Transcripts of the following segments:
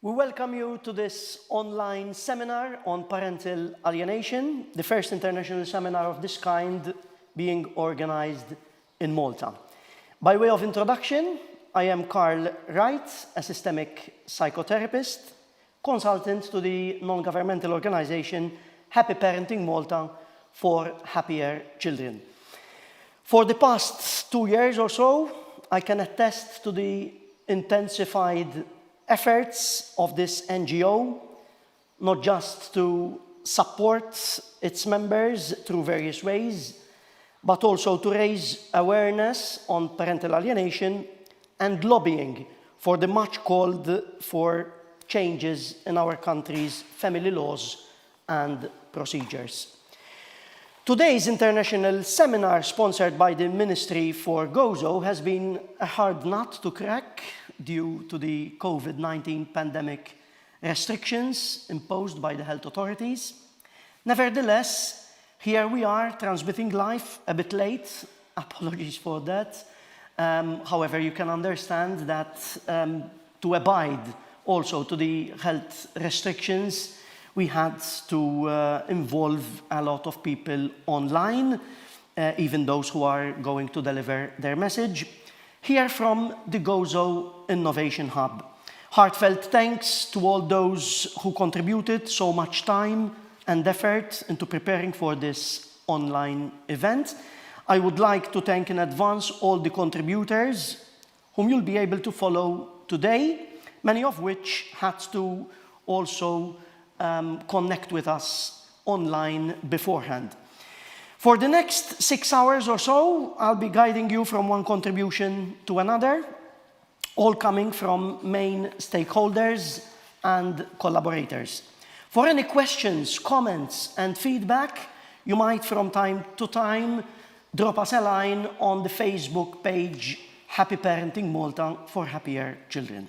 We welcome you to this online seminar on parental alienation, the first international seminar of this kind being organized in Malta. By way of introduction, I am Carl Wright, a systemic psychotherapist, consultant to the non-governmental organization Happy Parenting Malta for Happier Children. For the past 2 years or so, I can attest to the intensified efforts of this NGO, not just to support its members through various ways, but also to raise awareness on parental alienation and lobbying for the much called for changes in our country's family laws and procedures. Today's international seminar, sponsored by the Ministry for Gozo, has been a hard nut to crack due to the COVID-19 pandemic restrictions imposed by the health authorities. Nevertheless, here we are transmitting live a bit late. Apologies for that. However, you can understand that to abide also to the health restrictions, we had to involve a lot of people online, even those who are going to deliver their message. Here from the Gozo Innovation Hub. Heartfelt thanks to all those who contributed so much time and effort into preparing for this online event. I would like to thank in advance all the contributors whom you'll be able to follow today, many of which had to also connect with us online beforehand. For the next 6 hours or so, I'll be guiding you from one contribution to another, all coming from main stakeholders and collaborators. For any questions, comments, and feedback, you might from time to time drop us a line on the Facebook page Happy Parenting Malta for Happier Children.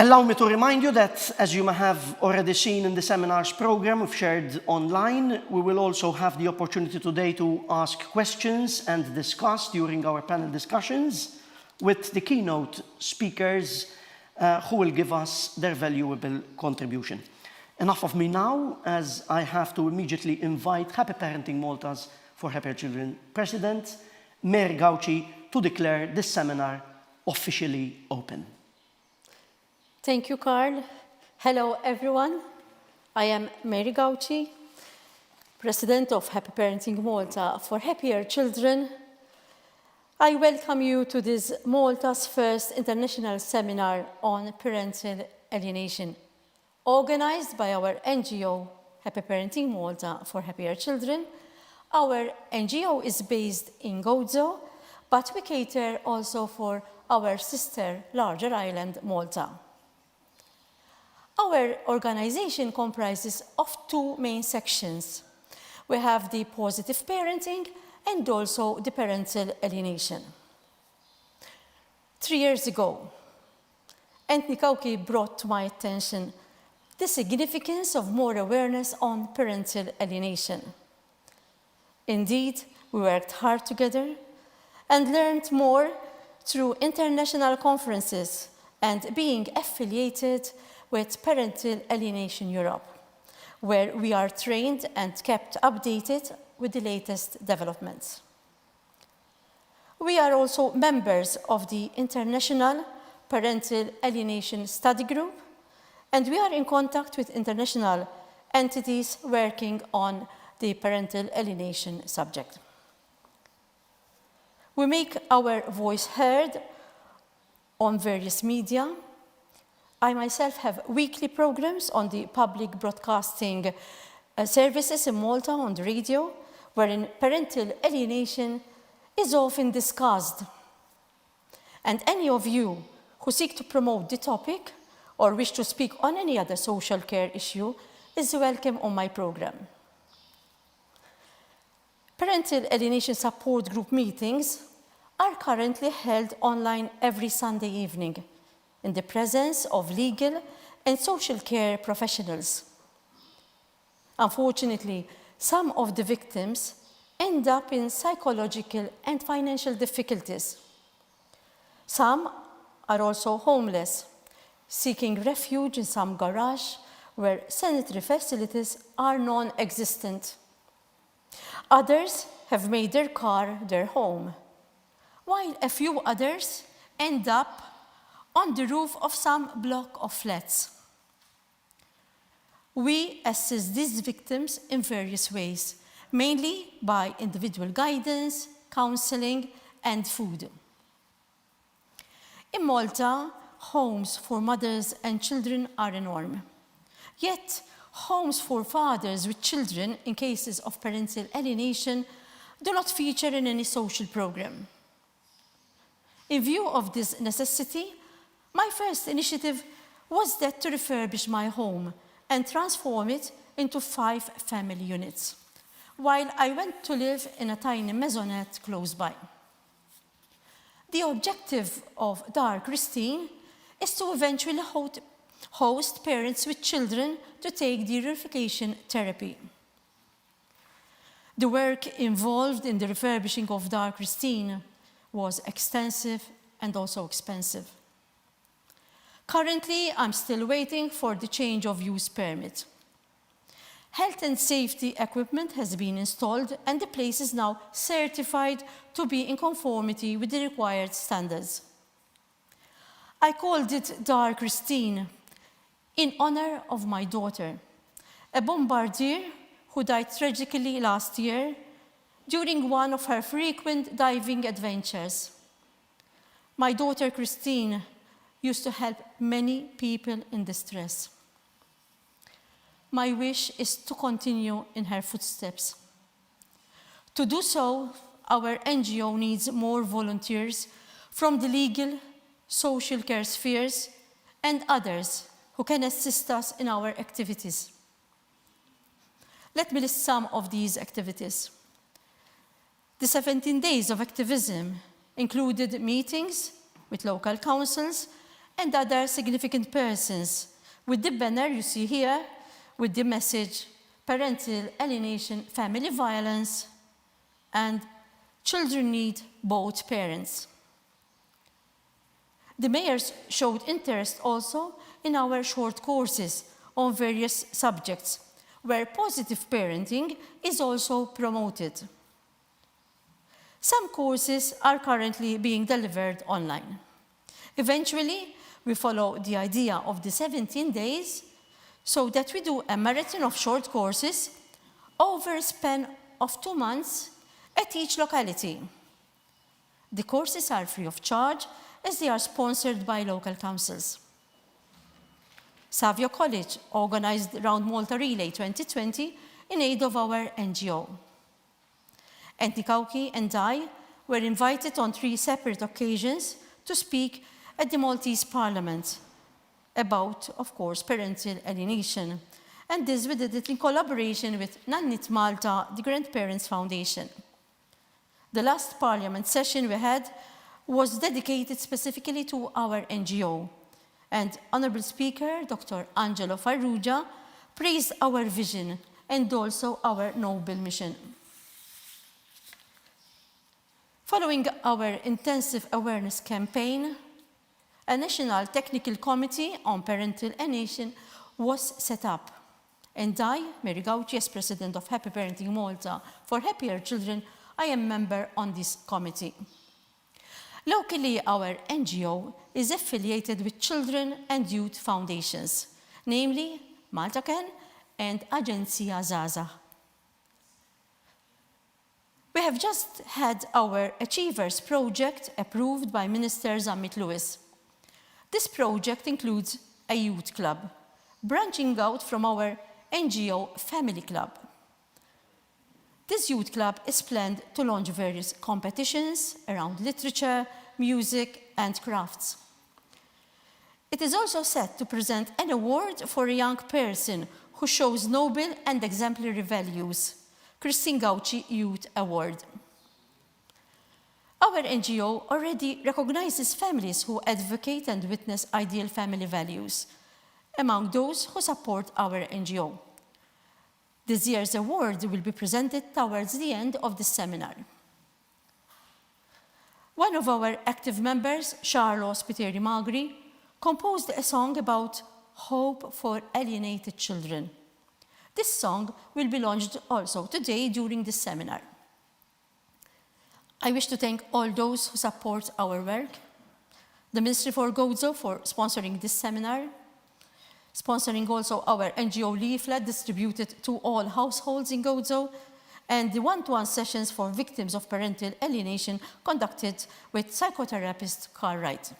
Allow me to remind you that, as you may have already seen in the seminars program we've shared online, we will also have the opportunity today to ask questions and discuss during our panel discussions with the keynote speakers who will give us their valuable contribution. Enough of me now, as I have to immediately invite Happy Parenting Malta's for Happier Children President, Mary Gauci, to declare this seminar officially open. Thank you, Carl. Hello, everyone. I am Mary Gauci, President of Happy Parenting Malta for Happier Children. I welcome you to this Malta's first international seminar on parental alienation, organized by our NGO, Happy Parenting Malta for Happier Children. Our NGO is based in Gozo, but we cater also for our sister larger island, Malta. Our organization comprises of 2 main sections. We have the positive parenting and also the parental alienation. 3 years ago, Anthony Kauki brought to my attention the significance of more awareness on parental alienation. Indeed, we worked hard together and learned more through international conferences and being affiliated with Parental Alienation Europe, where we are trained and kept updated with the latest developments. We are also members of the International Parental Alienation Study Group, and we are in contact with international entities working on the parental alienation subject. We make our voice heard on various media. I myself have weekly programs on the public broadcasting services in Malta on the radio, wherein parental alienation is often discussed. And any of you who seek to promote the topic or wish to speak on any other social care issue is welcome on my program. Parental alienation support group meetings are currently held online every Sunday evening, in the presence of legal and social care professionals. Unfortunately, some of the victims end up in psychological and financial difficulties. Some are also homeless, seeking refuge in some garage where sanitary facilities are non-existent. Others have made their car their home, while a few others end up on the roof of some block of flats. We assist these victims in various ways, mainly by individual guidance, counseling, and food. In Malta, homes for mothers and children are a norm. Yet, homes for fathers with children in cases of parental alienation do not feature in any social program. In view of this necessity, my first initiative was that to refurbish my home and transform it into 5 family units, while I went to live in a tiny maisonette close by. The objective of Dar Christine is to eventually host parents with children to take the reunification therapy. The work involved in the refurbishing of Dar Christine was extensive and also expensive. Currently, I'm still waiting for the change of use permit. Health and safety equipment has been installed and the place is now certified to be in conformity with the required standards. I called it Dar Christine in honor of my daughter, a bombardier who died tragically last year during one of her frequent diving adventures. My daughter Christine used to help many people in distress. My wish is to continue in her footsteps. To do so, our NGO needs more volunteers from the legal, social care spheres, and others who can assist us in our activities. Let me list some of these activities. The 17 days of activism included meetings with local councils and other significant persons with the banner you see here with the message Parental Alienation, Family Violence, and Children Need Both Parents. The mayors showed interest also in our short courses on various subjects, where positive parenting is also promoted. Some courses are currently being delivered online. Eventually, we follow the idea of the 17 days so that we do a marathon of short courses over a span of 2 months at each locality. The courses are free of charge as they are sponsored by local councils. Savio College organized Round Malta Relay 2020 in aid of our NGO. Anthony Kauki and I were invited on 3 separate occasions to speak at the Maltese Parliament about, of course, parental alienation. And this we did it in collaboration with Nannit Malta, the Grandparents Foundation. The last Parliament session we had was dedicated specifically to our NGO. And Honourable Speaker, Dr. Angelo Farrugia, praised our vision and also our noble mission. Following our intensive awareness campaign, a National Technical Committee on Parental Alienation was set up. And I, Mary Gauci, as President of Happy Parenting Malta for Happier Children, I am member on this committee. Locally, our NGO is affiliated with children and youth foundations, namely Malta Can and Agencia Zaza. We have just had our Achievers project approved by Minister Zammit Lewis. This project includes a youth club, branching out from our NGO Family Club. This youth club is planned to launch various competitions around literature, music, and crafts. It is also set to present an award for a young person who shows noble and exemplary values, Christine Gauci Youth Award. Our NGO already recognizes families who advocate and witness ideal family values, among those who support our NGO. This year's award will be presented towards the end of the seminar. One of our active members, Charlo Spiteri Magri, composed a song about hope for alienated children. This song will be launched also today during this seminar. I wish to thank all those who support our work, the Ministry for Gozo for sponsoring this seminar, sponsoring also our NGO leaflet distributed to all households in Gozo, and the one-to-one sessions for victims of parental alienation conducted with psychotherapist Carl Wright.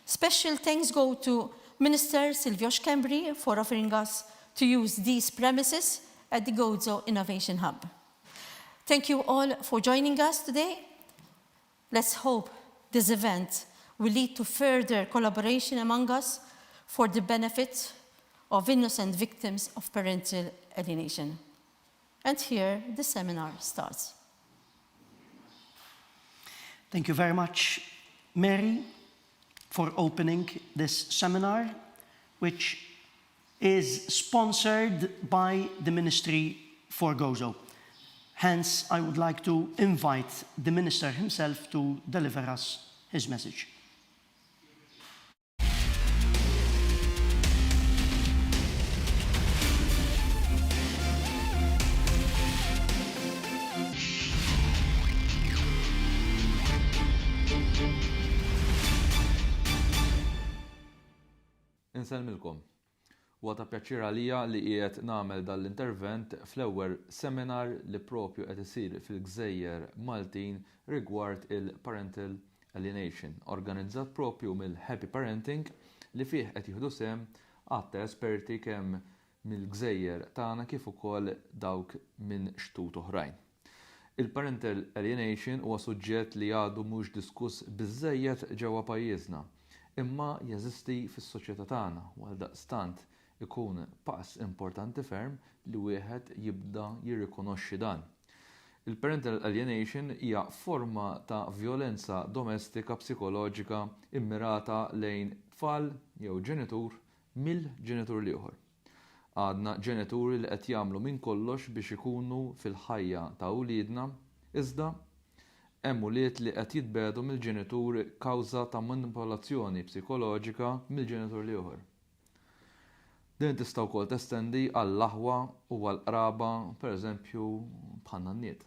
Special thanks go to Minister Silvios Kembri for offering us to use these premises at the Gozo Innovation Hub. Thank you all for joining us today. Let's hope this event will lead to further collaboration among us for the benefit of innocent victims of parental alienation. And here the seminar starts. Thank you very much, Mary, for opening this seminar, which is sponsored by the Ministry for Gozo. Hence, I would like to invite the Minister himself to deliver us his message. Inselmilkom. Huwa ta' pjaċir għalija li qiegħed nagħmel dan l-intervent fl-ewwel seminar li proprju qed isir fil-Gżejjer Maltin rigward il-Parental Alienation, organizzat proprju mill-Happy Parenting li fih qed jieħdu sehem għatta esperti kemm mill-Gżejjer tagħna kif ukoll dawk minn xtut oħrajn. Il-Parental Alienation huwa suġġett li għadu mhux diskuss biżżejjed ġewwa pajjiżna, imma jeżisti fis-soċjetà tagħna u għaldaqstant ikun pass importanti ferm li wieħed jibda jirrikonoxxi dan. Il-parental alienation hija forma ta' vjolenza domestika psikoloġika immirata lejn tfal jew ġenitur mill-ġenitur ieħor. Għadna ġenituri li qed jagħmlu minn kollox biex ikunu fil-ħajja ta' wliedna, iżda hemm ulied li qed jitbedu mill-ġenitur kawża ta' manipolazzjoni psikoloġika mill-ġenitur ieħor. Din tista' wkoll testendi għall-aħwa u għall-qraba, pereżempju bħalna n-niet.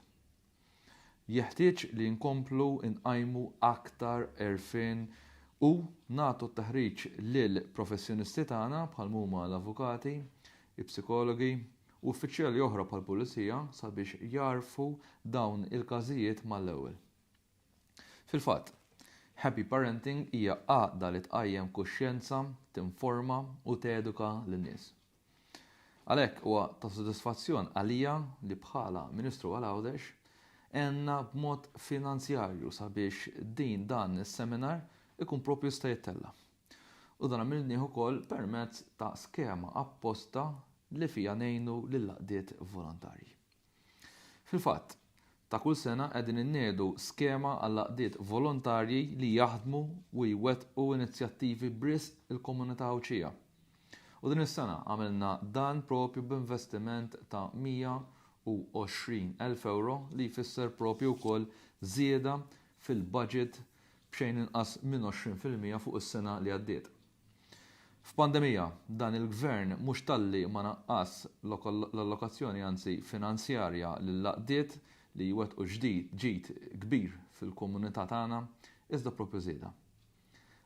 Jeħtieġ li nkomplu nqajmu aktar għerfien u nagħtu t-taħriġ lil professjonisti tagħna bħal huma l-avukati, il-psikologi u uffiċjali oħra bħall-pulizija sabiex jarfu dawn il-każijiet mal-ewwel. Fil-fatt, Happy Parenting hija għaqda li tqajjem kuxjenza, tinforma u teduka lin-nies. Għalhekk huwa ta' sodisfazzjon għalija li bħala Ministru għal-Għawdex għenna b'mod finanzjarju sabiex dan is-seminar ikun proprju sta jittella. U dan għamilnieh ukoll permezz ta' skema apposta li fija ngħinu lil-laqdiet volontarji. Fil-fatt, ta' kull sena qegħdin innedu skema għal laqdiet volontarji li jaħdmu u jwettqu inizjattivi b'risq il-komunità Awċija. U din is-sena għamilna dan propju b'investiment ta' 120,000 euro li jfisser propju wkoll żieda fil-budget b'xejn inqas minn 20% fuq is-sena li għaddiet. F'pandemija, dan il-gvern mhux talli ma naqqas l-allokazzjoni anzi finanzjarja lil-laqdiet li jwettqu ġid kbir fil-komunità tagħna iżda proprju żieda.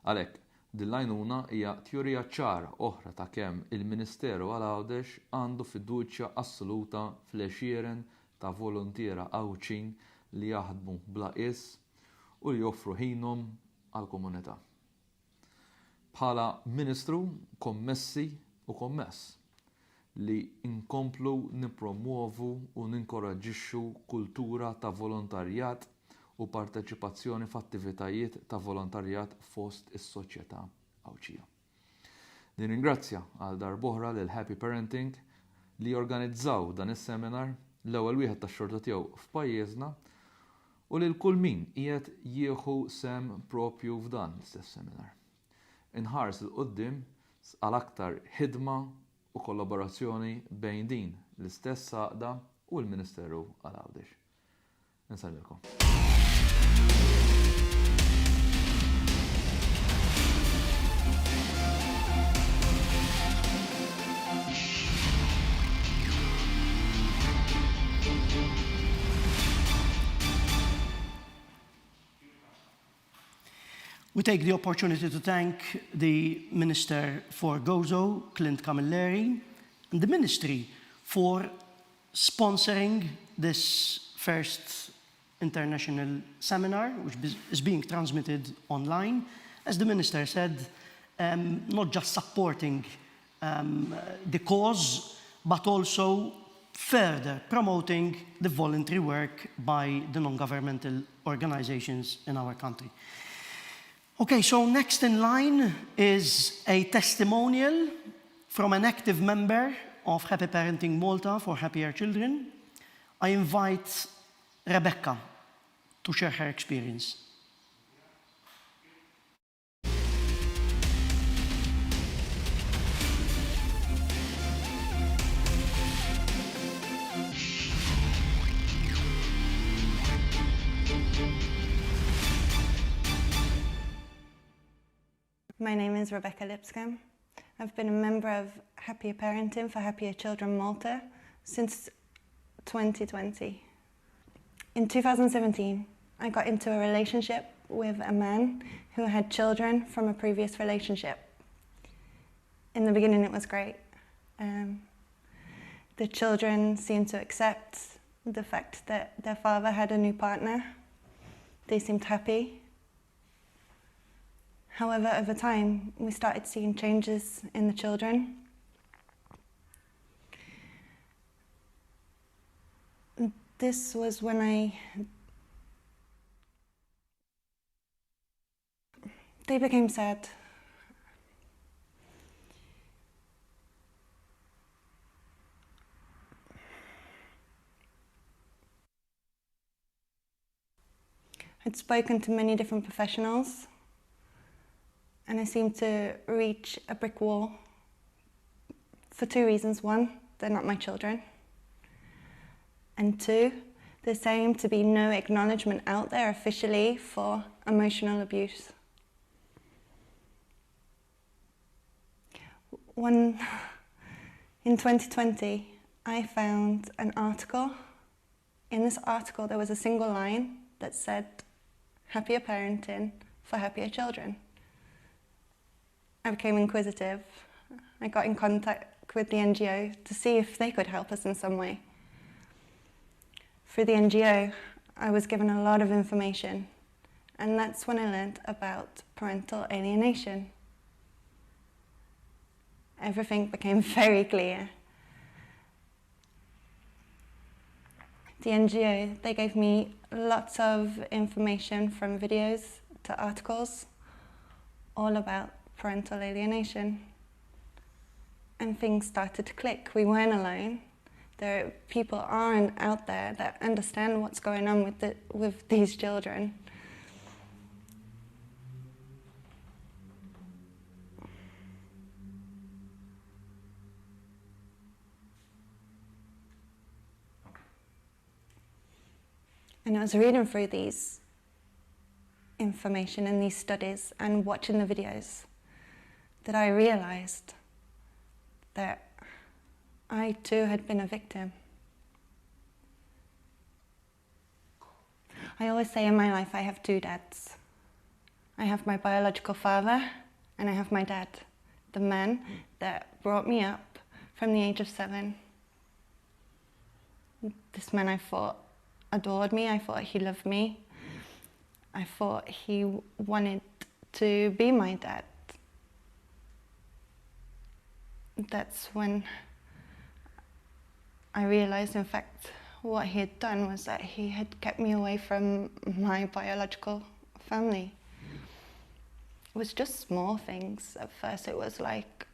Għalhekk, din l-għajnuna hija tjurija ċara oħra ta' kemm il-Ministeru għal-Għawdex għandu fiduċja assoluta fl-għexieren ta' volontiera Awċin li jaħdmu bla qis u li joffru ħinhom għall-komunità. Bħala Ministru kommessi u kommess li nkomplu nippromuovu u ninkoraġġixxu kultura ta' volontarjat u parteċipazzjoni f'attivitajiet ta' volontarjat fost is-soċjetà Awċija. Nirringrazzja għal darb'oħra lil Happy Parenting li organizzaw dan is-seminar l-ewwel wieħed tax-xorta tiegħu f'pajjiżna u lil kull min qiegħed jieħu sem propju f'dan l-istess seminar. Inħares il-qudiem għal aktar ħidma u kollaborazzjoni bejn din l-istess għaqda u l-Ministeru għal-Għawdex. Insellilkom. We take the opportunity to thank the Minister for Gozo, Clint Camilleri, and the Ministry for sponsoring this first international seminar, which is being transmitted online. As the Minister said, not just supporting the cause, but also further promoting the voluntary work by the non-governmental organizations in our country. Okay, so next in line is a testimonial from an active member of Happy Parenting Malta for Happier Children. I invite Rebecca to share her experience. My name is Rebecca Lipscomb. I've been a member of Happier Parenting for Happier Children Malta since 2020. In 2017, I got into a relationship with a man who had children from a previous relationship. In the beginning, it was great. The children seemed to accept the fact that their father had a new partner. They seemed happy. However, over time, we started seeing changes in the children. This was when they became sad. I'd spoken to many different professionals, and I seemed to reach a brick wall for two reasons. One, they're not my children. And two, there seemed to be no acknowledgement out there officially for emotional abuse. In 2020, I found an article. In this article, there was a single line that said, "Happier Parenting for Happier Children." I became inquisitive. I got in contact with the NGO to see if they could help us in some way. Through the NGO, I was given a lot of information, and that's when I learned about parental alienation. Everything became very clear. The NGO, they gave me lots of information from videos to articles, all about parental alienation. And things started to click. We weren't alone. People aren't out there that understand what's going on with these children. And I was reading through these information and these studies and watching the videos that I realized that I too had been a victim. I always say in my life I have two dads. I have my biological father and I have my dad, the man that brought me up from the age of 7. This man I thought adored me, I thought he loved me, I thought he wanted to be my dad. That's when I realized, in fact, what he had done was that he had kept me away from my biological family. It was just small things. At first it was like,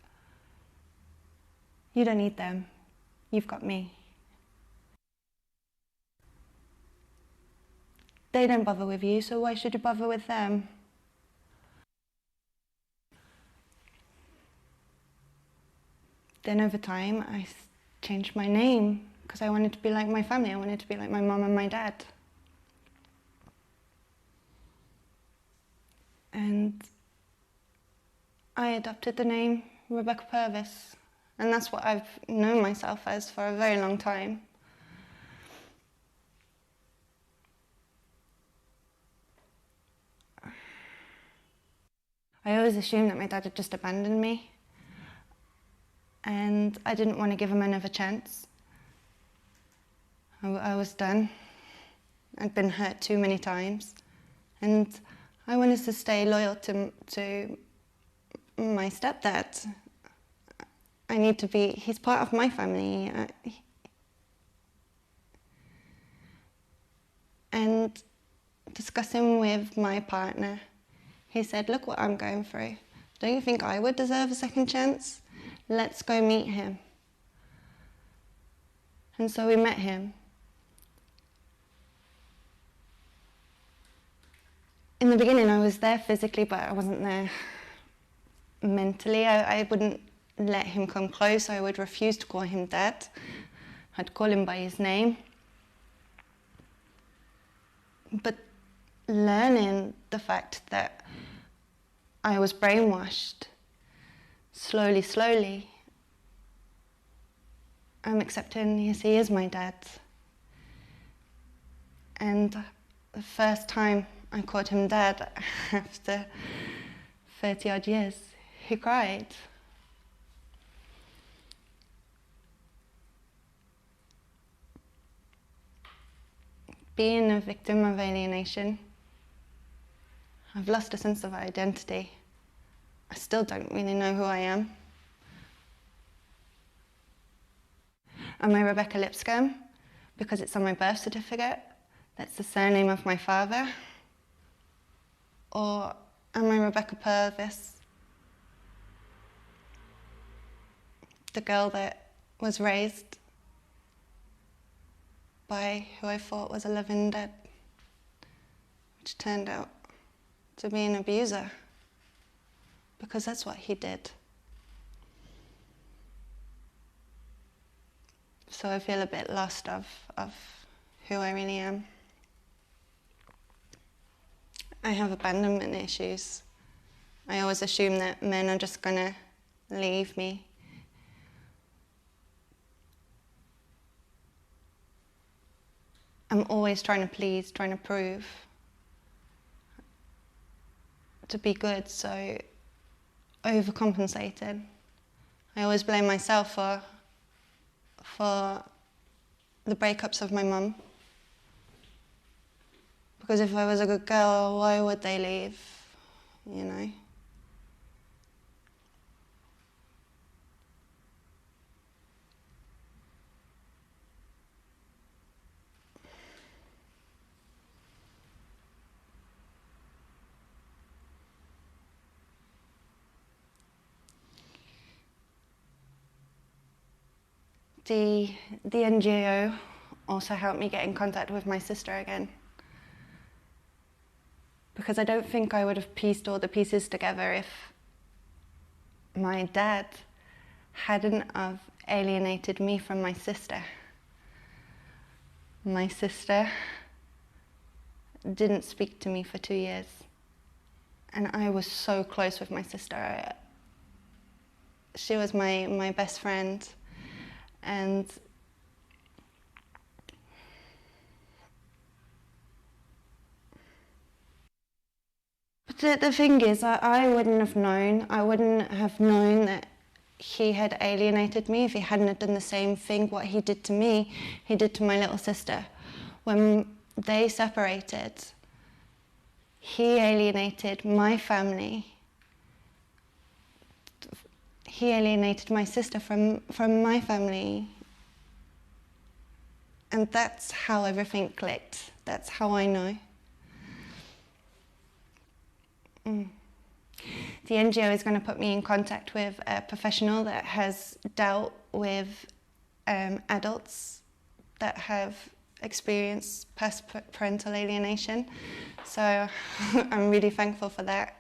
you don't need them, you've got me. They don't bother with you, so why should you bother with them? Then over time, I changed my name because I wanted to be like my family. I wanted to be like my mom and my dad. And I adopted the name Rebecca Purvis, and that's what I've known myself as for a very long time. always assumed that my dad had just abandoned me, and I didn't want to give him another chance. I was done. I'd been hurt too many times, and I wanted to stay loyal to my stepdad. I need to be, he's part of my family. And discussing with my partner, he said, look what I'm going through. Don't you think I would deserve a second chance? Let's go meet him. And so we met him. In the beginning I was there physically, but I wasn't there mentally. I wouldn't let him come close. I would refuse to call him Dad. I'd call him by his name. But learning the fact that I was brainwashed, slowly, I'm accepting, yes, he is my dad. And the first time I called him Dad, after 30 odd years, he cried. Being a victim of alienation, I've lost a sense of identity. I still don't really know who I am. Am I Rebecca Lipscomb because it's on my birth certificate? That's the surname of my father. Or am I Rebecca Purvis, the girl that was raised by who I thought was a living dad, which turned out to be an abuser, because that's what he did. So I feel a bit lost of who I really am. I have abandonment issues. I always assume that men are just gonna leave me. I'm always trying to please, trying to prove, to be good, so overcompensated. I always blame myself for the breakups of my mum. Because if I was a good girl, why would they leave, you know? The NGO also helped me get in contact with my sister again, because I don't think I would have pieced all the pieces together if my dad hadn't have alienated me from my sister. My sister didn't speak to me for 2 years, and I was so close with my sister. She was my best friend. And but the thing is, I wouldn't have known. I wouldn't have known that he had alienated me if he hadn't done the same thing what he did to me, he did to my little sister. When they separated, he alienated my family. He alienated my sister from my family. And that's how everything clicked. That's how I know. The NGO is going to put me in contact with a professional that has dealt with adults that have experienced past parental alienation. So I'm really thankful for that.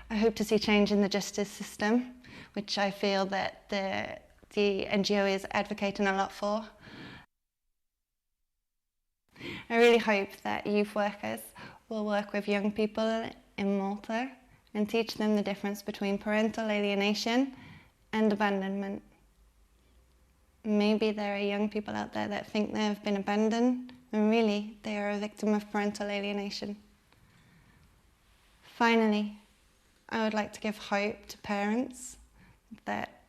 I hope to see change in the justice system, which I feel that the NGO is advocating a lot for. I really hope that youth workers will work with young people in Malta and teach them the difference between parental alienation and abandonment. Maybe there are young people out there that think they have been abandoned, and really they are a victim of parental alienation. Finally, I would like to give hope to parents that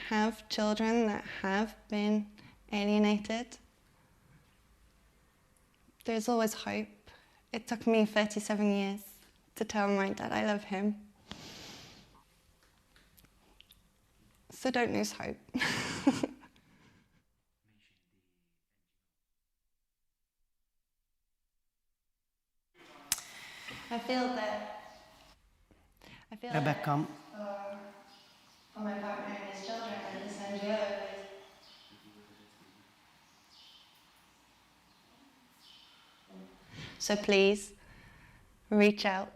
have children that have been alienated. There's always hope. It took me 37 years to tell my dad I love him. So don't lose hope. I feel Rebecca, for my partner and his children and this NGO So please, reach out,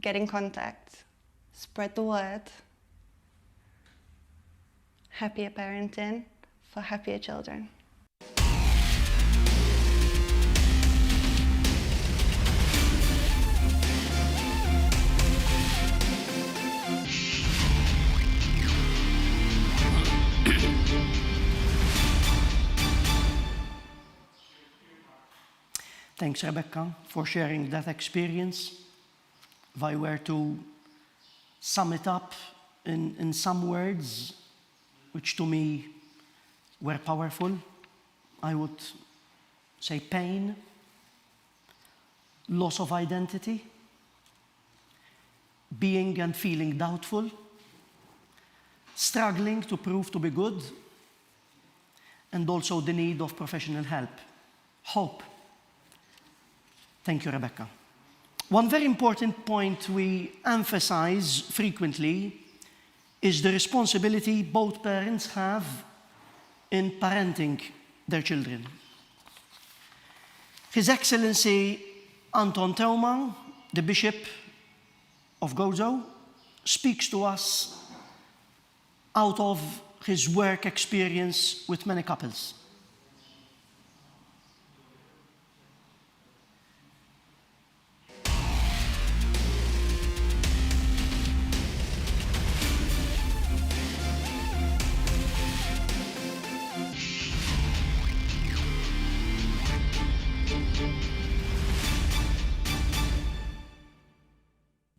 get in contact, spread the word. Happier parenting for happier children. thanks, Rebecca, for sharing that experience. If I were to sum it up in some words, which to me were powerful, I would say pain, loss of identity, being and feeling doubtful, struggling to prove to be good, and also the need of professional help, hope. Thank you, Rebecca. One very important point we emphasize frequently is the responsibility both parents have in parenting their children. His Excellency Anton Theumann, the Bishop of Gozo, speaks to us out of his work experience with many couples.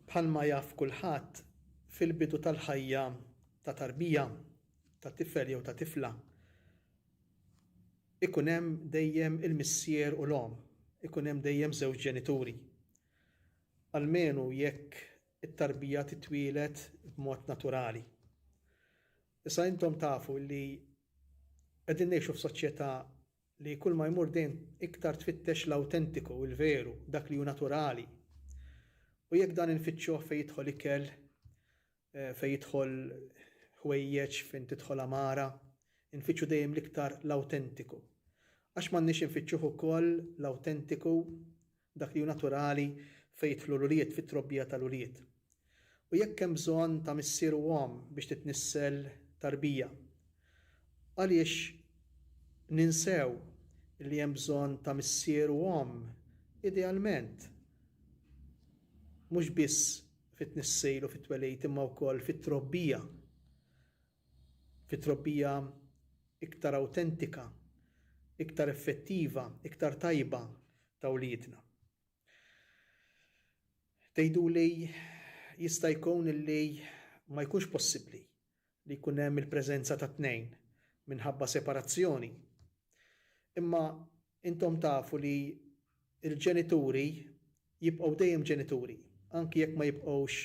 Bħalma jaf kulħadd fil-bidu tal-ħajja ta' tarbija ta' tifel jew ta' tifla ikun hemm dejjem il-missier u l-om, ikun hemm dejjem żewġ ġenituri. Almenu jekk it-tarbija titwielet b'mod naturali. Issa intom tafu li qegħdin ngħixu f'soċjetà li kull ma jmur dejjem iktar tfittex l-awtentiku, il-veru, dak li hu naturali. U jekk dan infittxuh fejn jidħol ikel, fejn jidħol ħwejjeġ, fejn tidħol amara, infittxu dejjem l-iktar l-awtentiku. Għax m'għandniex infittxuh ukoll l-awtentiku dak li hu naturali fejn jidħlu l-ulied fit-trobbija tal-ulied. U jekk hemm bżonn ta' missier u om biex titnissel tarbija, għaliex ninsew li hemm bżonn ta' missier u om idealment mhux biss fit-tnissejl u fit-twelejt imma wkoll fit-trobbija. Fit-trobbija iktar awtentika, iktar effettiva, iktar tajba ta' wliedna. Tgħiduli jista' jkun li ma jkunx possibbli li jkun hemm il-preżenza ta' tnejn minħabba separazzjoni. Imma intom tafu li l-ġenituri jibqgħu dejjem ġenituri. Anki jekk ma jibqgħux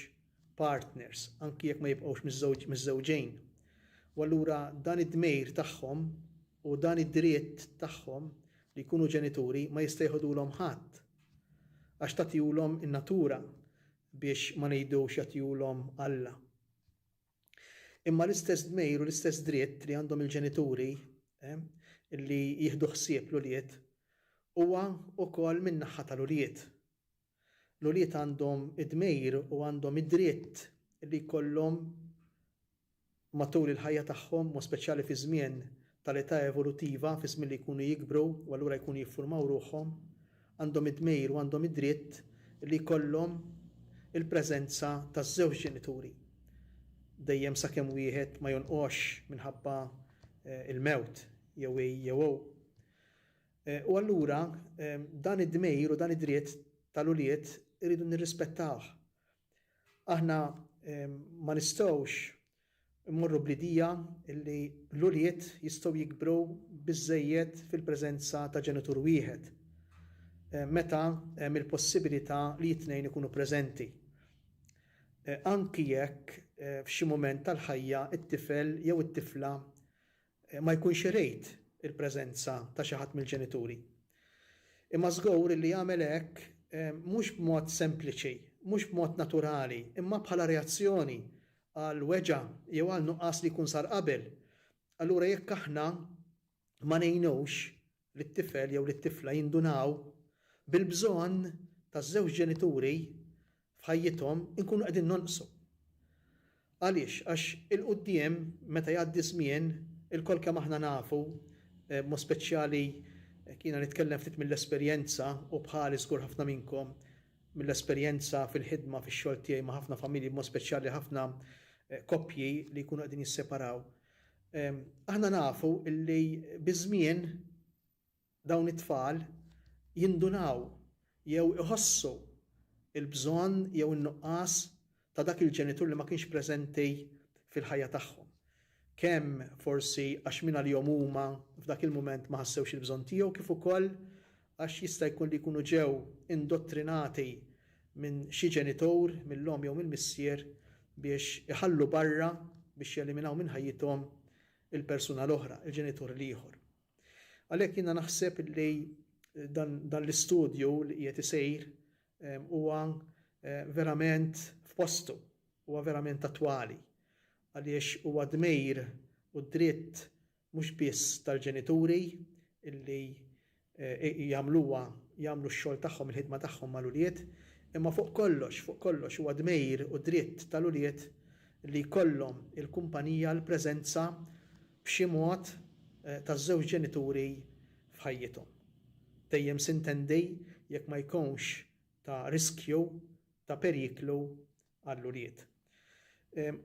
partners, anki jekk ma jibqgħux miż-żewġejn. U allura dan id-dmejr tagħhom u dan id-dritt tagħhom li jkunu ġenituri ma jista' jħodulhom ħadd għax tagħtihulhom in-natura biex ma ngħidux jagħtihulhom Alla. Imma l-istess dmejr u l-istess dritt li għandhom il-ġenituri li jieħdu ħsieb l-ulied huwa wkoll min-naħa tal-ulied. L-ulied għandhom id-dmejr u għandhom id-dritt li jkollhom matul il-ħajja tagħhom u speċjali fi żmien tal-età evoluttiva, fi żmien li jkunu jikbru u allura jkunu jiffurmaw ruħhom, għandhom id-dmejr u għandhom id-dritt li jkollhom il-preżenza taż-żewġ ġenituri. Dejjem sakemm wieħed ma jonqox minħabba il-mewt jew. U allura dan id-dmejr u dan id-dritt tal-uliet irridu nirrispettawh. Aħna ma nistgħux immorru blidija illi l-uliet jistgħu jikbru biżżejjed fil-preżenza ta' ġenitur wieħed meta hemm il-possibilità li t-tnejn ikunu preżenti. Anki jekk f'xi mument tal-ħajja it-tifel jew it-tifla ma jkunx irid il-preżenza ta' xi ħadd mill-ġenituri. Imma żgur li jagħmel hekk mhux b'mod sempliċi, mhux b'mod naturali, imma bħala reazzjoni għal weġa' jew għal nuqqas li jkun sar qabel. Allura jekk aħna ma ngħinux lit-tifel jew lit-tifla jindunaw bil-bżonn taż-żewġ ġenituri f'ħajjithom inkunu qegħdin nonqsu. Għaliex? Għax il-quddiem meta jgħaddi żmien il-kol kemm aħna nafu, mod speċjali kiena nitkellem ftit mill-esperjenza u bħali żgur ħafna minnkom mill-esperjenza fil-ħidma fix-xogħol tiegħi ma' ħafna familji mod speċjali ħafna koppji li jkunu qegħdin jisseparaw. Aħna nafu illi biż-żmien dawn it-tfal jindunaw jew iħossu il-bżonn jew in-nuqqas ta' dak il-ġenitur li ma kienx preżenti fil-ħajja tagħhom. Kemm forsi għax minn għalihom huma f'dak il-mument ma ħassewx il-bżonn tiegħu kif ukoll għax jista' jkun li jkunu ġew indottrinati minn xi ġenitur, mill-om jew mill-missier biex iħallu barra biex jeliminaw minn ħajjithom il-persuna l-oħra, il-ġenitur l-ieħor. Għalhekk jiena naħseb li dan l-istudju li qiegħed isir huwa verament f'postu, huwa verament attwali għaliex huwa dmejr u dritt mhux biss tal-ġenituri illi jagħmlu x-xogħol tagħhom il-ħidma tagħhom mal-ulied, imma fuq kollox huwa dmejr u dritt tal-ulied li jkollhom il-kumpanija l-preżenza b'xi mod taż-żewġ ġenituri f'ħajjithom. Dejjem sintendi jekk ma jkunx ta' riskju ta' periklu għall-ulied.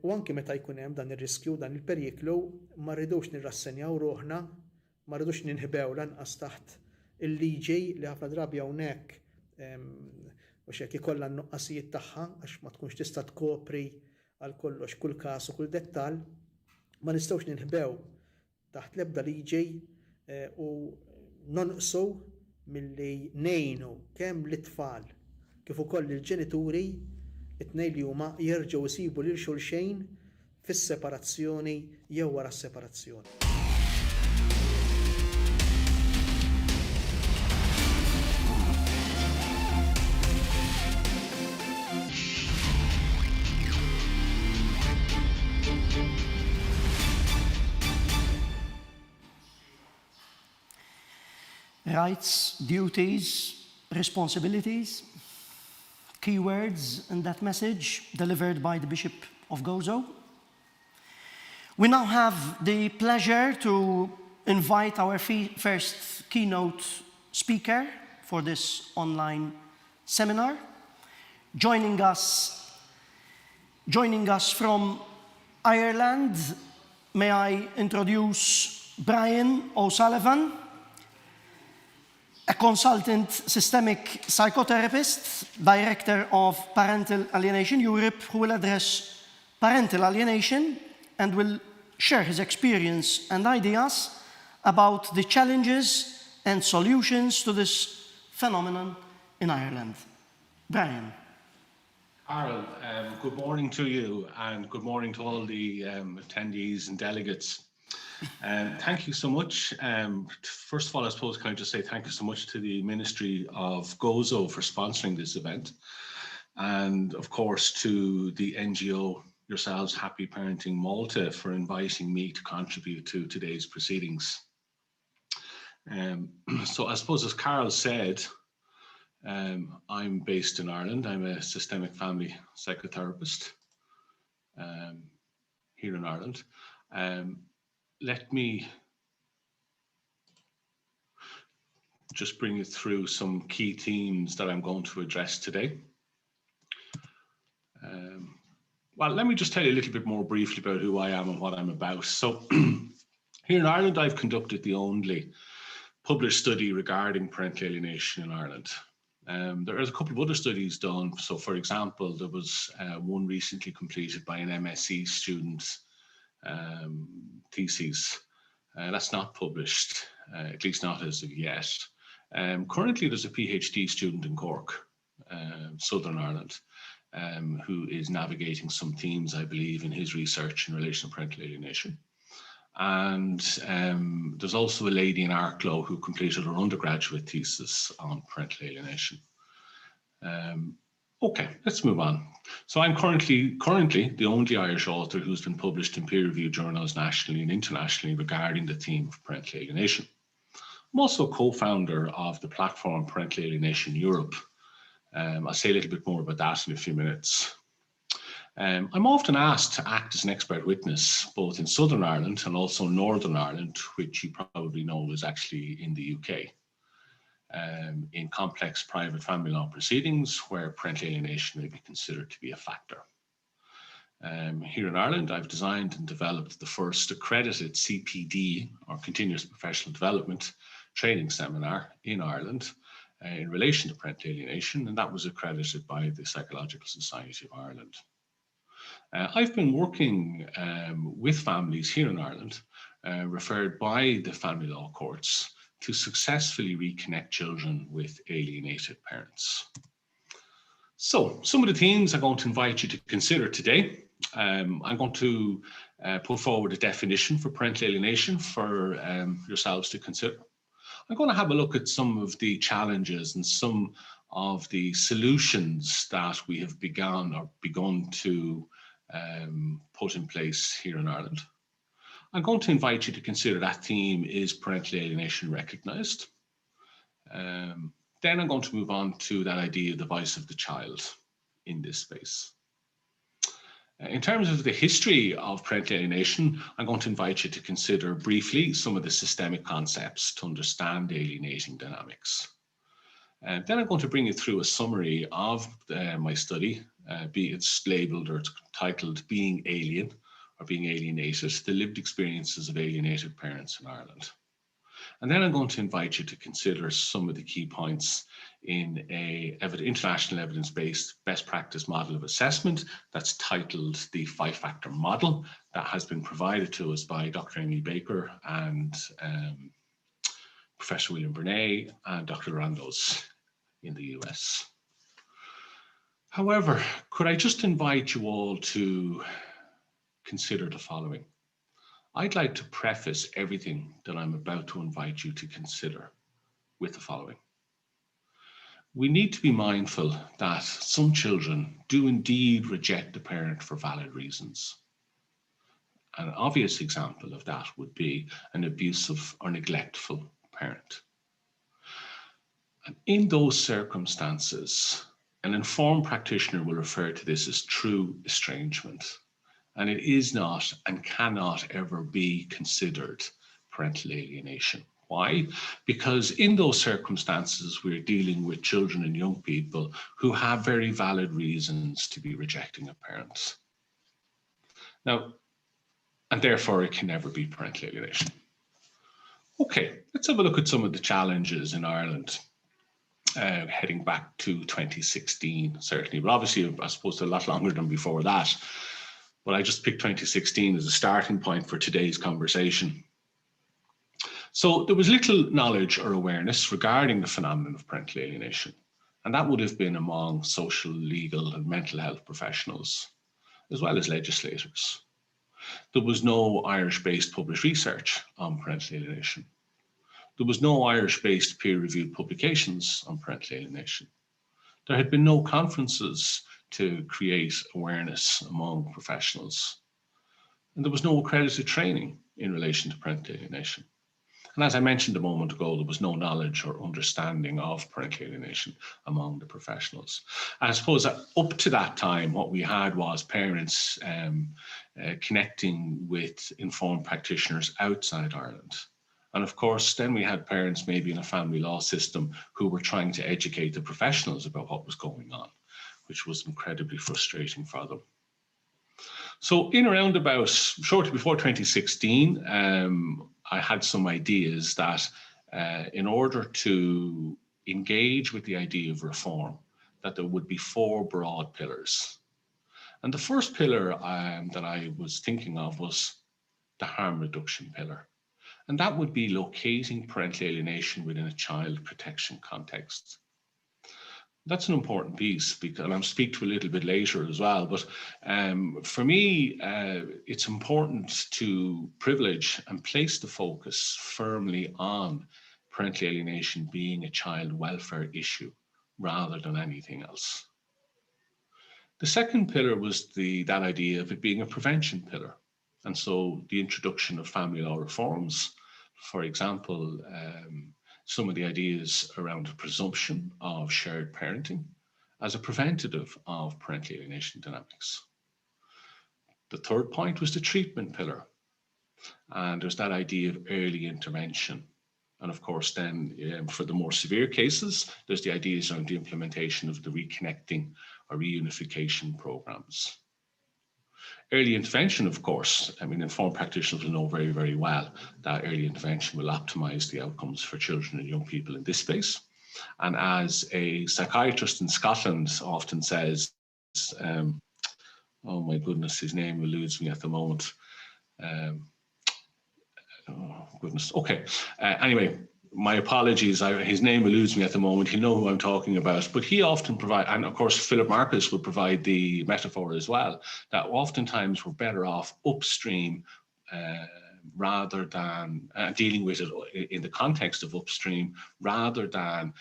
U anki meta jkun hemm dan ir-riskju, dan il-periklu, ma rridux nirrassenjaw ruħna, ma rridux ninħbew lanqas taħt il-liġi li ħafna drabi hawnhekk u hekk ikollha n-nuqqasijiet tagħha għax ma tkunx tista' tkopri għal kollox kull każ u kull dettall, ma nistgħux ninħbew taħt l-ebda liġi u nonqsu milli ngħinu kemm l-itfal kif ukoll il-ġenituri it-tnejn li huma jerġgħu jsibu lil xulxejn fis-separazzjoni jew wara s-separazzjoni. Rights, duties, responsibilities, keywords in that message delivered by the Bishop of Gozo. We now have the pleasure to invite our first keynote speaker for this online seminar. Joining us from Ireland, may I introduce Brian O'Sullivan, a consultant systemic psychotherapist, director of Parental Alienation Europe, who will address parental alienation and will share his experience and ideas about the challenges and solutions to this phenomenon in Ireland. Brian. Carol, good morning to you and good morning to all the attendees and delegates. Thank you so much. First of all, I suppose, can I just say thank you so much to the Ministry of Gozo for sponsoring this event. And of course, to the NGO yourselves, Happy Parenting Malta, for inviting me to contribute to today's proceedings. So I suppose, as Carol said, I'm based in Ireland. I'm a systemic family psychotherapist here in Ireland. Let me just bring you through some key themes that I'm going to address today. Well, let me just tell you a little bit more briefly about who I am and what I'm about. So here in Ireland, I've conducted the only published study regarding parental alienation in Ireland. There is a couple of other studies done. So for example, there was one recently completed by an MSc student thesis. That's not published, at least not as of yet. Currently, there's a PhD student in Cork, Southern Ireland, who is navigating some themes, I believe, in his research in relation to parental alienation. And there's also a lady in Arklow who completed her undergraduate thesis on parental alienation. Okay, let's move on. So I'm currently the only Irish author who's been published in peer-reviewed journals nationally and internationally regarding the theme of parental alienation. I'm also a co-founder of the platform Parental Alienation Europe. I'll say a little bit more about that in a few minutes. I'm often asked to act as an expert witness, both in Southern Ireland and also Northern Ireland, which you probably know is actually in the UK, in complex private family law proceedings where parental alienation may be considered to be a factor. Here in Ireland, I've designed and developed the first accredited CPD, or Continuous Professional Development, training seminar in Ireland in relation to parental alienation, and that was accredited by the Psychological Society of Ireland. I've been working with families here in Ireland, referred by the family law courts, to successfully reconnect children with alienated parents. So, some of the themes I'm going to invite you to consider today. I'm going to put forward a definition for parental alienation for yourselves to consider. I'm going to have a look at some of the challenges and some of the solutions that we have begun to put in place here in Ireland. I'm going to invite you to consider that theme: is parental alienation recognised? Then I'm going to move on to that idea of the voice of the child in this space. In terms of the history of parental alienation, I'm going to invite you to consider briefly some of the systemic concepts to understand alienating dynamics. Then I'm going to bring you through a summary of my study, be it's labelled or it's titled Being Alien or Being Alienated, the lived experiences of alienated parents in Ireland. And then I'm going to invite you to consider some of the key points in an international evidence-based best practice model of assessment that's titled the 5-factor model that has been provided to us by Dr. Amy Baker and Professor William Bernay and Dr. Randos in the US. However, could I just invite you all to consider the following? I'd like to preface everything that I'm about to invite you to consider with the following. We need to be mindful that some children do indeed reject the parent for valid reasons. An obvious example of that would be an abusive or neglectful parent. And in those circumstances, an informed practitioner will refer to this as true estrangement. And it is not and cannot ever be considered parental alienation. Why? Because in those circumstances, we're dealing with children and young people who have very valid reasons to be rejecting a parent. Now, and therefore it can never be parental alienation. Okay, let's have a look at some of the challenges in Ireland, heading back to 2016, certainly, but obviously, I suppose a lot longer than before that. But I just picked 2016 as a starting point for today's conversation. So there was little knowledge or awareness regarding the phenomenon of parental alienation, and that would have been among social, legal, and mental health professionals, as well as legislators. There was no Irish-based published research on parental alienation. There was no Irish-based peer-reviewed publications on parental alienation. There had been no conferences to create awareness among professionals. And there was no accredited training in relation to parental alienation. And as I mentioned a moment ago, there was no knowledge or understanding of parental alienation among the professionals. I suppose that up to that time, what we had was parents connecting with informed practitioners outside Ireland. And of course, then we had parents maybe in a family law system who were trying to educate the professionals about what was going on, which was incredibly frustrating for them. So in around about shortly before 2016, I had some ideas that in order to engage with the idea of reform, that there would be 4 broad pillars. And the first pillar that I was thinking of was the harm reduction pillar. And that would be locating parental alienation within a child protection context. That's an important piece, because, and I'll speak to a little bit later as well, but for me, it's important to privilege and place the focus firmly on parental alienation being a child welfare issue rather than anything else. The second pillar was that idea of it being a prevention pillar. And so the introduction of family law reforms, for example, some of the ideas around the presumption of shared parenting as a preventative of parental alienation dynamics. The third point was the treatment pillar. And there's that idea of early intervention. And of course, then for the more severe cases, there's the ideas around the implementation of the reconnecting or reunification programs. Early intervention, of course, I mean, informed practitioners will know very, very well that early intervention will optimize the outcomes for children and young people in this space. And as a psychiatrist in Scotland often says, oh my goodness, his name eludes me at the moment. Oh goodness, okay. Anyway, my apologies, his name eludes me at the moment. He'll know who I'm talking about, but he often provide, and of course Philip Marcus would provide the metaphor as well, that oftentimes we're better off upstream rather than dealing with it in the context of upstream, rather than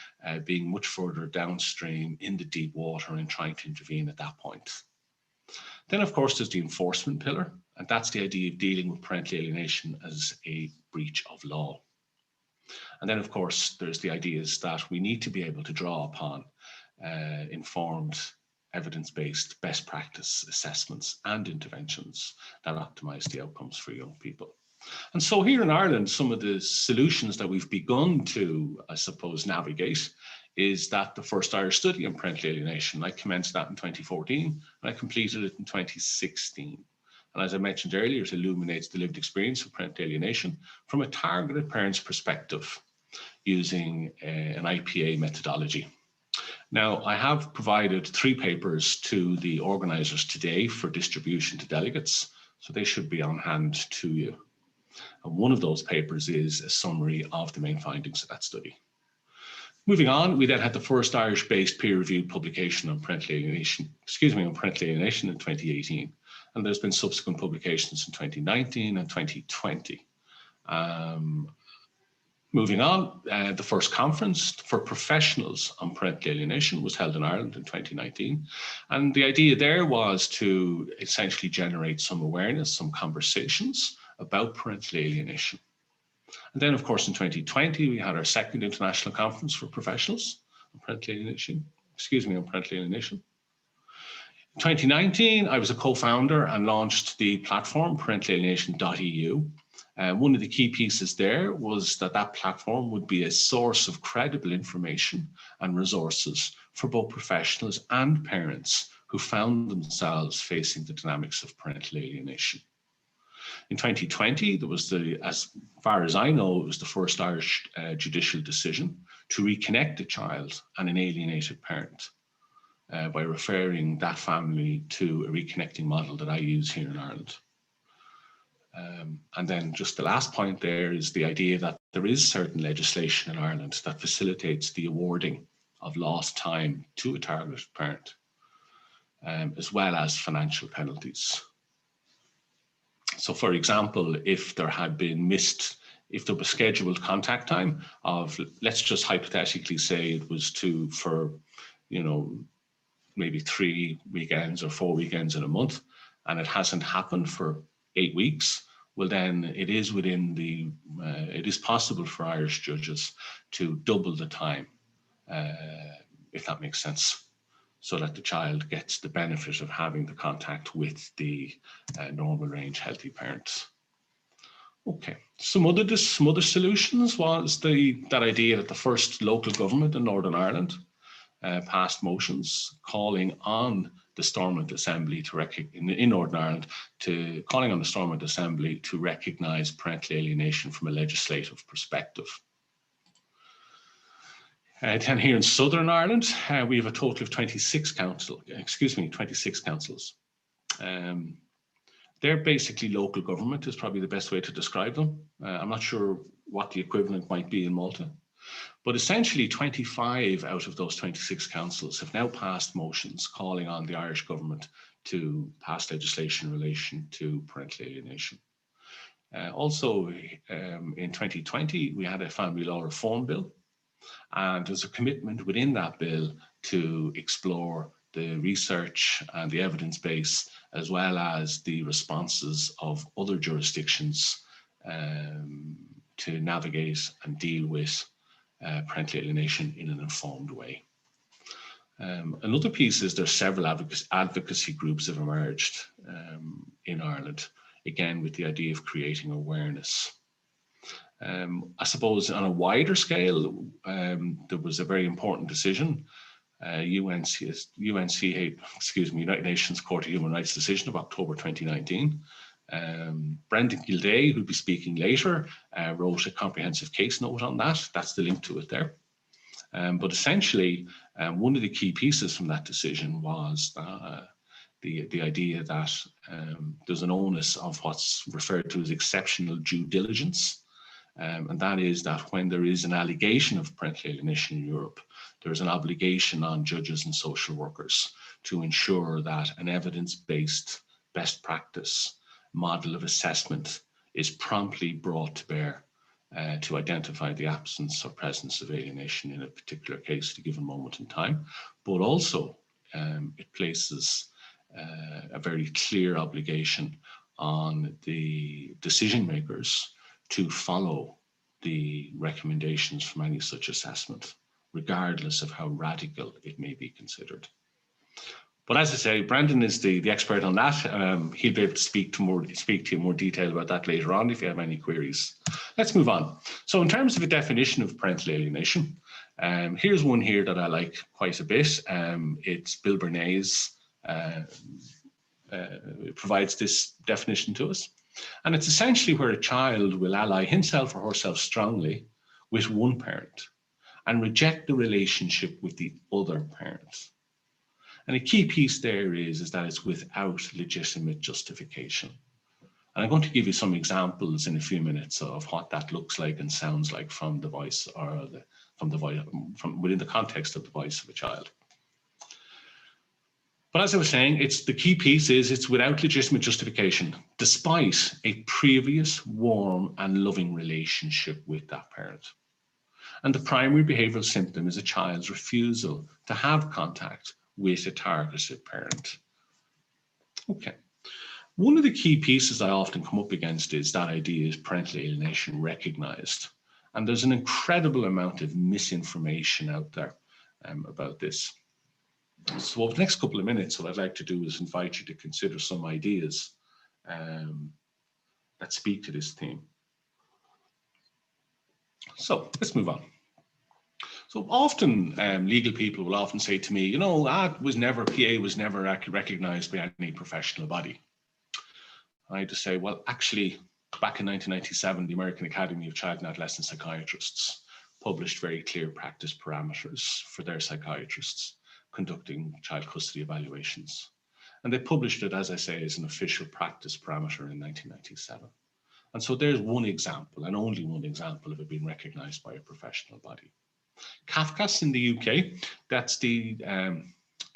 being much further downstream in the deep water and trying to intervene at that point. Then of course there's the enforcement pillar, and that's the idea of dealing with parental alienation as a breach of law. And then, of course, there's the ideas that we need to be able to draw upon informed, evidence-based best practice assessments and interventions that optimize the outcomes for young people. And so here in Ireland, some of the solutions that we've begun to, I suppose, navigate is that the first Irish study on parental alienation. I commenced that in 2014 and I completed it in 2016. And as I mentioned earlier, it illuminates the lived experience of parental alienation from a targeted parent's perspective using an IPA methodology. Now, I have provided 3 papers to the organisers today for distribution to delegates, so they should be on hand to you. And one of those papers is a summary of the main findings of that study. Moving on, we then had the first Irish-based peer-reviewed publication on parental alienation, in 2018. And there's been subsequent publications in 2019 and 2020. Moving on, the first conference for professionals on parental alienation was held in Ireland in 2019. And the idea there was to essentially generate some awareness, some conversations about parental alienation. And then, of course, in 2020, we had our second international conference for professionals on parental alienation, on parental alienation. In 2019, I was a co-founder and launched the platform parentalalienation.eu. One of the key pieces there was that platform would be a source of credible information and resources for both professionals and parents who found themselves facing the dynamics of parental alienation. In 2020, there was as far as I know, it was the first Irish judicial decision to reconnect a child and an alienated parent by referring that family to a reconnecting model that I use here in Ireland. And then just the last point there is the idea that there is certain legislation in Ireland that facilitates the awarding of lost time to a targeted parent, as well as financial penalties. So for example, if there had been if there was scheduled contact time of, let's just hypothetically say it was for maybe 3 weekends or 4 weekends in a month, and it hasn't happened for 8 weeks, well then it is possible for Irish judges to double the time, if that makes sense, so that the child gets the benefit of having the contact with the normal range healthy parents. Okay, some other solutions was that idea that the first local government in Northern Ireland passed motions calling on the Stormont Assembly in Northern Ireland calling on the Stormont Assembly to recognise parental alienation from a legislative perspective. Then here in Southern Ireland, we have a total of 26 councils. They're basically local government is probably the best way to describe them. I'm not sure what the equivalent might be in Malta, but essentially 25 out of those 26 councils have now passed motions calling on the Irish government to pass legislation in relation to parental alienation. Also, in 2020, we had a family law reform bill, and there's a commitment within that bill to explore the research and the evidence base, as well as the responses of other jurisdictions to navigate and deal with parental alienation in an informed way. Another piece is there's several advocacy groups have emerged in Ireland, again with the idea of creating awareness. I suppose on a wider scale, there was a very important decision, United Nations Court of Human Rights decision of October 2019. Brendan Gilday, who'll be speaking later, wrote a comprehensive case note on that. That's the link to it there. But essentially, one of the key pieces from that decision was the idea that there's an onus of what's referred to as exceptional due diligence. And that is that when there is an allegation of parental alienation in Europe, there is an obligation on judges and social workers to ensure that an evidence-based best practice model of assessment is promptly brought to bear to identify the absence or presence of alienation in a particular case at a given moment in time. But also it places a very clear obligation on the decision makers to follow the recommendations from any such assessment, regardless of how radical it may be considered. But as I say, Brandon is the expert on that. He'll be able to speak to you in more detail about that later on if you have any queries. Let's move on. So in terms of a definition of parental alienation, here's one here that I like quite a bit. It's Bill Bernay's, provides this definition to us. And it's essentially where a child will ally himself or herself strongly with one parent and reject the relationship with the other parent. And a key piece there is that it's without legitimate justification. And I'm going to give you some examples in a few minutes of what that looks like and sounds like from the voice or from within the context of the voice of a child. But as I was saying, the key piece is it's without legitimate justification, despite a previous warm and loving relationship with that parent. And the primary behavioral symptom is a child's refusal to have contact with a targeted parent. Okay. One of the key pieces I often come up against is that idea is parental alienation recognized. And there's an incredible amount of misinformation out there about this. So over the next couple of minutes, what I'd like to do is invite you to consider some ideas that speak to this theme. So let's move on. So often legal people will often say to me, you know, PA was never recognized by any professional body. I just say, well, actually, back in 1997, the American Academy of Child and Adolescent Psychiatrists published very clear practice parameters for their psychiatrists conducting child custody evaluations. And they published it, as I say, as an official practice parameter in 1997. And so there's one example, and only one example of it being recognized by a professional body. CAFCAS in the UK, that's the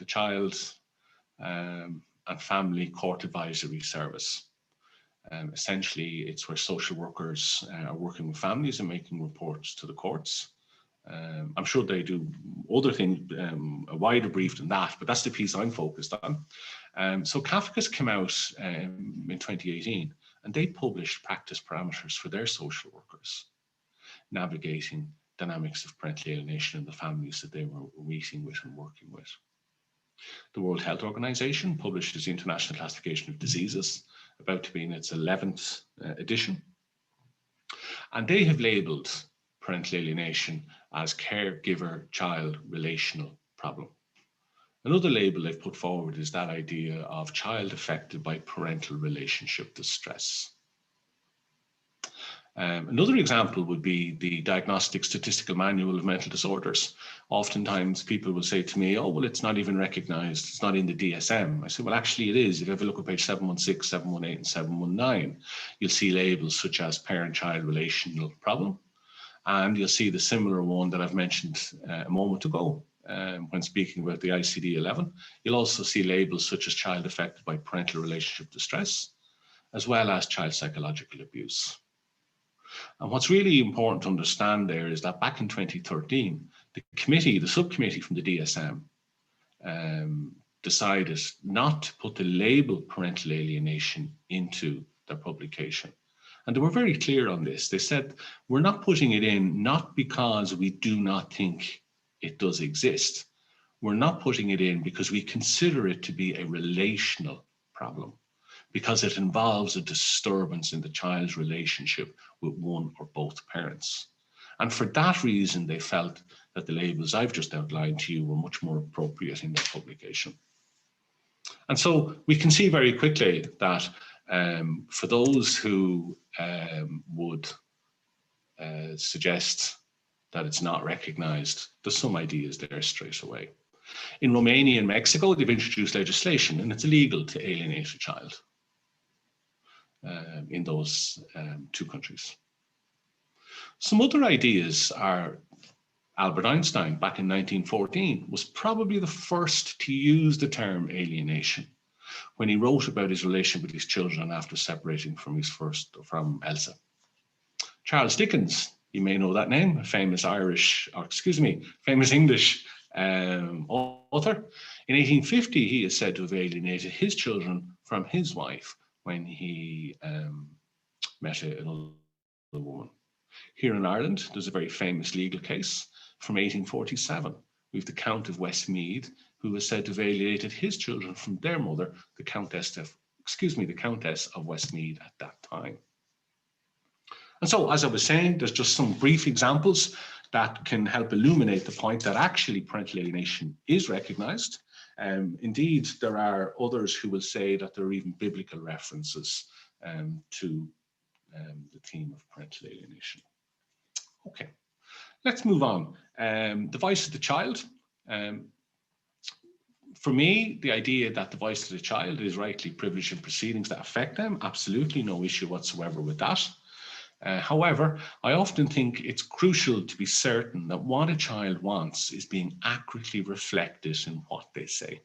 Child and Family Court Advisory Service. Essentially, it's where social workers are working with families and making reports to the courts. I'm sure they do other things, a wider brief than that, but that's the piece I'm focused on. So CAFCAS came out in 2018, and they published practice parameters for their social workers, navigating dynamics of parental alienation in the families that they were meeting with and working with. The World Health Organization published its International Classification of Diseases, about to be in its 11th edition. And they have labeled parental alienation as caregiver-child relational problem. Another label they've put forward is that idea of child affected by parental relationship distress. Another example would be the Diagnostic Statistical Manual of Mental Disorders. Oftentimes people will say to me, oh, well, it's not even recognized, it's not in the DSM. I say, well, actually it is. If you have a look at page 716, 718, and 719, you'll see labels such as parent-child relational problem. And you'll see the similar one that I've mentioned a moment ago when speaking about the ICD-11. You'll also see labels such as child affected by parental relationship distress, as well as child psychological abuse. And what's really important to understand there is that back in 2013, the subcommittee from the DSM decided not to put the label parental alienation into their publication. And they were very clear on this. They said, we're not putting it in not because we do not think it does exist. We're not putting it in because we consider it to be a relational problem, because it involves a disturbance in the child's relationship with one or both parents. And for that reason, they felt that the labels I've just outlined to you were much more appropriate in their publication. And so we can see very quickly that for those who would suggest that it's not recognized, there's some ideas there straight away. In Romania and Mexico, they've introduced legislation and it's illegal to alienate a child in those two countries. Some other ideas are Albert Einstein, back in 1914, was probably the first to use the term alienation when he wrote about his relationship with his children after separating from Elsa. Charles Dickens, you may know that name, a famous English author. In 1850, he is said to have alienated his children from his wife when he met another woman. Here in Ireland, there's a very famous legal case from 1847. We have the Count of Westmeath, who is said to have alienated his children from their mother, the Countess of Westmeath at that time. And so, as I was saying, there's just some brief examples that can help illuminate the point that actually parental alienation is recognized. Indeed, there are others who will say that there are even biblical references to the theme of parental alienation. Okay, let's move on. The voice of the child. For me, the idea that the voice of the child is rightly privileged in proceedings that affect them, absolutely no issue whatsoever with that. However, I often think it's crucial to be certain that what a child wants is being accurately reflected in what they say.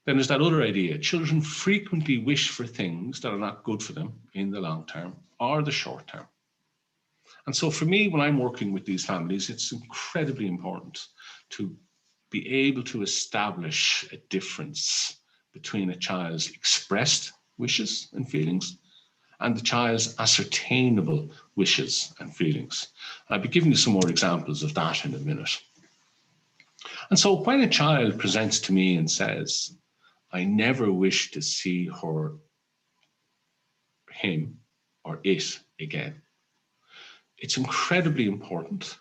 Then there's that other idea. Children frequently wish for things that are not good for them in the long term or the short term. And so for me, when I'm working with these families, it's incredibly important to be able to establish a difference between a child's expressed wishes and feelings and the child's ascertainable wishes and feelings. I'll be giving you some more examples of that in a minute. And so when a child presents to me and says, I never wish to see him or it again, it's incredibly important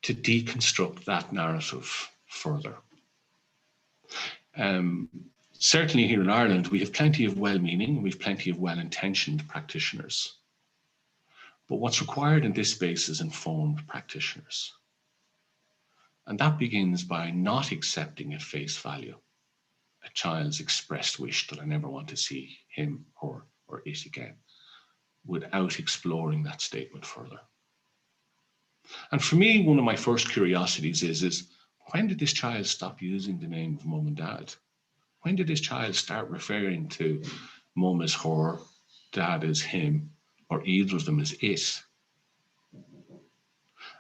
to deconstruct that narrative further. Certainly here in Ireland, we have plenty of well-meaning, we have plenty of well-intentioned practitioners. But what's required in this space is informed practitioners. And that begins by not accepting at face value a child's expressed wish that I never want to see him, her, or it again, without exploring that statement further. And for me, one of my first curiosities is when did this child stop using the name of mum and dad? When did this child start referring to mum as her, dad as him, or either of them as it?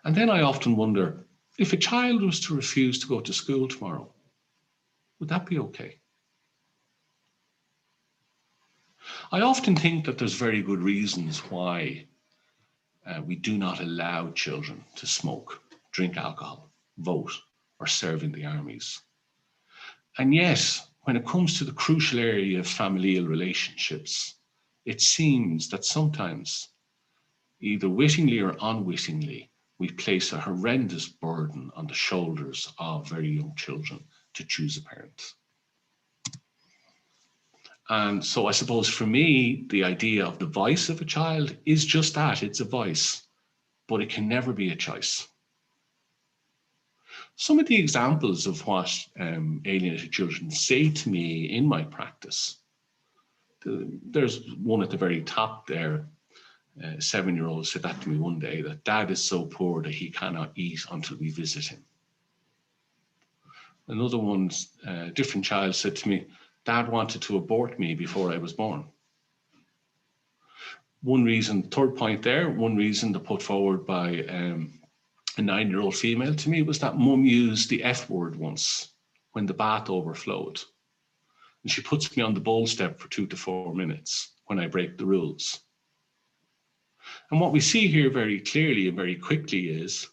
And then I often wonder, if a child was to refuse to go to school tomorrow, would that be okay? I often think that there's very good reasons why we do not allow children to smoke, drink alcohol, vote, or serve in the armies. And yet, when it comes to the crucial area of familial relationships, it seems that sometimes, either wittingly or unwittingly, we place a horrendous burden on the shoulders of very young children to choose a parent. And so I suppose for me, the idea of the voice of a child is just that, it's a voice, but it can never be a choice. Some of the examples of what alienated children say to me in my practice, there's one at the very top there. A 7-year-old said that to me one day, that dad is so poor that he cannot eat until we visit him. Another one, different child said to me, dad wanted to abort me before I was born. One reason, third point there, one reason to put forward by a 9-year-old female to me was that mum used the F word once when the bath overflowed. And she puts me on the bowl step for 2 to 4 minutes when I break the rules. And what we see here very clearly and very quickly is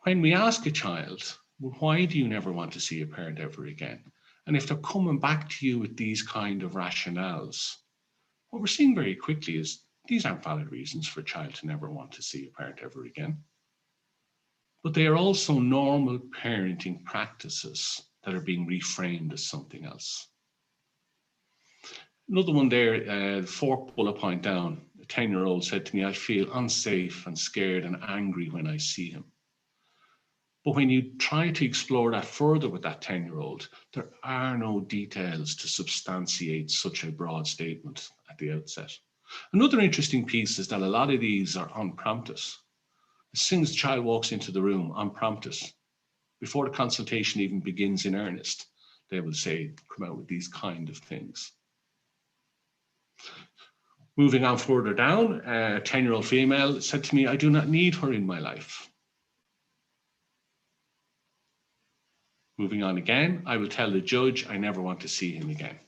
when we ask a child, well, why do you never want to see a parent ever again? And if they're coming back to you with these kind of rationales, what we're seeing very quickly is these aren't valid reasons for a child to never want to see a parent ever again. But they are also normal parenting practices that are being reframed as something else. Another one there, the fourth bullet point down, a 10-year-old said to me, I feel unsafe and scared and angry when I see him. But when you try to explore that further with that 10-year-old, there are no details to substantiate such a broad statement at the outset. Another interesting piece is that a lot of these are unprompted. As soon as the child walks into the room, unprompted, before the consultation even begins in earnest, they will say, come out with these kind of things. Moving on further down, a 10-year-old female said to me, I do not need her in my life. Moving on again, I will tell the judge I never want to see him again.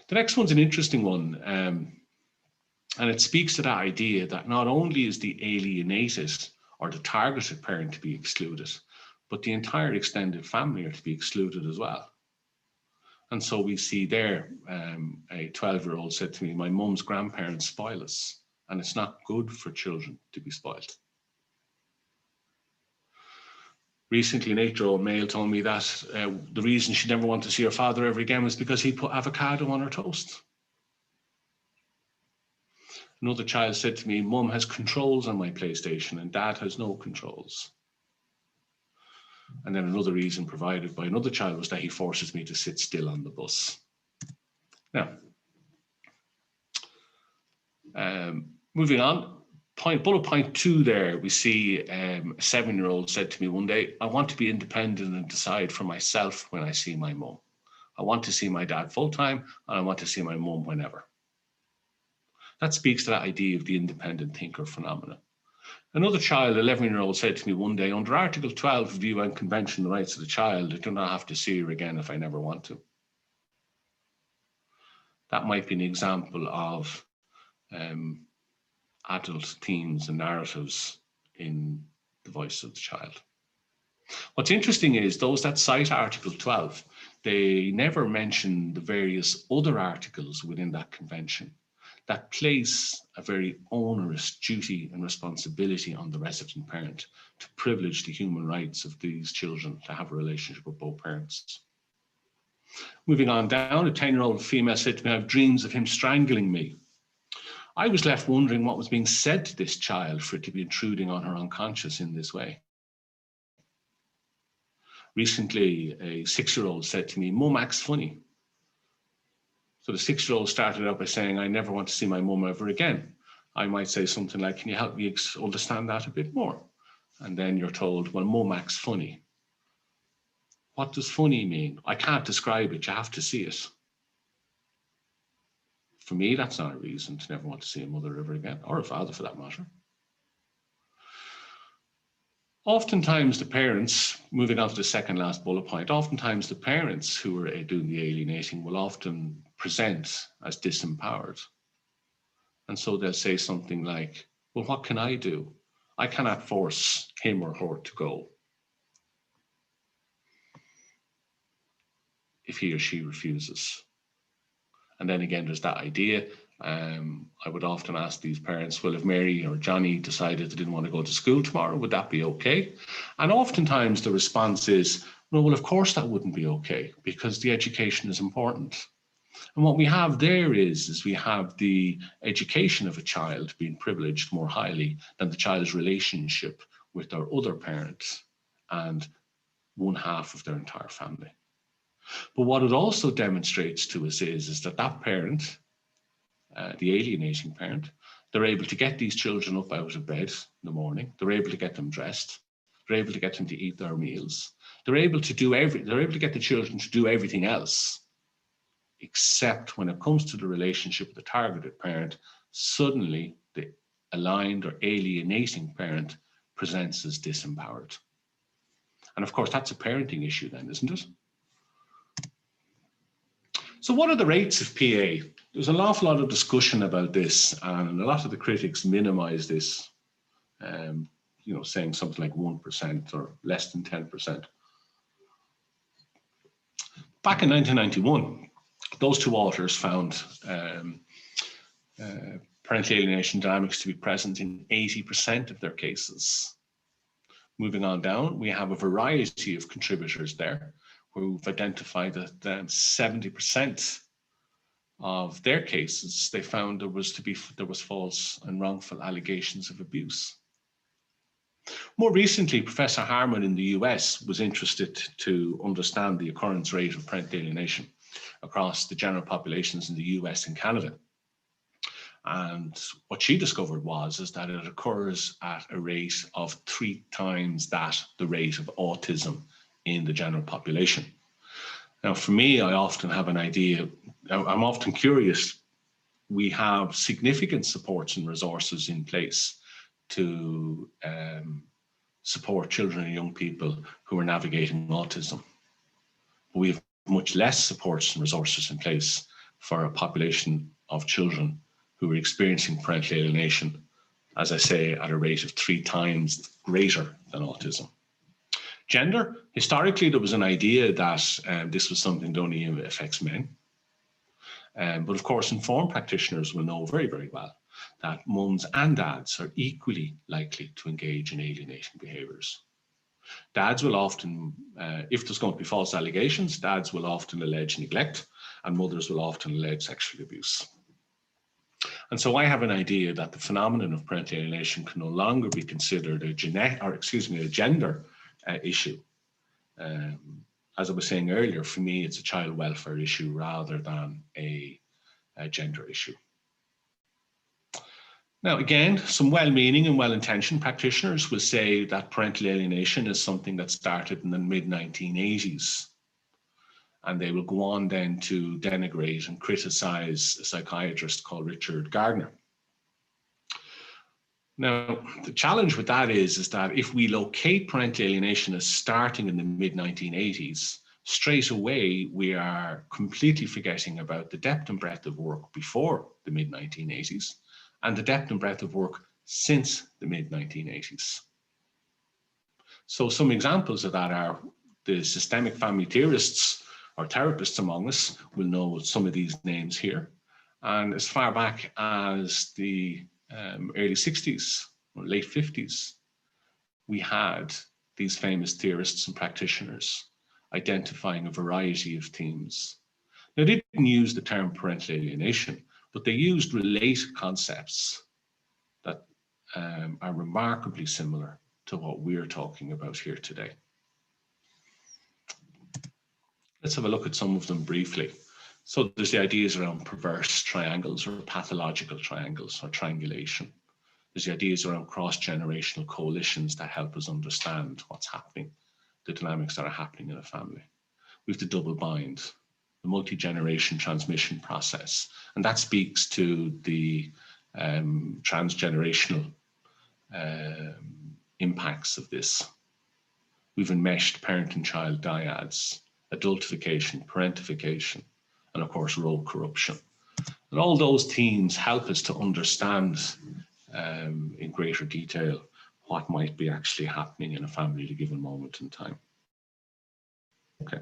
The next one's an interesting one, and it speaks to that idea that not only is the alienated or the targeted parent to be excluded, but the entire extended family are to be excluded as well. And so we see there, a 12-year-old said to me, my mum's grandparents spoil us, and it's not good for children to be spoiled. Recently, an 8-year-old male told me that the reason she never wanted to see her father ever again was because he put avocado on her toast. Another child said to me, Mum has controls on my PlayStation and Dad has no controls. And then another reason provided by another child was that he forces me to sit still on the bus. Now, moving on. Bullet point 2 there, we see a 7-year-old said to me one day, I want to be independent and decide for myself when I see my mum. I want to see my dad full-time and I want to see my mum whenever. That speaks to that idea of the independent thinker phenomenon. Another child, 11-year-old, said to me one day, under Article 12 of the UN Convention on the Rights of the Child, I do not have to see her again if I never want to. That might be an example of adult themes and narratives in the voice of the child. What's interesting is those that cite Article 12, they never mention the various other articles within that convention that place a very onerous duty and responsibility on the resident parent to privilege the human rights of these children to have a relationship with both parents. Moving on down, a 10-year-old female said to me, I have dreams of him strangling me. I was left wondering what was being said to this child for it to be intruding on her unconscious in this way. Recently, a 6-year-old said to me, Mum acts funny. So the 6-year-old started out by saying, I never want to see my mum ever again. I might say something like, can you help me understand that a bit more? And then you're told, well, mum acts funny. What does funny mean? I can't describe it, you have to see it. For me, that's not a reason to never want to see a mother ever again, or a father for that matter. Oftentimes the parents, moving on to the second last bullet point, oftentimes the parents who are doing the alienating will often present as disempowered. And so they'll say something like, well, what can I do? I cannot force him or her to go if he or she refuses. And then again, there's that idea. I would often ask these parents, well, if Mary or Johnny decided they didn't want to go to school tomorrow, would that be okay? And oftentimes the response is, No, well, of course that wouldn't be okay, because the education is important. And what we have there is we have the education of a child being privileged more highly than the child's relationship with their other parents and one half of their entire family. But what it also demonstrates to us is that that parent, the alienating parent, they're able to get these children up out of bed in the morning. They're able to get them dressed. They're able to get them to eat their meals. They're able to get the children to do everything else, except when it comes to the relationship with the targeted parent, suddenly the aligned or alienating parent presents as disempowered. And of course, that's a parenting issue then, isn't it? So what are the rates of PA? There's an awful lot of discussion about this, and a lot of the critics minimize this, saying something like 1% or less than 10%. Back in 1991, those two authors found parental alienation dynamics to be present in 80% of their cases. Moving on down, we have a variety of contributors there who've identified that 70% of their cases, they found there was false and wrongful allegations of abuse. More recently, Professor Harman in the US was interested to understand the occurrence rate of parental alienation across the general populations in the US and Canada. And what she discovered is that it occurs at a rate of 3 times the rate of autism in the general population. Now, for me, I often have an idea, I'm often curious, we have significant supports and resources in place to support children and young people who are navigating autism. But we have much less supports and resources in place for a population of children who are experiencing parental alienation, as I say, at a rate of 3 times greater than autism. Gender, historically, there was an idea that this was something that only affects men. But of course, informed practitioners will know very, very well that mums and dads are equally likely to engage in alienating behaviours. Dads will often, if there's going to be false allegations, dads will often allege neglect, and mothers will often allege sexual abuse. And so I have an idea that the phenomenon of parental alienation can no longer be considered a gender issue. As I was saying earlier, for me, it's a child welfare issue rather than a gender issue. Now, again, some well-meaning and well-intentioned practitioners will say that parental alienation is something that started in the mid-1980s. And they will go on then to denigrate and criticize a psychiatrist called Richard Gardner. Now, the challenge with that is that if we locate parental alienation as starting in the mid-1980s, straight away we are completely forgetting about the depth and breadth of work before the mid-1980s and the depth and breadth of work since the mid-1980s. So some examples of that are the systemic family theorists or therapists among us will know some of these names here. And as far back as the early 60s or late 50s, we had these famous theorists and practitioners identifying a variety of themes. Now, they didn't use the term parental alienation, but they used related concepts that are remarkably similar to what we're talking about here today. Let's have a look at some of them briefly. So there's the ideas around perverse triangles or pathological triangles or triangulation. There's the ideas around cross-generational coalitions that help us understand what's happening, the dynamics that are happening in a family. We have the double bind, the multi-generation transmission process, and that speaks to the transgenerational impacts of this. We've enmeshed parent and child dyads, adultification, parentification, and of course, role corruption. And all those themes help us to understand in greater detail what might be actually happening in a family at a given moment in time. Okay.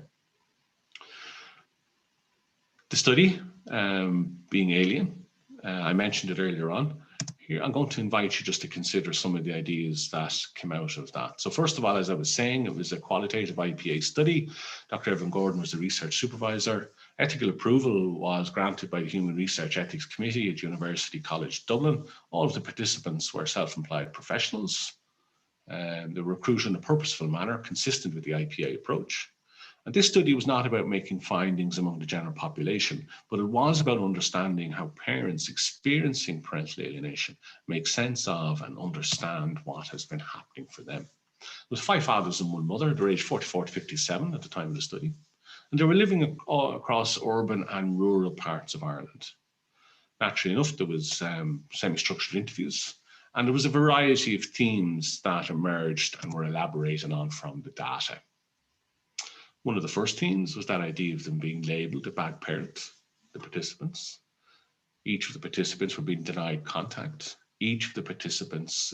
The study, being alien, I mentioned it earlier on. Here, I'm going to invite you just to consider some of the ideas that came out of that. So first of all, as I was saying, it was a qualitative IPA study. Dr. Evan Gordon was the research supervisor. Ethical approval was granted by the Human Research Ethics Committee at University College Dublin. All of the participants were self-employed professionals. They were recruited in a purposeful manner consistent with the IPA approach. And this study was not about making findings among the general population, but it was about understanding how parents experiencing parental alienation make sense of and understand what has been happening for them. There was 5 fathers and 1 mother. They were aged 44 to 57 at the time of the study. And they were living across urban and rural parts of Ireland. Naturally enough, there was semi-structured interviews, and there was a variety of themes that emerged and were elaborated on from the data. One of the first themes was that idea of them being labelled a bad parent, the participants. Each of the participants were being denied contact. Each of the participants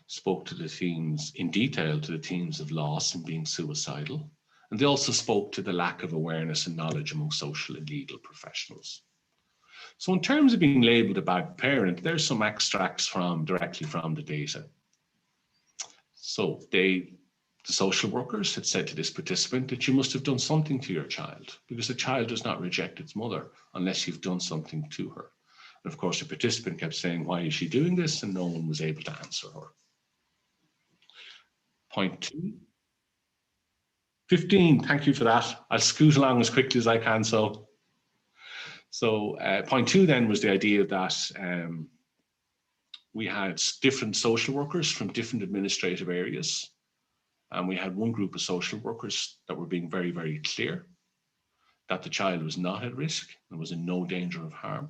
spoke to the themes in detail, to the themes of loss and being suicidal. And they also spoke to the lack of awareness and knowledge among social and legal professionals. So in terms of being labelled a bad parent, there's some extracts directly from the data. So the social workers had said to this participant that you must have done something to your child, because a child does not reject its mother unless you've done something to her. And of course, the participant kept saying, why is she doing this? And no one was able to answer her. Point 2. 15, thank you for that. I'll scoot along as quickly as I can. So point 2 then was the idea that we had different social workers from different administrative areas. And we had one group of social workers that were being very, very clear that the child was not at risk and was in no danger of harm.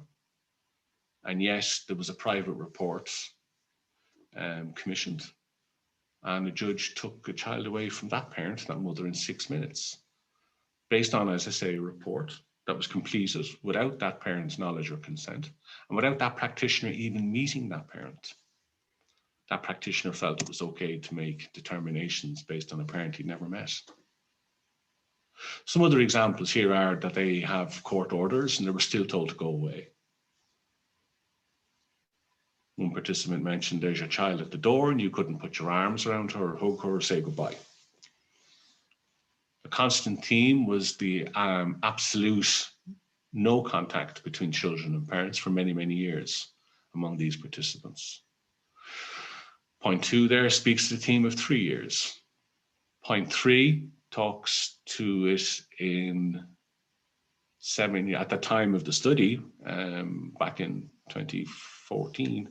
And yes, there was a private report commissioned, and the judge took a child away from that parent, that mother, in 6 minutes, based on, as I say, a report that was completed without that parent's knowledge or consent, and without that practitioner even meeting that parent. That practitioner felt it was okay to make determinations based on a parent he'd never met. Some other examples here are that they have court orders and they were still told to go away. One participant mentioned there's your child at the door and you couldn't put your arms around her or hug her or say goodbye. A constant theme was the absolute no contact between children and parents for many, many years among these participants. Point 2 there speaks to the theme of 3 years. Point 3 talks to it in 7, at the time of the study, back in 2014,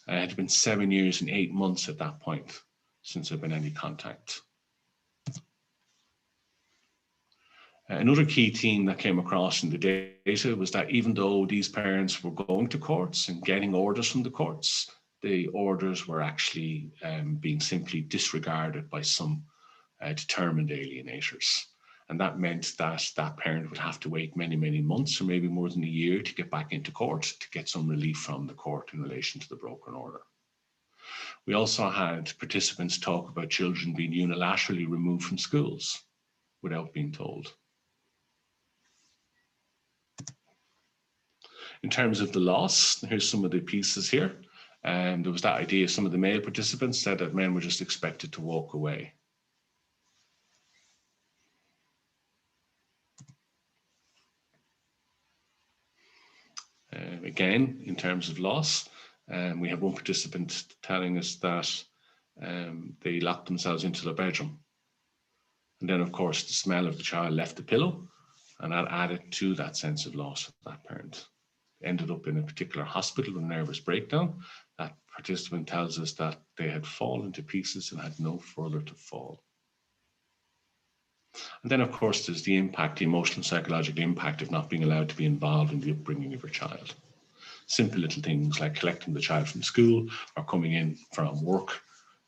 it had been 7 years and 8 months at that point since there had been any contact. Another key theme that came across in the data was that even though these parents were going to courts and getting orders from the courts, the orders were actually being simply disregarded by some determined alienators. And that meant that that parent would have to wait many, many months or maybe more than a year to get back into court to get some relief from the court in relation to the broken order. We also had participants talk about children being unilaterally removed from schools without being told. In terms of the loss, here's some of the pieces here. There was that idea, some of the male participants said that men were just expected to walk away. Again, in terms of loss, we have one participant telling us that they locked themselves into their bedroom. And then, of course, the smell of the child left the pillow, and that added to that sense of loss of that parent. Ended up in a particular hospital with a nervous breakdown. That participant tells us that they had fallen to pieces and had no further to fall. And then, of course, there's the impact, the emotional and psychological impact of not being allowed to be involved in the upbringing of your child. Simple little things like collecting the child from school or coming in from work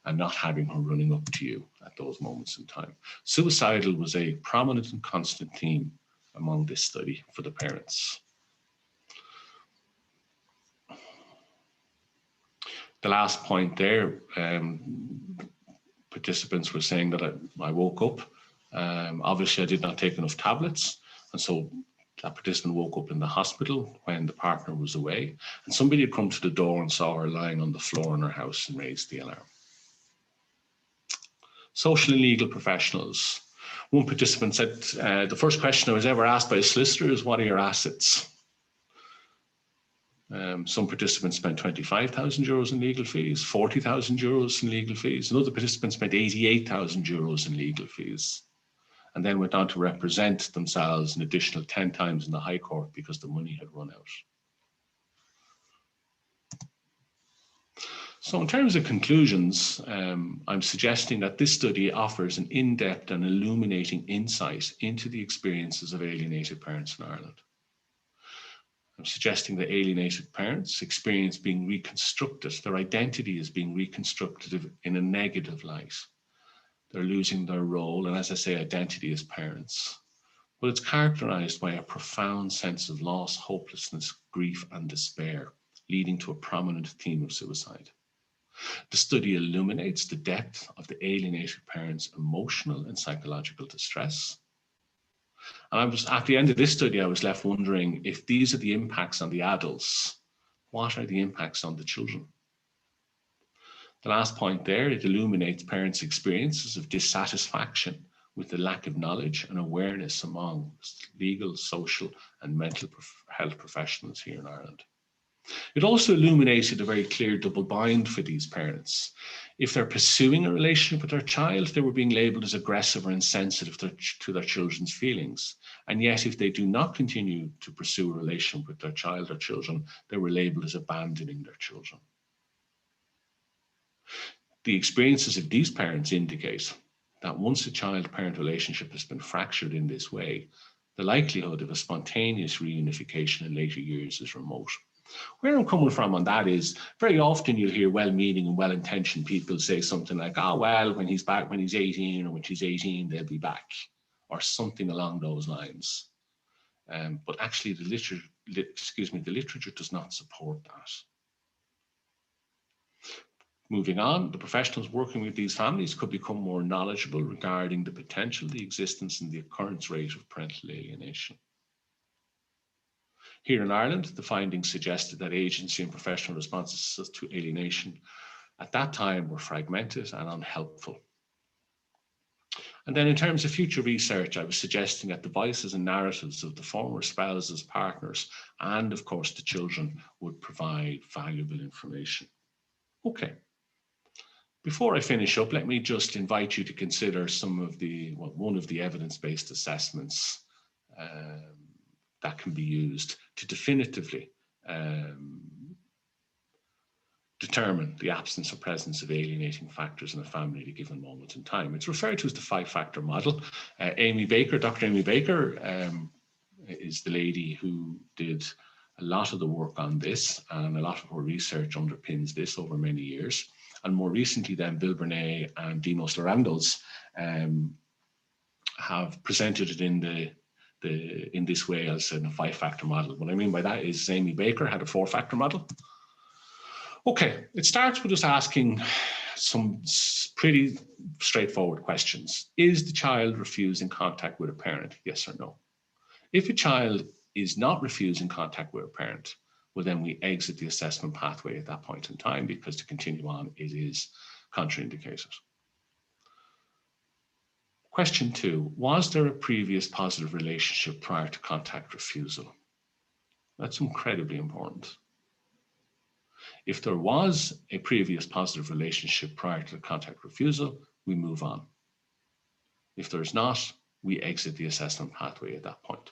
and not having her running up to you at those moments in time. Suicidal was a prominent and constant theme among this study for the parents. The last point there, participants were saying that I woke up. Obviously, I did not take enough tablets. And so That participant woke up in the hospital when the partner was away, and somebody had come to the door and saw her lying on the floor in her house and raised the alarm. Social and legal professionals. One participant said, the first question I was ever asked by a solicitor is, what are your assets? Some participants spent 25,000 euros in legal fees, 40,000 euros in legal fees. Another participant spent 88,000 euros in legal fees, and then went on to represent themselves an additional 10 times in the High Court because the money had run out. So in terms of conclusions, I'm suggesting that this study offers an in-depth and illuminating insight into the experiences of alienated parents in Ireland. I'm suggesting that alienated parents experience being reconstructed, their identity is being reconstructed in a negative light. They're losing their role, and as I say, identity as parents. But it's characterized by a profound sense of loss, hopelessness, grief, and despair, leading to a prominent theme of suicide. The study illuminates the depth of the alienated parents' emotional and psychological distress. And at the end of this study, I was left wondering, if these are the impacts on the adults, what are the impacts on the children? The last point there, it illuminates parents' experiences of dissatisfaction with the lack of knowledge and awareness among legal, social, and mental health professionals here in Ireland. It also illuminated a very clear double bind for these parents. If they're pursuing a relationship with their child, they were being labelled as aggressive or insensitive to their children's feelings. And yet, if they do not continue to pursue a relationship with their child or children, they were labelled as abandoning their children. The experiences of these parents indicate that once a child-parent relationship has been fractured in this way, the likelihood of a spontaneous reunification in later years is remote. Where I'm coming from on that is, very often you'll hear well-meaning and well-intentioned people say something like, oh, well, when he's back, when he's 18 or when she's 18, they'll be back, or something along those lines. But actually the literature does not support that. Moving on, the professionals working with these families could become more knowledgeable regarding the potential, the existence, and the occurrence rate of parental alienation. Here in Ireland, the findings suggested that agency and professional responses to alienation at that time were fragmented and unhelpful. And then in terms of future research, I was suggesting that the voices and narratives of the former spouses, partners, and of course the children would provide valuable information. Okay. Before I finish up, let me just invite you to consider one of the evidence-based assessments that can be used to definitively determine the absence or presence of alienating factors in a family at a given moment in time. It's referred to as the 5-factor model. Dr. Amy Baker is the lady who did a lot of the work on this, and a lot of her research underpins this over many years. And more recently then, Bill Bernay and Dimos Larandos have presented it in this way as in a 5-factor model. What I mean by that is Amy Baker had a 4-factor model. Okay, it starts with us asking some pretty straightforward questions. Is the child refusing contact with a parent? Yes or no? If a child is not refusing contact with a parent, well, then we exit the assessment pathway at that point in time, because to continue on, it is contraindicated. Question 2, was there a previous positive relationship prior to contact refusal? That's incredibly important. If there was a previous positive relationship prior to the contact refusal, we move on. If there's not, we exit the assessment pathway at that point.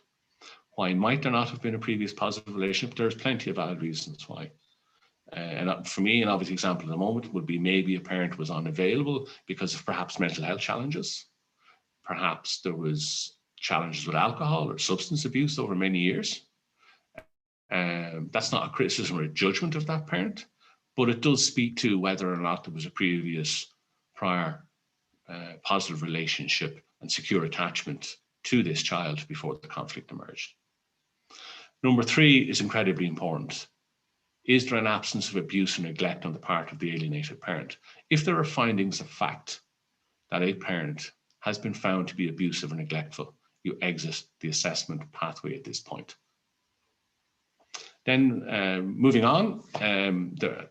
Why might there not have been a previous positive relationship? There's plenty of valid reasons why. And for me, an obvious example at the moment would be maybe a parent was unavailable because of perhaps mental health challenges. Perhaps there was challenges with alcohol or substance abuse over many years. That's not a criticism or a judgment of that parent, but it does speak to whether or not there was a previous prior positive relationship and secure attachment to this child before the conflict emerged. Number 3 is incredibly important. Is there an absence of abuse or neglect on the part of the alienated parent? If there are findings of fact that a parent has been found to be abusive or neglectful, you exit the assessment pathway at this point. Then moving on,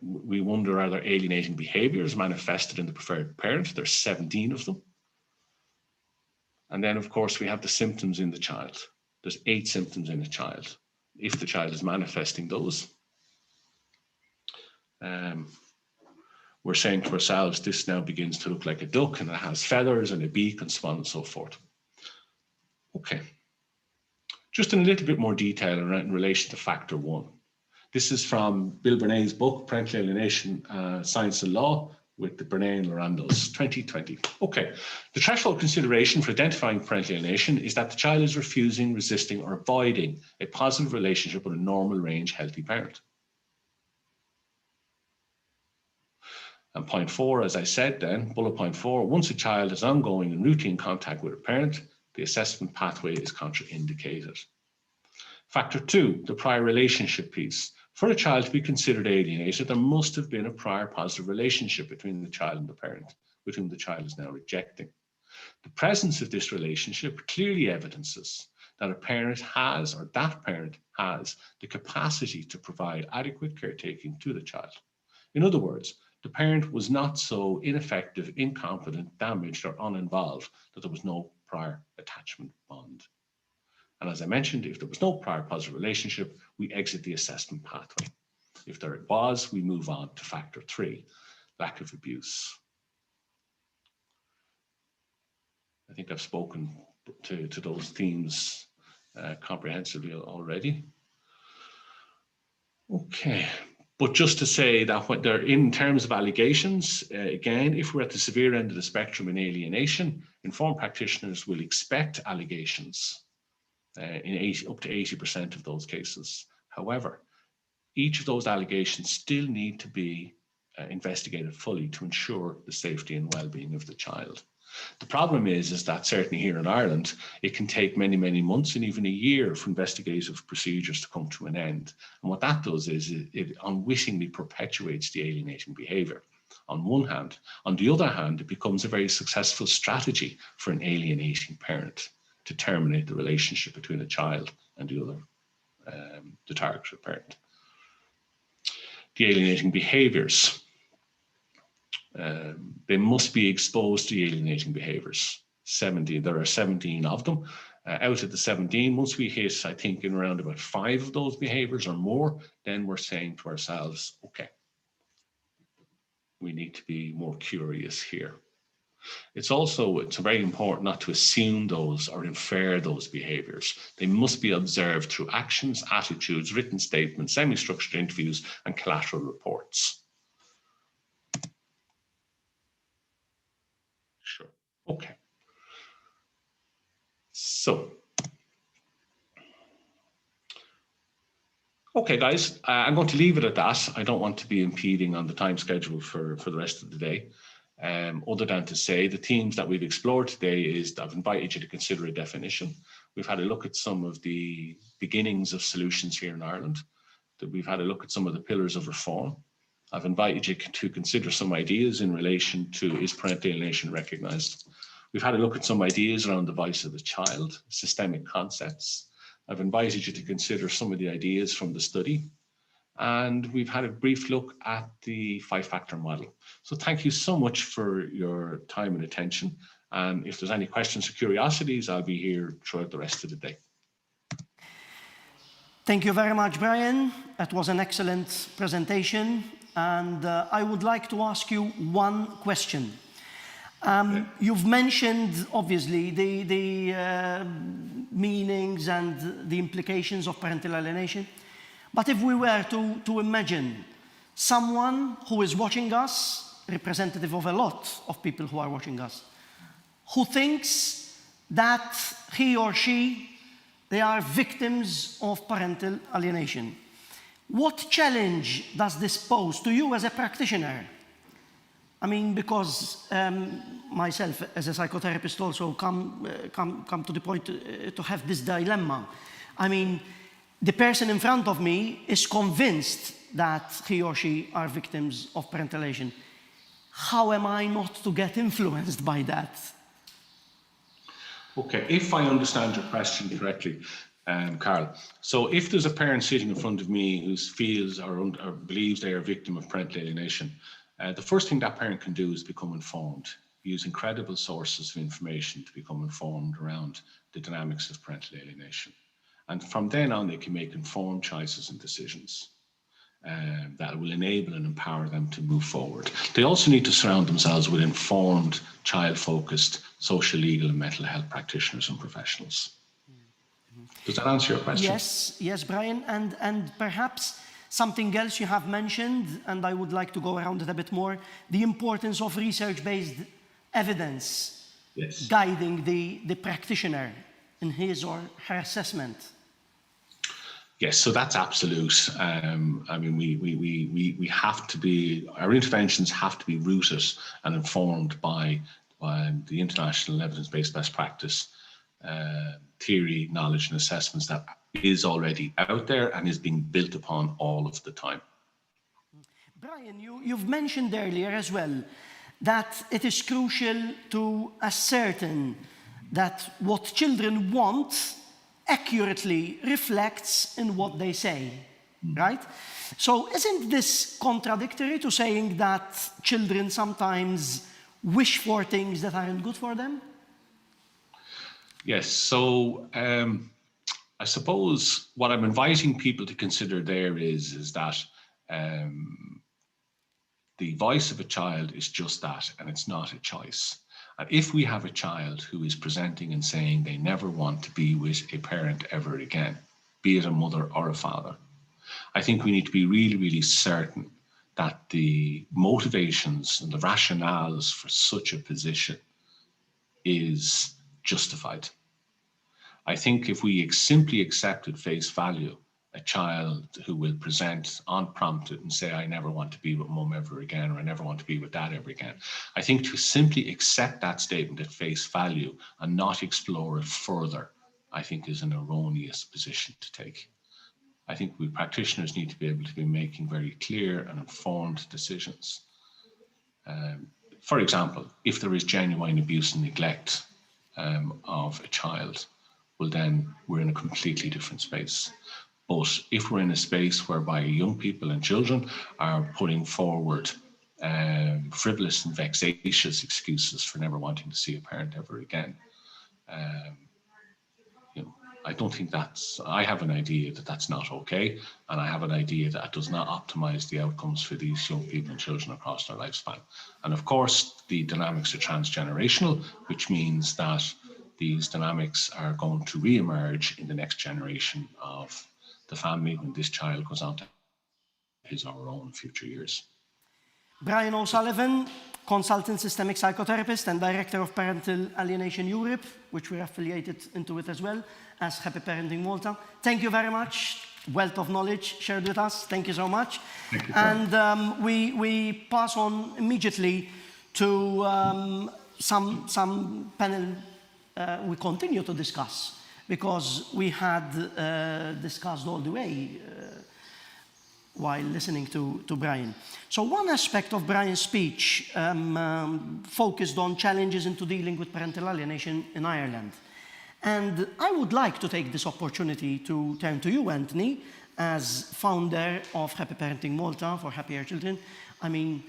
we wonder, are there alienating behaviours manifested in the preferred parent? There's 17 of them. And then, of course, we have the symptoms in the child. There's 8 symptoms in a child. If the child is manifesting those, we're saying to ourselves, this now begins to look like a duck and it has feathers and a beak and so on and so forth. Okay. Just in a little bit more detail in relation to factor 1. This is from Bill Bernay's book, Parental Alienation, Science and Law, with the Bernay and Lorandos, 2020. Okay, the threshold consideration for identifying parental alienation is that the child is refusing, resisting, or avoiding a positive relationship with a normal range healthy parent. And point 4, as I said then, bullet point 4, once a child has ongoing and routine contact with a parent, the assessment pathway is contraindicated. Factor 2, the prior relationship piece. For a child to be considered alienated, there must have been a prior positive relationship between the child and the parent, with whom the child is now rejecting. The presence of this relationship clearly evidences that a parent has, or that parent has, the capacity to provide adequate caretaking to the child. In other words, the parent was not so ineffective, incompetent, damaged, or uninvolved that there was no prior attachment bond. And as I mentioned, if there was no prior positive relationship, we exit the assessment pathway. If there was, we move on to factor 3, lack of abuse. I think I've spoken to those themes comprehensively already. Okay, but just to say that when they're in terms of allegations, again, if we're at the severe end of the spectrum in alienation, informed practitioners will expect allegations in up to 80% of those cases. However, each of those allegations still need to be investigated fully to ensure the safety and well-being of the child. The problem is that certainly here in Ireland, it can take many, many months and even a year for investigative procedures to come to an end. And what that does is it unwittingly perpetuates the alienating behaviour on one hand. On the other hand, it becomes a very successful strategy for an alienating parent to terminate the relationship between a child and the other, the targeted parent. The alienating behaviours. They must be exposed to alienating behaviours. There are 17 of them. Out of the 17, once we hit, I think, in around about 5 of those behaviours or more, then we're saying to ourselves, okay, we need to be more curious here. It's very important not to assume those or infer those behaviours. They must be observed through actions, attitudes, written statements, semi-structured interviews, and collateral reports. Sure. Okay. So, okay, guys, I'm going to leave it at that. I don't want to be impeding on the time schedule for the rest of the day. Other than to say the themes that we've explored today is I've invited you to consider a definition. We've had a look at some of the beginnings of solutions here in Ireland. We've had a look at some of the pillars of reform. I've invited you to consider some ideas in relation to, is parental alienation recognised? We've had a look at some ideas around the voice of the child, systemic concepts. I've invited you to consider some of the ideas from the study. And we've had a brief look at the 5-factor model. So thank you so much for your time and attention. And if there's any questions or curiosities, I'll be here throughout the rest of the day. Thank you very much, Brian. That was an excellent presentation. And I would like to ask you one question. You've mentioned, obviously, the meanings and the implications of parental alienation. But if we were to imagine someone who is watching us, representative of a lot of people who are watching us, who thinks that he or she, they are victims of parental alienation, what challenge does this pose to you as a practitioner? I mean, because myself as a psychotherapist also come to the point to have this dilemma. I mean, the person in front of me is convinced that he or she are victims of parental alienation. How am I not to get influenced by that? Okay, if I understand your question correctly, Carl, so if there's a parent sitting in front of me who feels or believes they are a victim of parental alienation, the first thing that parent can do is become informed, use incredible sources of information to become informed around the dynamics of parental alienation. And from then on, they can make informed choices and decisions that will enable and empower them to move forward. They also need to surround themselves with informed, child-focused social, legal and mental health practitioners and professionals. Does that answer your question? Yes, Brian, and perhaps something else you have mentioned, and I would like to go around it a bit more, the importance of research-based evidence guiding the practitioner in his or her assessment. Yes, so that's absolute. I mean, we have to be, our interventions have to be rooted and informed by the international evidence-based best practice theory, knowledge and assessments that is already out there and is being built upon all of the time. Brian, you've mentioned earlier as well that it is crucial to ascertain that what children want accurately reflects in what they say, right? So isn't this contradictory to saying that children sometimes wish for things that aren't good for them? Yes, so I suppose what I'm inviting people to consider there is that the voice of a child is just that, and it's not a choice. And if we have a child who is presenting and saying they never want to be with a parent ever again, be it a mother or a father, I think we need to be really, really certain that the motivations and the rationales for such a position is justified. I think if we simply accept at face value a child who will present unprompted and say, I never want to be with mum ever again, or I never want to be with dad ever again. I think to simply accept that statement at face value and not explore it further, I think is an erroneous position to take. I think we practitioners need to be able to be making very clear and informed decisions. For example, if there is genuine abuse and neglect of a child, well then we're in a completely different space. But if we're in a space whereby young people and children are putting forward frivolous and vexatious excuses for never wanting to see a parent ever again, I don't think I have an idea that that's not okay, and I have an idea that it does not optimize the outcomes for these young people and children across their lifespan. And of course, the dynamics are transgenerational, which means that these dynamics are going to re-emerge in the next generation of the family when this child goes on to his or her own future years. Brian O'Sullivan, consultant systemic psychotherapist and director of Parental Alienation Europe, which we're affiliated into it as well as Happy Parenting Malta. Thank you very much. Wealth of knowledge shared with us. Thank you so much. Thank you. And we pass on immediately to some panel we continue to discuss, because we had discussed all the way while listening to Brian. So one aspect of Brian's speech focused on challenges into dealing with parental alienation in Ireland. And I would like to take this opportunity to turn to you, Anthony, as founder of Happy Parenting Malta for Happier Children. I mean,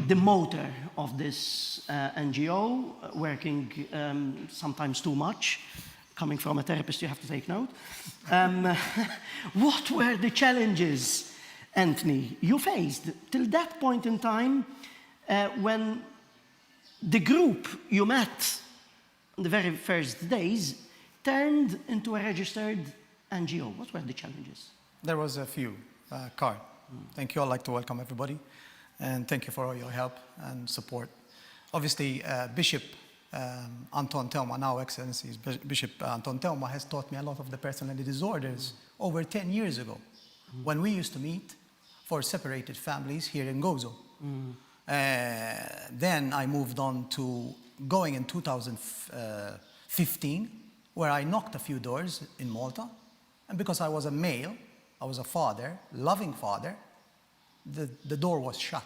the motor of this NGO, working sometimes too much. Coming from a therapist, you have to take note. What were the challenges, Anthony, you faced till that point in time when the group you met on the very first days turned into a registered NGO? What were the challenges? There was a few, Carl. Thank you. I'd like to welcome everybody. And thank you for all your help and support. Obviously, Bishop Anton Thelma, now Excellencies, Bishop Anton Thelma has taught me a lot of the personality disorders over 10 years ago, when we used to meet for separated families here in Gozo. Then I moved on to going in 2015, where I knocked a few doors in Malta. And because I was a male, I was a father, loving father, the door was shut.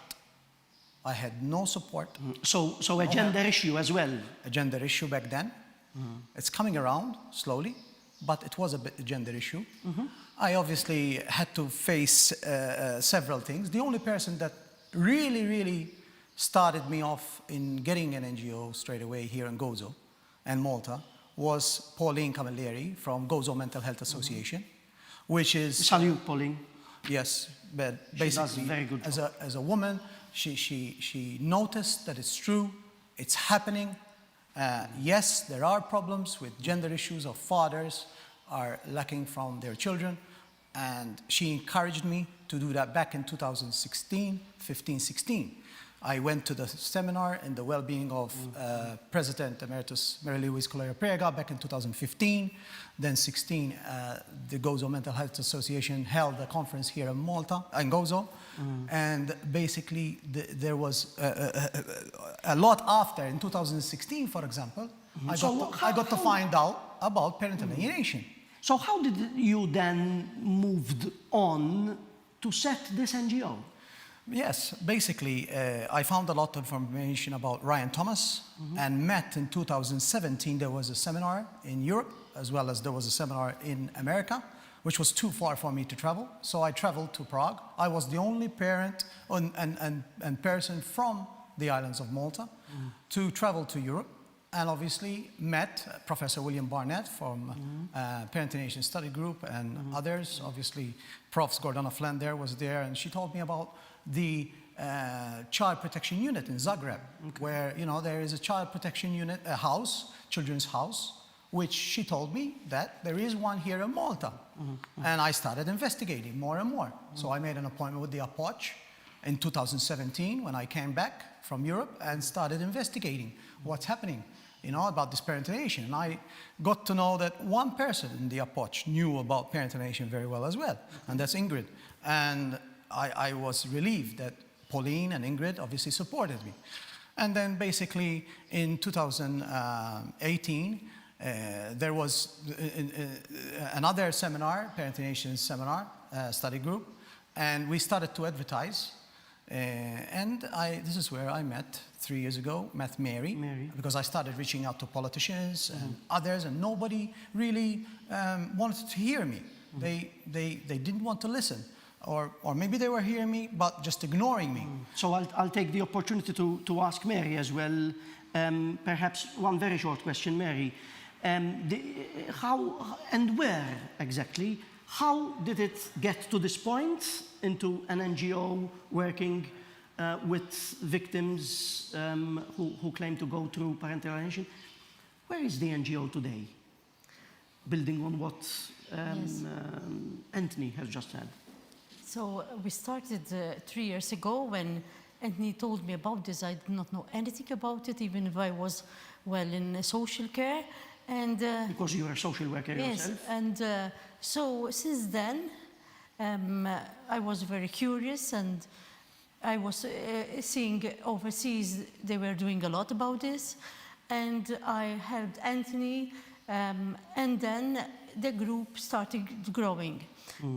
I had no support. So a gender issue as well? A gender issue back then. It's coming around slowly, but it was a bit a gender issue. I obviously had to face several things. The only person that really started me off in getting an NGO straight away here in Gozo and Malta was Pauline Camilleri from Gozo Mental Health Association, which is... Salute, Pauline. Yes, but She basically, does very good as a woman, she noticed that it's true, it's happening. Yes, there are problems with gender issues of fathers are lacking from their children, and she encouraged me to do that back in 2016, 15, 16. I went to the seminar in the well-being of President Emeritus Mary Louise Collier Prega back in 2015. Then 16, the Gozo Mental Health Association held a conference here in Malta, in Gozo. And basically, there was a lot after. In 2016, for example, I got to find out about parental alienation. So how did you then moved on to set this NGO? Yes, basically, I found a lot of information about Ryan Thomas and met in 2017. There was a seminar in Europe, as well as there was a seminar in America, which was too far for me to travel. So I traveled to Prague. I was the only parent and person from the islands of Malta to travel to Europe, and obviously met Professor William Barnett from Parental Alienation Study Group and others. Obviously, Prof. Gordana Flan there was there, and she told me about the child protection unit in Zagreb, where there is a child protection unit, a house, children's house, which she told me that there is one here in Malta. And I started investigating more and more. So I made an appointment with the APOCH in 2017 when I came back from Europe and started investigating what's happening about this parental alienation. And I got to know that one person in the APOCH knew about parental alienation very well as well, and that's Ingrid. And I was relieved that Pauline and Ingrid obviously supported me. And then basically in 2018, there was another seminar, Parental Alienation seminar, study group, and we started to advertise. And this is where I met 3 years ago, met Mary, because I started reaching out to politicians and others, and nobody really wanted to hear me. They didn't want to listen. Or maybe they were hearing me, but just ignoring me. So I'll take the opportunity to ask Mary as well. Perhaps one very short question, Mary. How and where exactly? How did it get to this point into an NGO working with victims who claim to go through parental alienation? Where is the NGO today? Building on what Anthony has just said. So we started 3 years ago when Anthony told me about this. I did not know anything about it, even if I was well in social care. And because you are a social worker yourself. Yes, and so since then, I was very curious, and I was seeing overseas they were doing a lot about this, and I helped Anthony, and then the group started growing,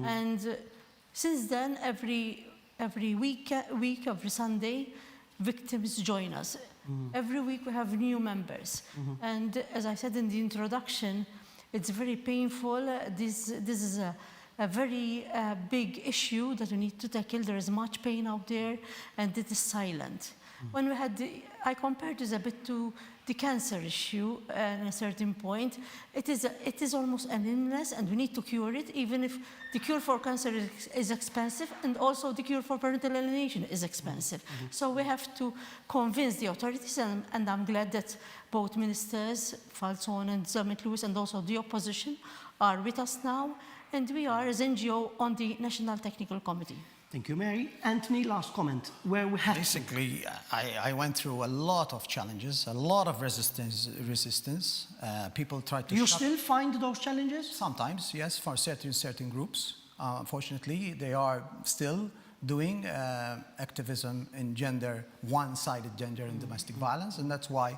and since then every week, every Sunday, victims join us. Every week we have new members, and as I said in the introduction, it's very painful. This is a very big issue that we need to tackle. There is much pain out there, and it is silent. When we had I compared this a bit to the cancer issue at a certain point. It is almost an illness, and we need to cure it, even if the cure for cancer is expensive, and also the cure for parental alienation is expensive. So we have to convince the authorities, and I'm glad that both ministers, Falzon and Zamet-Lewis, and also the opposition are with us now, and we are, as NGO, on the National Technical Committee. Thank you, Mary. Anthony, last comment. Where we have basically, I went through a lot of challenges, a lot of resistance. People tried to. Do you still find those challenges? Sometimes, yes, for certain groups. Unfortunately, they are still doing activism in gender, one-sided gender and domestic violence, and that's why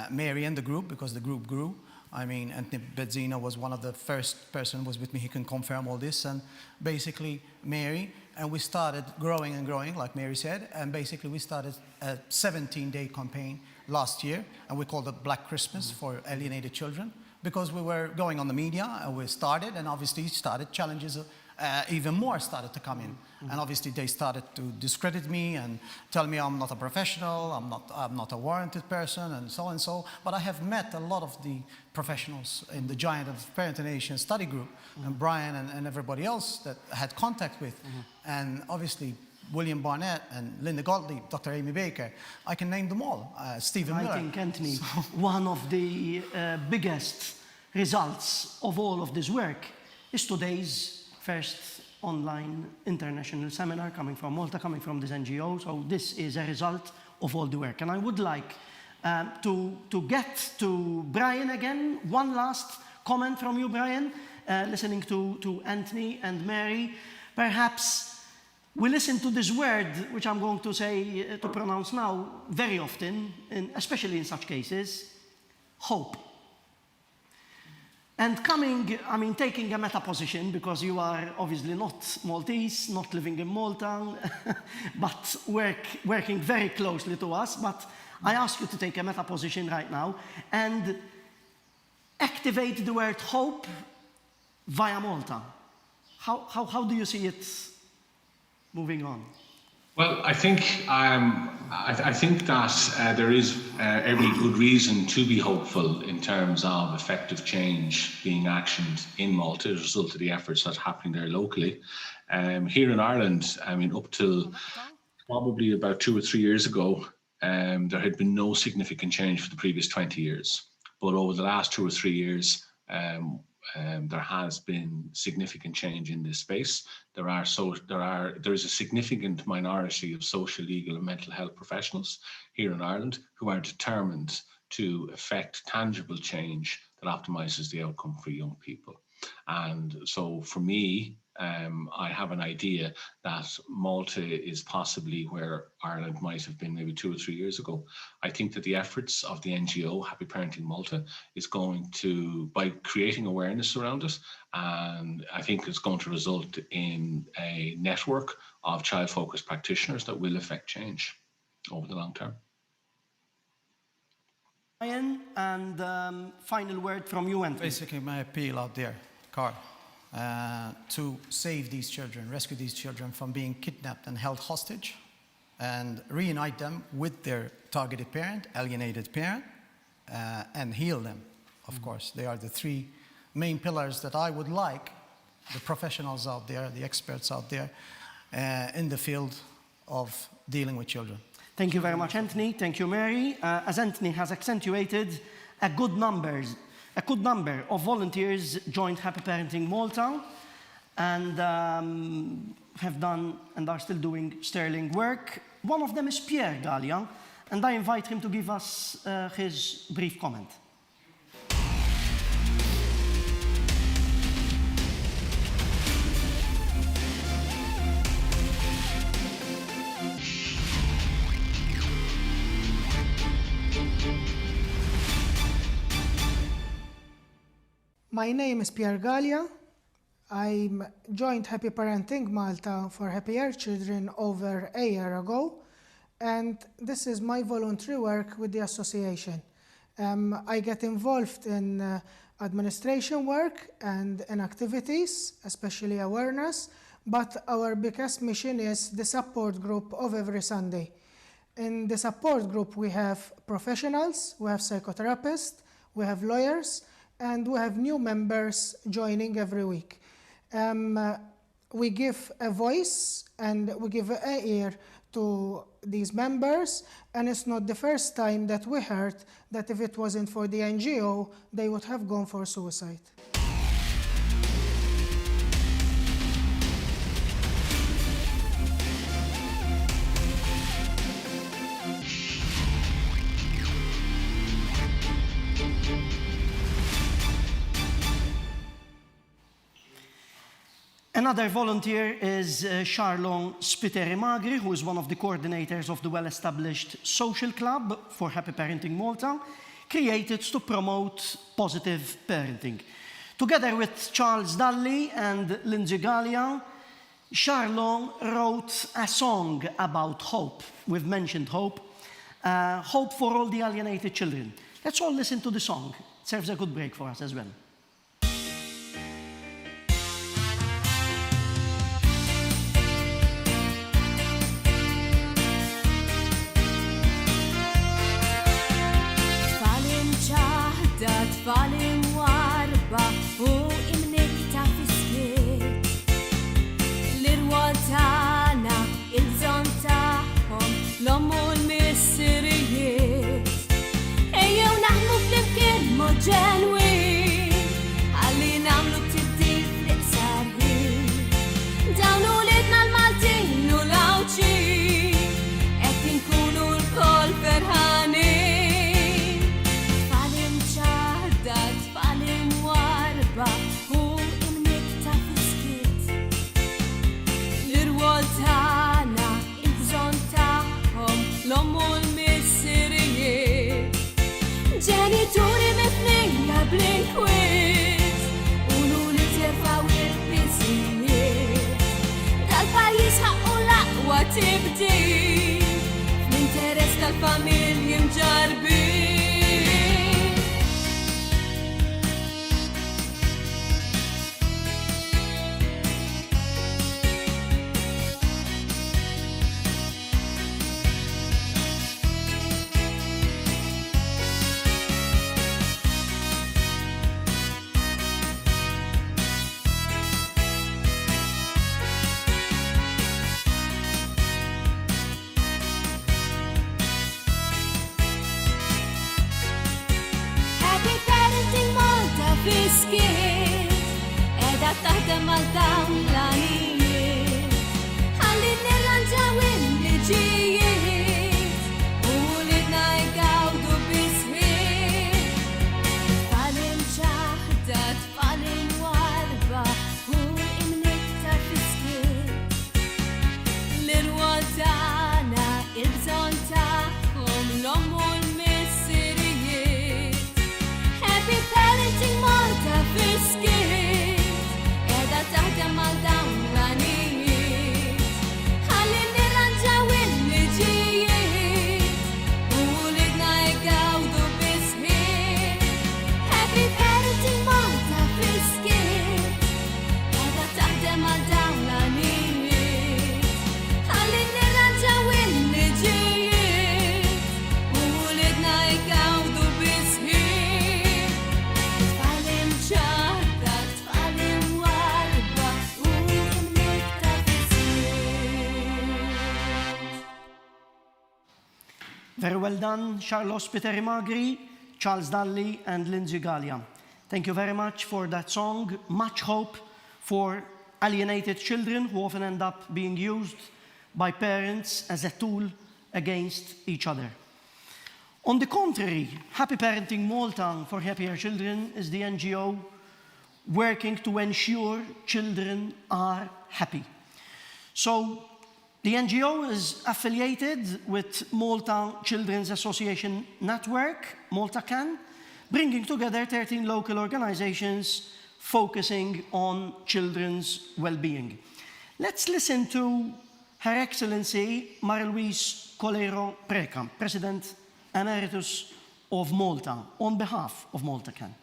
Mary and the group, because the group grew, I mean, Anthony Bedzina was one of the first person was with me. He can confirm all this. And basically, Mary, and we started growing and growing, like Mary said. And basically, we started a 17-day campaign last year, and we called it Black Christmas for alienated children, because we were going on the media, and we started, and obviously started challenges. Even more started to come in, and obviously they started to discredit me and tell me I'm not a professional, I'm not a warranted person, and so and so. But I have met a lot of the professionals in the giant of Parental Alienation study group, and Brian and everybody else that I had contact with, and obviously William Barnett and Linda Gottlieb, Dr. Amy Baker. I can name them all. Stephen Miller. I think, Anthony, one of the biggest results of all of this work is today's first online international seminar coming from Malta, coming from this NGO. So this is a result of all the work. And I would like to get to Brian again. One last comment from you, Brian, listening to Anthony and Mary. Perhaps we listen to this word, which I'm going to say, to pronounce now, very often, especially in such cases, hope. And taking a meta position, because you are obviously not Maltese, not living in Malta, but working very closely to us. But I ask you to take a meta position right now and activate the word hope via Malta. How do you see it moving on? Well, I think that there is every good reason to be hopeful in terms of effective change being actioned in Malta as a result of the efforts that's happening there locally. Here in Ireland, up till probably about 2 or 3 years ago, there had been no significant change for the previous 20 years. But over the last 2 or 3 years, there has been significant change in this space. There is a significant minority of social, legal, and mental health professionals here in Ireland who are determined to effect tangible change that optimizes the outcome for young people. And so for me, I have an idea that Malta is possibly where Ireland might have been maybe 2 or 3 years ago. I think that the efforts of the NGO Happy Parenting Malta is going to, by creating awareness around it, and I think it's going to result in a network of child-focused practitioners that will affect change over the long term. Brian, and final word from you, Anthony. Basically, my appeal out there, Carl, to save these children, rescue these children from being kidnapped and held hostage, and reunite them with their targeted parent, alienated parent, and heal them, of course. They are the 3 main pillars that I would like the professionals out there, the experts out there, in the field of dealing with children. Thank you very much, Anthony. Thank you, Mary. As Anthony has accentuated, a good number of volunteers joined Happy Parenting Malta and have done and are still doing sterling work. One of them is Pierre Gallia, and I invite him to give us his brief comment. My name is Pierre Gallia. I joined Happy Parenting Malta for Happier Children over a year ago, and this is my voluntary work with the association. I get involved in administration work and in activities, especially awareness, but our biggest mission is the support group of every Sunday. In the support group we have professionals, we have psychotherapists, we have lawyers, and we have new members joining every week. We give a voice and we give an ear to these members, and it's not the first time that we heard that if it wasn't for the NGO, they would have gone for suicide. Another volunteer is Charlon Spiteri-Magri, who is one of the coordinators of the well-established social club for Happy Parenting Malta. created to promote positive parenting. Together with Charles Dudley and Lindsay Gallia, Charlot wrote a song about hope. We've mentioned hope. Hope for all the alienated children. Let's all listen to the song. It serves a good break for us as well. Tfal warba u imnek ta' fiskiet l-irwal tagħna il-bżonn tagħhom l-omm u l-missirijiet. Ejjew naħdmu flimkien mod ġenwin ħalli nagħmlu tibdil fl-iqsar ħin. Dawn uliedna l-Maltin u l-Awċin qed inkunu l-kol ferħanin. U imnek ta' fiskiet l-irwol tagħna il-bżonn tagħhom l-omm u l-missirijiet. Ġenituri mitnejja bl-inkwiet unu li terfaw il-biżijiet. Dal-pajjiż ħaqqu l-aqwa tibdil fl-interess tal-familji mġarbin. Edha taħdem għal dawn l-għanijiet ħalli nirranġaw il-liġijiet u li ngħajgawdu bisħiet. Tfal imċaħda, tfal imwarba u imnek ta' fiskiet l-irwol tagħna il-bżonn tagħhom l-omm u l-missirijiet. Happy parenting Malta fiskiet edha taħdem għal dawn l-għanijiet ħalli nirranġaw il-liġijiet u li ngħajgawdu bisħiet. Happy parenting Malta fiskiet edha taħdem għal dawn l-għanijiet ħalli nirranġaw il-liġijiet u li ngħajgawdu bisħiet. Very well done, Charles Peter Magri, Charles Dudley, and Lindsay Gallia. Thank you very much for that song. Much hope for alienated children who often end up being used by parents as a tool against each other. On the contrary, Happy Parenting Malta for Happier Children is the NGO working to ensure children are happy. So, the NGO is affiliated with Malta Children's Association Network, Malta Can, bringing together 13 local organizations focusing on children's well-being. Let's listen to Her Excellency Marie-Louise Colero Preca, President Emeritus of Malta, on behalf of Malta Can.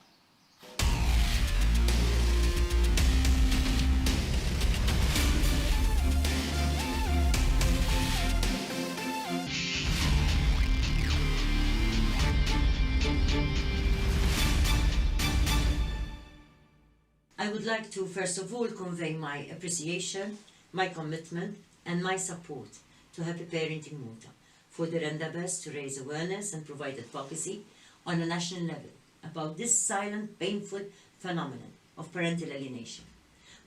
I would like to first of all convey my appreciation, my commitment and my support to Happy Parenting Malta for their endeavours to raise awareness and provide advocacy on a national level about this silent, painful phenomenon of parental alienation.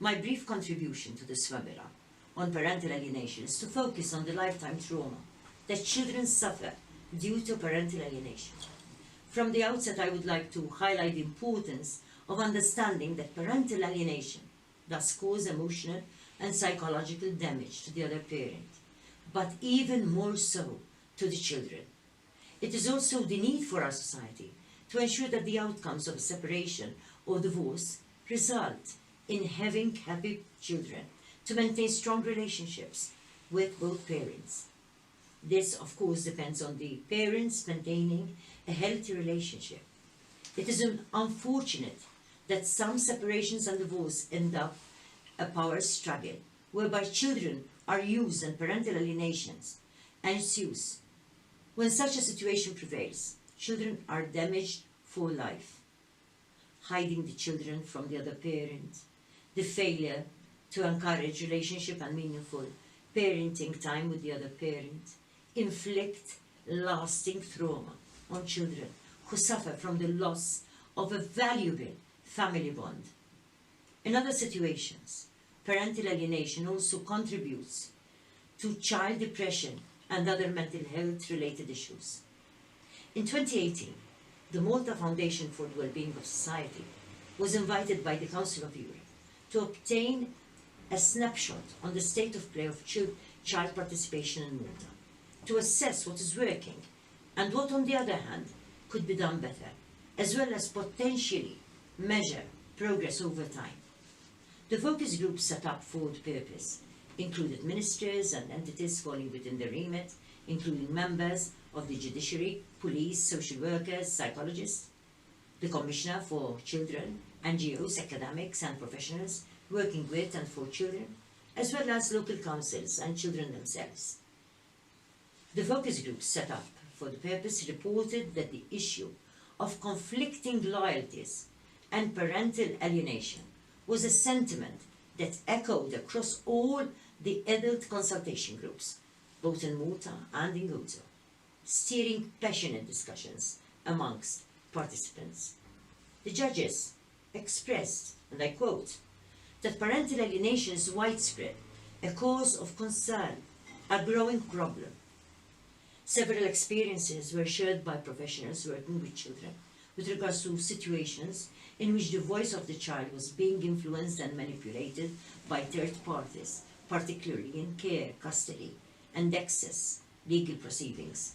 My brief contribution to this webinar on parental alienation is to focus on the lifetime trauma that children suffer due to parental alienation. From the outset, I would like to highlight the importance of understanding that parental alienation does cause emotional and psychological damage to the other parent, but even more so to the children. It is also the need for our society to ensure that the outcomes of a separation or divorce result in having happy children, to maintain strong relationships with both parents. This, of course, depends on the parents maintaining a healthy relationship. It is unfortunate that some separations and divorce end up a power struggle, whereby children are used and parental alienations ensues. When such a situation prevails, children are damaged for life. Hiding the children from the other parent, the failure to encourage relationship and meaningful parenting time with the other parent, inflict lasting trauma on children who suffer from the loss of a valuable family bond. In other situations, parental alienation also contributes to child depression and other mental health related issues. In 2018, the Malta Foundation for the Wellbeing of Society was invited by the Council of Europe to obtain a snapshot on the state of play of child participation in Malta, to assess what is working and what, on the other hand, could be done better, as well as potentially measure progress over time. The focus group set up for the purpose included ministers and entities falling within the remit, including members of the judiciary, police, social workers, psychologists, the Commissioner for Children, NGOs, academics and professionals working with and for children, as well as local councils and children themselves. The focus group set up for the purpose reported that the issue of conflicting loyalties and parental alienation was a sentiment that echoed across all the adult consultation groups, both in Malta and in Gozo, steering passionate discussions amongst participants. The judges expressed, and I quote, that parental alienation is widespread, a cause of concern, a growing problem. Several experiences were shared by professionals working with children with regards to situations in which the voice of the child was being influenced and manipulated by third parties, particularly in care, custody, and access legal proceedings.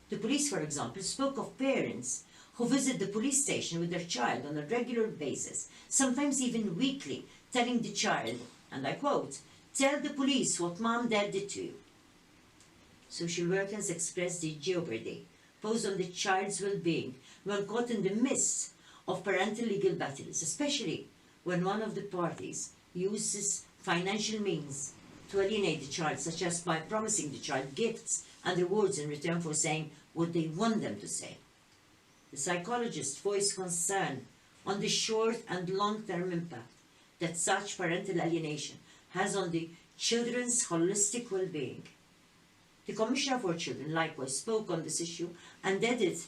The police, for example, spoke of parents who visit the police station with their child on a regular basis, sometimes even weekly, telling the child, and I quote, "Tell the police what mom, dad did to you." Social workers expressed the jeopardy posed on the child's well-being when caught in the midst of parental legal battles, especially when one of the parties uses financial means to alienate the child, such as by promising the child gifts and rewards in return for saying what they want them to say. The psychologist voiced concern on the short and long-term impact that such parental alienation has on the children's holistic well-being. The Commissioner for Children likewise spoke on this issue and added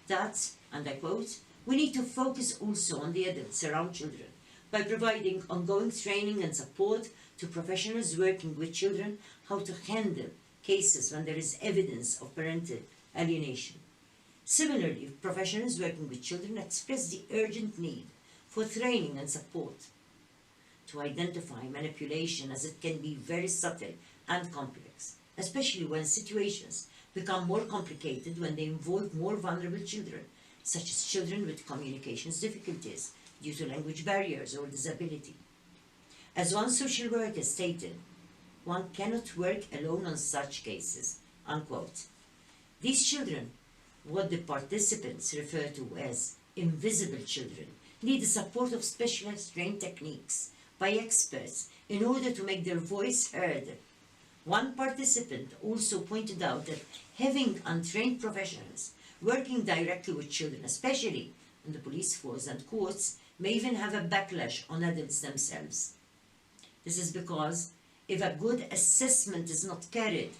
that, and I quote, "We need to focus also on the adults around children by providing ongoing training and support to professionals working with children how to handle cases when there is evidence of parental alienation." Similarly, professionals working with children express the urgent need for training and support to identify manipulation, as it can be very subtle and complex, especially when situations become more complicated when they involve more vulnerable children, such as children with communications difficulties due to language barriers or disability. As one social worker stated, "One cannot work alone on such cases," unquote. These children, what the participants refer to as invisible children, need the support of specialized trained techniques by experts in order to make their voice heard. One participant also pointed out that having untrained professionals working directly with children, especially in the police force and courts, may even have a backlash on adults themselves. This is because if a good assessment is not carried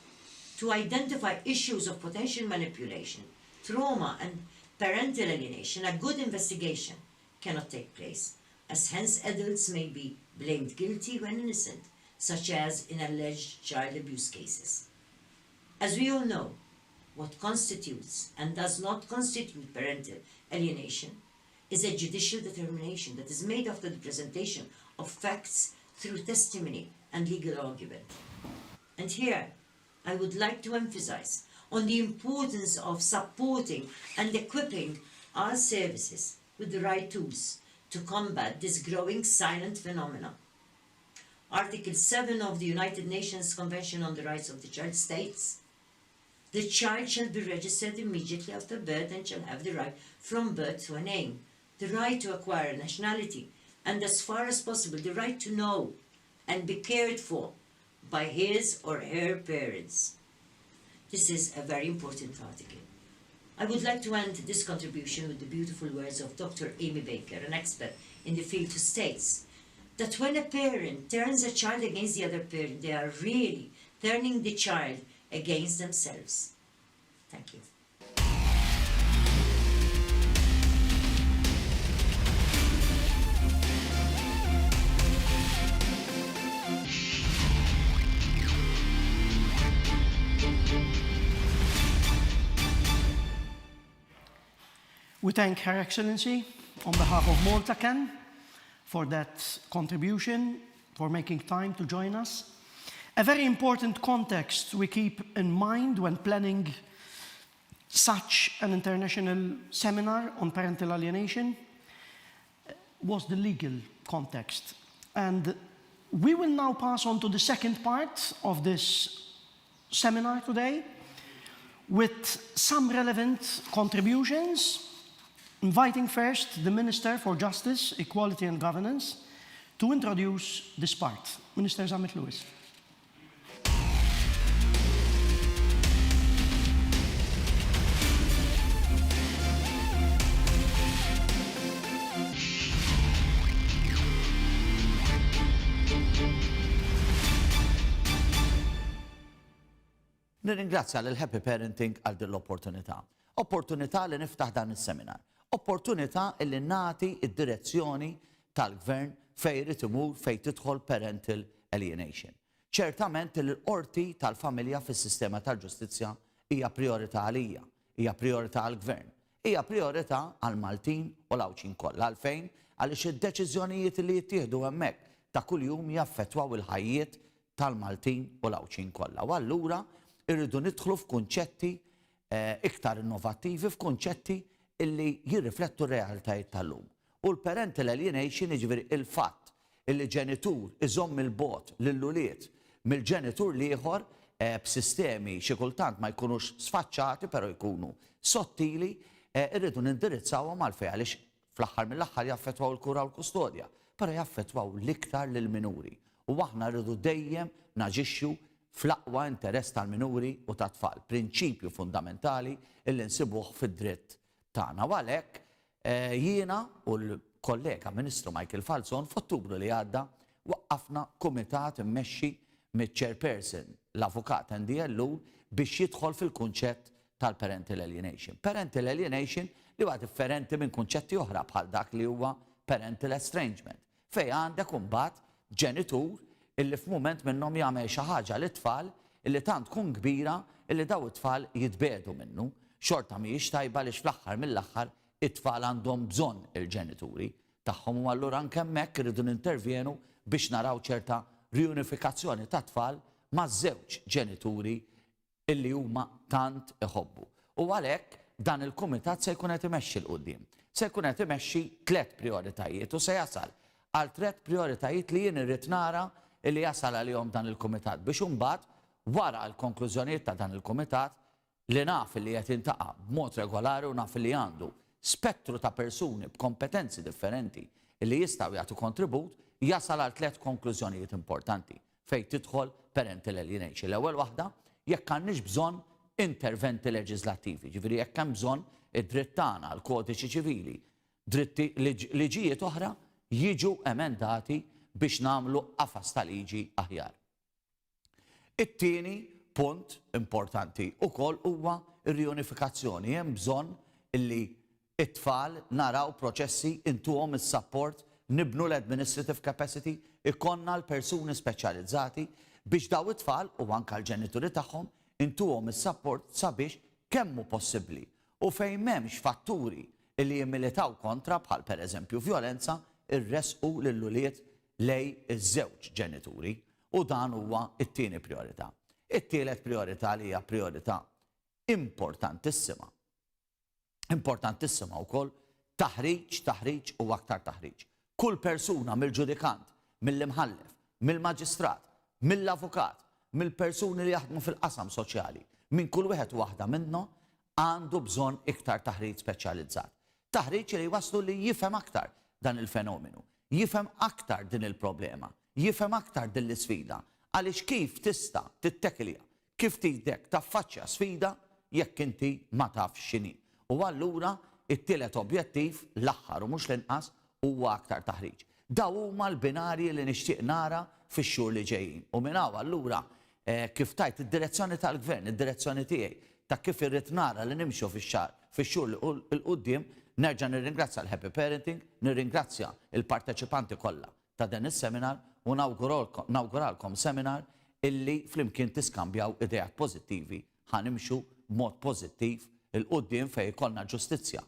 to identify issues of potential manipulation, trauma and parental alienation, a good investigation cannot take place, as hence adults may be blamed guilty when innocent, such as in alleged child abuse cases. As we all know, what constitutes and does not constitute parental alienation is a judicial determination that is made after the presentation of facts through testimony and legal argument. And here, I would like to emphasize on the importance of supporting and equipping our services with the right tools to combat this growing silent phenomenon. Article 7 of the United Nations Convention on the Rights of the Child states, "The child shall be registered immediately after birth and shall have the right from birth to a name, the right to acquire a nationality, and as far as possible the right to know and be cared for by his or her parents." This is a very important article. I would like to end this contribution with the beautiful words of Dr. Amy Baker, an expert in the field, who states that when a parent turns a child against the other parent, they are really turning the child against themselves. Thank you. We thank Her Excellency on behalf of Malta Ken for that contribution, for making time to join us. A very important context we keep in mind when planning such an international seminar on parental alienation was the legal context. And we will now pass on to the second part of this seminar today with some relevant contributions, inviting first the Minister for Justice, Equality and Governance to introduce this part. Minister Zamet Lewis. Nirringrazzja lil Happy Parenting għal din l-opportunità. Opportunità li niftaħ dan is-seminar. Opportunità li nagħti id-direzzjoni tal-Gvern fejn irid imur fejn tidħol parental alienation. Ċertament l-qorti tal-familja fis-sistema tal-ġustizzja hija priorità għalija, hija priorità għall-Gvern, hija priorità għall-Maltin u l-Awċin kollha. Għalfejn għaliex id-deċiżjonijiet li jittieħdu hemmhekk ta' kuljum jaffettwaw il-ħajjiet tal-Maltin u l-Awċin kollha. U allura irridu nidħlu f'kunċetti iktar innovattivi, f'kunċetti illi jirriflettu r-realtajiet tal-lum. U l-parental alienation jiġifieri il-fatt illi ġenitur iżomm il-bot lill-ulied mill-ġenitur ieħor b'sistemi xi kultant ma jkunux sfaċċati però jkunu sottili, irridu nindirizzawhom għalfejn għaliex fl-aħħar mill-aħħar jaffettwaw il-kura u l-kustodja, però jaffettwaw l-iktar lill-minuri. U aħna rridu dejjem naġixxu fl-aqwa interess tal-minuri u tat-tfal, prinċipju fundamentali illi nsibuh fid-dritt tagħna. U għalhekk jiena u l-kollega Ministru Michael Falzon f'Ottubru li għadda waqqafna kumitat immexxi mill-chairperson l-avukat NDLU biex jidħol fil-kunċett tal-parental alienation. Parental alienation li huwa differenti minn kunċetti oħra bħal dak li huwa parental estrangement, fejn għandek imbagħad ġenitur illi f'mument minnhom jagħmel xi ħaġa lit-tfal illi tant tkun kbira illi daw it-tfal jitbedu minnu. Xorta mhijiex tajba għaliex fl-aħħar mill-aħħar it-tfal għandhom bżonn il-ġenituri tagħhom u allura anke hemmhekk irridu nintervjenu biex naraw ċerta riunifikazzjoni ta' tfal maż-żewġ ġenituri illi huma tant iħobbu. U għalhekk dan il-kumitat se jkun qed imexxi l quddiem. Se jkun qed imexxi 3 prioritajiet u se jasal għal 3 prioritajiet li jien irrid nara illi jasal għalihom dan il-kumitat biex imbagħad wara l-konklużjonijiet ta' dan il-kumitat li naf li qed jintaqa' b'mod regolari u naf li għandu spettru ta' persuni b'kompetenzi differenti li jistgħu jagħtu kontribut jasal għal 3 konklużjonijiet importanti fejn tidħol parental alienation. L-ewwel waħda jekk għandniex bżonn interventi leġislattivi, ġifieri jekk hemm bżonn id-dritt tagħna għal kodiċi ċivili, dritti liġijiet oħra jiġu emendati biex nagħmlu qafas ta' liġi aħjar. It-tieni punt importanti wkoll huwa r-riunifikazzjoni. Hemm bżonn illi it-tfal naraw proċessi intuhom is-support, nibnu l-administrative capacity, ikonna l-persuni speċjalizzati biex daw it-tfal u anke l-ġenituri tagħhom intuhom is-support sabiex kemm hu possibbli. U fejn m'hemmx fatturi li jimmilitaw kontra bħal pereżempju vjolenza irresqu lill-ulied lej iż-żewġ ġenituri u dan huwa t-tieni priorità. It-tielet priorità li hija priorità importantissima importantissima wkoll, taħriġ u aktar taħriġ. Kull persuna mill-ġudikant, mill-imħallef, mill-maġistrat, mill-avukat, mill-persuni li jaħdmu fil-qasam soċjali, minn kull wieħed waħda minnhom għandu bżonn iktar taħriġ speċjalizzat. Taħriġ li waslu li jifhem aktar dan il-fenomenu, jifhem aktar din il-problema, jifhem aktar din l-isfida, għaliex kif tista' titteklija, kif tidek taffaċċja sfida jekk inti ma tafx x'inhi. U allura it-tielet objettiv l-aħħar u mhux l-inqas huwa aktar taħriġ. Daw huma l-binarji li nixtieq nara fix-xhur li ġejjin. U minn hawn allura kif tajt id-direzzjoni tal-gvern, id-direzzjoni tiegħi ta' kif irrid nara li nimxu fix-xhur il-qudiem, nerġa' nirringrazzja l-Happy Parenting, nirringrazzja il-parteċipanti kollha ta' dan is-seminar u nawguralkom seminar illi flimkien tiskambjaw idejat pożittivi ħanimxu b'mod pożittiv il-qudiem fejn ikollna ġustizzja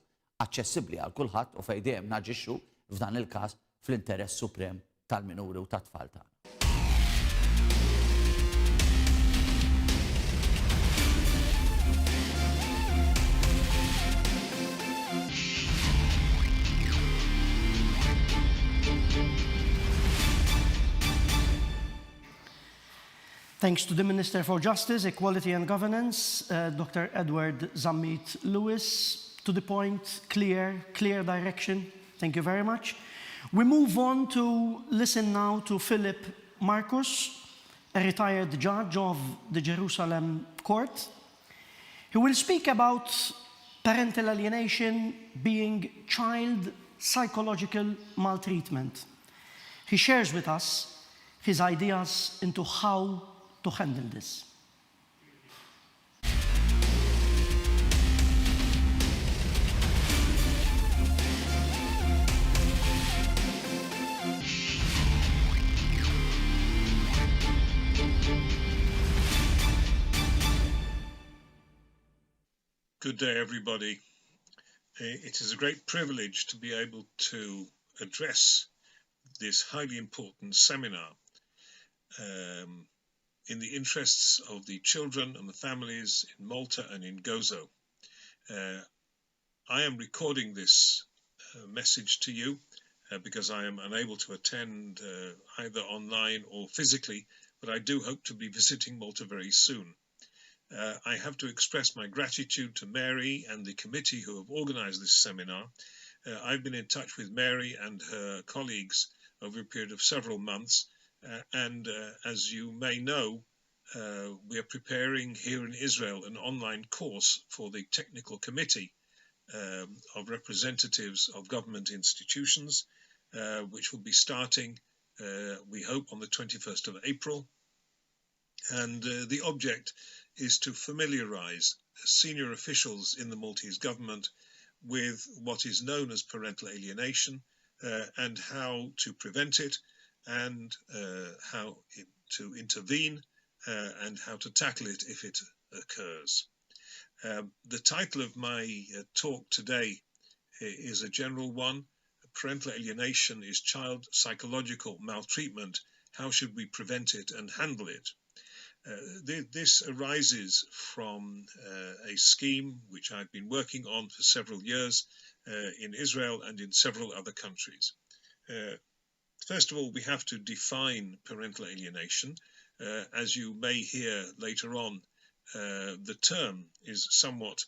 aċċessibbli għal kulħadd u fejn dejjem naġixxu f'dan il-każ fl-interess suprem tal-minuri u tat-tfal tagħna. Thanks to the Minister for Justice, Equality and Governance, Dr. Edward Zammit Lewis. To the point, clear direction. Thank you very much. We move on to listen now to Philip Marcus, a retired judge of the Jerusalem court. He will speak about parental alienation being child psychological maltreatment. He shares with us his ideas into how to handle this. Good day, everybody. It is a great privilege to be able to address this highly important seminar in the interests of the children and the families in Malta and in Gozo. I am recording this message to you because I am unable to attend either online or physically, but I do hope to be visiting Malta very soon. I have to express my gratitude to Mary and the committee who have organised this seminar. I've been in touch with Mary and her colleagues over a period of several months, and as you may know, we are preparing here in Israel an online course for the technical committee of representatives of government institutions, which will be starting, we hope, on the 21st of April. And the object is to familiarise senior officials in the Maltese government with what is known as parental alienation and how to prevent it, and how to intervene and how to tackle it if it occurs. The title of my talk today is a general one. Parental alienation is child psychological maltreatment. How should we prevent it and handle it? This arises from a scheme which I've been working on for several years in Israel and in several other countries. First of all, we have to define parental alienation. As you may hear later on, the term is somewhat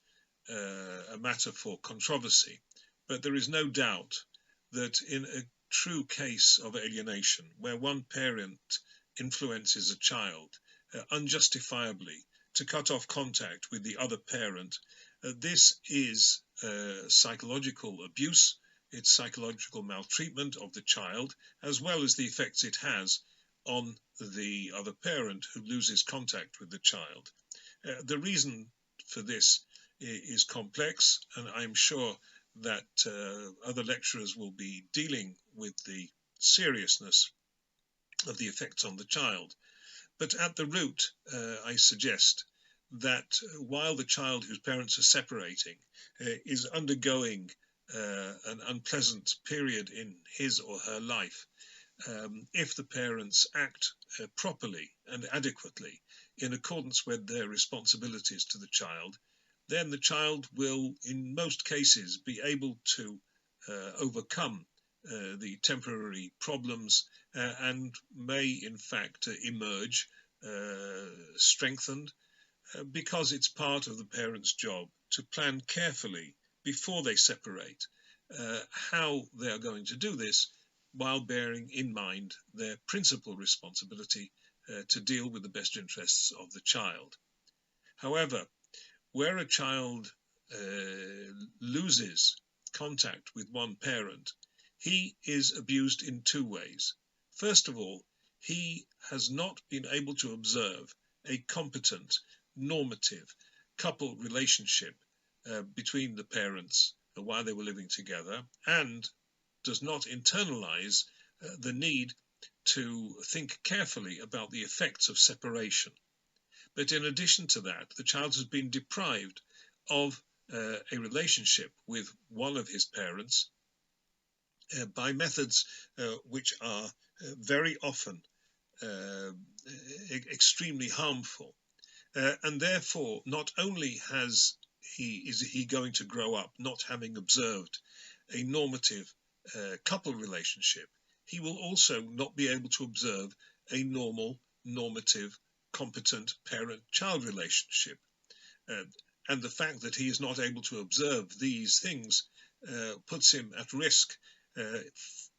a matter for controversy, but there is no doubt that in a true case of alienation, where one parent influences a child unjustifiably to cut off contact with the other parent, this is psychological abuse, it's psychological maltreatment of the child, as well as the effects it has on the other parent who loses contact with the child. The reason for this is complex, and I'm sure that other lecturers will be dealing with the seriousness of the effects on the child. But at the root, I suggest that while the child whose parents are separating is undergoing an unpleasant period in his or her life, if the parents act properly and adequately in accordance with their responsibilities to the child, then the child will, in most cases, be able to overcome the temporary problems and may, in fact, emerge strengthened because it's part of the parent's job to plan carefully before they separate how they are going to do this, while bearing in mind their principal responsibility to deal with the best interests of the child. However, where a child loses contact with one parent, he is abused in two ways. First of all, he has not been able to observe a competent, normative couple relationship between the parents while they were living together, and does not internalize the need to think carefully about the effects of separation. But in addition to that, the child has been deprived of a relationship with one of his parents by methods which are very often extremely harmful. And therefore, not only is he going to grow up not having observed a normative couple relationship, he will also not be able to observe a normative, competent parent-child relationship. And the fact that he is not able to observe these things puts him at risk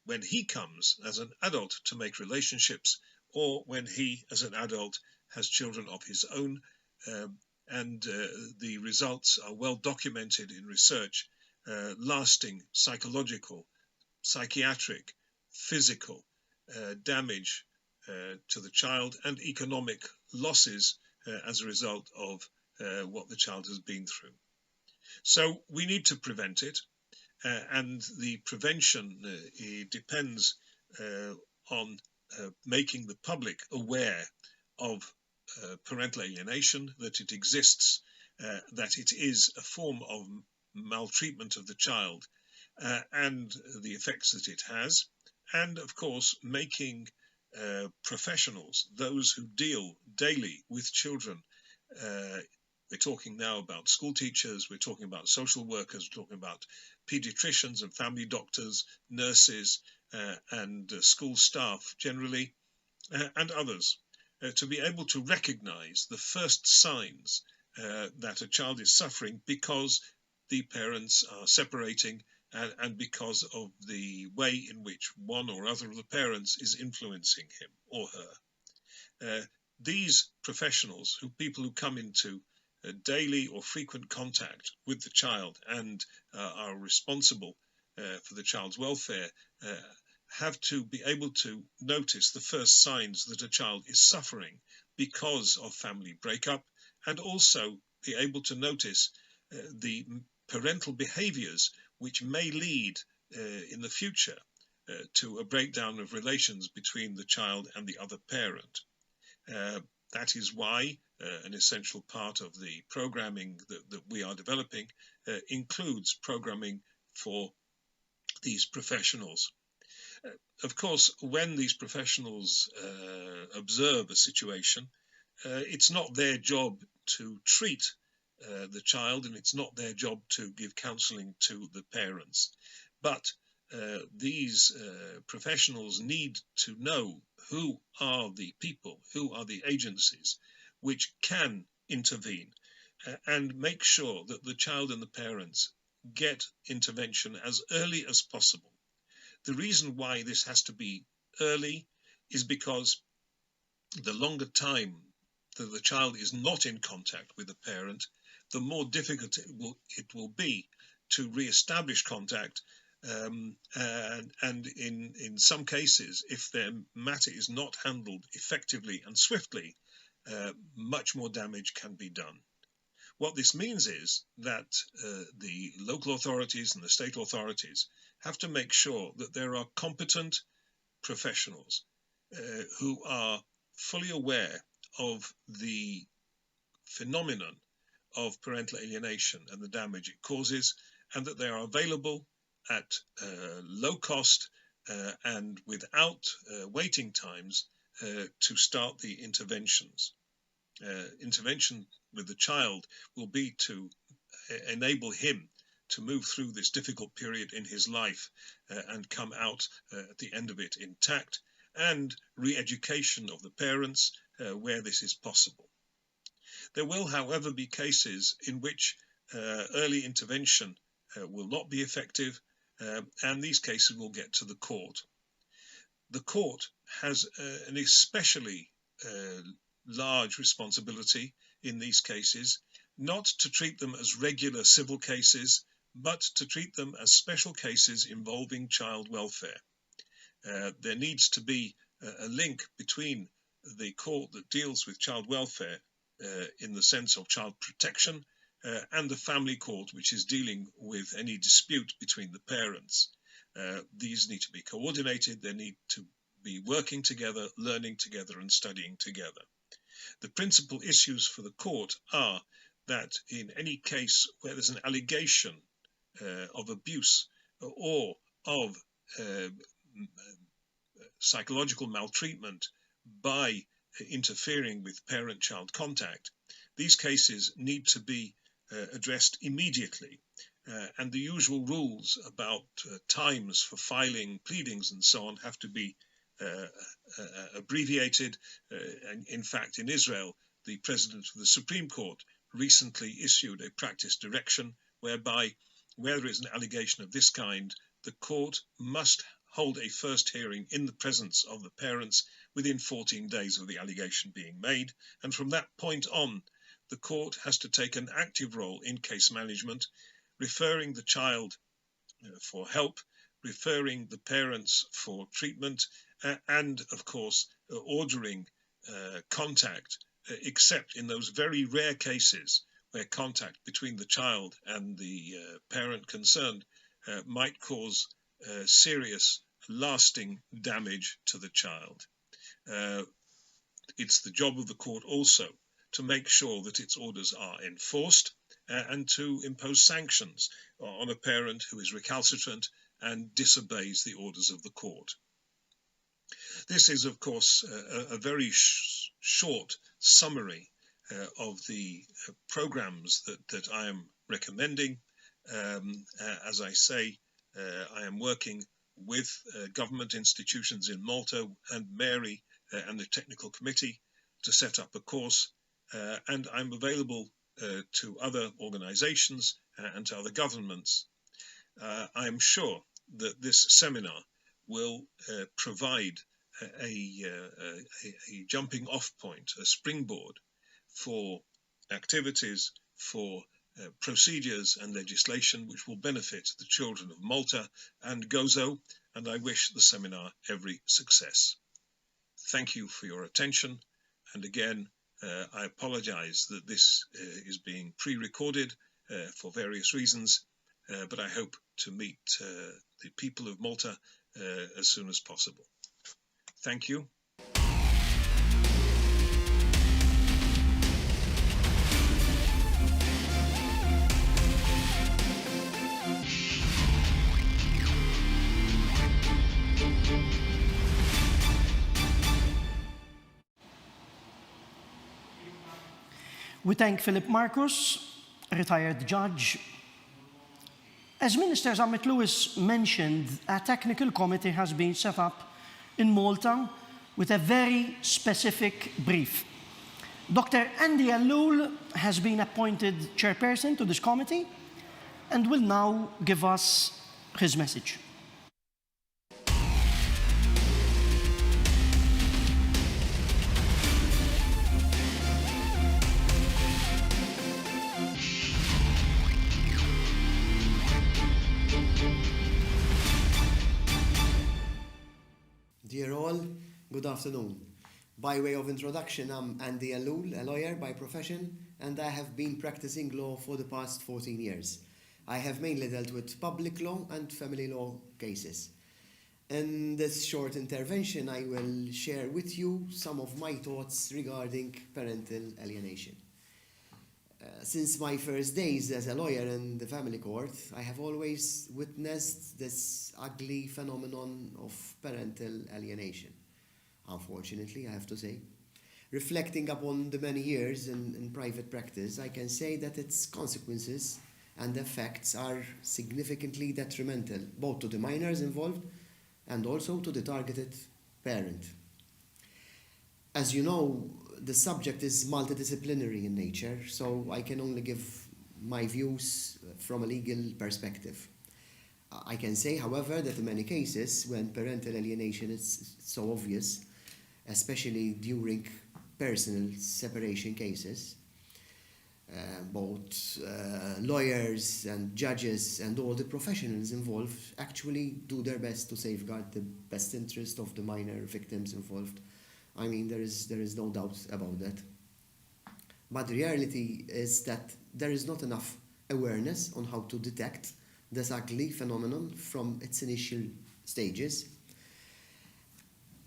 when he comes as an adult to make relationships, or when he, as an adult, has children of his own, and the results are well documented in research, lasting psychological, psychiatric, physical damage to the child, and economic losses as a result of what the child has been through. So we need to prevent it, and the prevention depends on making the public aware of parental alienation, that it exists, that it is a form of maltreatment of the child, and the effects that it has, and of course making professionals, those who deal daily with children, we're talking now about school teachers, we're talking about social workers, we're talking about pediatricians and family doctors, nurses, and school staff generally, and others, to be able to recognize the first signs that a child is suffering because the parents are separating, and because of the way in which one or other of the parents is influencing him or her. These professionals, people who come into daily or frequent contact with the child and are responsible for the child's welfare, have to be able to notice the first signs that a child is suffering because of family breakup, and also be able to notice the parental behaviors which may lead in the future to a breakdown of relations between the child and the other parent. That is why an essential part of the programming that we are developing includes programming for these professionals. Of course, when these professionals observe a situation, it's not their job to treat the child, and it's not their job to give counselling to the parents. But these professionals need to know who are the people, who are the agencies which can intervene and make sure that the child and the parents get intervention as early as possible. The reason why this has to be early is because the longer time that the child is not in contact with the parent, the more difficult it will be to re-establish contact, and in some cases, if their matter is not handled effectively and swiftly, much more damage can be done. What this means is that the local authorities and the state authorities have to make sure that there are competent professionals who are fully aware of the phenomenon of parental alienation and the damage it causes, and that they are available at low cost and without waiting times to start the interventions. Intervention with the child will be to enable him to move through this difficult period in his life and come out at the end of it intact, and re-education of the parents where this is possible. There will, however, be cases in which early intervention will not be effective, and these cases will get to the court. The court has an especially large responsibility in these cases, not to treat them as regular civil cases, but to treat them as special cases involving child welfare. There needs to be a link between the court that deals with child welfare in the sense of child protection and the family court, which is dealing with any dispute between the parents. These need to be coordinated, they need to be working together, learning together and studying together. The principal issues for the court are that in any case where there's an allegation of abuse or of psychological maltreatment by interfering with parent-child contact, these cases need to be addressed immediately. And the usual rules about times for filing pleadings and so on have to be abbreviated. And in fact, in Israel, the President of the Supreme Court recently issued a practice direction whereby, where there is an allegation of this kind, the court must hold a first hearing in the presence of the parents within 14 days of the allegation being made. And from that point on, the court has to take an active role in case management, referring the child for help, referring the parents for treatment, and of course ordering contact, except in those very rare cases where contact between the child and the parent concerned might cause serious, lasting damage to the child. It's the job of the court also to make sure that its orders are enforced and to impose sanctions on a parent who is recalcitrant and disobeys the orders of the court. This is, of course, a very short summary of the programs that I am recommending. As I say, I am working with government institutions in Malta and Mary and the technical committee to set up a course, and I'm available to other organizations and to other governments. I am sure that this seminar will provide a jumping off point, a springboard for activities, for procedures and legislation which will benefit the children of Malta and Gozo, and I wish the seminar every success. Thank you for your attention, and again, I apologize that this is being pre-recorded for various reasons, but I hope to meet the people of Malta as soon as possible. Thank you. We thank Philip Marcus, retired judge. As Minister Zammit Lewis mentioned, a technical committee has been set up in Malta with a very specific brief. Dr. Andy Alloul has been appointed chairperson to this committee and will now give us his message. Dear all, good afternoon. By way of introduction, I'm Andy Alloul, a lawyer by profession, and I have been practicing law for the past 14 years. I have mainly dealt with public law and family law cases. In this short intervention, I will share with you some of my thoughts regarding parental alienation. Since my first days as a lawyer in the family court, I have always witnessed this ugly phenomenon of parental alienation. Unfortunately, I have to say. Reflecting upon the many years in private practice, I can say that its consequences and the effects are significantly detrimental, both to the minors involved and also to the targeted parent. As you know, the subject is multidisciplinary in nature, so I can only give my views from a legal perspective. I can say, however, that in many cases, when parental alienation is so obvious, especially during personal separation cases, both lawyers and judges and all the professionals involved actually do their best to safeguard the best interest of the minor victims involved. I mean, there is no doubt about that. But the reality is that there is not enough awareness on how to detect this ugly phenomenon from its initial stages.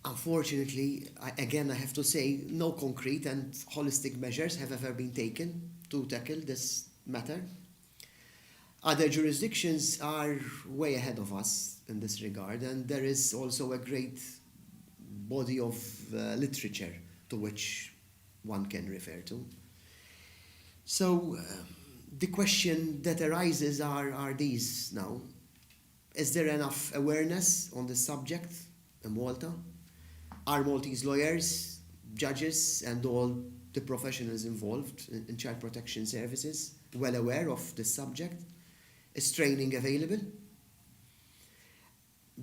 Unfortunately, I have to say, no concrete and holistic measures have ever been taken to tackle this matter. Other jurisdictions are way ahead of us in this regard, and there is also a great body of literature to which one can refer to. So the question that arises are these now. Is there enough awareness on the subject in Malta? Are Maltese lawyers, judges, and all the professionals involved in child protection services well aware of this subject? Is training available?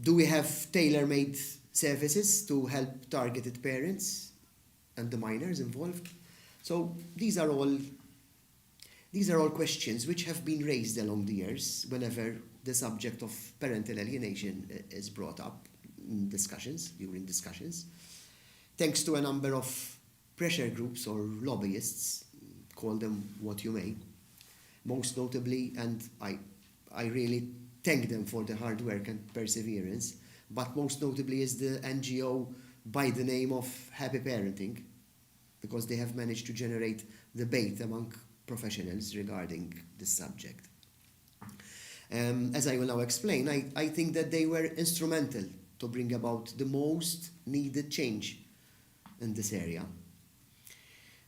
Do we have tailor-made services to help targeted parents and the minors involved? So these are all questions which have been raised along the years whenever the subject of parental alienation is brought up in during discussions, thanks to a number of pressure groups or lobbyists, call them what you may. Most notably, and I really thank them for the hard work and perseverance, but most notably is the NGO by the name of Happy Parenting, because they have managed to generate debate among professionals regarding this subject. As I will now explain, I think that they were instrumental to bring about the most needed change in this area.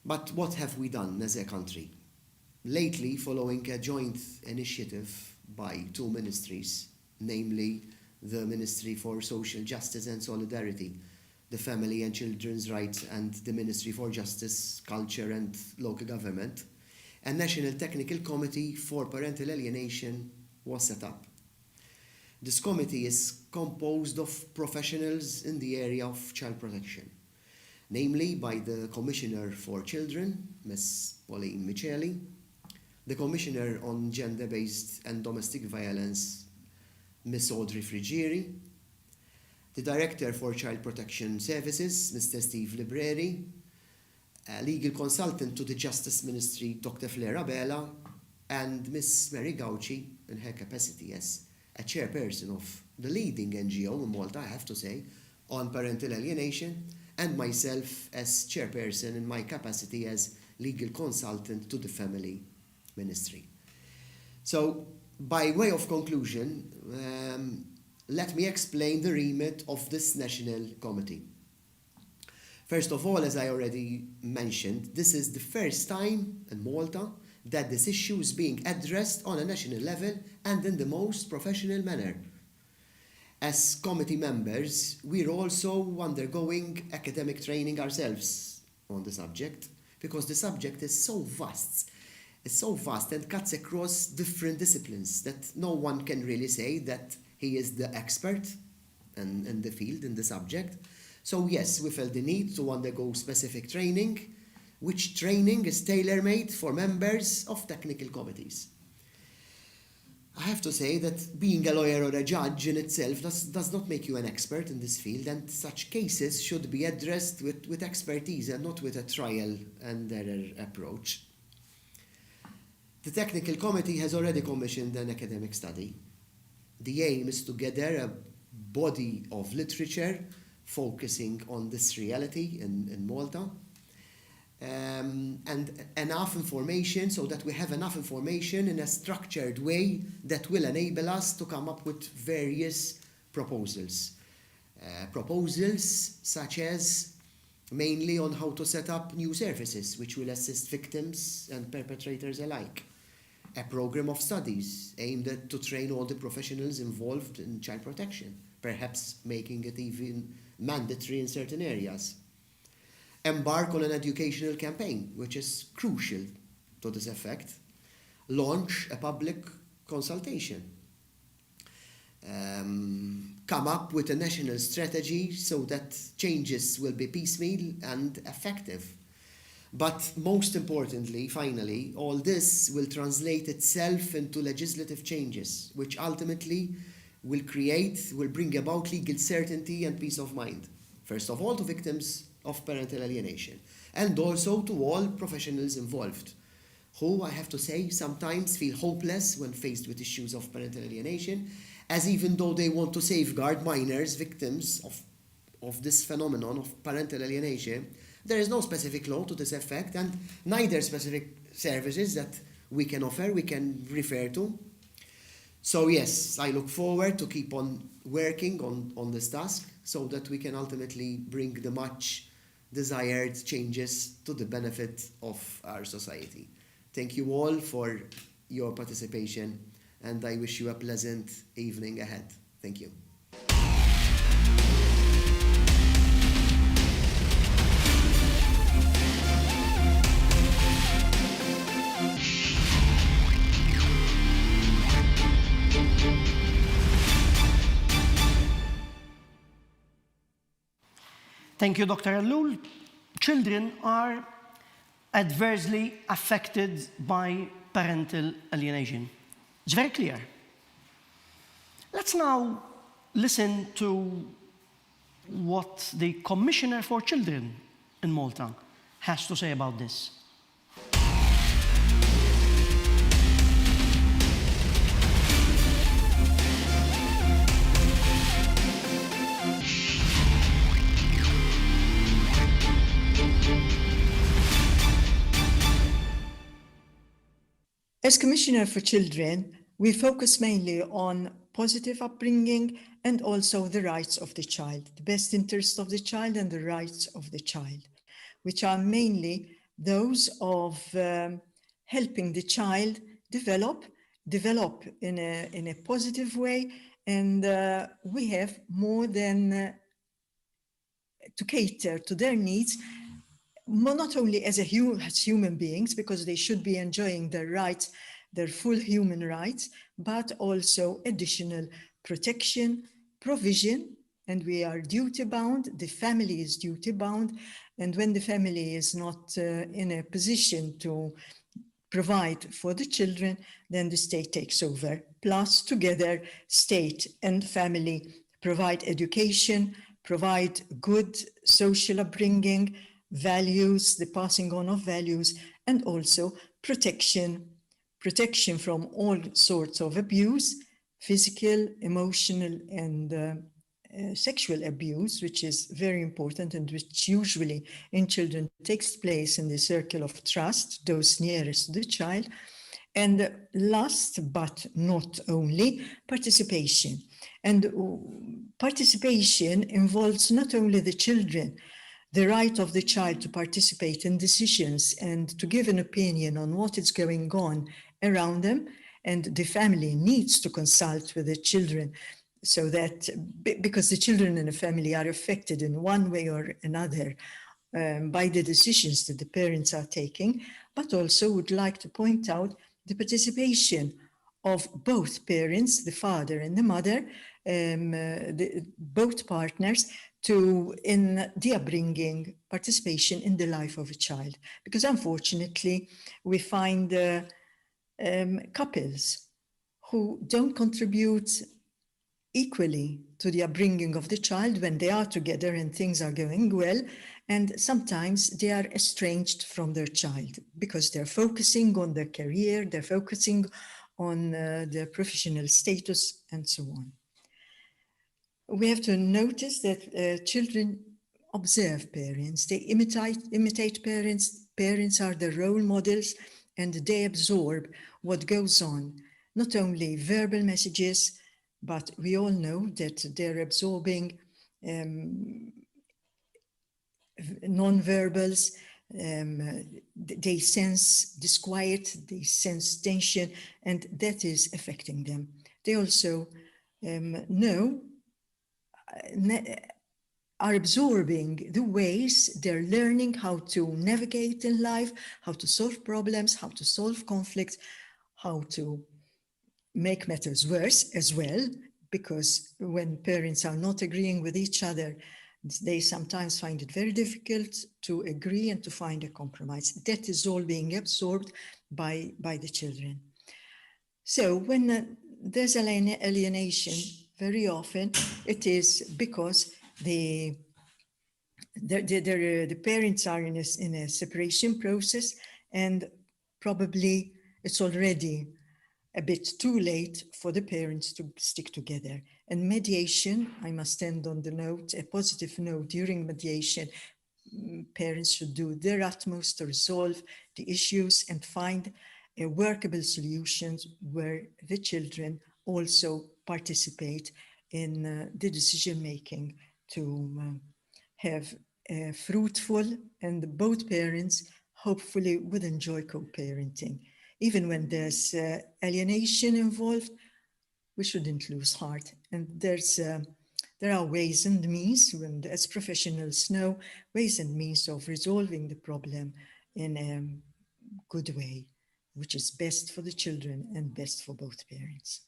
But what have we done as a country? Lately, following a joint initiative by two ministries, namely the Ministry for Social Justice and Solidarity, the Family and Children's Rights, and the Ministry for Justice, Culture and Local Government, a National Technical Committee for Parental Alienation was set up. This committee is composed of professionals in the area of child protection, namely by the Commissioner for Children, Ms. Pauline Micheli, the Commissioner on Gender-Based and Domestic Violence, Ms. Audrey Frigieri, the Director for Child Protection Services, Mr. Steve Libreri, a legal consultant to the Justice Ministry, Dr. Flera Bela, and Ms. Mary Gauci in her capacity as a chairperson of the leading NGO in Malta, I have to say, on parental alienation, and myself as chairperson in my capacity as legal consultant to the Family Ministry. So, by way of conclusion, let me explain the remit of this national committee. First of all, as I already mentioned, this is the first time in Malta that this issue is being addressed on a national level and in the most professional manner. As committee members, we're also undergoing academic training ourselves on the subject, because the subject is so vast. It's so vast and cuts across different disciplines that no one can really say that he is the expert in the field, in the subject. So yes, we felt the need to undergo specific training, which training is tailor-made for members of technical committees. I have to say that being a lawyer or a judge in itself does not make you an expert in this field, and such cases should be addressed with expertise and not with a trial and error approach. The technical committee has already commissioned an academic study. The aim is to gather a body of literature focusing on this reality in Malta, and enough information so that we have enough information in a structured way that will enable us to come up with various proposals. Proposals such as mainly on how to set up new services which will assist victims and perpetrators alike. a program of studies aimed to train all the professionals involved in child protection, perhaps making it even mandatory in certain areas. Embark on an educational campaign, which is crucial to this effect. Launch a public consultation. Come up with a national strategy so that changes will be piecemeal and effective. But most importantly, finally, all this will translate itself into legislative changes, which ultimately will bring about legal certainty and peace of mind. First of all, to victims of parental alienation, and also to all professionals involved, who, I have to say, sometimes feel hopeless when faced with issues of parental alienation, as even though they want to safeguard minors, victims of this phenomenon of parental alienation, there is no specific law to this effect, and neither specific services that we can offer, we can refer to. So yes, I look forward to keep on working on this task so that we can ultimately bring the much desired changes to the benefit of our society. Thank you all for your participation, and I wish you a pleasant evening ahead. Thank you. Thank you, Dr. Allul. Children are adversely affected by parental alienation. It's very clear. Let's now listen to what the Commissioner for Children in Malta has to say about this. As Commissioner for Children, we focus mainly on positive upbringing and also the rights of the child, the best interest of the child and the rights of the child, which are mainly those of helping the child develop in a positive way, and we have more than to cater to their needs, not only as human beings, because they should be enjoying their rights, their full human rights, but also additional protection, provision, and we are duty-bound, the family is duty-bound, and when the family is not in a position to provide for the children, then the state takes over. Plus, together, state and family provide education, provide good social upbringing, values, the passing on of values, and also protection from all sorts of abuse, physical, emotional, and sexual abuse, which is very important and which usually in children takes place in the circle of trust, those nearest to the child. And last but not only, participation. And participation involves not only the children, the right of the child to participate in decisions and to give an opinion on what is going on around them, and the family needs to consult with the children, so that, because the children in the family are affected in one way or another by the decisions that the parents are taking, but also would like to point out the participation of both parents, the father and the mother, both partners, in the upbringing, participation in the life of a child. Because unfortunately, we find couples who don't contribute equally to the upbringing of the child when they are together and things are going well, and sometimes they are estranged from their child because they're focusing on their career, they're focusing on their professional status, and so on. We have to notice that children observe parents, they imitate parents. Parents are the role models, and they absorb what goes on, not only verbal messages, but we all know that they're absorbing non-verbals, they sense disquiet, they sense tension, and that is affecting them. They also are absorbing the ways they're learning how to navigate in life, how to solve problems, how to solve conflicts, how to make matters worse as well, because when parents are not agreeing with each other, they sometimes find it very difficult to agree and to find a compromise. That is all being absorbed by the children. So when there's alienation, very often it is because the parents are in a separation process, and probably it's already a bit too late for the parents to stick together. And mediation, I must end on the note, a positive note. During mediation, parents should do their utmost to resolve the issues and find workable solutions where the children also participate in the decision-making to have fruitful, and both parents hopefully would enjoy co-parenting. Even when there's alienation involved, we shouldn't lose heart. And there are ways and means, and as professionals know, ways and means of resolving the problem in a good way, which is best for the children and best for both parents.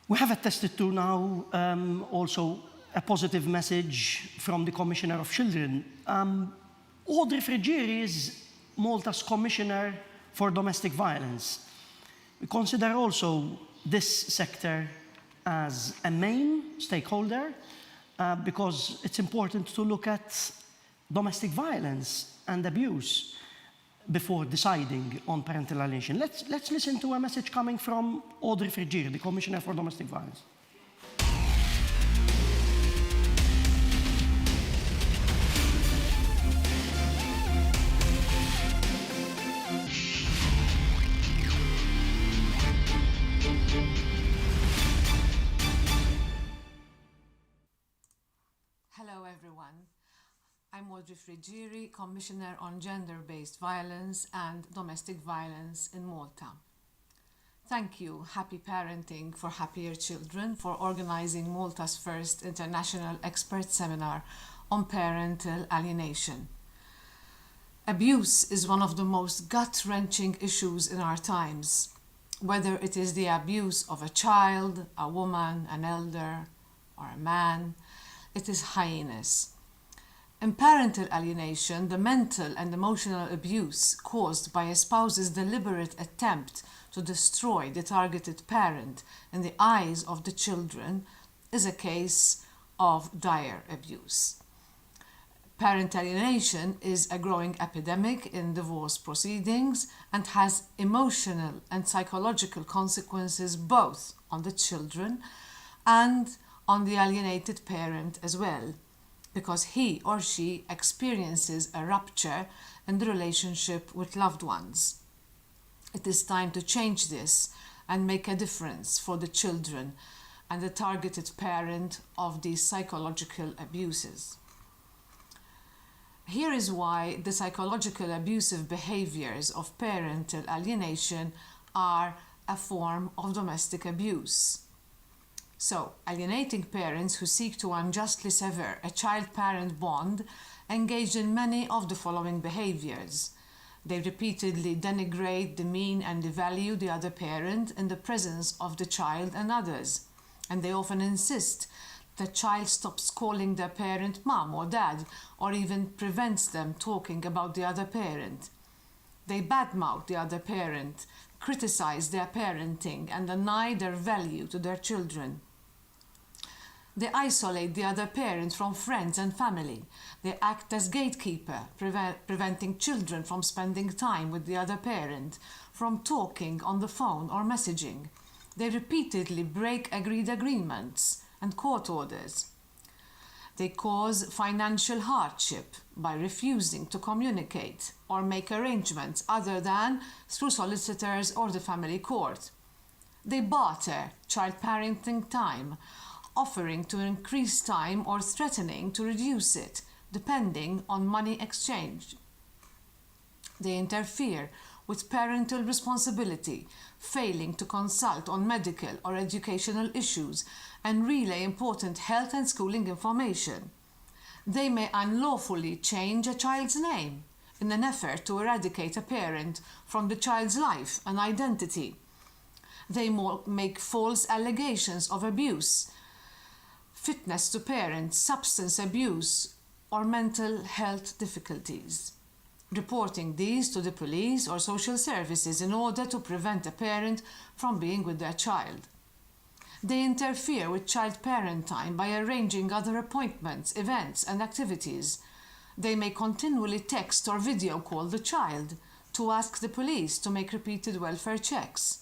We have attested to now also a positive message from the Commissioner of Children. Audrey Frigieri is Malta's Commissioner for Domestic Violence. We consider also this sector as a main stakeholder because it's important to look at domestic violence and abuse before deciding on parental alienation. Let's listen to a message coming from Audrey Frigieri, the Commissioner for Domestic Violence. Hello everyone. I'm Audrey Frigieri, Commissioner on Gender-Based Violence and Domestic Violence in Malta. Thank you, Happy Parenting for Happier Children, for organizing Malta's first international expert seminar on parental alienation. Abuse is one of the most gut-wrenching issues in our times, whether it is the abuse of a child, a woman, an elder, or a man. It is heinous. In parental alienation, the mental and emotional abuse caused by a spouse's deliberate attempt to destroy the targeted parent in the eyes of the children is a case of dire abuse. Parental alienation is a growing epidemic in divorce proceedings and has emotional and psychological consequences both on the children and on the alienated parent as well, because he or she experiences a rupture in the relationship with loved ones. It is time to change this and make a difference for the children and the targeted parent of these psychological abuses. Here is why the psychological abusive behaviors of parental alienation are a form of domestic abuse. So, alienating parents who seek to unjustly sever a child-parent bond engage in many of the following behaviors. They repeatedly denigrate, demean, and devalue the other parent in the presence of the child and others. And they often insist the child stops calling their parent mom or dad, or even prevents them talking about the other parent. They badmouth the other parent, criticize their parenting, and deny their value to their children. They isolate the other parent from friends and family. They act as gatekeeper, preventing children from spending time with the other parent, from talking on the phone or messaging. They repeatedly break agreed agreements and court orders. They cause financial hardship by refusing to communicate or make arrangements other than through solicitors or the family court. They barter child parenting time, offering to increase time or threatening to reduce it, depending on money exchange. They interfere with parental responsibility, failing to consult on medical or educational issues and relay important health and schooling information. They may unlawfully change a child's name in an effort to eradicate a parent from the child's life and identity. They make false allegations of abuse, fitness to parent, substance abuse, or mental health difficulties, reporting these to the police or social services in order to prevent a parent from being with their child. They interfere with child-parent time by arranging other appointments, events, and activities. They may continually text or video call the child to ask the police to make repeated welfare checks.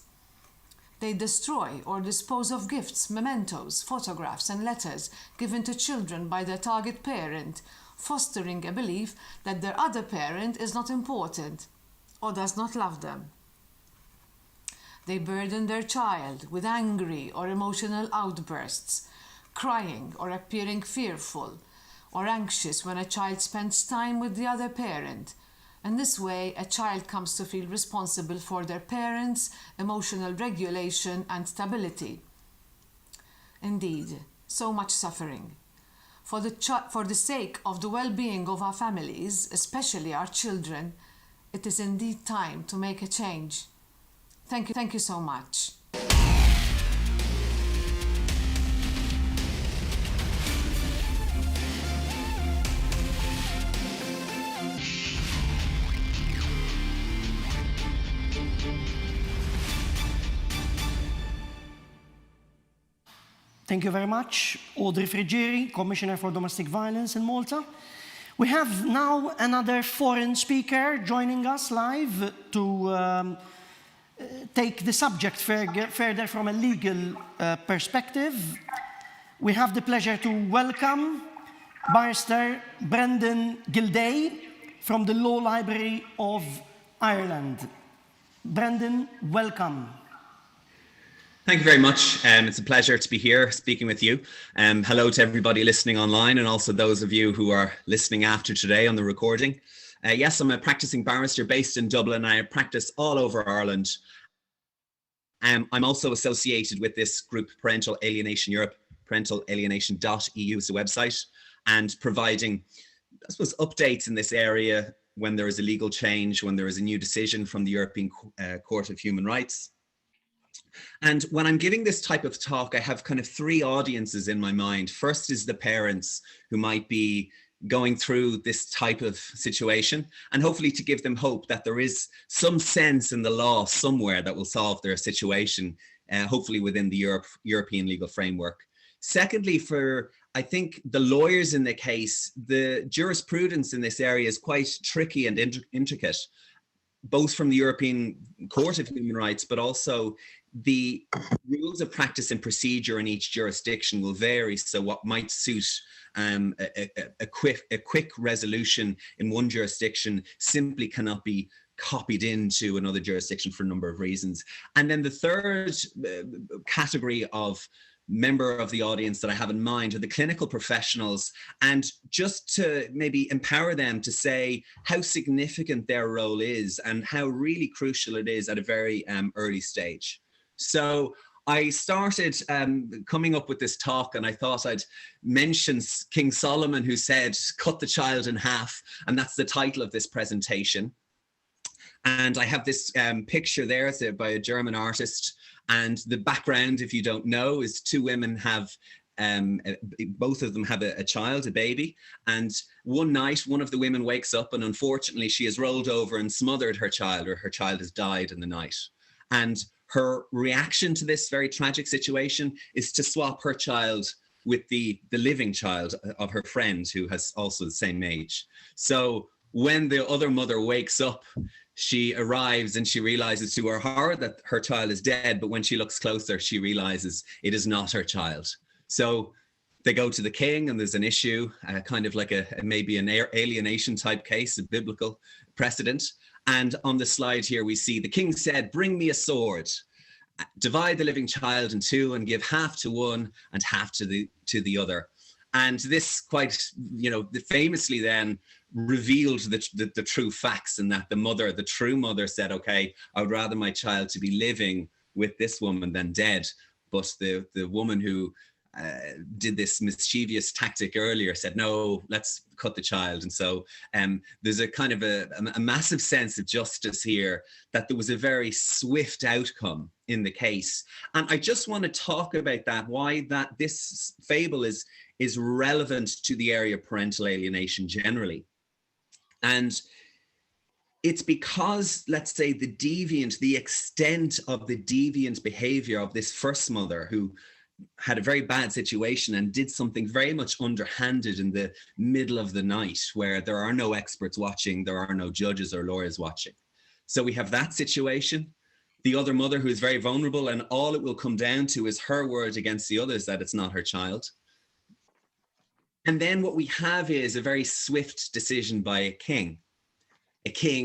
They destroy or dispose of gifts, mementos, photographs, and letters given to children by their target parent, fostering a belief that their other parent is not important or does not love them. They burden their child with angry or emotional outbursts, crying or appearing fearful or anxious when a child spends time with the other parent. In this way, a child comes to feel responsible for their parents' emotional regulation and stability. Indeed, so much suffering. For the sake of the well-being of our families, especially our children, it is indeed time to make a change. Thank you so much. Thank you very much, Audrey Frigieri, Commissioner for Domestic Violence in Malta. We have now another foreign speaker joining us live to take the subject further from a legal perspective. We have the pleasure to welcome Barrister Brendan Gilday from the Law Library of Ireland. Brendan, welcome. Thank you very much. It's a pleasure to be here speaking with you. Hello to everybody listening online and also those of you who are listening after today on the recording. Yes, I'm a practicing barrister based in Dublin. I practice all over Ireland. I'm also associated with this group, Parental Alienation Europe. Parentalalienation.eu is the website, and providing, I suppose, updates in this area when there is a legal change, when there is a new decision from the European Court of Human Rights. And when I'm giving this type of talk, I have kind of three audiences in my mind. First is the parents who might be going through this type of situation, and hopefully to give them hope that there is some sense in the law somewhere that will solve their situation, hopefully within the European legal framework. Secondly, for, I think, the lawyers in the case, the jurisprudence in this area is quite tricky and intricate, both from the European Court of Human Rights, but also the rules of practice and procedure in each jurisdiction will vary. So what might suit a quick resolution in one jurisdiction simply cannot be copied into another jurisdiction for a number of reasons. And then the third category of member of the audience that I have in mind are the clinical professionals, and just to maybe empower them to say how significant their role is and how really crucial it is at a very early stage. So I started coming up with this talk, and I thought I'd mention King Solomon, who said, "Cut the child in half," and that's the title of this presentation. And I have this picture there by a German artist, and the background, if you don't know, is two women have, both of them have a child, a baby, and one night one of the women wakes up and unfortunately she has rolled over and smothered her child, or her child has died in the night. And her reaction to this very tragic situation is to swap her child with the living child of her friend who has also the same age. So when the other mother wakes up, she arrives and she realizes to her horror that her child is dead, but when she looks closer, she realizes it is not her child. So They go to the king and there's an issue, kind of like maybe an alienation type case, a biblical precedent. And on the slide here, we see the king said, "Bring me a sword, divide the living child in two and give half to one and half to the other." And this quite, famously then revealed the true facts, and that the true mother said, "Okay, I would rather my child to be living with this woman than dead." But the woman who did this mischievous tactic earlier said, "No, let's cut the child." And so there's a kind of a massive sense of justice here, that there was a very swift outcome in the case. And I just want to talk about that, why that this fable is relevant to the area of parental alienation generally. And it's because, let's say, the extent of the deviant behavior of this first mother, who had a very bad situation and did something very much underhanded in the middle of the night, where there are no experts watching, there are no judges or lawyers watching. So we have that situation. The other mother, who is very vulnerable, and all it will come down to is her word against the others that it's not her child. And then what we have is a very swift decision by a king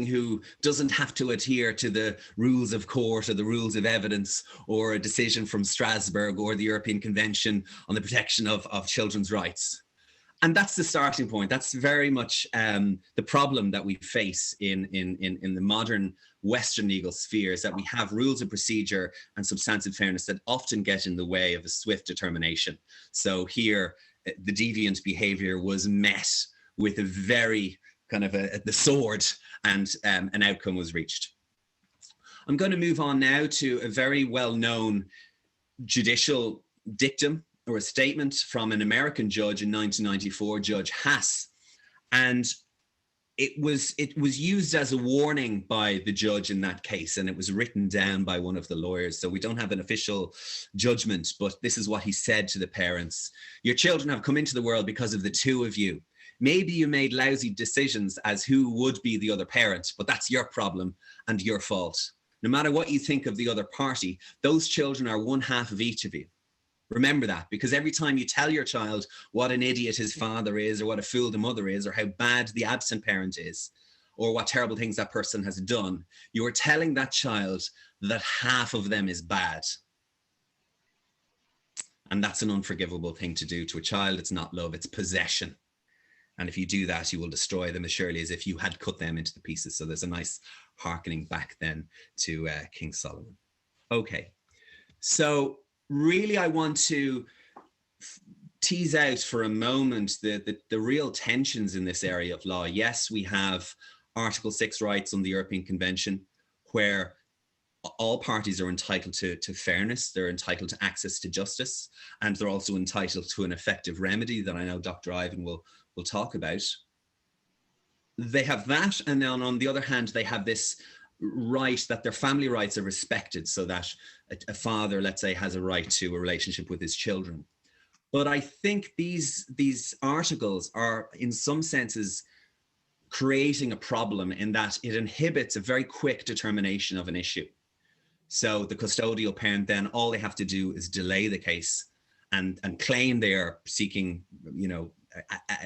who doesn't have to adhere to the rules of court or the rules of evidence, or a decision from Strasbourg or the European Convention on the Protection of Children's Rights. And that's the starting point. That's very much the problem that we face in the modern Western legal sphere, is that we have rules of procedure and substantive fairness that often get in the way of a swift determination. So here, the deviant behavior was met with a very kind of the sword, and an outcome was reached. I'm going to move on now to a very well-known judicial dictum, or a statement from an American judge in 1994, Judge Haas. And it was used as a warning by the judge in that case, and it was written down by one of the lawyers. So we don't have an official judgment, but this is what he said to the parents. "Your children have come into the world because of the two of you. Maybe you made lousy decisions as who would be the other parent, but that's your problem and your fault. No matter what you think of the other party, those children are one half of each of you. Remember that, because every time you tell your child what an idiot his father is, or what a fool the mother is, or how bad the absent parent is, or what terrible things that person has done, you are telling that child that half of them is bad. And that's an unforgivable thing to do to a child. It's not love, it's possession. And if you do that, you will destroy them as surely as if you had cut them into the pieces." So there's a nice hearkening back then to King Solomon. Okay, so really I want to tease out for a moment the real tensions in this area of law. Yes, we have Article 6 rights on the European Convention, where all parties are entitled to fairness, they're entitled to access to justice, and they're also entitled to an effective remedy that I know Dr. Ivan will talk about. They have that, and then on the other hand, they have this right that their family rights are respected, so that a father, let's say, has a right to a relationship with his children. But I think these articles are, in some senses, creating a problem in that it inhibits a very quick determination of an issue. So the custodial parent, then all they have to do is delay the case and claim they are seeking,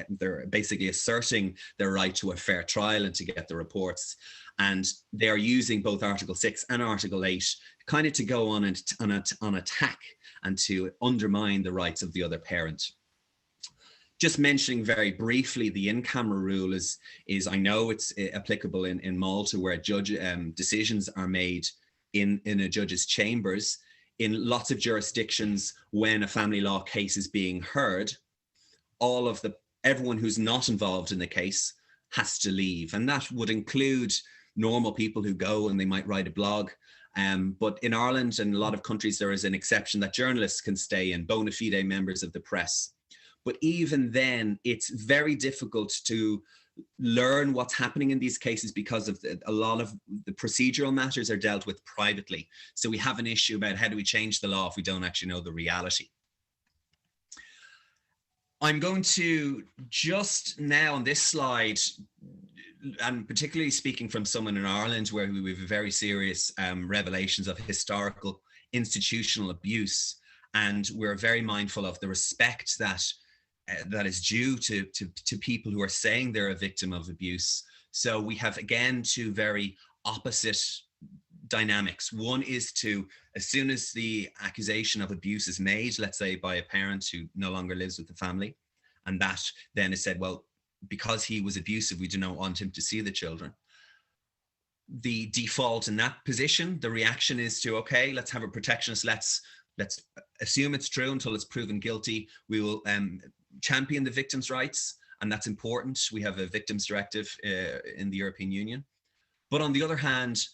they're basically asserting their right to a fair trial and to get the reports. And they are using both Article 6 and Article 8 kind of to go on attack and to undermine the rights of the other parent. Just mentioning very briefly, the in-camera rule is I know it's applicable in Malta, where decisions are made in a judge's chambers. In lots of jurisdictions, when a family law case is being heard, everyone who's not involved in the case has to leave, and that would include normal people who go and they might write a blog. But in Ireland and a lot of countries, there is an exception that journalists can stay in, bona fide members of the press. But even then, it's very difficult to learn what's happening in these cases because of a lot of the procedural matters are dealt with privately. So we have an issue about how do we change the law if we don't actually know the reality. I'm going to just now on this slide, and particularly speaking from someone in Ireland where we have very serious revelations of historical institutional abuse, and we're very mindful of the respect that that is due to people who are saying they're a victim of abuse. So we have, again, two very opposite dynamics. One is to, as soon as the accusation of abuse is made, let's say by a parent who no longer lives with the family, and that then is said, well, because he was abusive, we do not want him to see the children. The default in that position, the reaction is to, okay, let's have a protectionist, let's assume it's true until it's proven guilty. We will champion the victim's rights, and that's important. We have a victims directive in the European Union. But on the other hand,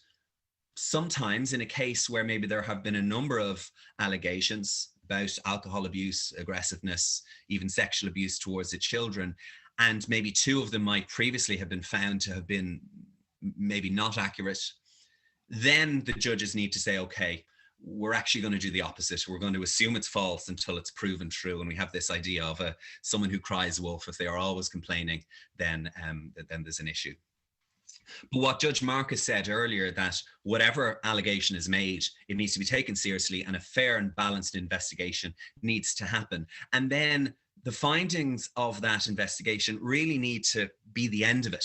sometimes in a case where maybe there have been a number of allegations about alcohol abuse, aggressiveness, even sexual abuse towards the children, and maybe two of them might previously have been found to have been maybe not accurate, then the judges need to say, okay, we're actually going to do the opposite. We're going to assume it's false until it's proven true. And we have this idea of someone who cries wolf. If they are always complaining, then there's an issue. But what Judge Marcus said earlier, that whatever allegation is made, it needs to be taken seriously, and a fair and balanced investigation needs to happen. And then the findings of that investigation really need to be the end of it,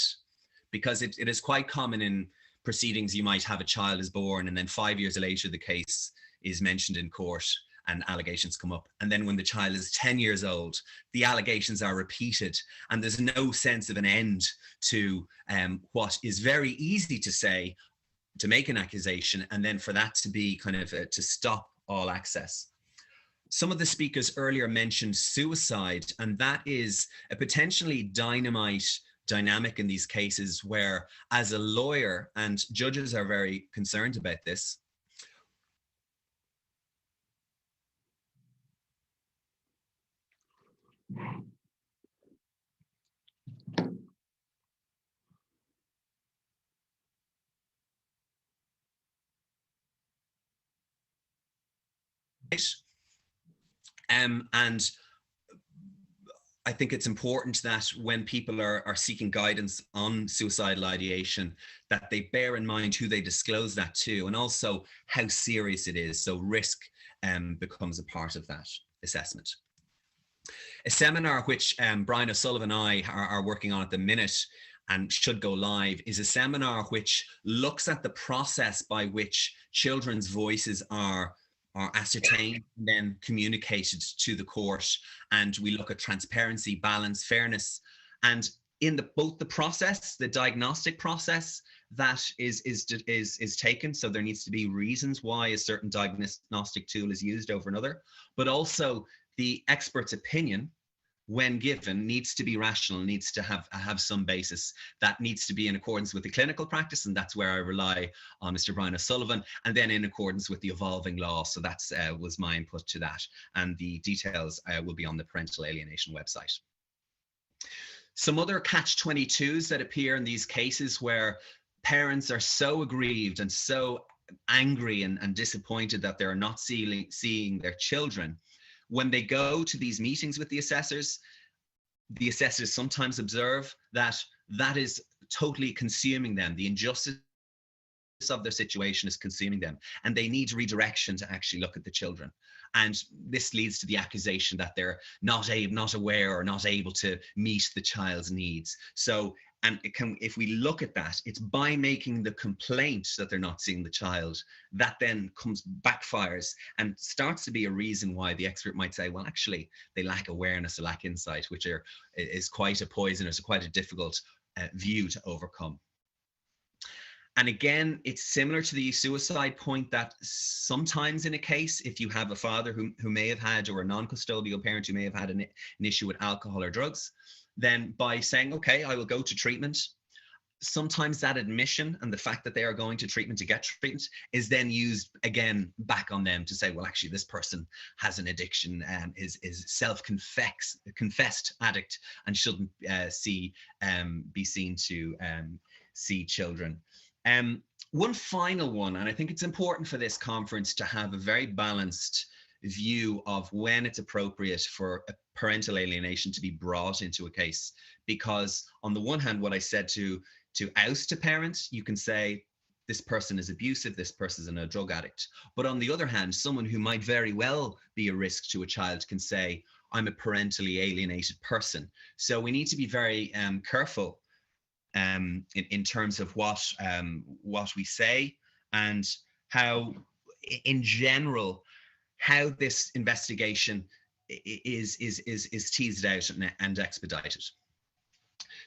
because it is quite common in proceedings. You might have a child is born, and then 5 years later the case is mentioned in court and allegations come up. And then when the child is 10 years old, the allegations are repeated, and there's no sense of an end to what is very easy to say, to make an accusation, and then for that to be kind of to stop all access. Some of the speakers earlier mentioned suicide, and that is a potentially dynamite dynamic in these cases where, as a lawyer, and judges are very concerned about this, and I think it's important that when people are seeking guidance on suicidal ideation, that they bear in mind who they disclose that to, and also how serious it is. So risk becomes a part of that assessment. A seminar which Brian O'Sullivan and I are working on at the minute and should go live is a seminar which looks at the process by which children's voices are ascertained and then communicated to the court. And we look at transparency, balance, fairness, and in both the process, the diagnostic process that is taken. So there needs to be reasons why a certain diagnostic tool is used over another, but also the expert's opinion, when given, needs to be rational, needs to have some basis. That needs to be in accordance with the clinical practice, and that's where I rely on Mr. Brian O'Sullivan, and then in accordance with the evolving law. So that's was my input to that, and the details will be on the Parental Alienation website. Some other catch-22s that appear in these cases where parents are so aggrieved and so angry and disappointed that they're not seeing their children. When they go to these meetings with the assessors sometimes observe that that is totally consuming them. The injustice of their situation is consuming them, and they need redirection to actually look at the children. And this leads to the accusation that they're not aware or not able to meet the child's needs. So, and if we look at that, it's by making the complaint that they're not seeing the child, that then backfires and starts to be a reason why the expert might say, well, actually, they lack awareness or lack insight, which is quite a poisonous, quite a difficult view to overcome. And again, it's similar to the suicide point that sometimes in a case, if you have a father who may have had, or a non-custodial parent who may have had an issue with alcohol or drugs, then by saying, okay, I will go to treatment, sometimes that admission and the fact that they are going to treatment to get treatment is then used again back on them to say, well, actually, this person has an addiction, is self-confessed addict and shouldn't be seen to see children. One final one, and I think it's important for this conference to have a very balanced view of when it's appropriate for a parental alienation to be brought into a case. Because on the one hand, what I said to oust a parent, you can say this person is abusive, this person is a drug addict. But on the other hand, someone who might very well be a risk to a child can say, I'm a parentally alienated person. So we need to be very careful in terms of what we say, and how, in general, how this investigation is teased out and expedited.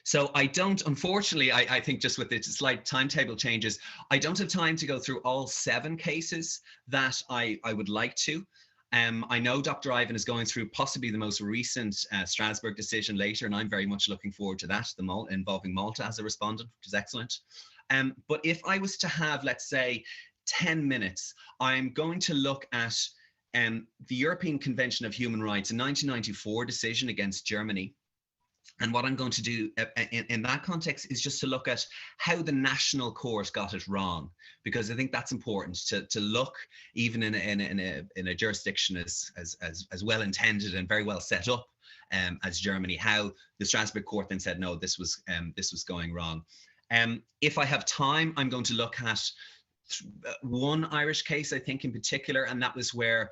So I don't, unfortunately, I think just with the slight timetable changes, I don't have time to go through all 7 cases that I would like to. I know Dr. Ivan is going through possibly the most recent Strasbourg decision later, and I'm very much looking forward to that, involving Malta as a respondent, which is excellent. But if I was to have, let's say, 10 minutes, I'm going to look at the European Convention of Human Rights, a 1994 decision against Germany. And what I'm going to do in that context is just to look at how the national court got it wrong, because I think that's important to look, even in a jurisdiction as well intended and very well set up as Germany, how the Strasbourg court then said no, this was going wrong. If I have time, I'm going to look at one Irish case, I think, in particular, and that was where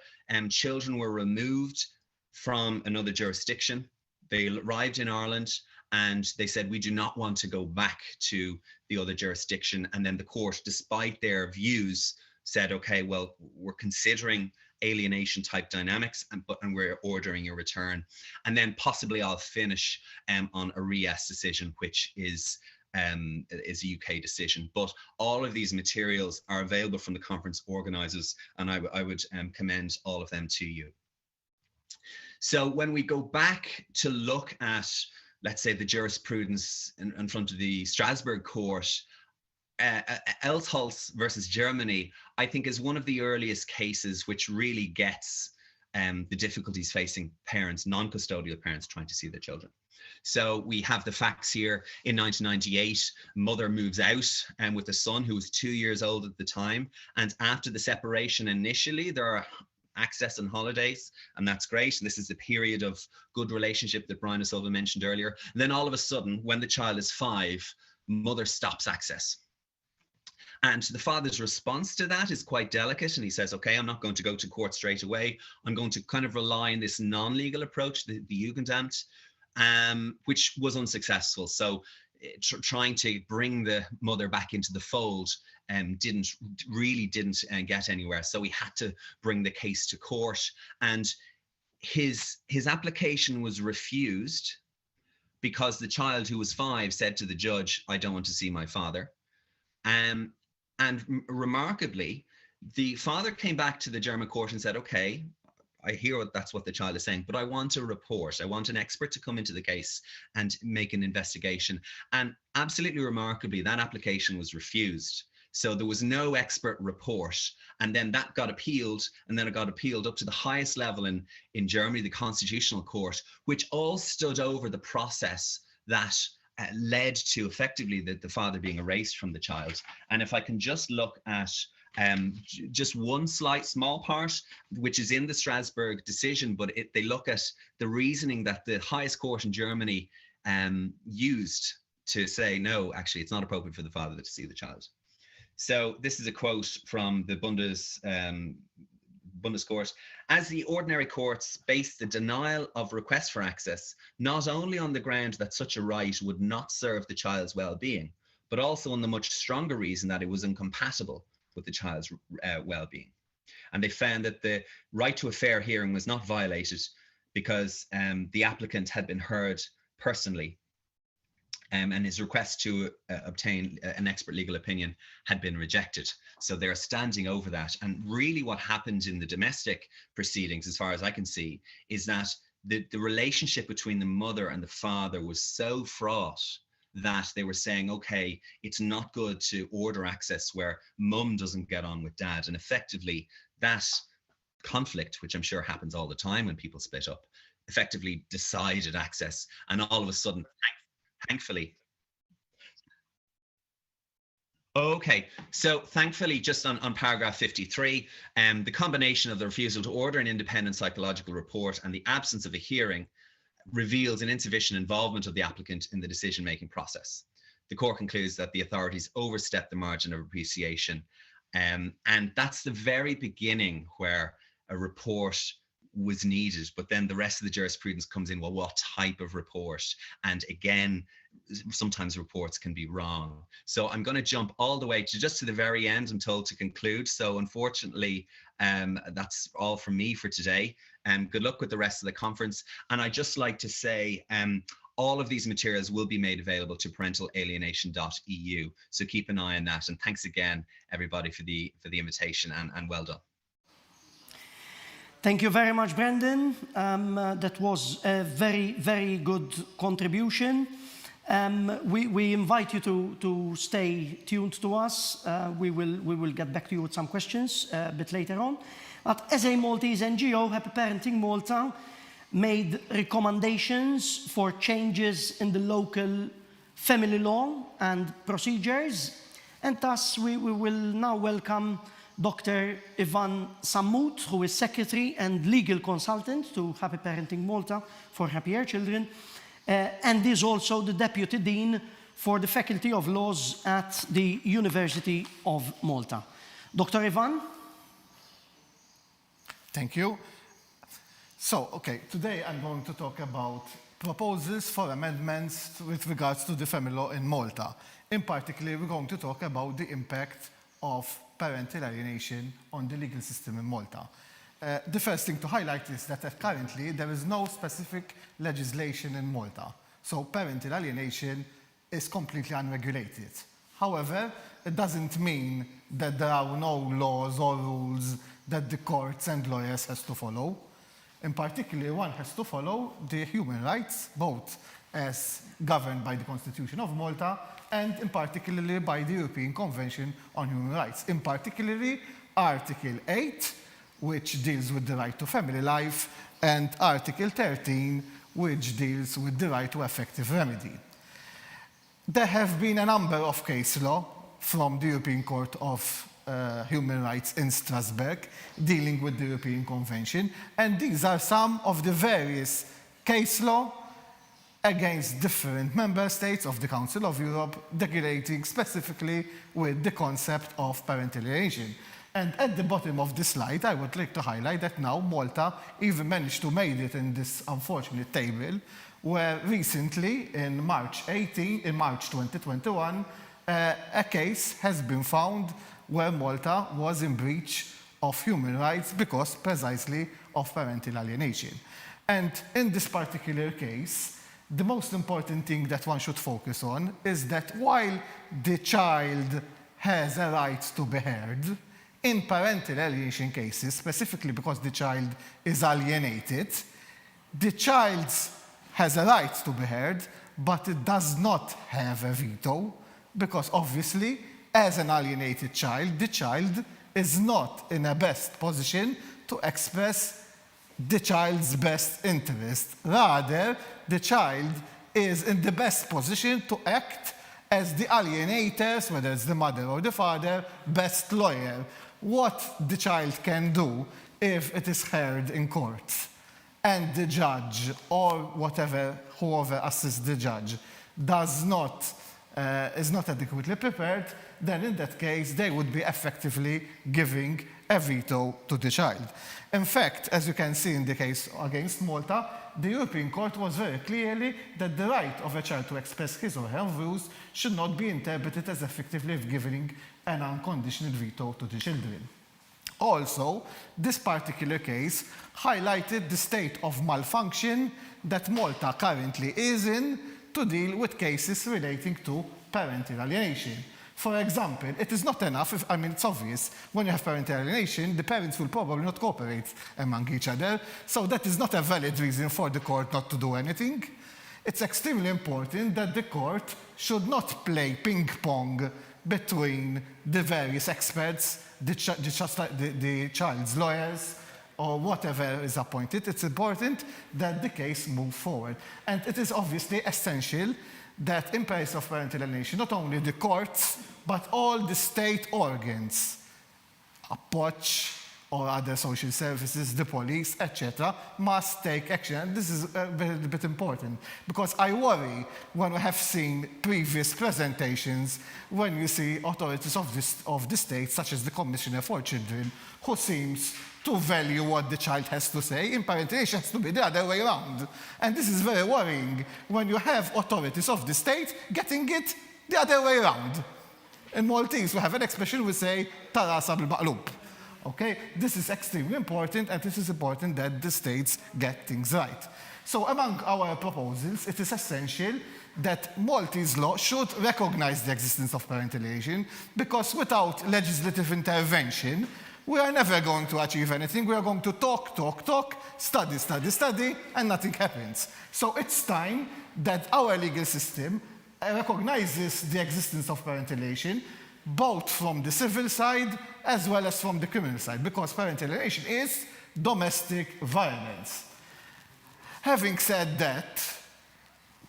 children were removed from another jurisdiction. They arrived in Ireland and they said, we do not want to go back to the other jurisdiction. And then the court, despite their views, said, okay, well, we're considering alienation type dynamics and we're ordering your return. And then possibly I'll finish on a RIAS decision, which is a UK decision. But all of these materials are available from the conference organisers, and I would commend all of them to you. So when we go back to look at, let's say, the jurisprudence in front of the Strasbourg court, Elsholz versus Germany, I think, is one of the earliest cases which really gets the difficulties facing parents, non-custodial parents, trying to see their children. So we have the facts here. In 1998, mother moves out with a son who was 2 years old at the time. And after the separation initially, there are access and holidays, and that's great. And this is the period of good relationship that Brian O'Sullivan mentioned earlier. And then all of a sudden, when the child is 5, mother stops access. And the father's response to that is quite delicate. And he says, okay, I'm not going to go to court straight away. I'm going to kind of rely on this non-legal approach, the Jugendamt, which was unsuccessful. So trying to bring the mother back into the fold didn't get anywhere. So we had to bring the case to court, and his application was refused because the child, who was 5, said to the judge, I don't want to see my father. And remarkably, the father came back to the German court and said, okay, I hear that's what the child is saying, but I want a report. I want an expert to come into the case and make an investigation. And absolutely remarkably, that application was refused. So there was no expert report. And then that got appealed, and then it got appealed up to the highest level in Germany, the Constitutional Court, which all stood over the process that led to effectively the father being erased from the child. And if I can just look at just one small part, which is in the Strasbourg decision, but they look at the reasoning that the highest court in Germany used to say, no, actually, it's not appropriate for the father to see the child. So this is a quote from the Bundescourt. As the ordinary courts base the denial of request for access not only on the ground that such a right would not serve the child's well-being, but also on the much stronger reason that it was incompatible with the child's well-being. And they found that the right to a fair hearing was not violated because the applicant had been heard personally, and his request to obtain an expert legal opinion had been rejected. So they're standing over that. And really what happened in the domestic proceedings, as far as I can see, is that the relationship between the mother and the father was so fraught that they were saying, okay, it's not good to order access where mum doesn't get on with dad. And effectively that conflict, which I'm sure happens all the time when people split up, effectively decided access. And all of a sudden, thankfully. Okay, so thankfully, just on paragraph 53, the combination of the refusal to order an independent psychological report and the absence of a hearing reveals an insufficient involvement of the applicant in the decision-making process. The court concludes that the authorities overstepped the margin of appreciation, and that's the very beginning where a report was needed, but then the rest of the jurisprudence comes in, well, what type of report? And again, sometimes reports can be wrong. So I'm going to jump all the way to just to the very end, I'm told, to conclude. So unfortunately, that's all from me for today. Good luck with the rest of the conference. And I'd just like to say, all of these materials will be made available to parentalalienation.eu. So keep an eye on that. And thanks again, everybody, for the invitation, and well done. Thank you very much, Brendan. That was a very, very good contribution. We invite you to stay tuned to us. We will get back to you with some questions a bit later on. But as a Maltese NGO, Happy Parenting Malta made recommendations for changes in the local family law and procedures. And thus, we will now welcome Dr. Ivan Sammut, who is Secretary and Legal Consultant to Happy Parenting Malta for Happier Children, and is also the Deputy Dean for the Faculty of Laws at the University of Malta. Dr. Ivan? Thank you. So, okay, today I'm going to talk about proposals for amendments with regards to the family law in Malta. In particular, we're going to talk about the impact of parental alienation on the legal system in Malta. The first thing to highlight is that currently there is no specific legislation in Malta. So parental alienation is completely unregulated. However, it doesn't mean that there are no laws or rules that the courts and lawyers has to follow. In particular, one has to follow the human rights, both as governed by the Constitution of Malta and in particularly by the European Convention on Human Rights. In particularly, Article 8, which deals with the right to family life, and Article 13, which deals with the right to effective remedy. There have been a number of case law from the European Court of Human Rights in Strasbourg dealing with the European Convention, and these are some of the various case law against different member states of the Council of Europe dealing specifically with the concept of parental alienation. And at the bottom of the slide, I would like to highlight that now Malta even managed to make it in this unfortunate table, where recently in March 2021, a case has been found where Malta was in breach of human rights because precisely of parental alienation. And in this particular case, the most important thing that one should focus on is that while the child has a right to be heard, in parental alienation cases, specifically because the child is alienated, the child has a right to be heard, but it does not have a veto, because obviously, as an alienated child, the child is not in a best position to express the child's best interest. Rather, the child is in the best position to act as the alienator's, whether it's the mother or the father, best lawyer. What the child can do if it is heard in court and the judge or whoever assists the judge is not adequately prepared, then in that case, they would be effectively giving a veto to the child. In fact, as you can see in the case against Malta, the European Court was very clearly that the right of a child to express his or her views should not be interpreted as effectively giving an unconditional veto to the children. Also, this particular case highlighted the state of malfunction that Malta currently is in to deal with cases relating to parental alienation. For example, it is not enough it's obvious, when you have parental alienation, the parents will probably not cooperate among each other, so that is not a valid reason for the court not to do anything. It's extremely important that the court should not play ping-pong between the various experts, the child's lawyers, or whatever is appointed. It's important that the case move forward. And it is obviously essential that in place of parental alienation, not only the courts, but all the state organs, APOCH or other social services, the police, etc., must take action. And this is a bit important, because I worry when we have seen previous presentations, when you see authorities of the state, such as the Commissioner for Children, who seems to value what the child has to say. In parental alienation, it has to be the other way around. And this is very worrying when you have authorities of the state getting it the other way around. In Maltese, we have an expression we say, tarasa bil-maqlub. Okay? This is extremely important, and this is important that the states get things right. So among our proposals, it is essential that Maltese law should recognize the existence of parental alienation, because without legislative intervention, we are never going to achieve anything. We are going to talk, study, and nothing happens. So it's time that our legal system recognizes the existence of parental alienation, both from the civil side as well as from the criminal side, because parental alienation is domestic violence. Having said that,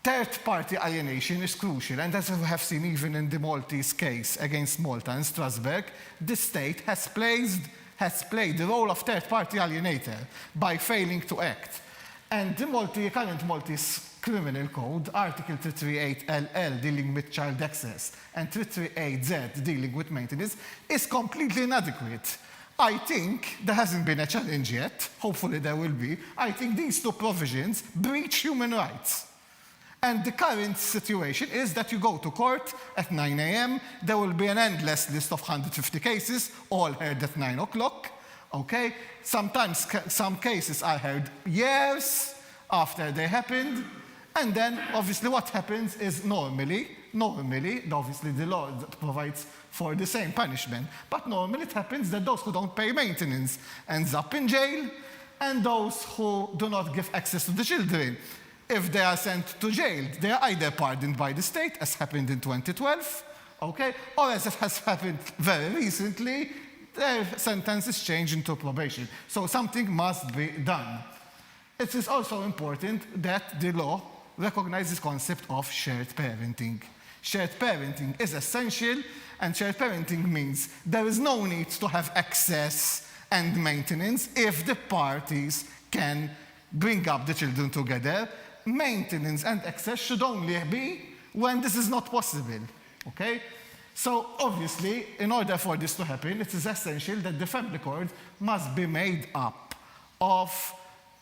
third-party alienation is crucial, and as we have seen even in the Maltese case against Malta and Strasbourg, the state has played the role of third-party alienator by failing to act. And the current Maltese Criminal Code, Article 338LL dealing with child access and 338Z dealing with maintenance, is completely inadequate. I think there hasn't been a challenge yet, hopefully there will be. I think these two provisions breach human rights. And the current situation is that you go to court at 9 a.m., there will be an endless list of 150 cases, all heard at 9 o'clock, okay? Sometimes some cases are heard years after they happened, and then obviously what happens is normally, obviously the law provides for the same punishment, but normally it happens that those who don't pay maintenance ends up in jail, and those who do not give access to the children, if they are sent to jail, they are either pardoned by the state, as happened in 2012, okay, or as it has happened very recently, their sentence is changed into probation. So something must be done. It is also important that the law recognizes the concept of shared parenting. Shared parenting is essential, and shared parenting means there is no need to have access and maintenance if the parties can bring up the children together. Maintenance and access should only be when this is not possible, okay? So obviously, in order for this to happen, it is essential that the family court must be made up of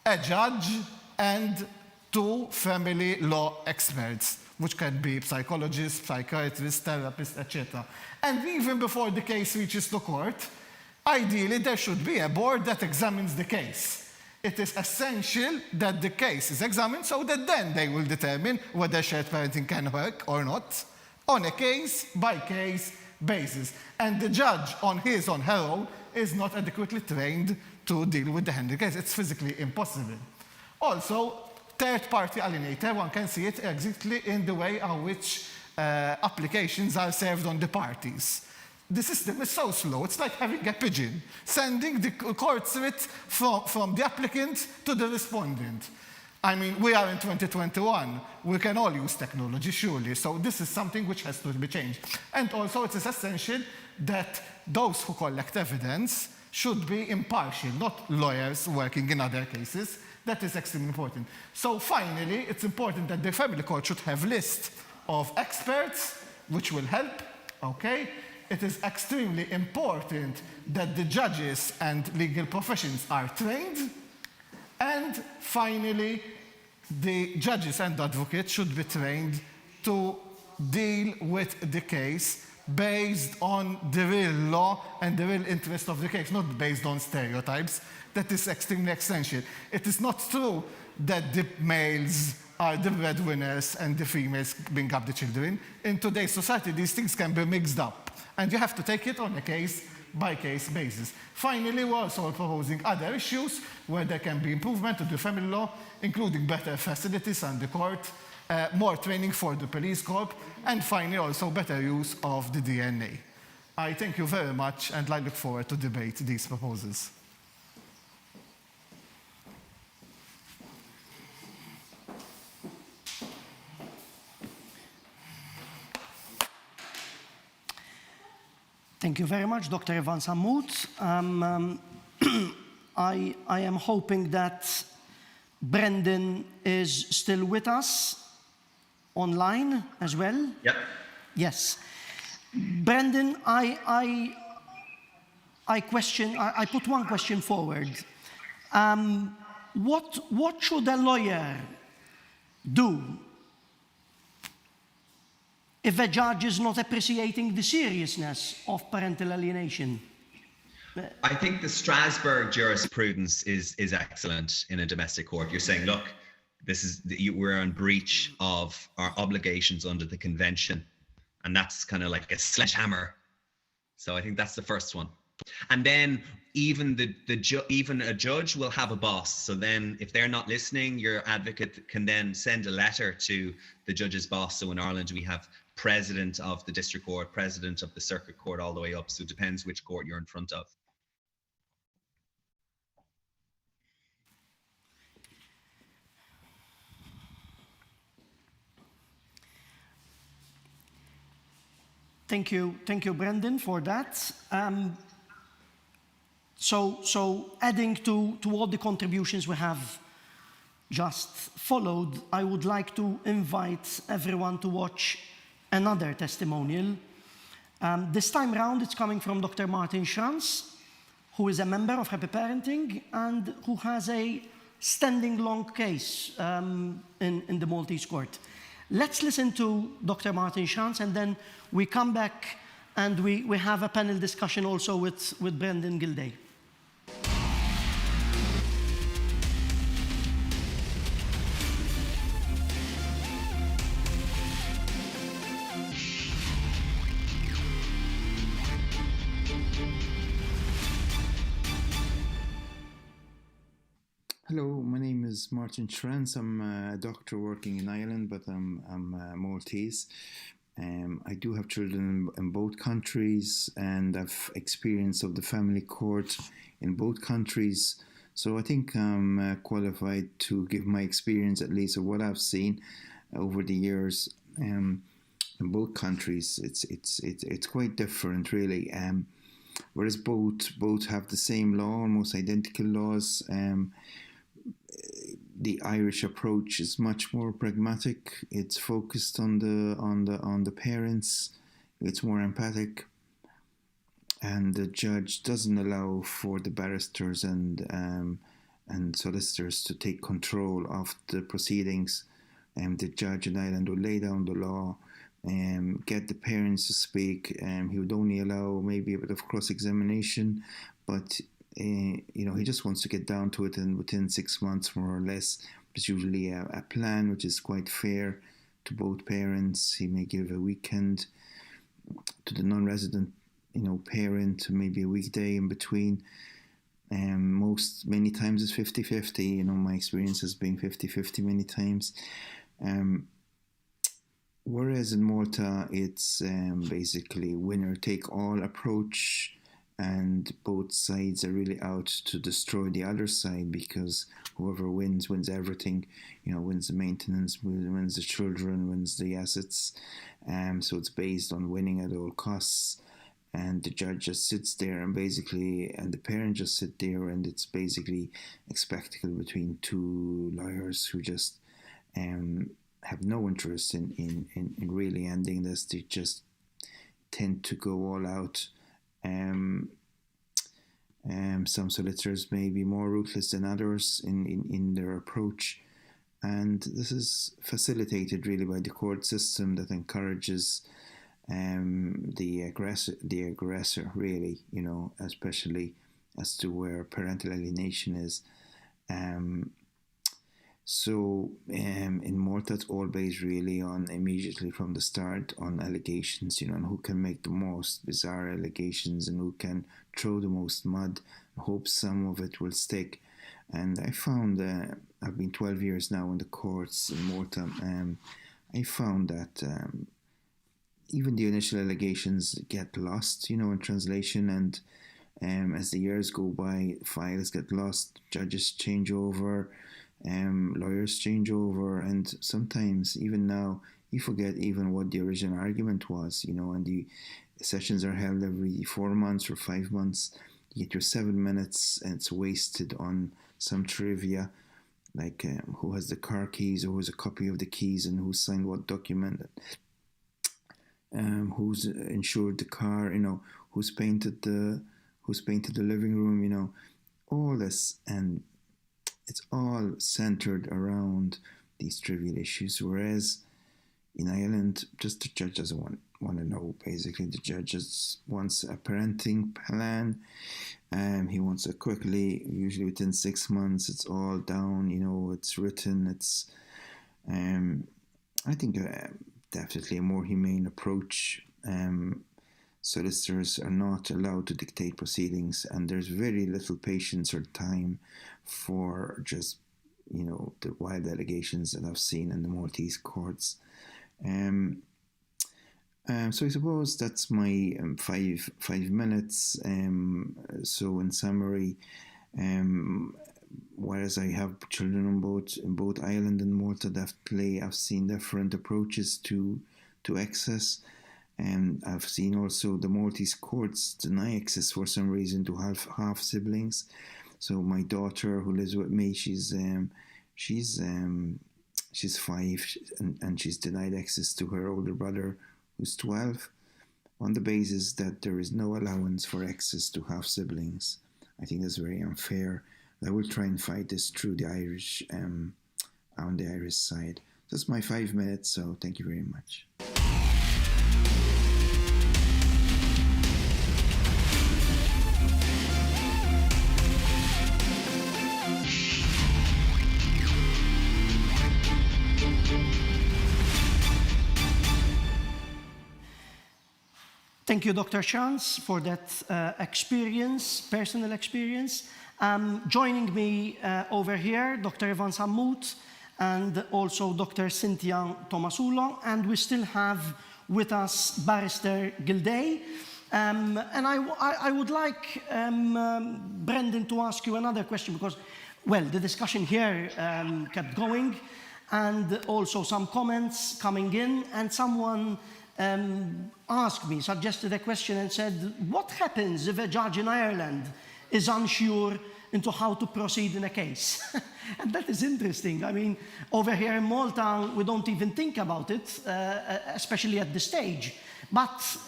a judge and 2 family law experts, which can be psychologists, psychiatrists, therapists, etc. And even before the case reaches the court, ideally there should be a board that examines the case. It is essential that the case is examined so that then they will determine whether shared parenting can work or not on a case-by-case basis. And the judge on his or her own is not adequately trained to deal with the handling case. It's physically impossible. Also, third-party alienator, one can see it exactly in the way in which applications are served on the parties. The system is so slow, it's like having a pigeon, sending the court writ from the applicant to the respondent. I mean, we are in 2021, we can all use technology, surely, so this is something which has to be changed. And also it is essential that those who collect evidence should be impartial, not lawyers working in other cases. That is extremely important. So finally, it's important that the family court should have a list of experts, which will help, okay? It is extremely important that the judges and legal professions are trained. And finally, the judges and advocates should be trained to deal with the case based on the real law and the real interest of the case, not based on stereotypes. That is extremely essential. It is not true that the males are the breadwinners and the females bring up the children. In today's society, these things can be mixed up. And you have to take it on a case-by-case basis. Finally, we're also proposing other issues where there can be improvement to the family law, including better facilities and the court, more training for the police corps, and finally also better use of the DNA. I thank you very much, and I look forward to debate these proposals. Thank you very much, Dr. Ivan Samut. I am hoping that Brendan is still with us online as well. Yep. Yes. Brendan, I put one question forward. What should a lawyer do if a judge is not appreciating the seriousness of parental alienation? I think the Strasbourg jurisprudence is excellent in a domestic court. You're saying, look, we're in breach of our obligations under the convention, and that's kind of like a sledgehammer. So I think that's the first one. And then even even a judge will have a boss. So then if they're not listening, your advocate can then send a letter to the judge's boss. So in Ireland, we have president of the district court, president of the circuit court, all the way up. So it depends which court you're in front of. Thank you, Brendan, for that. So adding to all the contributions we have just followed, I would like to invite everyone to watch another testimonial. This time round, it's coming from Dr. Martin Schranz, who is a member of Happy Parenting and who has a standing long case in the Maltese court. Let's listen to Dr. Martin Schranz, and then we come back and we have a panel discussion also with Brendan Gilday. Hello, my name is Martin Schranz. I'm a doctor working in Ireland, but I'm Maltese. I do have children in both countries, and I've experience of the family court in both countries. So I think I'm qualified to give my experience, at least of what I've seen over the years in both countries. It's quite different, really. Whereas both have the same law, almost identical laws. The Irish approach is much more pragmatic. It's focused on the parents. It's more empathic, and the judge doesn't allow for the barristers and solicitors to take control of the proceedings. The judge in Ireland will lay down the law, get the parents to speak. He would only allow maybe a bit of cross-examination, but he just wants to get down to it, and within 6 months, more or less, there's usually a plan which is quite fair to both parents. He may give a weekend to the non-resident, parent, maybe a weekday in between. Many times it's 50-50. My experience has been 50-50 many times. Whereas in Malta, it's basically winner-take-all approach. And both sides are really out to destroy the other side, because whoever wins everything, wins the maintenance, wins the children, wins the assets. So it's based on winning at all costs. And the judge just sits there and the parent just sit there, and it's basically a spectacle between two lawyers who just have no interest in really ending this. They just tend to go all out. Some solicitors may be more ruthless than others in their approach, and this is facilitated really by the court system that encourages the aggressor really, especially as to where parental alienation is. So in Malta, it's all based really on immediately from the start on allegations, and who can make the most bizarre allegations and who can throw the most mud, hope some of it will stick. And I found, I've been 12 years now in the courts in Malta, I found that even the initial allegations get lost, in translation, and as the years go by, files get lost, judges change over, lawyers change over, and sometimes even now you forget even what the original argument was, and the sessions are held every 4 months or 5 months. You get your 7 minutes and it's wasted on some trivia like who has the car keys, or who has a copy of the keys, and who signed what document, who's insured the car, who's painted the who's painted the living room, you know, all this, and it's all centered around these trivial issues, whereas in Ireland, just the judge doesn't want to know, basically. The judge just wants a parenting plan. He wants it quickly, usually within 6 months. It's all down, you know, it's written. It's, I think, definitely a more humane approach. Solicitors are not allowed to dictate proceedings, and there's very little patience or time for just, you know, the wild allegations that I've seen in the Maltese courts. So I suppose that's my 5 minutes. So in summary, whereas I have children in both Ireland and Malta, I've seen different approaches to access. And I've seen also the Maltese courts deny access for some reason to half siblings. So my daughter, who lives with me, she's 5, and she's denied access to her older brother, who's 12, on the basis that there is no allowance for access to half siblings. I think that's very unfair. I will try and fight this through the Irish, on the Irish side. That's my 5 minutes. So thank you very much. Thank you, Dr. Chance, for that personal experience. Joining me over here, Dr. Ivan Sammut, and also Dr. Cynthia Tomasulo, and we still have with us Barrister Gilday. And I would like, Brendan, to ask you another question, because, well, the discussion here kept going, and also some comments coming in, and someone suggested a question and said, what happens if a judge in Ireland is unsure into how to proceed in a case? And that is interesting. I mean, over here in Malta, we don't even think about it, especially at this stage. But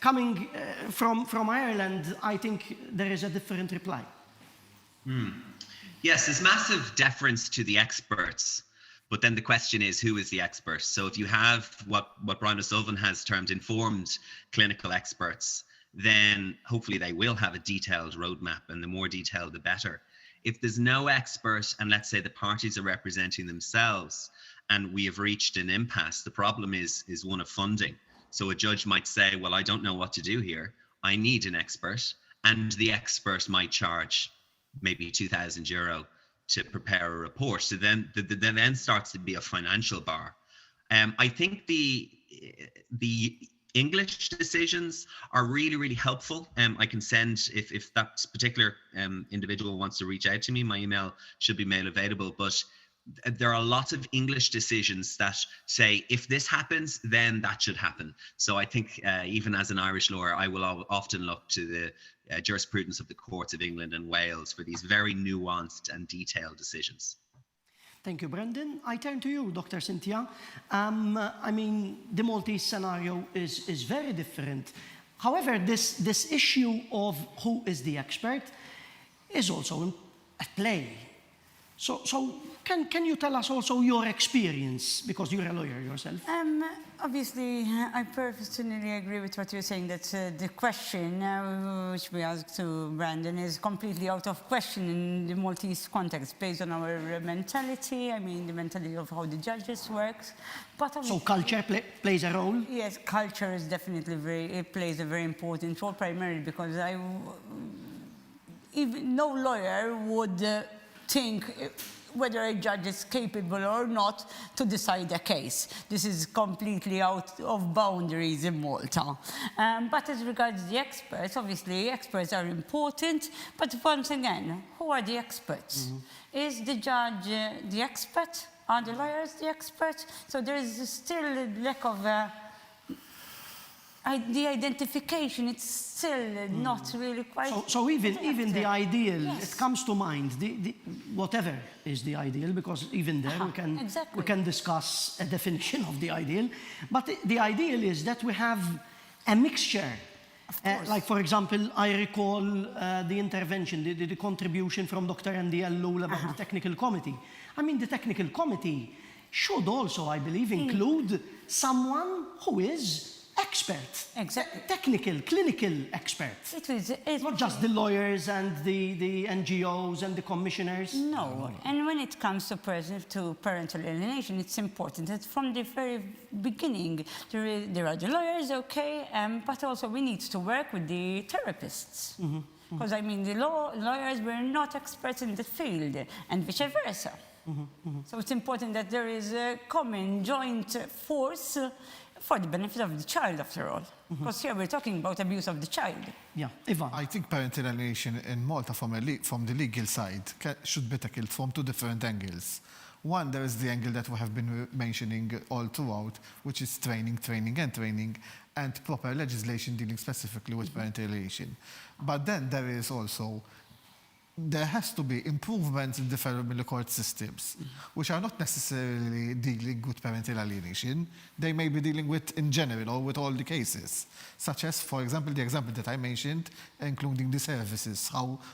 coming from Ireland, I think there is a different reply. Yes, there's massive deference to the experts. But then the question is, who is the expert? So if you have what Brian O'Sullivan has termed informed clinical experts, then hopefully they will have a detailed roadmap, and the more detailed, the better. If there's no expert, and let's say the parties are representing themselves, and we have reached an impasse, the problem is one of funding. So a judge might say, well, I don't know what to do here. I need an expert, and the expert might charge maybe €2,000 to prepare a report. So then starts to be a financial bar. I think the English decisions are really, really helpful. I can send, if that particular individual wants to reach out to me, my email should be made available. But there are lots of English decisions that say, if this happens, then that should happen. So I think even as an Irish lawyer, I will often look to the jurisprudence of the courts of England and Wales for these very nuanced and detailed decisions. Thank you, Brendan. I turn to you, Dr. Cynthia. I mean, the Maltese scenario is very different. However, this issue of who is the expert is also at play. So can you tell us also your experience, because you're a lawyer yourself? Obviously, I personally agree with what you're saying, that the question which we asked to Brandon is completely out of question in the Maltese context, based on our mentality, I mean, the mentality of how the judges work. But so culture plays a role? Yes, culture is definitely plays a very important role, primarily because even no lawyer would think whether a judge is capable or not to decide a case. This is completely out of boundaries in Malta. But as regards the experts, obviously experts are important, but once again, who are the experts? Mm-hmm. Is the judge the expert? Are the lawyers the experts? So there is still a lack of the identification. It's still not really quite. So even the ideal, yes. It comes to mind. Whatever is the ideal, because even there we can discuss a definition of the ideal. But the ideal is that we have a mixture Like, for example, I recall the intervention, the contribution from Dr. Andy Allul about the technical committee. I mean, the technical committee should also, I believe, include someone who is expert, technical, clinical expert. Not just the lawyers and the NGOs and the commissioners. No, and when it comes to parental alienation, it's important that from the very beginning there are the lawyers, okay, but also we need to work with the therapists. Because I mean, the lawyers were not experts in the field, and vice versa. So it's important that there is a common joint force for the benefit of the child, after all. Because here we're talking about abuse of the child. Yeah, Ivan. I think parental alienation in Malta from the legal side should be tackled from two different angles. One, there is the angle that we have been mentioning all throughout, which is training, and proper legislation dealing specifically with parental alienation. But then there has to be improvements in the family court systems, which are not necessarily dealing with parental alienation. They may be dealing with, in general, or with all the cases, such as, for example, the example that I mentioned, including the services,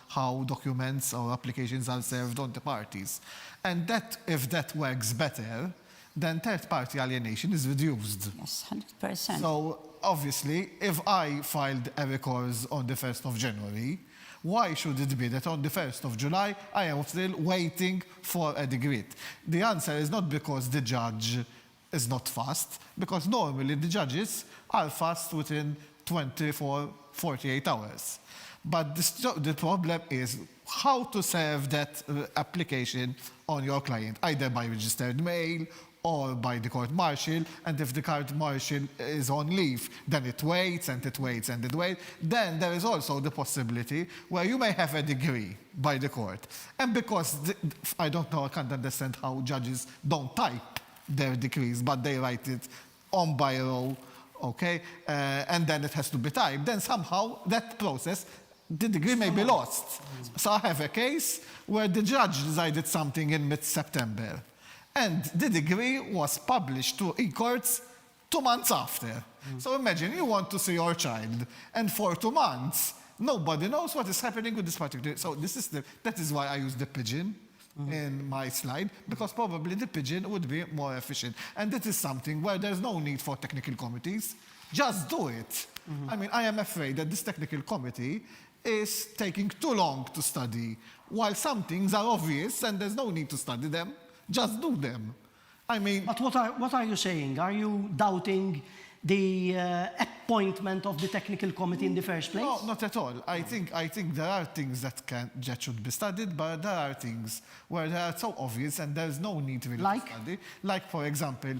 how documents or applications are served on the parties. And that, if that works better, then third-party alienation is reduced. Yes, 100%. So, obviously, if I filed a record on the 1st of January, why should it be that on the 1st of July, I am still waiting for a decree? The answer is not because the judge is not fast, because normally the judges are fast within 24, 48 hours. But the problem is how to serve that application on your client, either by registered mail or by the court martial, and if the court martial is on leave, then it waits and it waits and it waits. Then there is also the possibility where you may have a degree by the court. And because, I don't know, I can't understand how judges don't type their decrees, but they write it on biro, okay, and then it has to be typed. Then somehow that process, the degree may be lost. So I have a case where the judge decided something in mid-September. And the degree was published to e-courts 2 months after. So imagine you want to see your child, and for 2 months, nobody knows what is happening with this particular. So that is why I use the pigeon in my slide, because probably the pigeon would be more efficient. And that is something where there's no need for technical committees. Just do it. I mean, I am afraid that this technical committee is taking too long to study, while some things are obvious and there's no need to study them. Just do them. I mean... But what are you saying? Are you doubting the appointment of the technical committee in the first place? No, not at all. I think there are things that should be studied, but there are things where they are so obvious and there's no need really to study. Like, for example,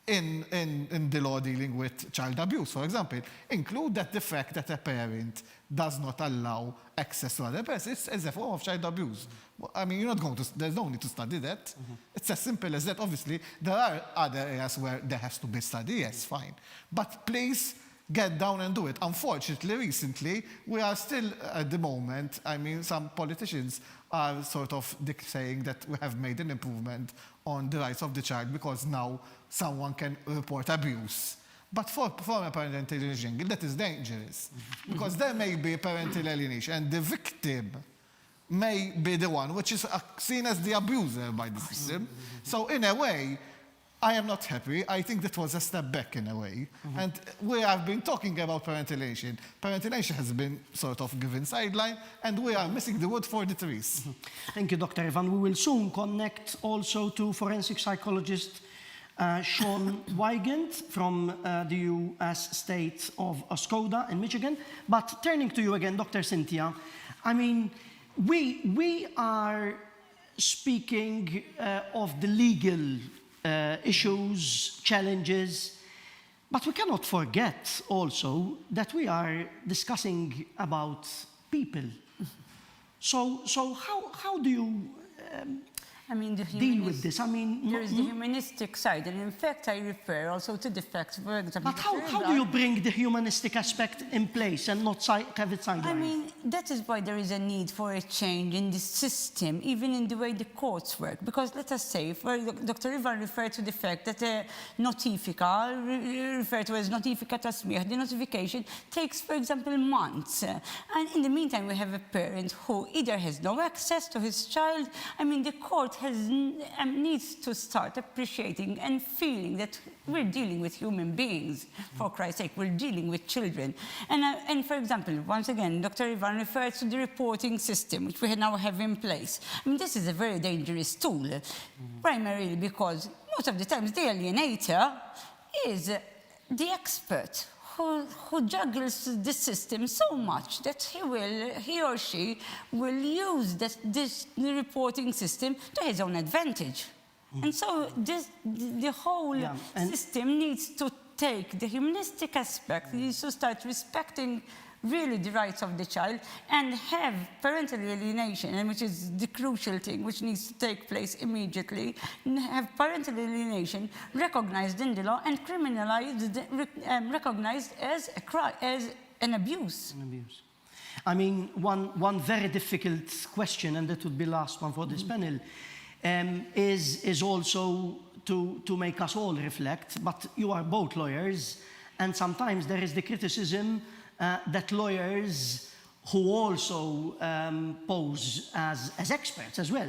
in the law dealing with child abuse, for example, include that the fact that a parent does not allow access to other persons is a form of child abuse. I mean, there's no need to study that. It's as simple as that. Obviously, there are other areas where there has to be study, yes, fine. But please get down and do it. Unfortunately, recently, we are still at the moment, I mean, some politicians are sort of saying that we have made an improvement on the rights of the child because now someone can report abuse. But for a parental alienation, that is dangerous. Because there may be parental alienation and the victim may be the one which is seen as the abuser by the system. So in a way, I am not happy. I think that was a step back in a way. And we have been talking about parental alienation. Parental alienation has been sort of given sideline, and we are missing the wood for the trees. Thank you, Dr. Ivan. We will soon connect also to forensic psychologist Sean Wygant from the U.S. state of Oscoda in Michigan. But turning to you again, Dr. Cynthia, I mean, we are speaking of the legal issues, challenges, but we cannot forget also that we are discussing about people. So how do you mean, deal with this? I mean, there is the humanistic side, and in fact, I refer also to the fact, for example. But how do you bring the humanistic aspect in place and not have it sidelined? I mean, that is why there is a need for a change in the system, even in the way the courts work. Because let us say, Dr. Ivan referred to the fact that a notifica, referred to as notifica tasmih, the notification takes, for example, months. And in the meantime, we have a parent who either has no access to his child. I mean, the court needs to start appreciating and feeling that we're dealing with human beings. For Christ's sake, we're dealing with children. And for example, once again, Dr. Ivan referred to the reporting system, which we now have in place. I mean, this is a very dangerous tool, primarily because most of the times the alienator is the expert who juggles the system so much that he or she will use this reporting system to his own advantage. And so the whole system needs to take the humanistic aspect, needs to start respecting really the rights of the child and have parental alienation, which is the crucial thing which needs to take place immediately, and have parental alienation recognized in the law and criminalized, recognized as a crime, as an abuse. I mean, one very difficult question, and that would be the last one for this panel, is also to make us all reflect, but you are both lawyers, and sometimes there is the criticism that lawyers who also pose as experts as well,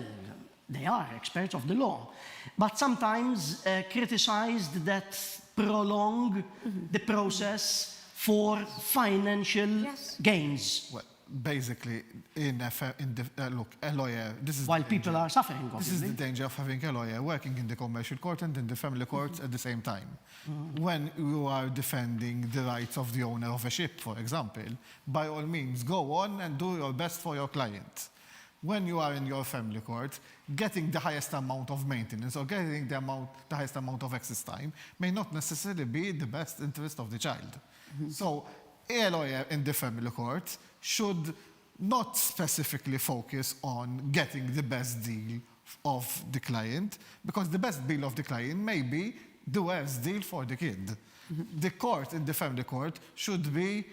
they are experts of the law, but sometimes criticized that prolong the process for financial gains. Well, basically, look, a lawyer, this is while people are suffering, this is the danger of having a lawyer working in the commercial court and in the family court at the same time. When you are defending the rights of the owner of a ship, for example, by all means, go on and do your best for your client. When you are in your family court, getting the highest amount of maintenance or getting the highest amount of access time may not necessarily be the best interest of the child. So a lawyer in the family court should not specifically focus on getting the best deal of the client, because the best deal of the client may be the worst deal for the kid. The court in the family court should be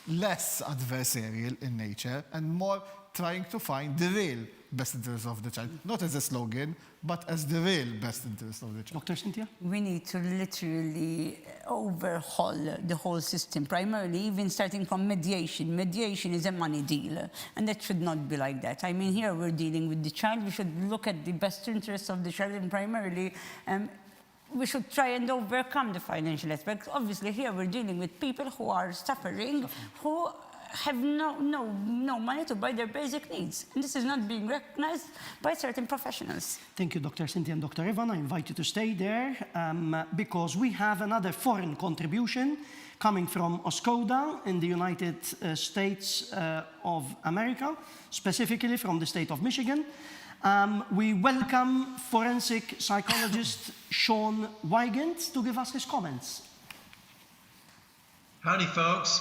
less adversarial in nature and more trying to find the real best interest of the child, not as a slogan, but as the real best interest of the child. Dr. Cynthia? We need to literally overhaul the whole system, primarily even starting from mediation. Mediation is a money deal, and that should not be like that. I mean, here we're dealing with the child. We should look at the best interests of the child, and primarily we should try and overcome the financial aspect. Obviously, here we're dealing with people who are suffering, who have no money to buy their basic needs. And this is not being recognized by certain professionals. Thank you, Dr. Cynthia and Dr. Ivan. I invite you to stay there because we have another foreign contribution coming from Oscoda in the United States of America, specifically from the state of Michigan. We welcome forensic psychologist Sean Wygant to give us his comments. Howdy, folks.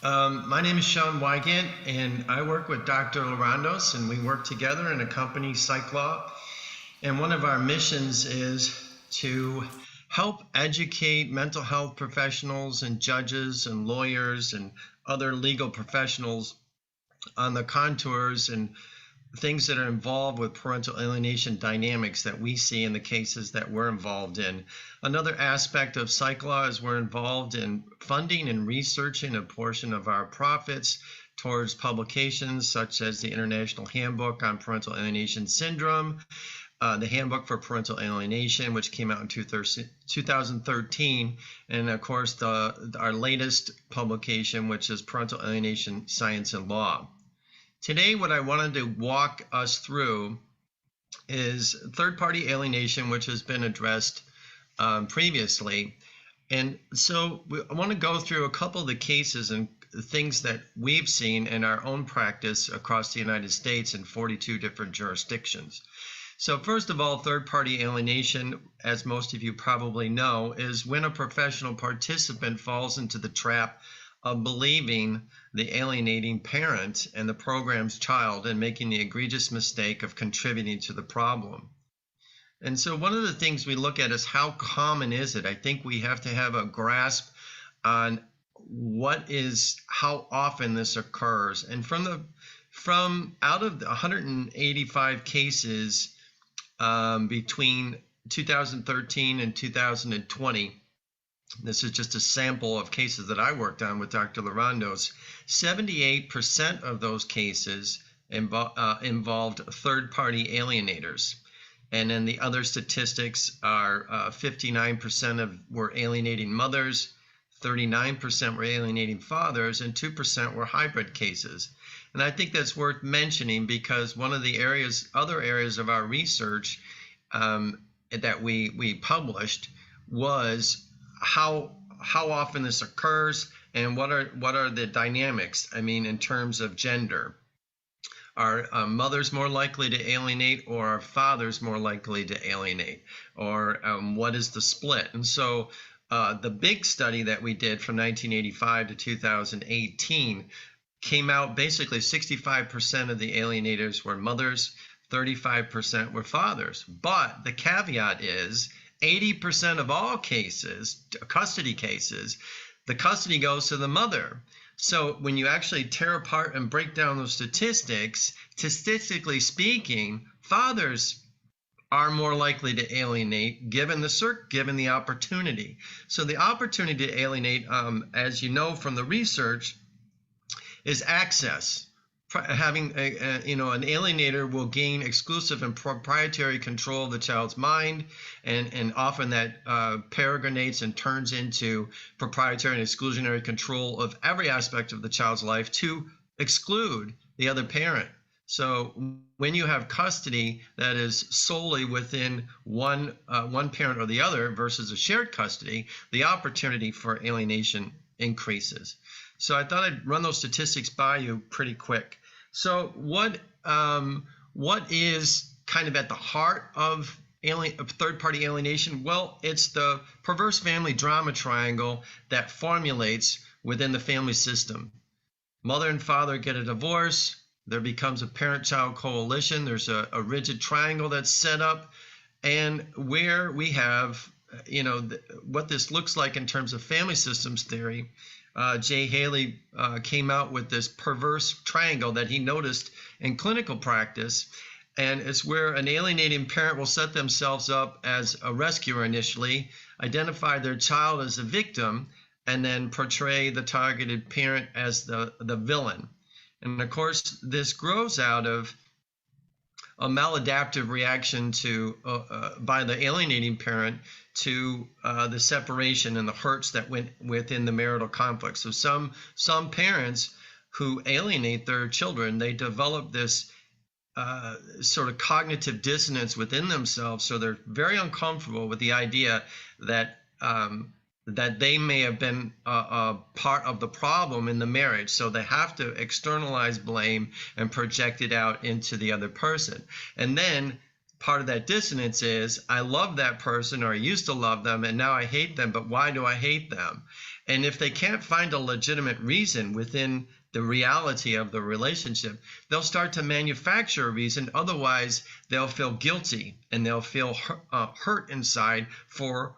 My name is Sean Wygant, and I work with Dr. Larandos, and we work together in a company, PsychLaw. And one of our missions is to help educate mental health professionals and judges and lawyers and other legal professionals on the contours and things that are involved with parental alienation dynamics that we see in the cases that we're involved in. Another aspect of PsychLaw is we're involved in funding and researching a portion of our profits towards publications such as the International Handbook on Parental Alienation Syndrome, the Handbook for Parental Alienation, which came out in 2013, and of course our latest publication, which is Parental Alienation Science and Law. Today, what I wanted to walk us through is third-party alienation, which has been addressed previously. And so I want to go through a couple of the cases and things that we've seen in our own practice across the United States in 42 different jurisdictions. So first of all, third-party alienation, as most of you probably know, is when a professional participant falls into the trap of believing the alienating parent and the program's child and making the egregious mistake of contributing to the problem. And so one of the things we look at is how common is it? I think we have to have a grasp on how often this occurs. And from out of the 185 cases between 2013 and 2020, this is just a sample of cases that I worked on with Dr. Larandos, 78% of those cases involved third-party alienators. And then the other statistics are 59% were alienating mothers, 39% were alienating fathers, and 2% were hybrid cases. And I think that's worth mentioning because one of the other areas of our research that we published was how often this occurs and what are the dynamics, I mean, in terms of gender. Are mothers more likely to alienate, or are fathers more likely to alienate, or what is the split? And so the big study that we did from 1985 to 2018 came out basically 65% of the alienators were mothers, 35% were fathers. But the caveat is 80% of all cases, custody cases, the custody goes to the mother. So when you actually tear apart and break down those statistics, statistically speaking, fathers are more likely to alienate given the opportunity. So the opportunity to alienate, as you know from the research, is access. Having an alienator will gain exclusive and proprietary control of the child's mind, and often that peregrinates and turns into proprietary and exclusionary control of every aspect of the child's life to exclude the other parent. So when you have custody that is solely within one parent or the other versus a shared custody, the opportunity for alienation increases. So I thought I'd run those statistics by you pretty quick. So what is kind of at the heart of third-party alienation? Well, it's the perverse family drama triangle that formulates within the family system. Mother and father get a divorce. There becomes a parent-child coalition. There's a rigid triangle that's set up, and where we have, what this looks like in terms of family systems theory. Jay Haley came out with this perverse triangle that he noticed in clinical practice, and it's where an alienating parent will set themselves up as a rescuer initially, identify their child as a victim, and then portray the targeted parent as the villain. And of course, this grows out of a maladaptive reaction to by the alienating parent to the separation and the hurts that went within the marital conflict. So some parents who alienate their children, they develop this sort of cognitive dissonance within themselves. So they're very uncomfortable with the idea that that they may have been a part of the problem in the marriage. So they have to externalize blame and project it out into the other person. And then part of that dissonance is, I love that person, or I used to love them, and now I hate them, but why do I hate them? And if they can't find a legitimate reason within the reality of the relationship, they'll start to manufacture a reason. Otherwise, they'll feel guilty and they'll feel hurt inside for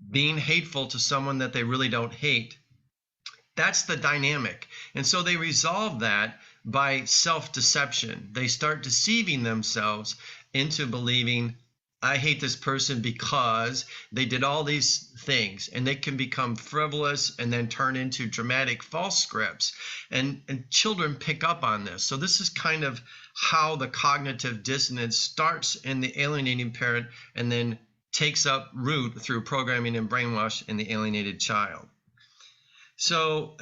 being hateful to someone that they really don't hate. That's the dynamic. And so they resolve that by self-deception. They start deceiving themselves into believing, I hate this person because they did all these things, and they can become frivolous and then turn into dramatic false scripts. And children pick up on this. So this is kind of how the cognitive dissonance starts in the alienating parent and then takes up root through programming and brainwash in the alienated child. So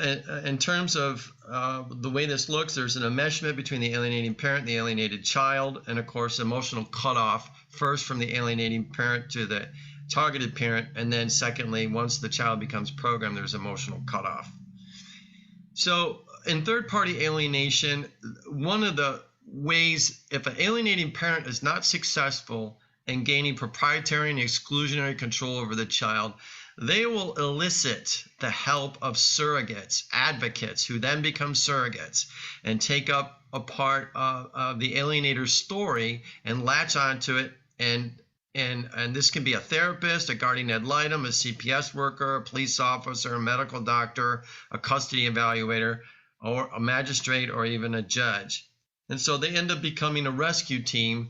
in terms of the way this looks, there's an enmeshment between the alienating parent and the alienated child, and of course emotional cutoff, first from the alienating parent to the targeted parent, and then secondly, once the child becomes programmed, there's emotional cutoff. So in third-party alienation, one of the ways, if an alienating parent is not successful in gaining proprietary and exclusionary control over the child, they will elicit the help of surrogates, advocates, who then become surrogates and take up a part of the alienator's story and latch onto it and and this can be a therapist, a guardian ad litem, a CPS worker, a police officer, a medical doctor, a custody evaluator, or a magistrate, or even a judge. And so they end up becoming a rescue team,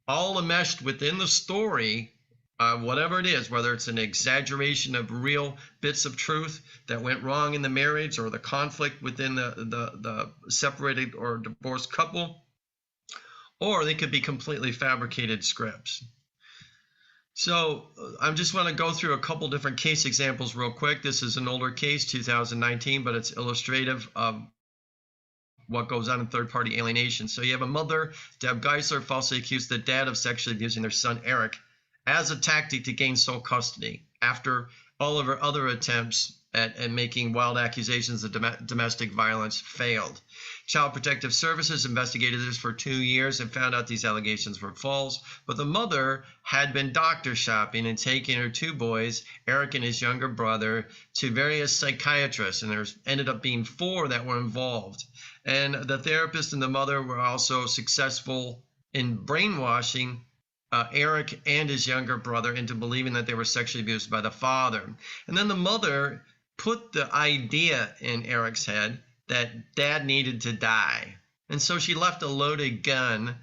all enmeshed within the story, whatever it is, whether it's an exaggeration of real bits of truth that went wrong in the marriage or the conflict within the separated or divorced couple, or they could be completely fabricated scripts. So I just want to go through a couple different case examples real quick. This is an older case, 2019, but it's illustrative of what goes on in third-party alienation. So you have a mother, Deb Geisler, falsely accused the dad of sexually abusing their son, Eric, as a tactic to gain sole custody after all of her other attempts at making wild accusations of domestic violence failed. Child Protective Services investigated this for 2 years and found out these allegations were false, but the mother had been doctor shopping and taking her 2 boys, Eric and his younger brother, to various psychiatrists, and there ended up being 4 that were involved. And the therapist and the mother were also successful in brainwashing Eric and his younger brother into believing that they were sexually abused by the father. And then the mother put the idea in Eric's head that dad needed to die. And so she left a loaded gun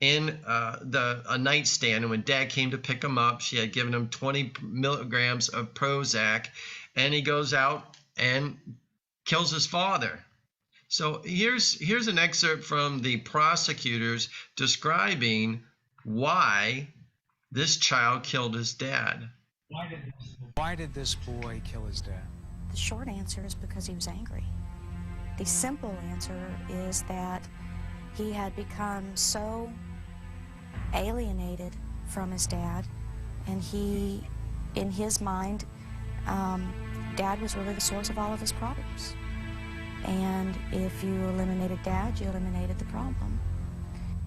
in a nightstand. And when dad came to pick him up, she had given him 20 milligrams of Prozac, and he goes out and kills his father. So here's an excerpt from the prosecutors describing why this child killed his dad. Why did this boy kill his dad? The short answer is because he was angry. The simple answer is that he had become so alienated from his dad, and he, in his mind, dad was really the source of all of his problems. And if you eliminated dad, you eliminated the problem.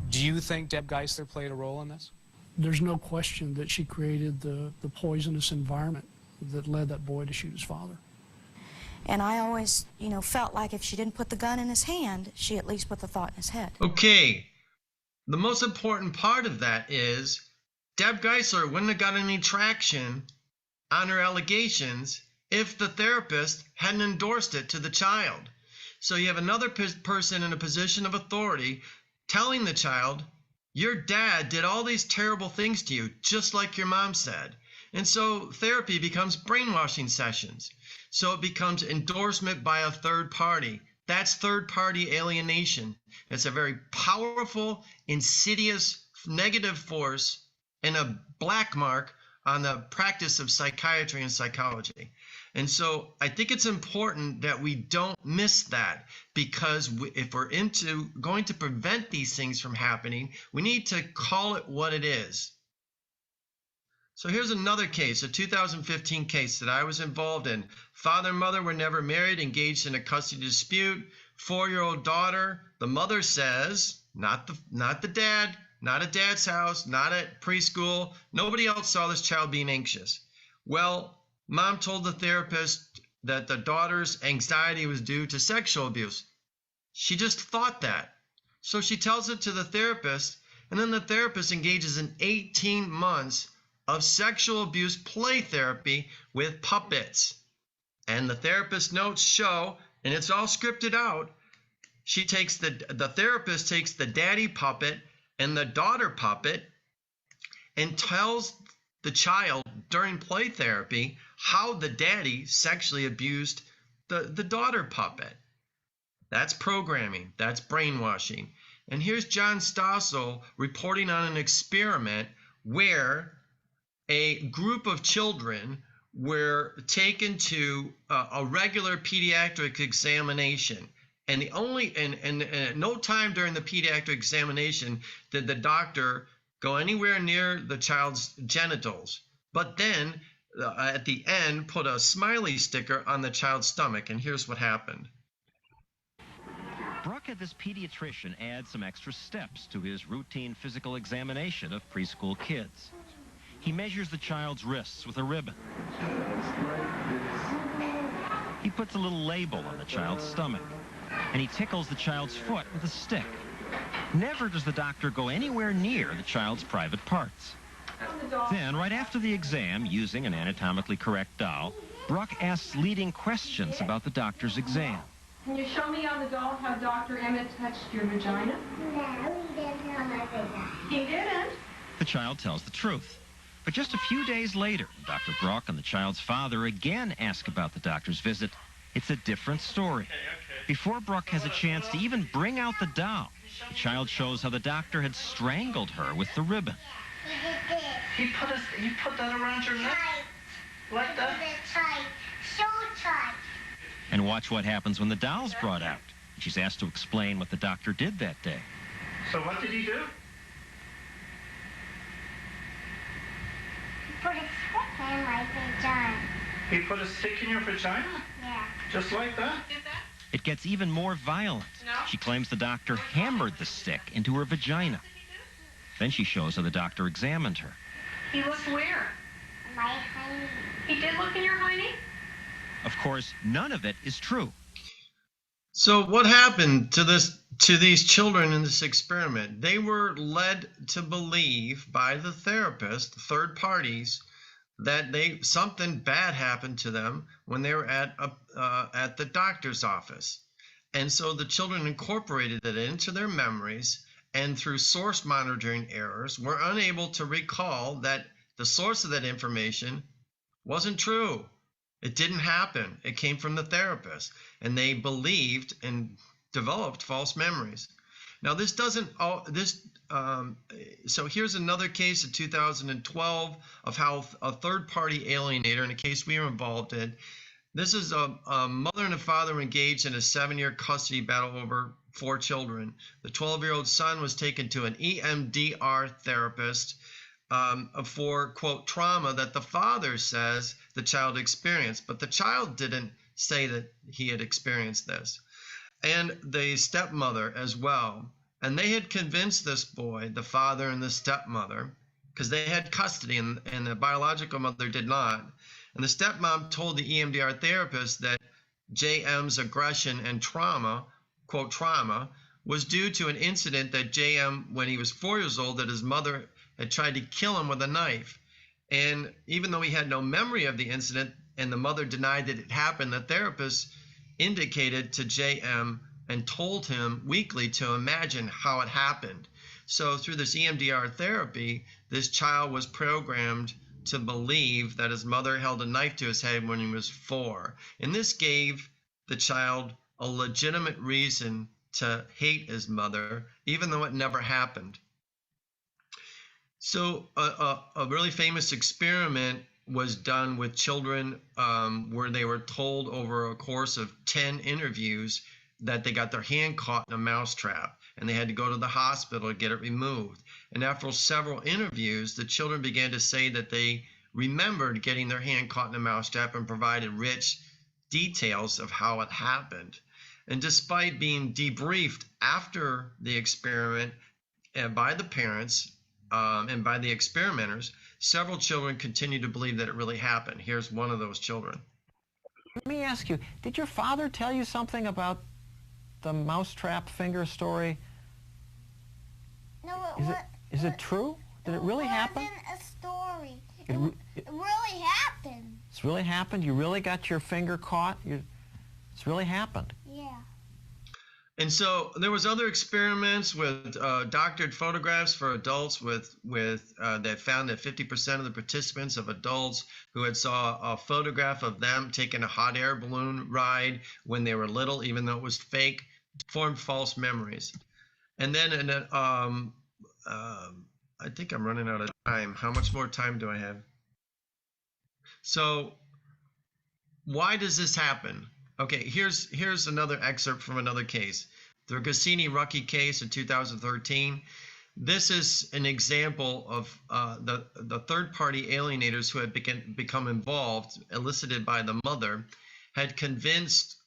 Do you think Deb Geisler played a role in this? There's no question that she created the poisonous environment that led that boy to shoot his father. And I always, felt like if she didn't put the gun in his hand, she at least put the thought in his head. Okay, the most important part of that is Deb Geisler wouldn't have got any traction on her allegations if the therapist hadn't endorsed it to the child. So you have another person in a position of authority telling the child, your dad did all these terrible things to you, just like your mom said. And so therapy becomes brainwashing sessions. So it becomes endorsement by a third party. That's third-party alienation. It's a very powerful, insidious, negative force and a black mark on the practice of psychiatry and psychology. And so I think it's important that we don't miss that, because if we're going to prevent these things from happening, we need to call it what it is. So here's another case, a 2015 case that I was involved in. Father and mother were never married, engaged in a custody dispute. 4-year-old daughter, the mother says, not the dad, not at dad's house, not at preschool. Nobody else saw this child being anxious. Well, mom told the therapist that the daughter's anxiety was due to sexual abuse. She just thought that. So she tells it to the therapist, and then the therapist engages in 18 months of sexual abuse play therapy with puppets. And the therapist notes show, and it's all scripted out, the therapist takes the daddy puppet and the daughter puppet and tells the child during play therapy how the daddy sexually abused the daughter puppet. That's programming. That's brainwashing. And here's John Stossel reporting on an experiment where a group of children were taken to a regular pediatric examination. And at no time during the pediatric examination did the doctor go anywhere near the child's genitals, but then at the end put a smiley sticker on the child's stomach. And here's what happened. Brooke had this pediatrician add some extra steps to his routine physical examination of preschool kids. He measures the child's wrists with a ribbon. He puts a little label on the child's stomach, and he tickles the child's foot with a stick. Never does the doctor go anywhere near the child's private parts. Then, right after the exam, using an anatomically correct doll, Brock asks leading questions about the doctor's exam. Can you show me on the doll how Dr. Emmett touched your vagina? No, he didn't touch my vagina. He didn't. The child tells the truth. But just a few days later, Dr. Brock and the child's father again ask about the doctor's visit. It's a different story. Before Brock has a chance to even bring out the doll, the child shows how the doctor had strangled her with the ribbon. He put that around your neck? Like that? Tight. So tight. And watch what happens when the doll's brought out. She's asked to explain what the doctor did that day. So what did he do? He put a stick in my vagina. He put a stick in your vagina? Yeah. Just like that? It gets even more violent. She claims the doctor hammered the stick into her vagina. Then she shows how the doctor examined her. He looked where? My honey. He did look in your hiney? Of course, none of it is true. So what happened to these children in this experiment? They were led to believe by the therapist, third parties, that something bad happened to them when they were at the doctor's office. And so the children incorporated it into their memories, and through source monitoring errors were unable to recall that the source of that information wasn't true. It didn't happen. It came from the therapist, and they believed and developed false memories. Now, so here's another case in 2012 of how a third-party alienator, in a case we were involved in, this is a mother and a father engaged in a 7-year custody battle over 4 children. The 12-year-old son was taken to an EMDR therapist for, quote, trauma that the father says the child experienced, but the child didn't say that he had experienced this. And the stepmother as well. And they had convinced this boy, the father and the stepmother, because they had custody and the biological mother did not. And the stepmom told the EMDR therapist that JM's aggression and trauma, quote, trauma, was due to an incident that JM, when he was 4 years old, that his mother had tried to kill him with a knife. And even though he had no memory of the incident and the mother denied that it happened, the therapist indicated to JM and told him weekly to imagine how it happened. So through this EMDR therapy, this child was programmed to believe that his mother held a knife to his head when he was 4. And this gave the child a legitimate reason to hate his mother, even though it never happened. So a really famous experiment was done with children where they were told over a course of 10 interviews that they got their hand caught in a mousetrap and they had to go to the hospital to get it removed. And after several interviews, the children began to say that they remembered getting their hand caught in a mousetrap and provided rich details of how it happened. And despite being debriefed after the experiment by the parents and by the experimenters, several children continue to believe that it really happened. Here's one of those children. Let me ask you, did your father tell you something about the mousetrap finger story? No, is it true? Did it really happen? It wasn't a story. It really happened. It's really happened? You really got your finger caught? It's really happened. Yeah. And so there was other experiments with doctored photographs for adults that found that 50% of the participants of adults who had saw a photograph of them taking a hot air balloon ride when they were little, even though it was fake, formed false memories. And then I think I'm running out of time. How much more time do I have? So why does this happen? Okay, here's another excerpt from another case. The Goscinny-Rucki case in 2013. This is an example of the third-party alienators who had become involved, elicited by the mother, had convinced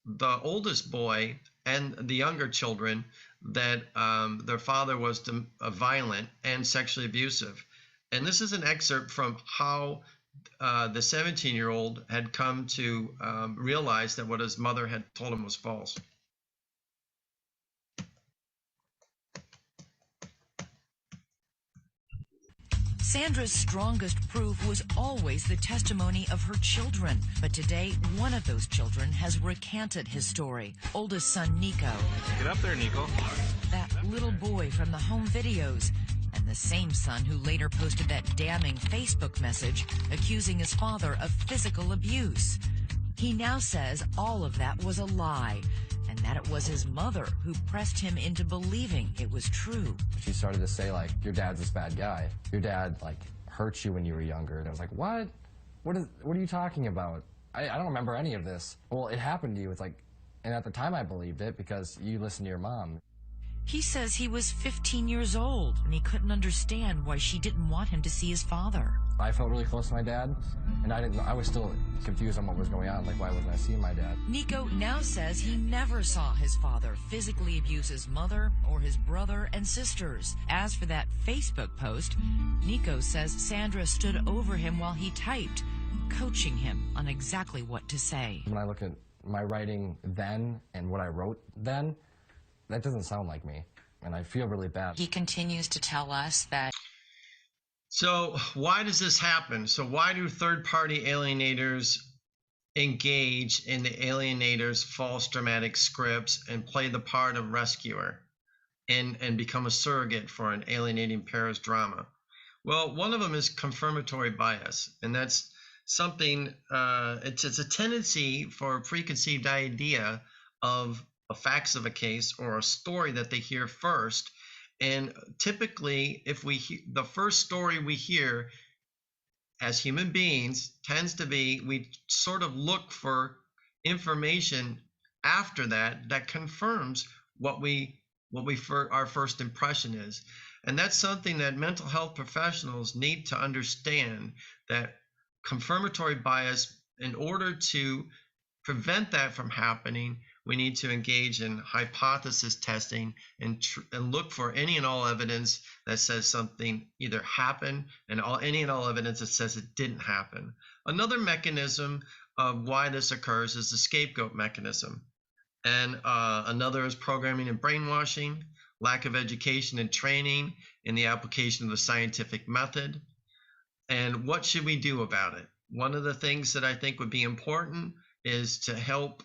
the oldest boy and the younger children that their father was violent and sexually abusive. And this is an excerpt from how the 17-year-old had come to realize that what his mother had told him was false. Sandra's strongest proof was always the testimony of her children. But today, one of those children has recanted his story. Oldest son, Nico. Get up there, Nico. That little boy from the home videos. And the same son who later posted that damning Facebook message accusing his father of physical abuse. He now says all of that was a lie, and that it was his mother who pressed him into believing it was true. She started to say, like, your dad's this bad guy. Your dad, like, hurt you when you were younger. And I was like, what? What are you talking about? I don't remember any of this. Well, it happened to you. It's like, and at the time I believed it because you listened to your mom. He says he was 15 years old, and he couldn't understand why she didn't want him to see his father. I felt really close to my dad, and I was still confused on what was going on. Like, why wasn't I seeing my dad? Nico now says he never saw his father physically abuse his mother or his brother and sisters. As for that Facebook post, Nico says Sandra stood over him while he typed, coaching him on exactly what to say. When I look at my writing then and what I wrote then, that doesn't sound like me, and I feel really bad. He continues to tell us that. So why does this happen? So why do third-party alienators engage in the alienator's false dramatic scripts and play the part of rescuer and become a surrogate for an alienating parent's drama? Well, one of them is confirmatory bias, and that's something, it's a tendency for a preconceived idea of the facts of a case or a story that they hear first. And typically, if the first story we hear as human beings tends to be, we sort of look for information after that confirms what our first impression is. And that's something that mental health professionals need to understand, that confirmatory bias, in order to prevent that from happening, we need to engage in hypothesis testing and look for any and all evidence that says something either happened and any and all evidence that says it didn't happen. Another mechanism of why this occurs is the scapegoat mechanism. And another is programming and brainwashing, lack of education and training in the application of the scientific method. And what should we do about it? One of the things that I think would be important is to help,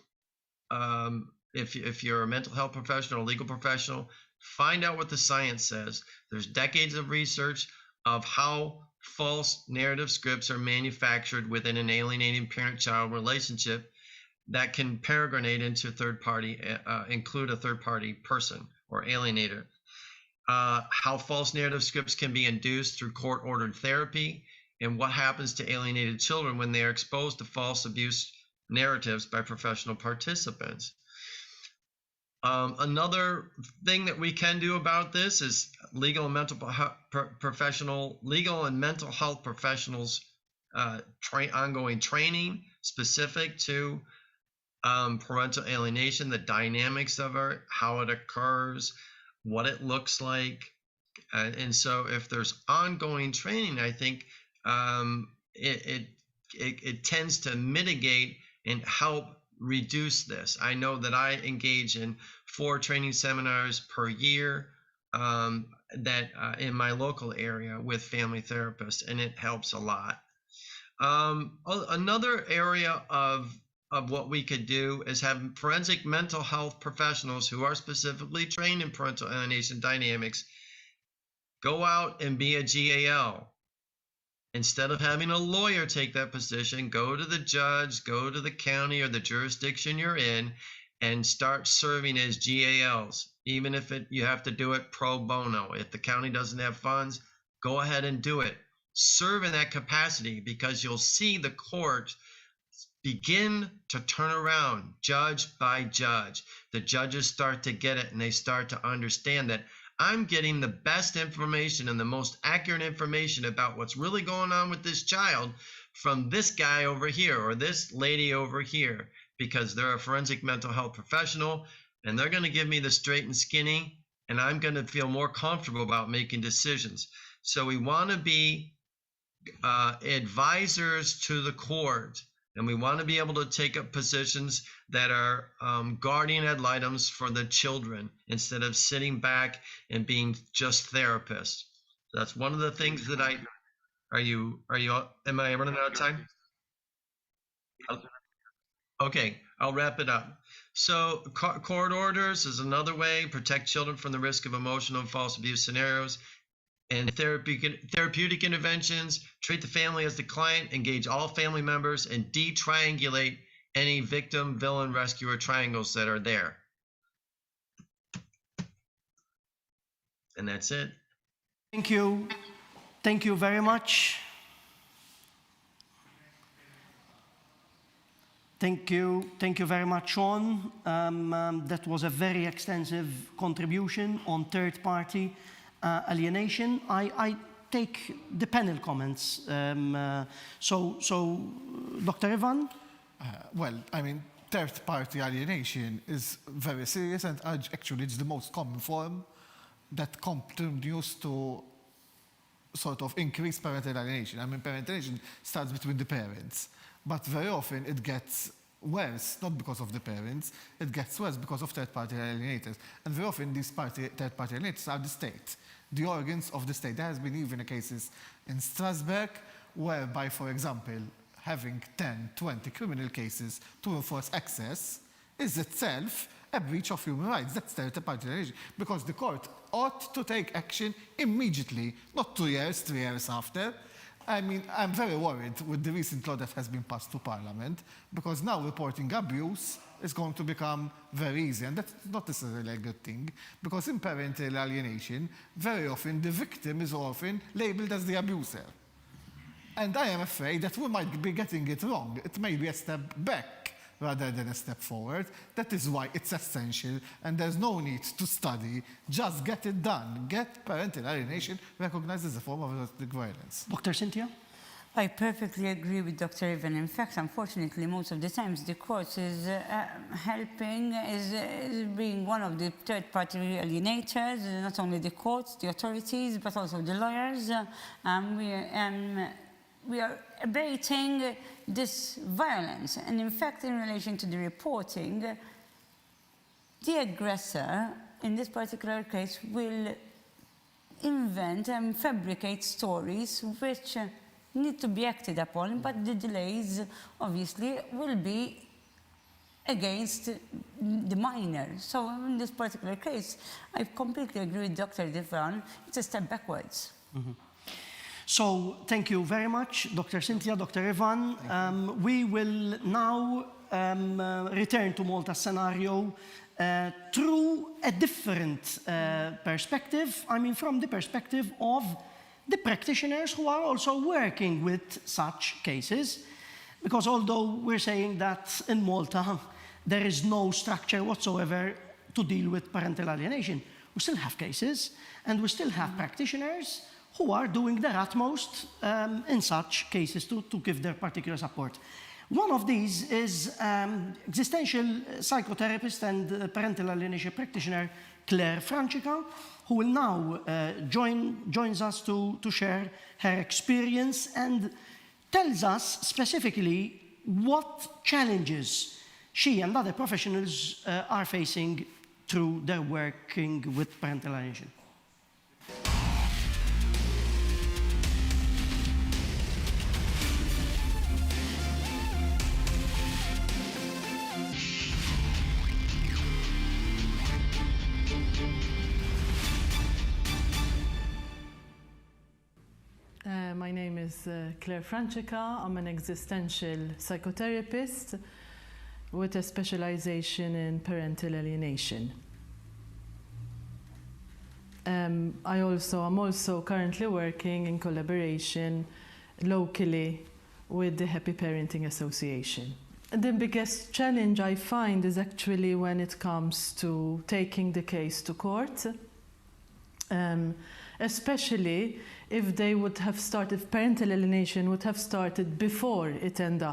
if you're a mental health professional or legal professional, find out what the science says. There's decades of research of how false narrative scripts are manufactured within an alienating parent-child relationship that can peregrinate into include a third-party person or alienator. How false narrative scripts can be induced through court-ordered therapy, and what happens to alienated children when they are exposed to false abuse narratives by professional participants. Another thing that we can do about this is legal and mental health professionals ongoing training specific to parental alienation, the dynamics of it, how it occurs, what it looks like. And so if there's ongoing training, I think it tends to mitigate and help reduce this. I know that I engage in 4 training seminars per year in my local area with family therapists, and it helps a lot. Another area of what we could do is have forensic mental health professionals who are specifically trained in parental alienation dynamics go out and be a GAL. Instead of having a lawyer take that position, go to the judge, go to the county or the jurisdiction you're in, and start serving as GALs, even if you have to do it pro bono. If the county doesn't have funds, go ahead and do it. Serve in that capacity, because you'll see the court begin to turn around judge by judge. The judges start to get it, and they start to understand that I'm getting the best information and the most accurate information about what's really going on with this child from this guy over here or this lady over here, because they're a forensic mental health professional and they're going to give me the straight and skinny, and I'm going to feel more comfortable about making decisions. So we want to be advisors to the court, and we want to be able to take up positions that are guardian ad litems for the children instead of sitting back and being just therapists. That's one of the things that am I running out of time? Okay, I'll wrap it up. So court orders is another way, protect children from the risk of emotional and false abuse scenarios. And therapeutic interventions, treat the family as the client, engage all family members, and de-triangulate any victim, villain, rescuer triangles that are there. And that's it. Thank you. Thank you very much. Thank you very much, Sean. That was a very extensive contribution on third-party alienation. I take the panel comments. So, Dr. Ivan? Well, I mean, third-party alienation is very serious, and actually it's the most common form that continues to sort of increase parental alienation. I mean, parental alienation starts between the parents, but very often it gets worse, not because of the parents, it gets worse because of third-party alienators. And very often these third-party alienators are the state, the organs of the state. There has been even cases in Strasbourg whereby, for example, having 10, 20 criminal cases to enforce access is itself a breach of human rights. That's third-party alienation, because the court ought to take action immediately, not 2 years, 3 years after. I mean, I'm very worried with the recent law that has been passed to Parliament, because now reporting abuse is going to become very easy, and that's not necessarily a good thing, because in parental alienation, very often the victim is often labeled as the abuser. And I am afraid that we might be getting it wrong. It may be a step back rather than a step forward. That is why it's essential, and there's no need to study, just get it done. Get parental alienation recognized as a form of domestic violence. Dr. Cynthia? I perfectly agree with Dr. Ivan. In fact, unfortunately, most of the times the court is helping, is being one of the third-party alienators, not only the courts, the authorities, but also the lawyers. We are abating this violence. And in fact, in relation to the reporting, the aggressor, in this particular case, will invent and fabricate stories which need to be acted upon, but the delays, obviously, will be against the minor. So in this particular case, I completely agree with Dr. Ivan. It's a step backwards. Mm-hmm. So thank you very much, Dr. Cynthia, Dr. Ivan. We will now return to Malta's scenario through a different perspective. I mean, from the perspective of the practitioners who are also working with such cases. Because although we're saying that in Malta there is no structure whatsoever to deal with parental alienation, we still have cases and we still have practitioners who are doing their utmost in such cases to give their particular support. One of these is existential psychotherapist and parental alienation practitioner Claire Francica, who will now joins us to share her experience and tells us specifically what challenges she and other professionals are facing through their working with parental alienation. My name is Claire Francica. I'm an existential psychotherapist with a specialization in parental alienation. I'm also currently working in collaboration locally with the Happy Parenting Association. The biggest challenge I find is actually when it comes to taking the case to court, especially if they would have started, parental alienation would have started before it ends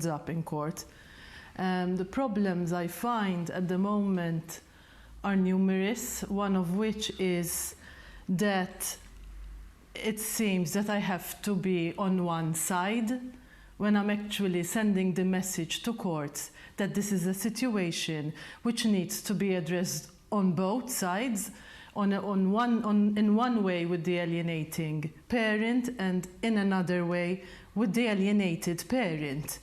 up in court. The problems I find at the moment are numerous, one of which is that it seems that I have to be on one side when I'm actually sending the message to courts that this is a situation which needs to be addressed on both sides. in one way with the alienating parent and in another way with the alienated parent.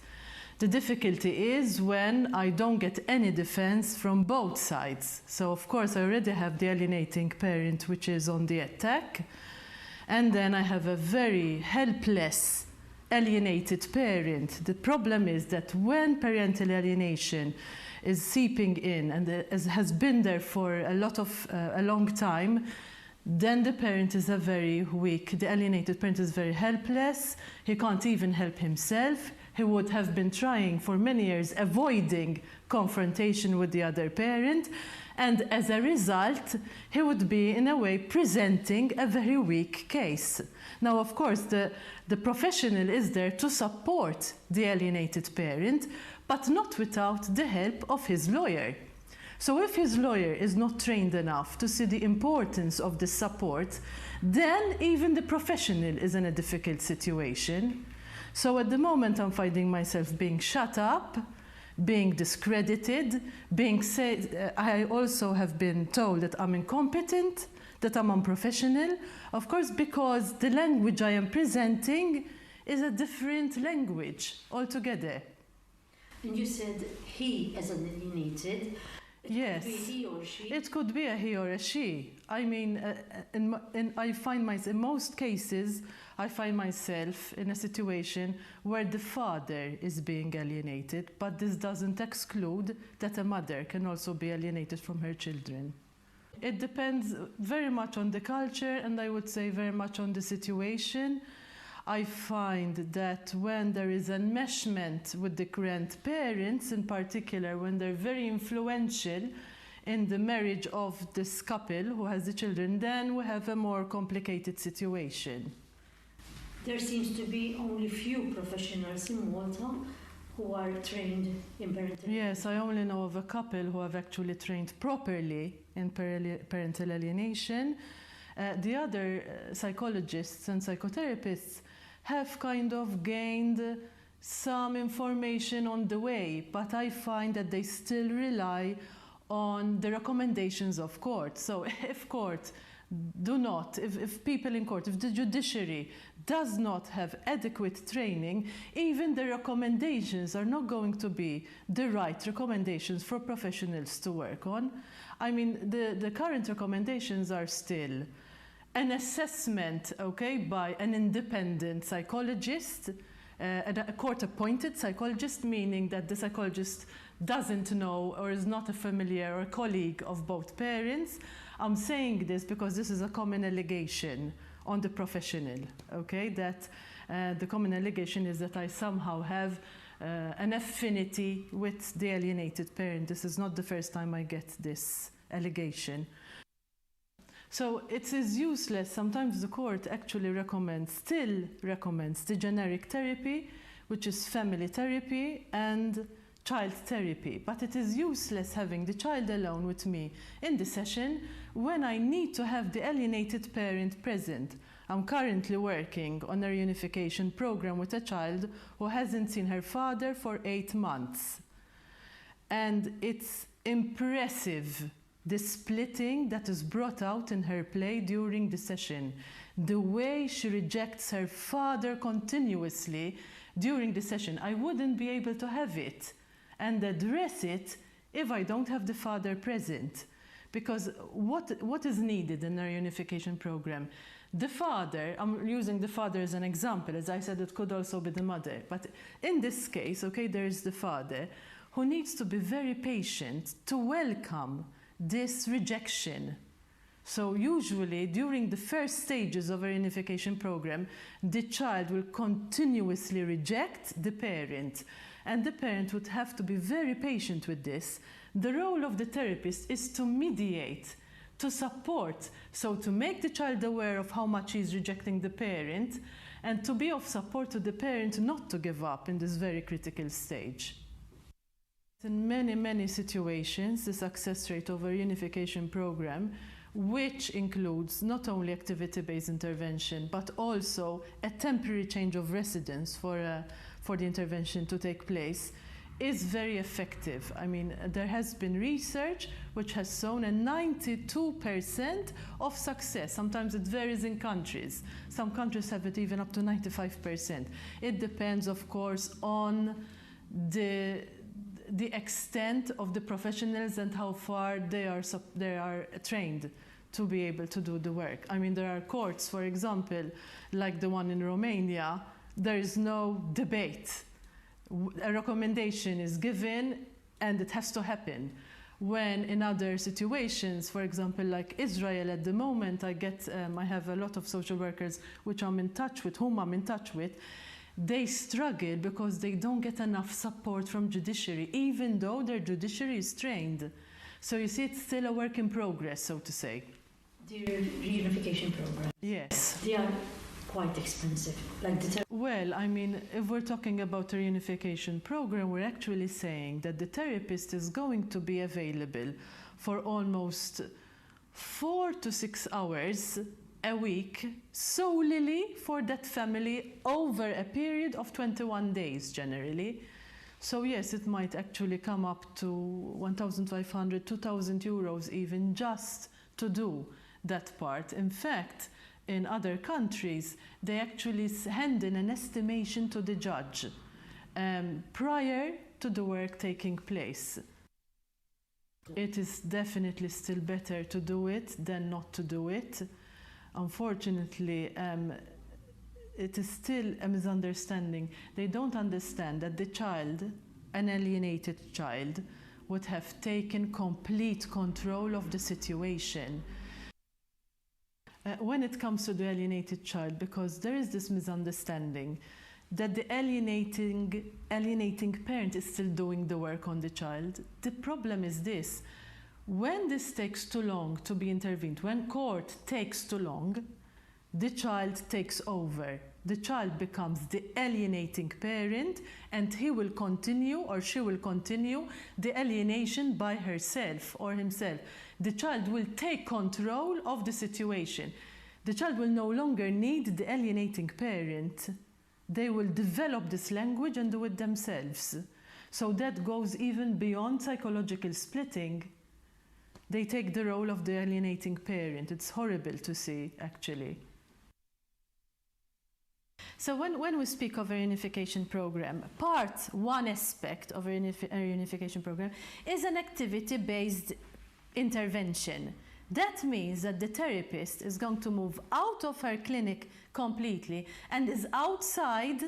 The difficulty is when I don't get any defense from both sides. So of course I already have the alienating parent which is on the attack, and then I have a very helpless alienated parent. The problem is that when parental alienation is seeping in and has been there for a long time, then the parent is a very weak, the alienated parent is very helpless, he can't even help himself. He would have been trying for many years avoiding confrontation with the other parent, and as a result, he would be in a way presenting a very weak case. Now, of course, the professional is there to support the alienated parent, but not without the help of his lawyer. So if his lawyer is not trained enough to see the importance of the support, then even the professional is in a difficult situation. So at the moment I'm finding myself being shut up, being discredited, being said, I also have been told that I'm incompetent, that I'm unprofessional, of course, because the language I am presenting is a different language altogether. And you said he as an alienated. Yes. Could be he or she. It could be a he or a she. I mean, I find myself, in most cases, I find myself in a situation where the father is being alienated, but this doesn't exclude that a mother can also be alienated from her children. It depends very much on the culture, and I would say very much on the situation. I find that when there is enmeshment with the grandparents, in particular when they're very influential in the marriage of this couple who has the children, then we have a more complicated situation. There seems to be only few professionals in Malta who are trained in parental. Yes, I only know of a couple who have actually trained properly in parental alienation. The other psychologists and psychotherapists have kind of gained some information on the way, but I find that they still rely on the recommendations of court. So if court if people in court, if the judiciary does not have adequate training, even the recommendations are not going to be the right recommendations for professionals to work on. I mean, the current recommendations are still an assessment, okay, by an independent psychologist, a court-appointed psychologist, meaning that the psychologist doesn't know or is not a familiar or a colleague of both parents. I'm saying this because this is a common allegation on the professional, okay, that the common allegation is that I somehow have an affinity with the alienated parent. This is not the first time I get this allegation. So it is useless. Sometimes the court actually still recommends the generic therapy, which is family therapy and child therapy. But it is useless having the child alone with me in the session when I need to have the alienated parent present. I'm currently working on a reunification program with a child who hasn't seen her father for 8 months. And it's impressive, the splitting that is brought out in her play during the session. The way she rejects her father continuously during the session. I wouldn't be able to have it and address it if I don't have the father present. Because what is needed in a reunification program? The father, I'm using the father as an example, as I said, it could also be the mother. But in this case, okay, there is the father who needs to be very patient to welcome this rejection. So usually during the first stages of a reunification program, the child will continuously reject the parent, and the parent would have to be very patient with this. The role of the therapist is to mediate, to support, so to make the child aware of how much he's rejecting the parent, and to be of support to the parent not to give up in this very critical stage. In many, many situations, the success rate of a reunification program, which includes not only activity-based intervention, but also a temporary change of residence for the intervention to take place, is very effective. I mean, there has been research which has shown a 92% of success. Sometimes it varies in countries. Some countries have it even up to 95%. It depends, of course, on the extent of the professionals and how far they are trained to be able to do the work. I mean, there are courts, for example, like the one in Romania, there is no debate. A recommendation is given and it has to happen. When in other situations, for example, like Israel at the moment, I have a lot of social workers whom I'm in touch with, they struggle because they don't get enough support from judiciary, even though their judiciary is trained. So you see, it's still a work in progress, so to say. The reunification program. Yes. They are quite expensive. Well, I mean, if we're talking about a reunification program, we're actually saying that the therapist is going to be available for almost 4 to 6 hours a week solely for that family over a period of 21 days generally. So yes, it might actually come up to 1,500, 2,000 euros even just to do that part. In fact, in other countries, they actually hand in an estimation to the judge prior to the work taking place. It is definitely still better to do it than not to do it. Unfortunately, it is still a misunderstanding. They don't understand that the child, an alienated child, would have taken complete control of the situation. When it comes to the alienated child, because there is this misunderstanding that the alienating parent is still doing the work on the child. The problem is this: when this takes too long to be intervened, when court takes too long, the child takes over. The child becomes the alienating parent, and he will continue or she will continue the alienation by herself or himself. The child will take control of the situation. The child will no longer need the alienating parent. They will develop this language and do it themselves. So that goes even beyond psychological splitting. They take the role of the alienating parent. It's horrible to see, actually. So when we speak of a reunification program, one aspect of a reunification program is an activity-based intervention. That means that the therapist is going to move out of her clinic completely and is outside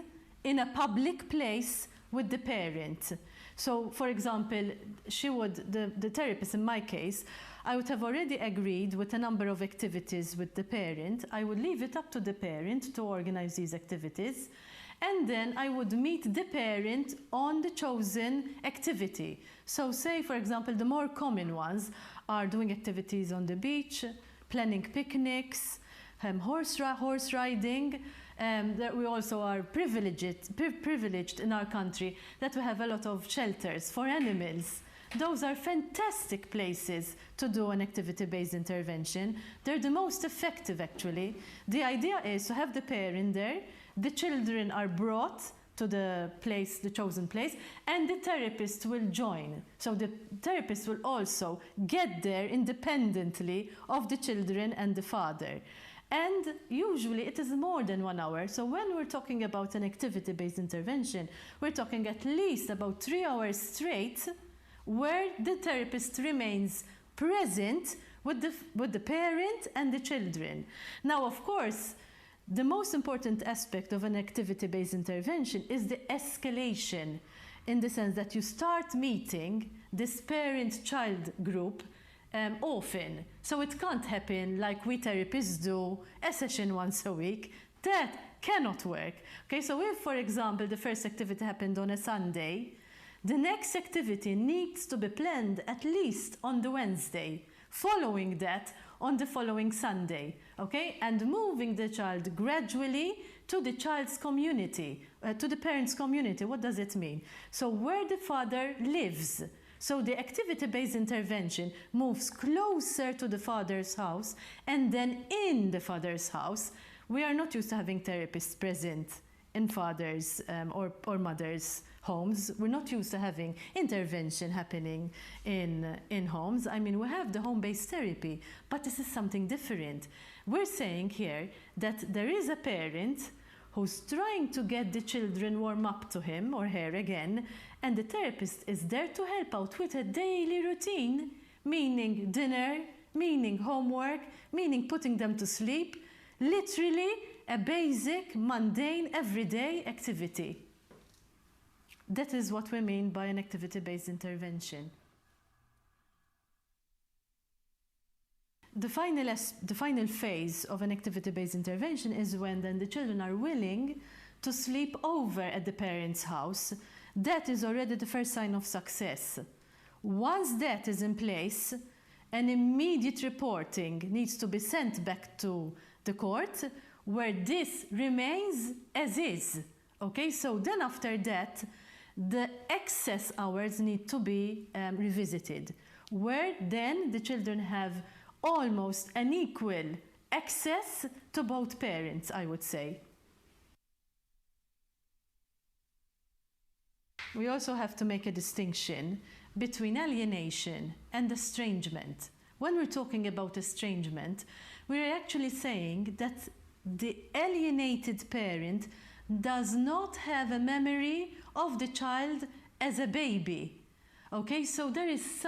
in a public place with the parent. So, for example, the therapist in my case, I would have already agreed with a number of activities with the parent. I would leave it up to the parent to organize these activities. And then I would meet the parent on the chosen activity. So say, for example, the more common ones are doing activities on the beach, planning picnics, horse riding. That we also are privileged in our country that we have a lot of shelters for animals. Those are fantastic places to do an activity-based intervention. They're the most effective, actually. The idea is to have the parent there, the children are brought to the place, the chosen place, and the therapist will join. So the therapist will also get there independently of the children and the father. And usually it is more than 1 hour. So when we're talking about an activity-based intervention, we're talking at least about 3 hours straight where the therapist remains present with the parent and the children. Now, of course, the most important aspect of an activity-based intervention is the escalation, in the sense that you start meeting this parent-child group often. So it can't happen like we therapists do, a session once a week. That cannot work. Okay, so if, for example, the first activity happened on a Sunday, the next activity needs to be planned at least on the Wednesday, following that on the following Sunday, okay? And moving the child gradually to the child's community, to the parent's community. What does it mean? So where the father lives. So the activity-based intervention moves closer to the father's house, and then in the father's house, we are not used to having therapists present in fathers or mothers' homes. We're not used to having intervention happening in homes. I mean, we have the home-based therapy, but this is something different. We're saying here that there is a parent who's trying to get the children warm up to him or her again, and the therapist is there to help out with a daily routine, meaning dinner, meaning homework, meaning putting them to sleep, literally a basic, mundane, everyday activity. That is what we mean by an activity-based intervention. The final phase of an activity-based intervention is when then the children are willing to sleep over at the parent's house. That is already the first sign of success. Once that is in place, an immediate reporting needs to be sent back to the court, where this remains as is. Okay, so then after that, the excess hours need to be revisited, where then the children have almost an equal access to both parents, I would say. We also have to make a distinction between alienation and estrangement. When we're talking about estrangement, we're actually saying that the alienated parent does not have a memory of the child as a baby. Okay, so there is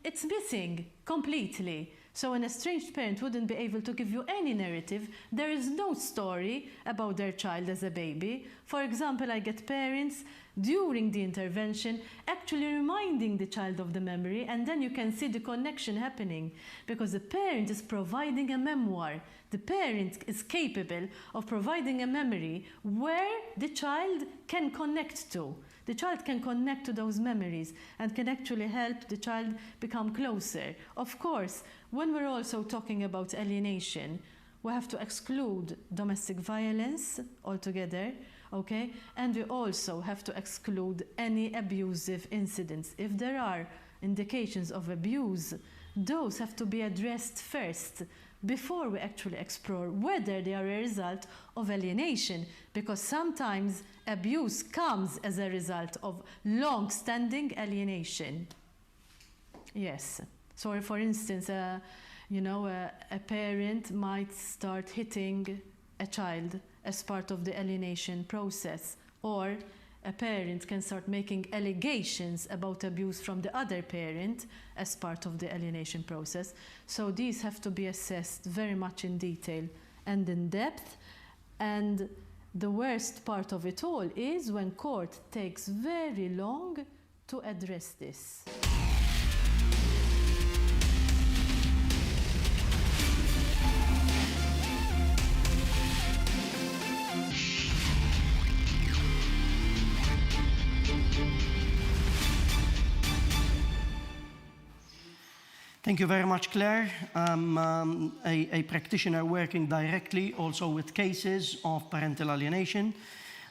it's missing completely. So an estranged parent wouldn't be able to give you any narrative. There is no story about their child as a baby. For example, I get parents during the intervention actually reminding the child of the memory, and then you can see the connection happening because the parent is providing a memoir. The parent is capable of providing a memory where the child can connect to. The child can connect to those memories and can actually help the child become closer. Of course, when we're also talking about alienation, we have to exclude domestic violence altogether, okay? And we also have to exclude any abusive incidents. If there are indications of abuse, those have to be addressed first before we actually explore whether they are a result of alienation, because sometimes abuse comes as a result of long-standing alienation. Yes. So for instance, a parent might start hitting a child as part of the alienation process, or a parent can start making allegations about abuse from the other parent as part of the alienation process. So these have to be assessed very much in detail and in depth. And the worst part of it all is when court takes very long to address this. Thank you very much, Claire. I'm a practitioner working directly also with cases of parental alienation.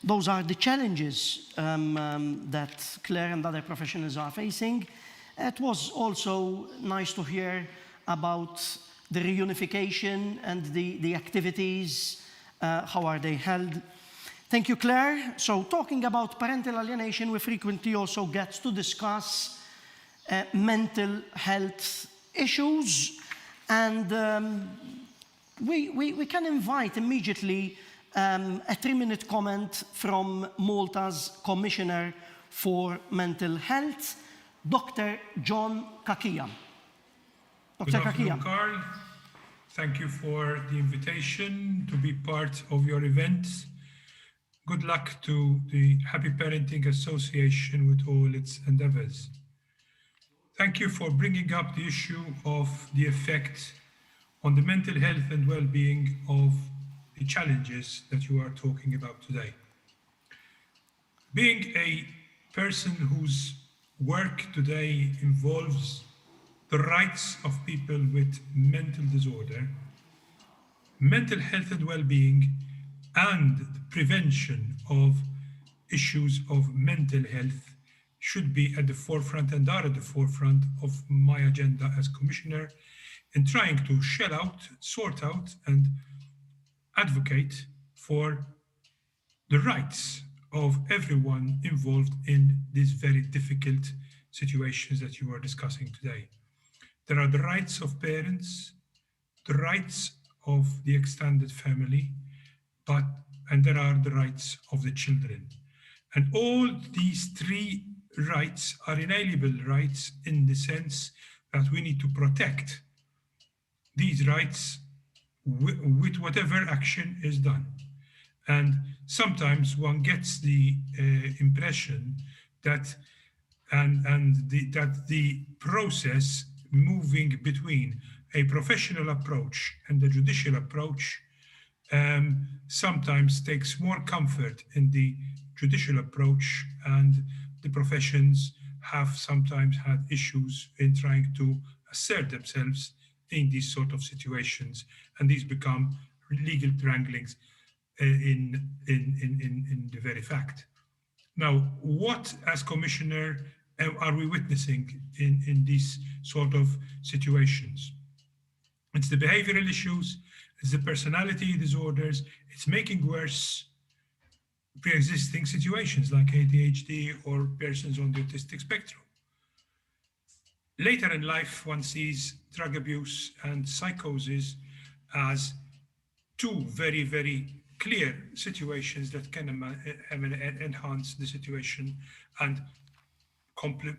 Those are the challenges that Claire and other professionals are facing. It was also nice to hear about the reunification and the activities, how are they held. Thank you, Claire. So talking about parental alienation, we frequently also get to discuss mental health issues, and we can invite immediately a 3-minute comment from Malta's Commissioner for Mental Health, Dr. John Kakia. Dr. Good afternoon, Kakia. Carl. Thank you for the invitation to be part of your event. Good luck to the Happy Parenting Association with all its endeavors. Thank you for bringing up the issue of the effect on the mental health and well-being of the challenges that you are talking about today. Being a person whose work today involves the rights of people with mental disorder, mental health and well-being, and the prevention of issues of mental health should be at the forefront and are at the forefront of my agenda as Commissioner in trying to shell out, sort out, and advocate for the rights of everyone involved in these very difficult situations that you are discussing today. There are the rights of parents, the rights of the extended family, and there are the rights of the children. And all these three rights are inalienable rights in the sense that we need to protect these rights with whatever action is done. And sometimes one gets the impression that that the process moving between a professional approach and the judicial approach sometimes takes more comfort in the judicial approach, and the professions have sometimes had issues in trying to assert themselves in these sort of situations, and these become legal wranglings in the very fact. Now, what as Commissioner are we witnessing in these sort of situations? It's the behavioral issues, it's the personality disorders, it's making worse pre-existing situations like ADHD or persons on the autistic spectrum. Later in life, one sees drug abuse and psychosis as two very, very clear situations that can enhance the situation and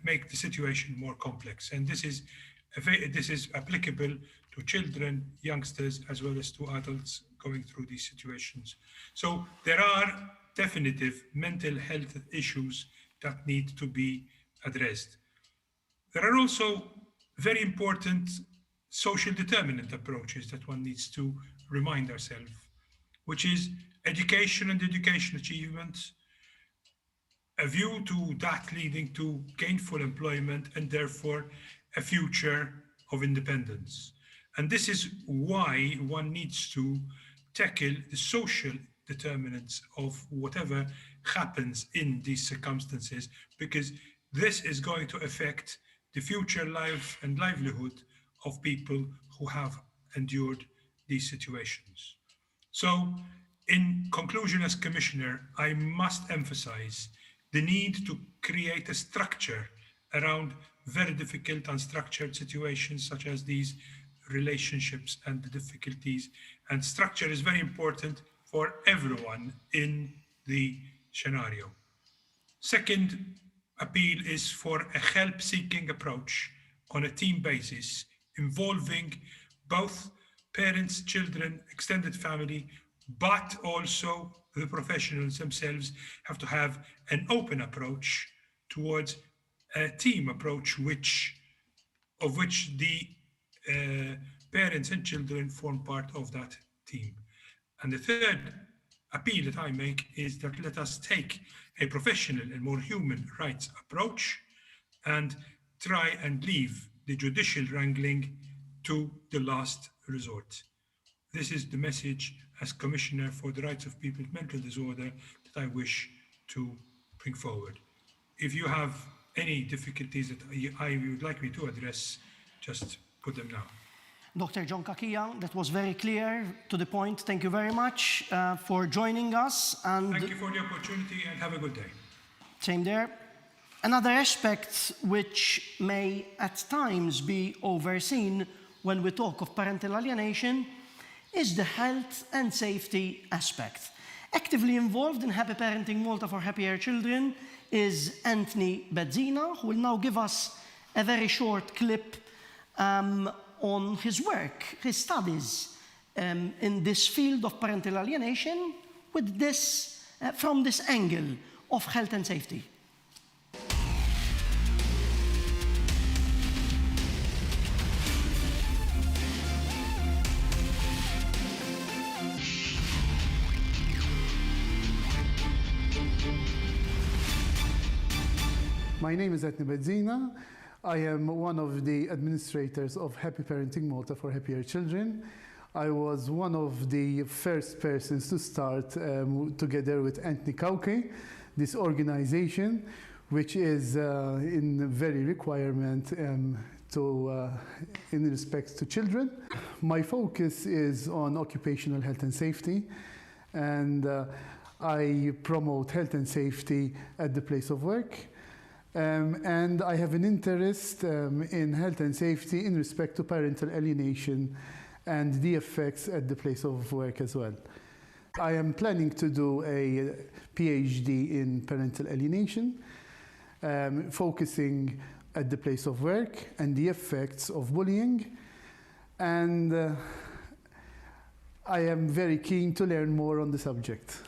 make the situation more complex. And this is applicable to children, youngsters, as well as to adults going through these situations. So there are definitive mental health issues that need to be addressed. There are also very important social determinant approaches that one needs to remind ourselves, which is education and education achievement, a view to that leading to gainful employment and therefore a future of independence. And this is why one needs to tackle the social determinants of whatever happens in these circumstances, because this is going to affect the future life and livelihood of people who have endured these situations. So, in conclusion, as Commissioner, I must emphasize the need to create a structure around very difficult unstructured situations such as these relationships and the difficulties. And structure is very important for everyone in the scenario. Second appeal is for a help-seeking approach on a team basis involving both parents, children, extended family, but also the professionals themselves have to have an open approach towards a team approach of which the parents and children form part of that team. And the third appeal that I make is that let us take a professional and more human rights approach and try and leave the judicial wrangling to the last resort. This is the message as Commissioner for the Rights of People with Mental Disorder that I wish to bring forward. If you have any difficulties that I would like me to address, just put them now. Dr. John Kakia, that was very clear, to the point. Thank you very much for joining us. And thank you for the opportunity and have a good day. Same there. Another aspect which may at times be overseen when we talk of parental alienation is the health and safety aspect. Actively involved in Happy Parenting Malta for Happier Children is Anthony Bezzina, who will now give us a very short clip on his work, his studies in this field of parental alienation with this, from this angle of health and safety. My name is Anthony Bezzina. I am one of the administrators of Happy Parenting Malta for Happier Children. I was one of the first persons to start together with Anthony Kauke, this organization, which is in very requirement in respect to children. My focus is on occupational health and safety, and I promote health and safety at the place of work. And I have an interest in health and safety in respect to parental alienation and the effects at the place of work as well. I am planning to do a PhD in parental alienation, focusing at the place of work and the effects of bullying. And I am very keen to learn more on the subject.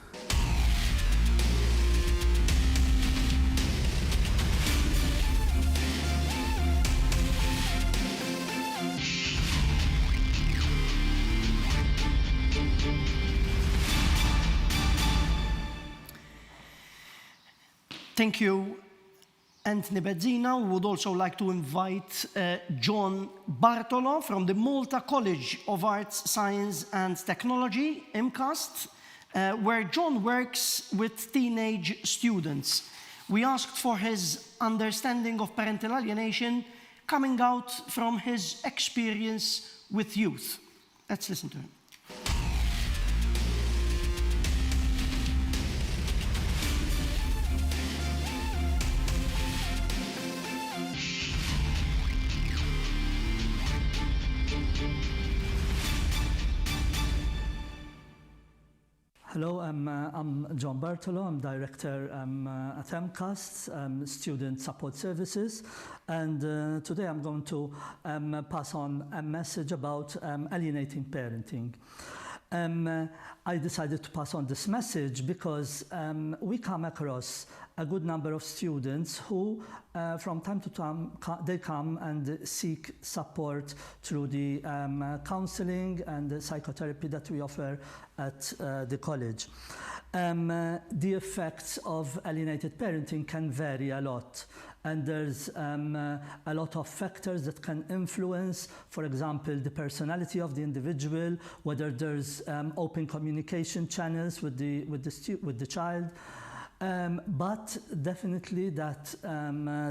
Thank you, Anthony Bezzina. We would also like to invite John Bartolo from the Malta College of Arts, Science and Technology, MCAST, where John works with teenage students. We asked for his understanding of parental alienation coming out from his experience with youth. Let's listen to him. Hello, I'm John Bartolo. I'm director at MCAST, Student Support Services. And today I'm going to pass on a message about alienating parenting. I decided to pass on this message because we come across a good number of students who, from time to time, they come and seek support through the counseling and the psychotherapy that we offer at the college. The effects of alienated parenting can vary a lot. And there's a lot of factors that can influence, for example, the personality of the individual, whether there's open communication channels with the child, but definitely that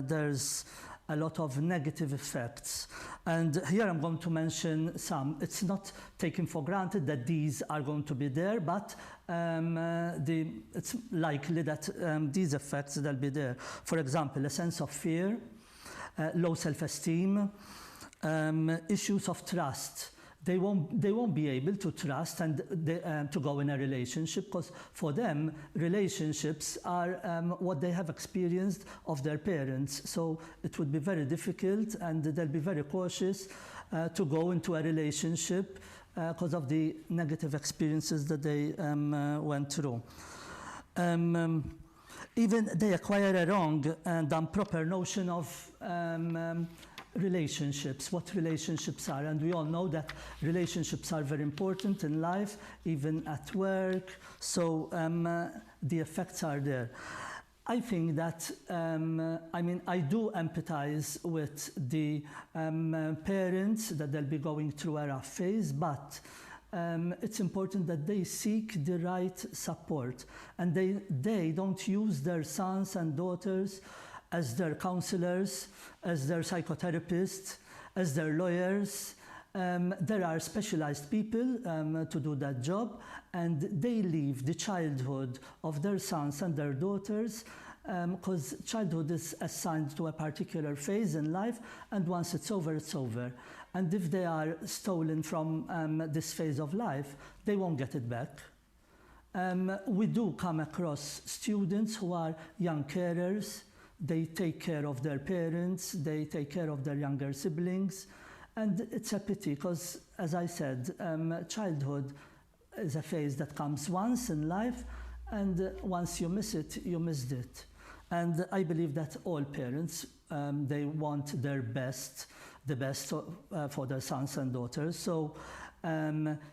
there's a lot of negative effects. And here I'm going to mention some. It's not taken for granted that these are going to be there, but it's likely that these effects, they'll be there. For example, a sense of fear, low self-esteem, issues of trust. They won't be able to trust and to go in a relationship, because for them, relationships are what they have experienced of their parents. So it would be very difficult, and they'll be very cautious to go into a relationship because of the negative experiences that they went through. Even they acquire a wrong and improper notion of relationships, what relationships are. And we all know that relationships are very important in life, even at work. So the effects are there. I think that, I do empathize with the parents that they'll be going through a rough phase, but it's important that they seek the right support, and they don't use their sons and daughters as their counselors, as their psychotherapists, as their lawyers. There are specialized people to do that job, and they leave the childhood of their sons and their daughters, because childhood is assigned to a particular phase in life, and once it's over, it's over. And if they are stolen from this phase of life, they won't get it back. We do come across students who are young carers. They take care of their parents, they take care of their younger siblings, and it's a pity because, as I said, childhood is a phase that comes once in life, and once you miss it, you missed it. And I believe that all parents, they want their best, the best for their sons and daughters. So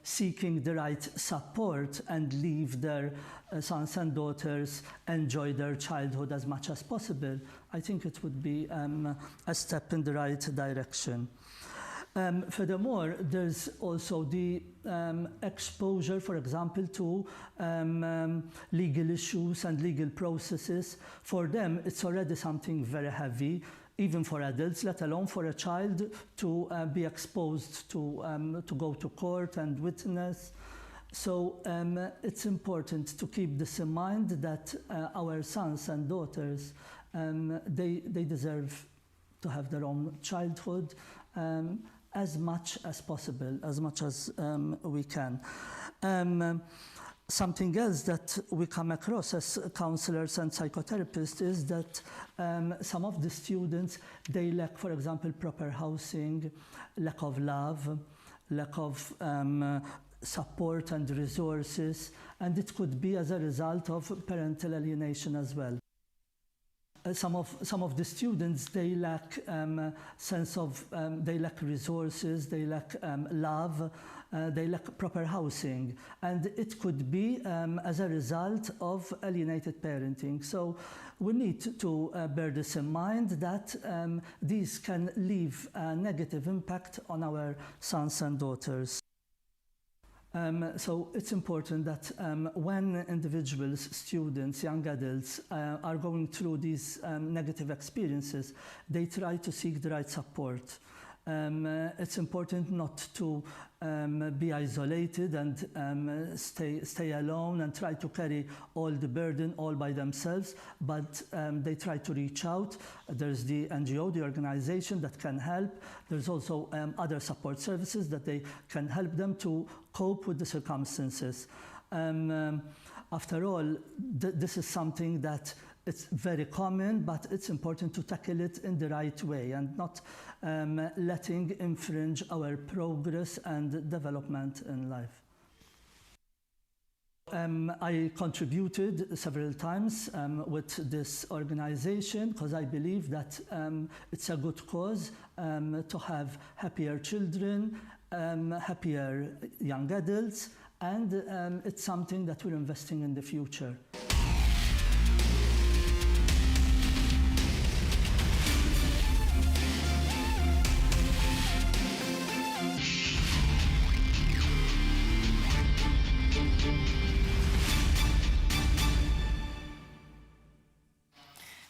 seeking the right support and leave their sons and daughters enjoy their childhood as much as possible, I think it would be a step in the right direction. Furthermore, there's also the exposure, for example, to legal issues and legal processes. For them, it's already something very heavy, even for adults, let alone for a child to be exposed to go to court and witness. So it's important to keep this in mind that our sons and daughters, they deserve to have their own childhood as much as possible, as much as we can. Something else that we come across as counselors and psychotherapists is that some of the students, they lack, for example, proper housing, lack of love, lack of support and resources, and it could be as a result of parental alienation as well. Some of the students, they lack sense of, they lack resources, they lack love, they lack proper housing, and it could be as a result of alienated parenting. So we need to bear this in mind that these can leave a negative impact on our sons and daughters. So it's important that when individuals, students, young adults are going through these negative experiences, they try to seek the right support. It's important not to be isolated and stay alone and try to carry all the burden all by themselves, but they try to reach out. There's the NGO, the organization that can help. There's also other support services that they can help them to cope with the circumstances. After all, this is something that it's very common, but it's important to tackle it in the right way and not letting infringe our progress and development in life. I contributed several times with this organization because I believe that it's a good cause to have happier children, happier young adults, and it's something that we're investing in the future.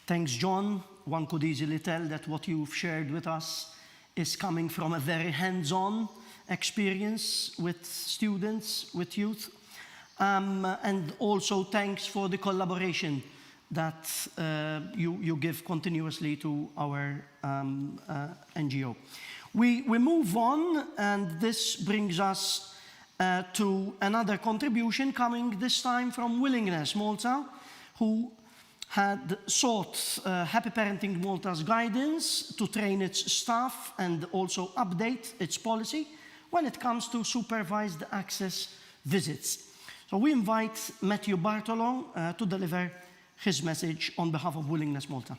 Thanks, John. One could easily tell that what you've shared with us is coming from a very hands-on experience with students, with youth. And also thanks for the collaboration that you give continuously to our NGO. We move on, and this brings us to another contribution coming this time from Willingness Malta, who had sought Happy Parenting Malta's guidance to train its staff and also update its policy when it comes to supervised access visits. So we invite Matthew Bartolo to deliver his message on behalf of Willingness Malta.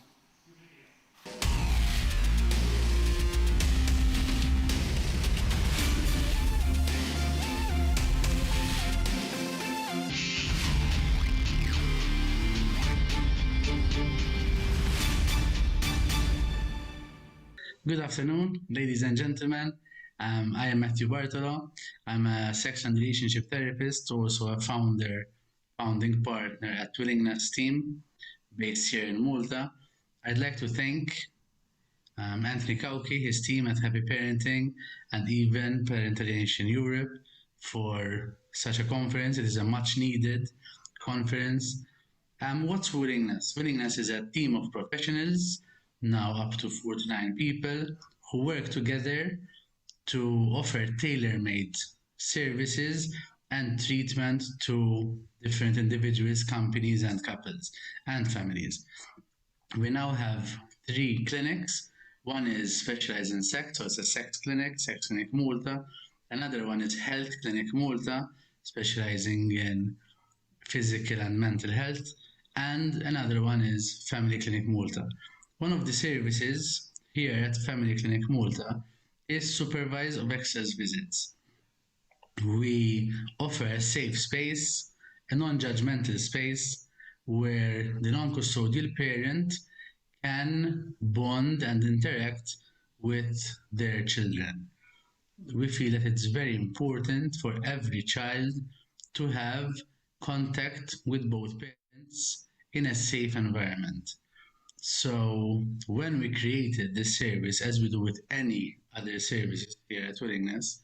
Good afternoon, ladies and gentlemen. I am Matthew Bartolo. I'm a sex and relationship therapist, also a founding partner at Willingness team based here in Malta. I'd like to thank Anthony Kauki, his team at Happy Parenting, and even Parental Alienation Europe for such a conference. It is a much needed conference. What's Willingness? Willingness is a team of professionals, now up to 49 people, who work together to offer tailor-made services and treatment to different individuals, companies, and couples and families. We now have 3 clinics. One is specialized in sex, so it's a Sex Clinic Malta. Another one is Health Clinic Malta, specializing in physical and mental health. And another one is Family Clinic Malta. One of the services here at Family Clinic Malta is supervised of access visits. We offer a safe space, a non-judgmental space, where the non-custodial parent can bond and interact with their children. We feel that it's very important for every child to have contact with both parents in a safe environment. So when we created this service, as we do with any other services here at Willingness,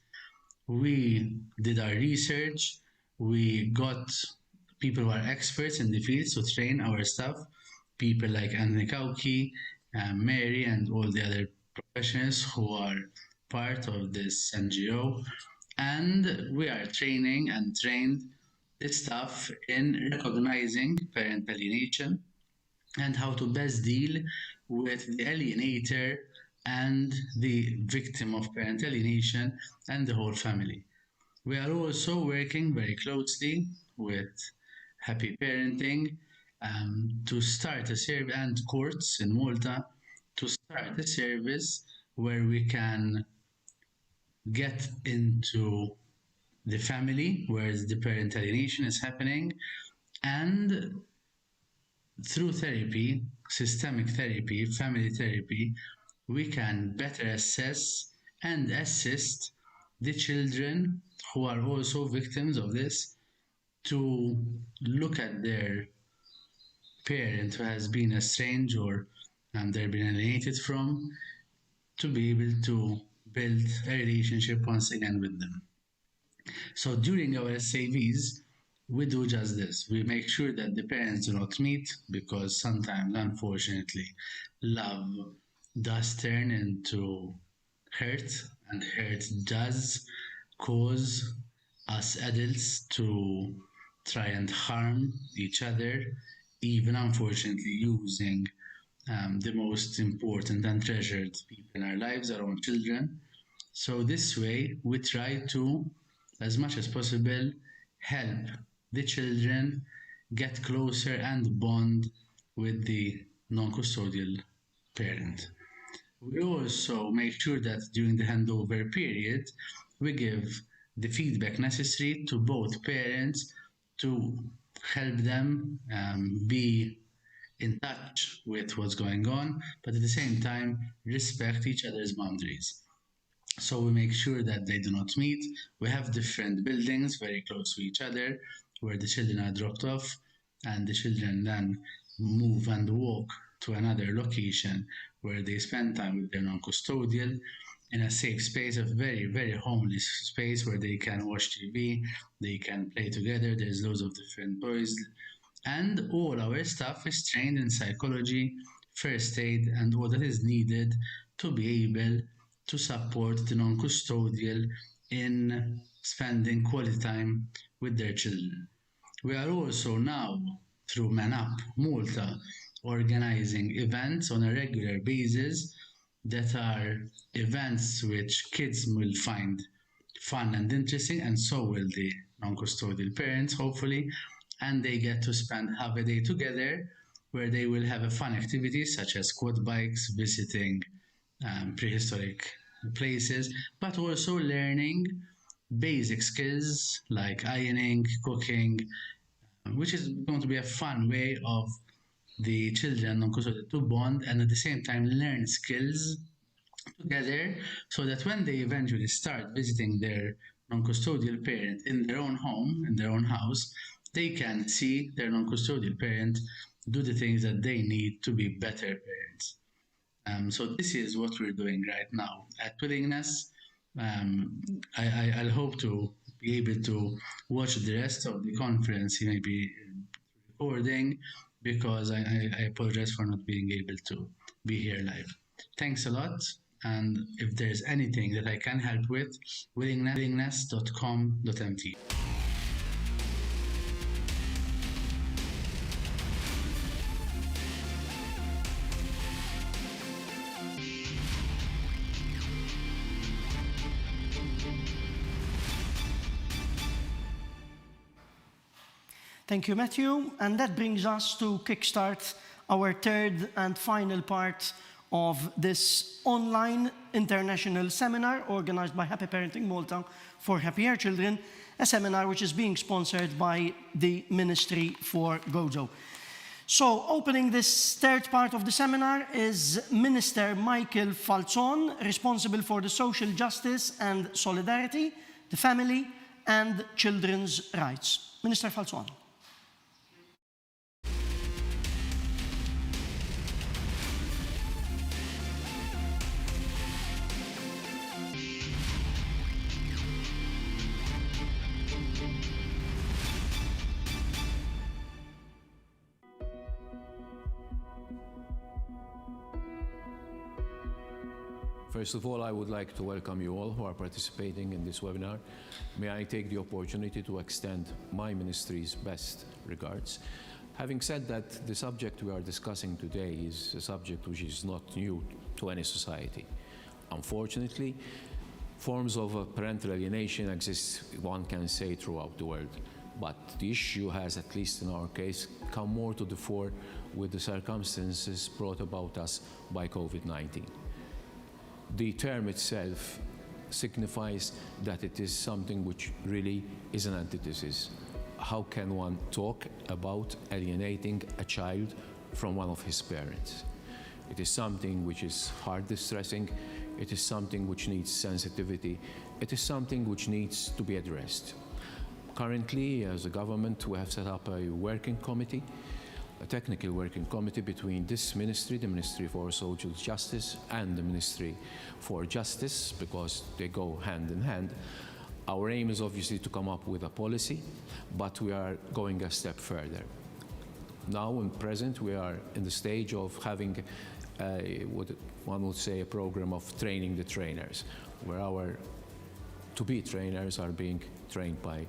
we did our research, we got people who are experts in the field to train our staff, people like Anthony Kauki, Mary, and all the other professionals who are part of this NGO. And we are training and trained the staff in recognizing parental alienation and how to best deal with the alienator and the victim of parental alienation and the whole family. We are also working very closely with Happy Parenting to start a service, and courts in Malta to start a service where we can get into the family where the parental alienation is happening, and through therapy, systemic therapy, family therapy, we can better assess and assist the children who are also victims of this to look at their parent who has been estranged or they've been alienated from, to be able to build a relationship once again with them. So during our SAVs, we do just this. We make sure that the parents do not meet, because sometimes, unfortunately, love does turn into hurt, and hurt does cause us adults to try and harm each other, even unfortunately using the most important and treasured people in our lives, our own children. So this way, we try to, as much as possible, help the children get closer and bond with the non-custodial parent. We also make sure that during the handover period, we give the feedback necessary to both parents to help them be in touch with what's going on, but at the same time, respect each other's boundaries. So we make sure that they do not meet. We have different buildings very close to each other where the children are dropped off, and the children then move and walk to another location where they spend time with their non-custodial in a safe space, a very, very homely space where they can watch TV, they can play together, there's loads of different toys. And all our staff is trained in psychology, first aid, and all that is needed to be able to support the non-custodial in spending quality time with their children. We are also now, through Man Up Malta, organizing events on a regular basis that are events which kids will find fun and interesting, and so will the non-custodial parents, hopefully, and they get to spend half a day together where they will have a fun activities such as quad bikes, visiting prehistoric places, but also learning basic skills like ironing, cooking, which is going to be a fun way of the children non-custodial to bond and at the same time learn skills together, so that when they eventually start visiting their non-custodial parent in their own home, in their own house, they can see their non-custodial parent do the things that they need to be better parents. So this is what we're doing right now at Willingness. I'll hope to be able to watch the rest of the conference, maybe recording, because I apologize for not being able to be here live. Thanks a lot, and if there's anything that I can help with, willingness.com.mt. Thank you, Matthew. And that brings us to kickstart our third and final part of this online international seminar organized by Happy Parenting Malta for Happier Children, a seminar which is being sponsored by the Ministry for Gozo. So, opening this third part of the seminar is Minister Michael Falzon, responsible for the social justice and solidarity, the family, and children's rights. Minister Falzon. First of all, I would like to welcome you all who are participating in this webinar. May I take the opportunity to extend my ministry's best regards. Having said that, the subject we are discussing today is a subject which is not new to any society. Unfortunately, forms of parental alienation exist, one can say, throughout the world. But the issue has, at least in our case, come more to the fore with the circumstances brought about us by COVID-19. The term itself signifies that it is something which really is an antithesis. How can one talk about alienating a child from one of his parents? It is something which is heart distressing. It is something which needs sensitivity. It is something which needs to be addressed. Currently, as a government, we have set up a working committee, a technical working committee between this ministry, the Ministry for Social Justice, and the Ministry for Justice, because they go hand in hand. Our aim is obviously to come up with a policy, but we are going a step further. Now, in present, we are in the stage of having what one would say a program of training the trainers, where our to-be trainers are being trained by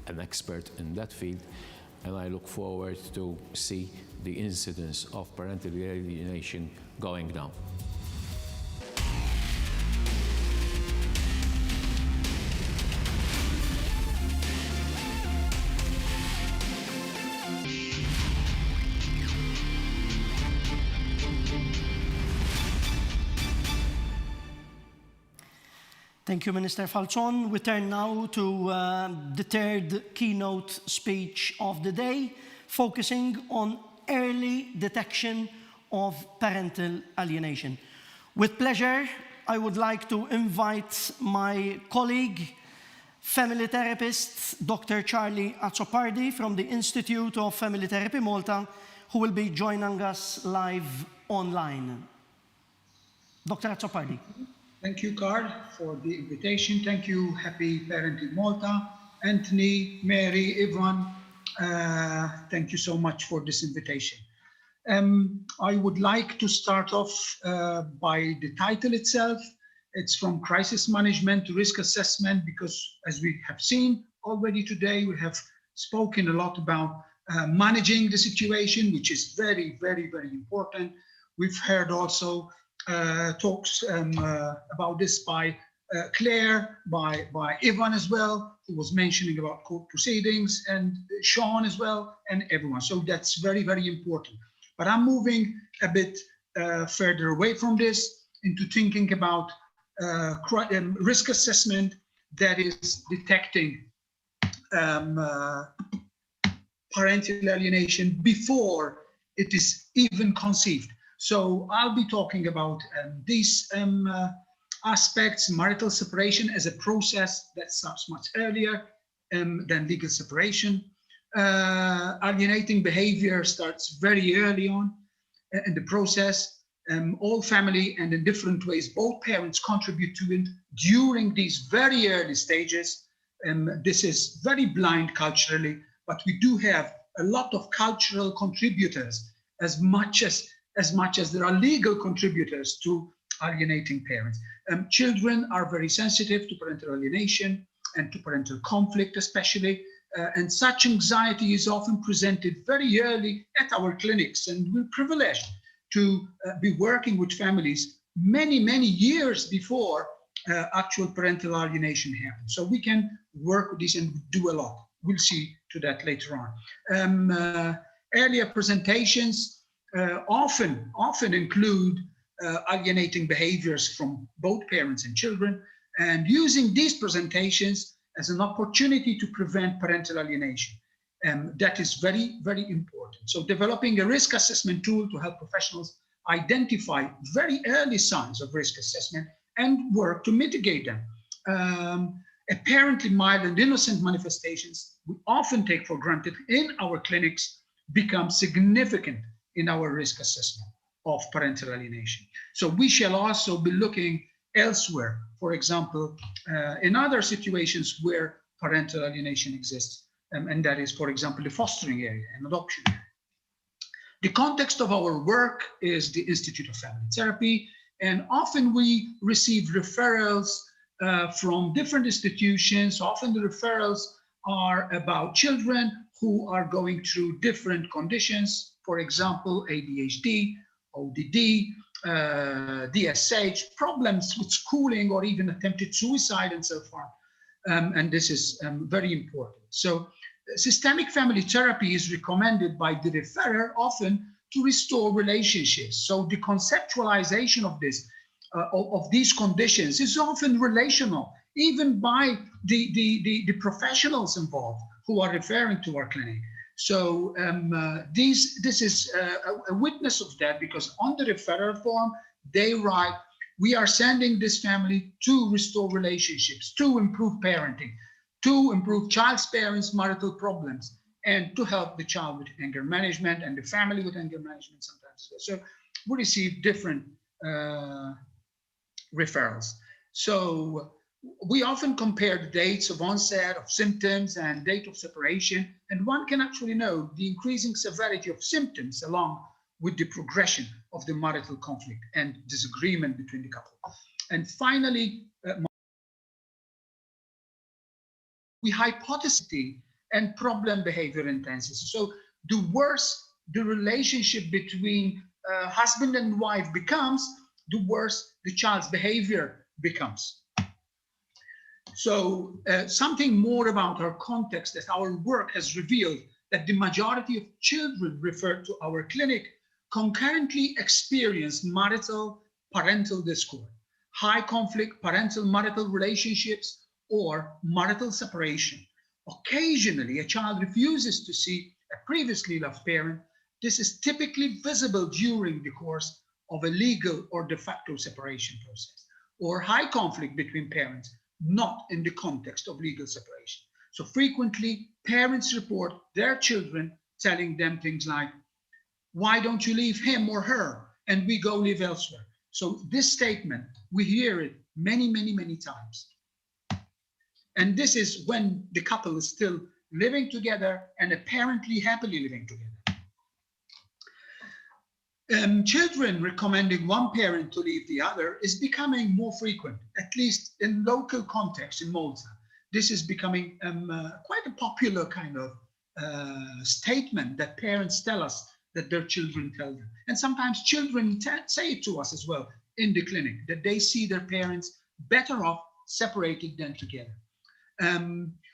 an expert in that field, and I look forward to see the incidence of parental alienation going down. Thank you, Minister Falzon. We turn now to the third keynote speech of the day, focusing on early detection of parental alienation. With pleasure, I would like to invite my colleague, family therapist, Dr. Charlie Azzopardi from the Institute of Family Therapy Malta, who will be joining us live online. Dr. Azzopardi. Thank you, Carl, for the invitation. Thank you, Happy Parenting Malta, Anthony, Mary, everyone. Thank you so much for this invitation. I would like to start off by the title itself. It's from crisis management to risk assessment, because as we have seen already today, we have spoken a lot about managing the situation, which is very, very, very important. We've heard also talks about this by Claire, by Ivan as well, who was mentioning about court proceedings, and Sean as well, and everyone. So that's very, very important. But I'm moving a bit further away from this into thinking about risk assessment, that is detecting parental alienation before it is even conceived. So I'll be talking about these aspects, marital separation as a process that starts much earlier than legal separation. Alienating behavior starts very early on in the process. All family and in different ways, both parents contribute to it during these very early stages. This is very blind culturally, but we do have a lot of cultural contributors as much as there are legal contributors to alienating parents. Children are very sensitive to parental alienation and to parental conflict especially, and such anxiety is often presented very early at our clinics, and we're privileged to be working with families many, many years before actual parental alienation happens. So we can work with this and do a lot. We'll see to that later on. Earlier presentations often include alienating behaviors from both parents and children, and using these presentations as an opportunity to prevent parental alienation. That is very, very important. So developing a risk assessment tool to help professionals identify very early signs of risk assessment and work to mitigate them. Apparently mild and innocent manifestations we often take for granted in our clinics become significant in our risk assessment of parental alienation. So we shall also be looking elsewhere, for example, in other situations where parental alienation exists, and that is, for example, the fostering area and adoption area. The context of our work is the Institute of Family Therapy, And often we receive referrals from different institutions. Often the referrals are about children who are going through different conditions, for example, ADHD, ODD, DSH, problems with schooling or even attempted suicide and so forth. And this is very important. So systemic family therapy is recommended by the referrer often to restore relationships. So the conceptualization of this, of these conditions is often relational, even by the professionals involved who are referring to our clinic. So this is a witness of that, because on the referral form, they write, we are sending this family to restore relationships, to improve parenting, to improve child's parents' marital problems, and to help the child with anger management and the family with anger management sometimes. So we receive different referrals. So we often compare the dates of onset of symptoms and date of separation, and one can actually know the increasing severity of symptoms along with the progression of the marital conflict and disagreement between the couple. And finally, we hypothesize and problem behavior intensity. So the worse the relationship between husband and wife becomes, the worse the child's behavior becomes. So something more about our context, that our work has revealed that the majority of children referred to our clinic concurrently experience marital parental discord, high conflict parental marital relationships, or marital separation. Occasionally, a child refuses to see a previously loved parent. This is typically visible during the course of a legal or de facto separation process, or high conflict between parents, not in the context of legal separation. So frequently, parents report their children telling them things like, why don't you leave him or her and we go live elsewhere? So this statement, we hear it many, many, many times. And this is when the couple is still living together and apparently happily living together. Children recommending one parent to leave the other is becoming more frequent, at least in local context in Malta. This is becoming quite a popular kind of statement that parents tell us that their children tell them. And sometimes children say it to us as well in the clinic, that they see their parents better off separated than together.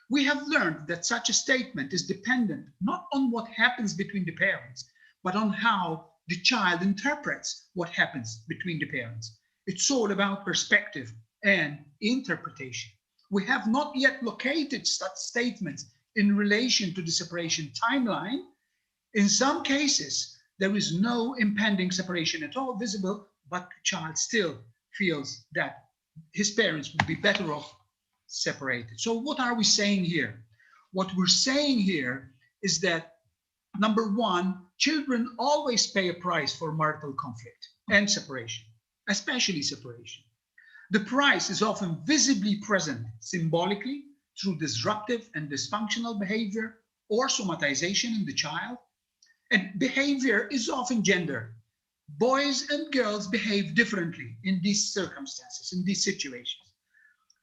We have learned that such a statement is dependent not on what happens between the parents, but on how the child interprets what happens between the parents. It's all about perspective and interpretation. We have not yet located such statements in relation to the separation timeline. In some cases, there is no impending separation at all visible, but the child still feels that his parents would be better off separated. So what are we saying here? What we're saying here is that, number one, children always pay a price for marital conflict and separation, especially separation. The price is often visibly present symbolically through disruptive and dysfunctional behavior or somatization in the child. And behavior is often gendered. Boys and girls behave differently in these circumstances, in these situations.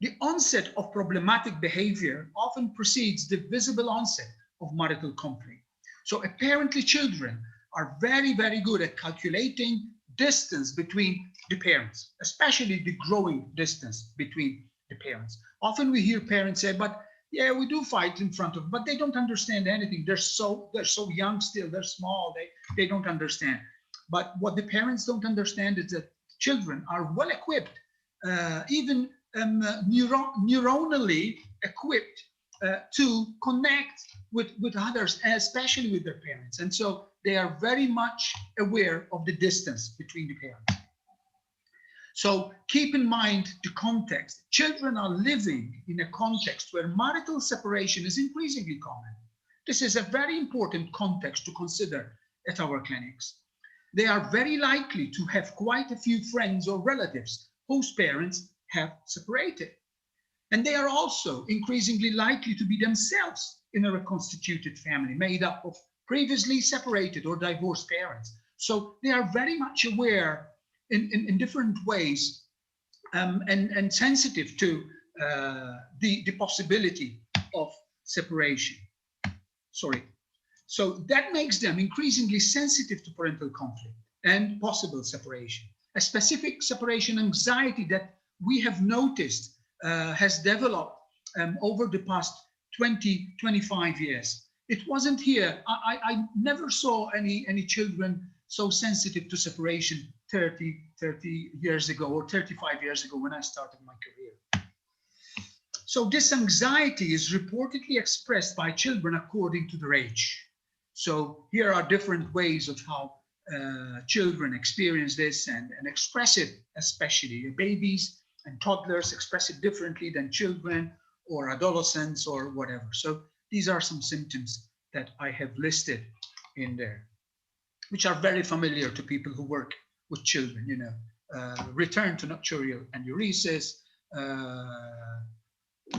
The onset of problematic behavior often precedes the visible onset of marital conflict. So apparently children are very, very good at calculating distance between the parents, especially the growing distance between the parents. Often we hear parents say, but yeah, we do fight in front of, but they don't understand anything. They're so young still, they're small, they don't understand. But what the parents don't understand is that children are well equipped, even neuronally equipped to connect with others, especially with their parents. And so they are very much aware of the distance between the parents. So keep in mind the context. Children are living in a context where marital separation is increasingly common. This is a very important context to consider at our clinics. They are very likely to have quite a few friends or relatives whose parents have separated. And they are also increasingly likely to be themselves in a reconstituted family made up of previously separated or divorced parents. So they are very much aware in different ways and sensitive to the possibility of separation. Sorry. So that makes them increasingly sensitive to parental conflict and possible separation. A specific separation anxiety that we have noticed has developed over the past 20, 25 years. It wasn't here. I never saw any children so sensitive to separation 30 years ago or 35 years ago when I started my career. So this anxiety is reportedly expressed by children according to their age. So here are different ways of how children experience this and express it, especially babies and toddlers express it differently than children or adolescents or whatever. So these are some symptoms that I have listed in there, which are very familiar to people who work with children, you know, return to nocturnal enuresis,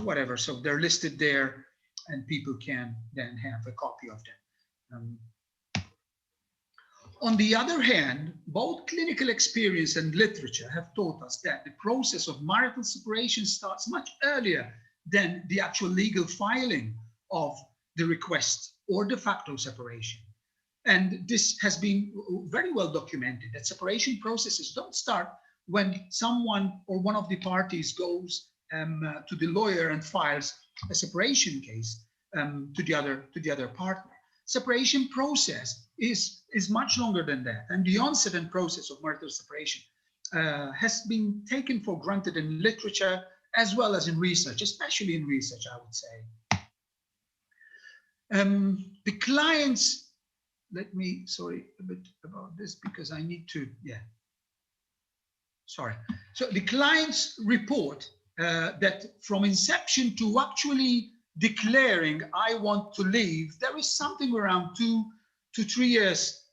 whatever. So they're listed there and people can then have a copy of them. On the other hand, both clinical experience and literature have taught us that the process of marital separation starts much earlier than the actual legal filing of the request or de facto separation. And this has been very well documented, that separation processes don't start when someone or one of the parties goes to the lawyer and files a separation case to the other partner. Separation process is much longer than that, and the onset and process of marital separation has been taken for granted in literature as well as in research, especially in research, I would say. The clients, let me, sorry, a bit about this because I need to, sorry. So the clients report that from inception to actually declaring I want to leave, there is something around 2 to 3 years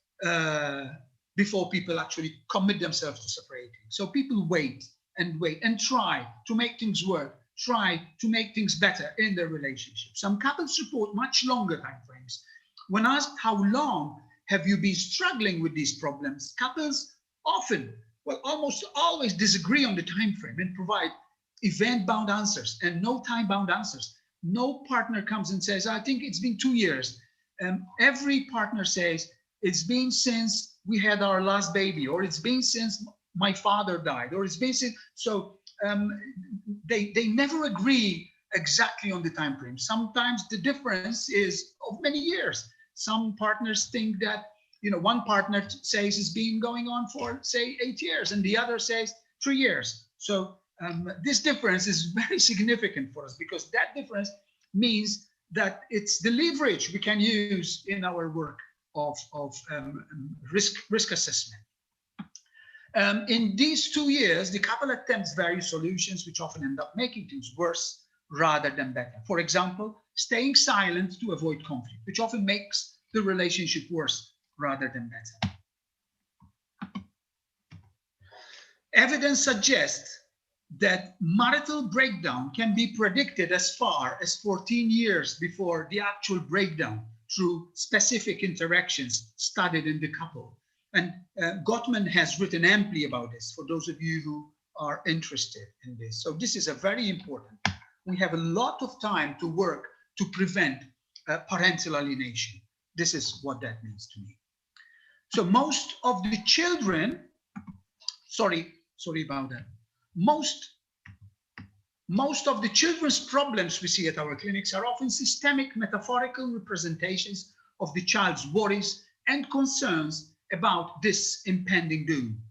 before people actually commit themselves to separating. So people wait and try to make things work, try to make things better in their relationship. Some couples report much longer timeframes. When asked how long have you been struggling with these problems, couples often, well, almost always disagree on the time frame and provide event-bound answers and no time-bound answers. No partner comes and says, I think it's been 2 years. Every partner says, it's been since we had our last baby, or it's been since my father died, or it's been since, so they never agree exactly on the time frame. Sometimes the difference is of many years. Some partners think that, you know, one partner says it's been going on for, say, 8 years, and the other says 3 years. So this difference is very significant for us because that difference means that it's the leverage we can use in our work of risk assessment. In these 2 years, the couple attempts various solutions which often end up making things worse rather than better. For example, staying silent to avoid conflict, which often makes the relationship worse rather than better. Evidence suggests that marital breakdown can be predicted as far as 14 years before the actual breakdown through specific interactions studied in the couple. And Gottman has written amply about this for those of you who are interested in this. So this is a very important. We have a lot of time to work to prevent parental alienation. This is what that means to me. So most of the children, sorry about that. Most of the children's problems we see at our clinics are often systemic metaphorical representations of the child's worries and concerns about this impending doom.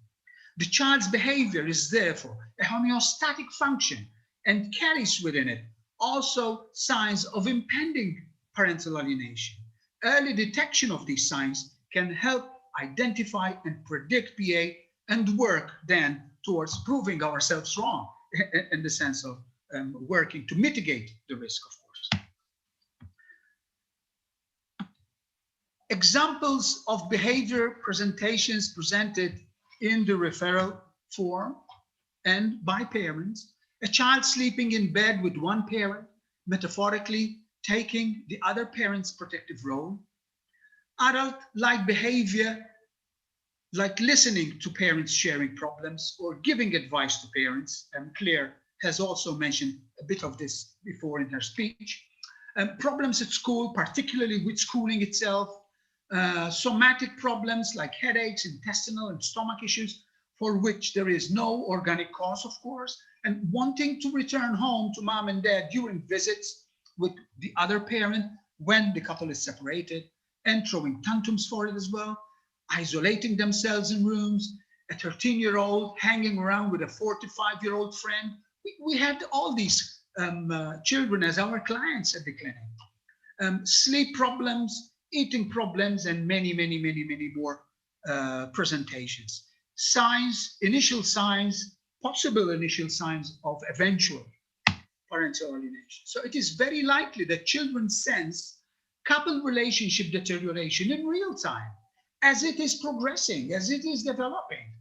The child's behavior is therefore a homeostatic function and carries within it also signs of impending parental alienation. Early detection of these signs can help identify and predict PA and work then towards proving ourselves wrong in the sense of working to mitigate the risk, of course. Examples of behavior presentations presented in the referral form and by parents: a child sleeping in bed with one parent, metaphorically taking the other parent's protective role; adult-like behavior like listening to parents sharing problems or giving advice to parents. And Claire has also mentioned a bit of this before in her speech. Problems at school, particularly with schooling itself, somatic problems like headaches, intestinal and stomach issues, for which there is no organic cause, of course, and wanting to return home to mom and dad during visits with the other parent when the couple is separated, and throwing tantrums for it as well, isolating themselves in rooms, a 13-year-old hanging around with a 45-year-old friend. We had all these children as our clients at the clinic. Sleep problems, eating problems, and many more presentations. Signs, initial signs, possible initial signs of eventual parental alienation. So it is very likely that children sense couple relationship deterioration in real time as it is progressing, as it is developing.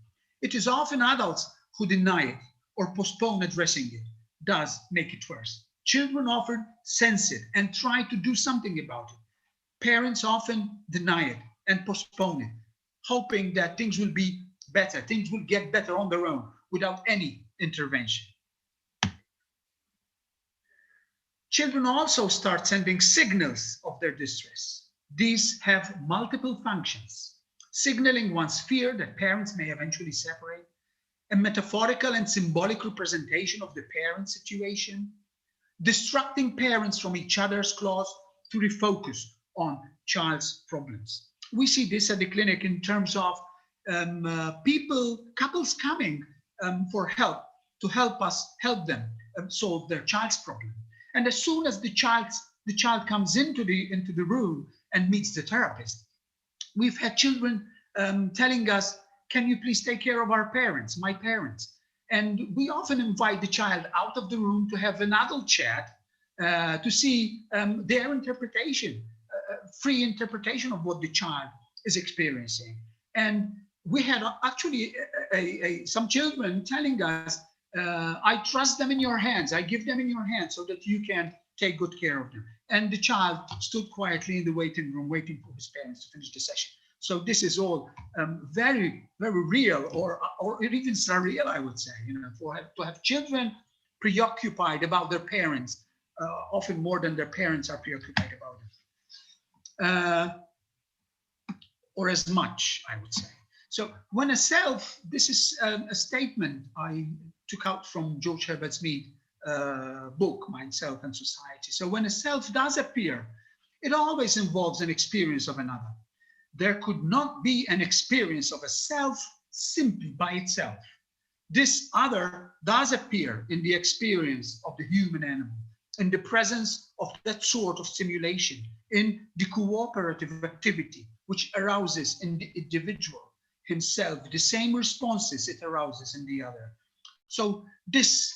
It is often adults who deny it or postpone addressing it, does make it worse. Children often sense it and try to do something about it. Parents often deny it and postpone it, hoping that things will be better, things will get better on their own without any intervention. Children also start sending signals of their distress. These have multiple functions: signaling one's fear that parents may eventually separate, a metaphorical and symbolic representation of the parent situation, distracting parents from each other's claws to refocus on child's problems. We see this at the clinic in terms of couples coming for help, to help us help them solve their child's problem. And as soon as the child comes into the room and meets the therapist, we've had children telling us, "Can you please take care of our parents, my parents?" And we often invite the child out of the room to have an adult chat to see their interpretation, free interpretation of what the child is experiencing. And we had actually some children telling us, "I trust them in your hands. I give them in your hands so that you can take good care of them." And the child stood quietly in the waiting room, waiting for his parents to finish the session. So this is all very, very real, or even surreal, I would say. You know, to have children preoccupied about their parents, often more than their parents are preoccupied about them, or as much, I would say. So when a self, this is a statement I took out from George Herbert Smith's book, Mind, Self, and Society. So when a self does appear, it always involves an experience of another. There could not be an experience of a self simply by itself. This other does appear in the experience of the human animal, in the presence of that sort of stimulation, in the cooperative activity which arouses in the individual himself the same responses it arouses in the other. So this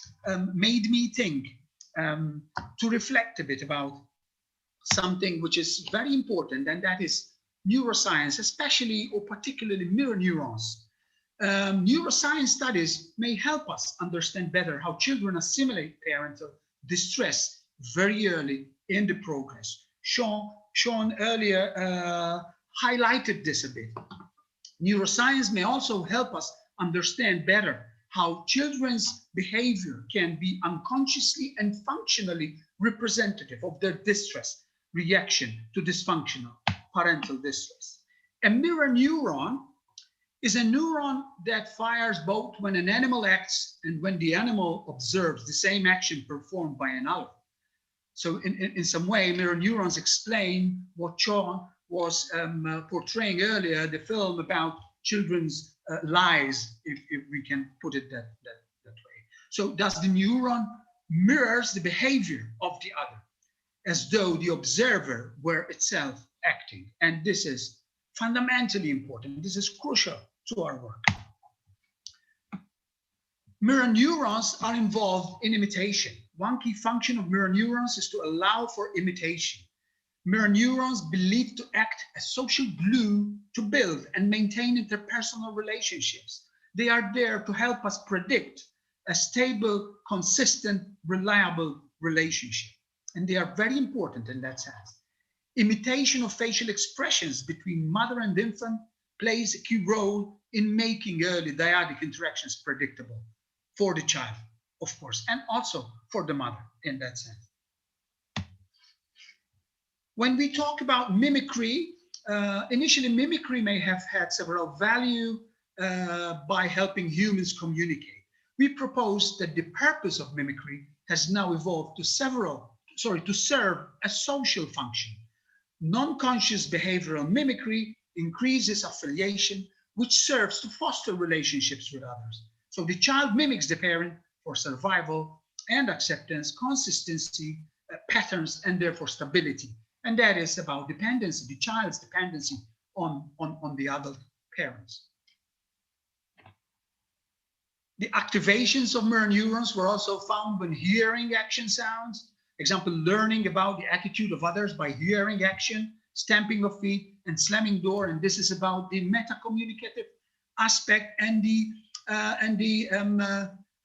made me think to reflect a bit about something which is very important, and that is neuroscience, especially or particularly mirror neurons. Neuroscience studies may help us understand better how children assimilate parental distress very early in the progress. Sean earlier highlighted this a bit. Neuroscience may also help us understand better how children's behavior can be unconsciously and functionally representative of their distress reaction to dysfunctional parental distress. A mirror neuron is a neuron that fires both when an animal acts and when the animal observes the same action performed by another. So in some way, mirror neurons explain what Sean was portraying earlier, the film about children's lies, if we can put it that way. So does the neuron mirrors the behavior of the other, as though the observer were itself acting. And this is fundamentally important. This is crucial to our work. Mirror neurons are involved in imitation. One key function of mirror neurons is to allow for imitation. Mirror neurons believed to act as social glue to build and maintain interpersonal relationships. They are there to help us predict a stable, consistent, reliable relationship. And they are very important in that sense. Imitation of facial expressions between mother and infant plays a key role in making early dyadic interactions predictable for the child, of course, and also for the mother in that sense. When we talk about mimicry, initially mimicry may have had several value by helping humans communicate. We propose that the purpose of mimicry has now evolved to serve a social function. Non-conscious behavioral mimicry increases affiliation, which serves to foster relationships with others. So the child mimics the parent for survival and acceptance, consistency, patterns, and therefore stability. And that is about dependency, the child's dependency on the adult parents. The activations of mirror neurons were also found when hearing action sounds. Example, learning about the attitude of others by hearing action, stamping of feet, and slamming door. And this is about the meta-communicative aspect and the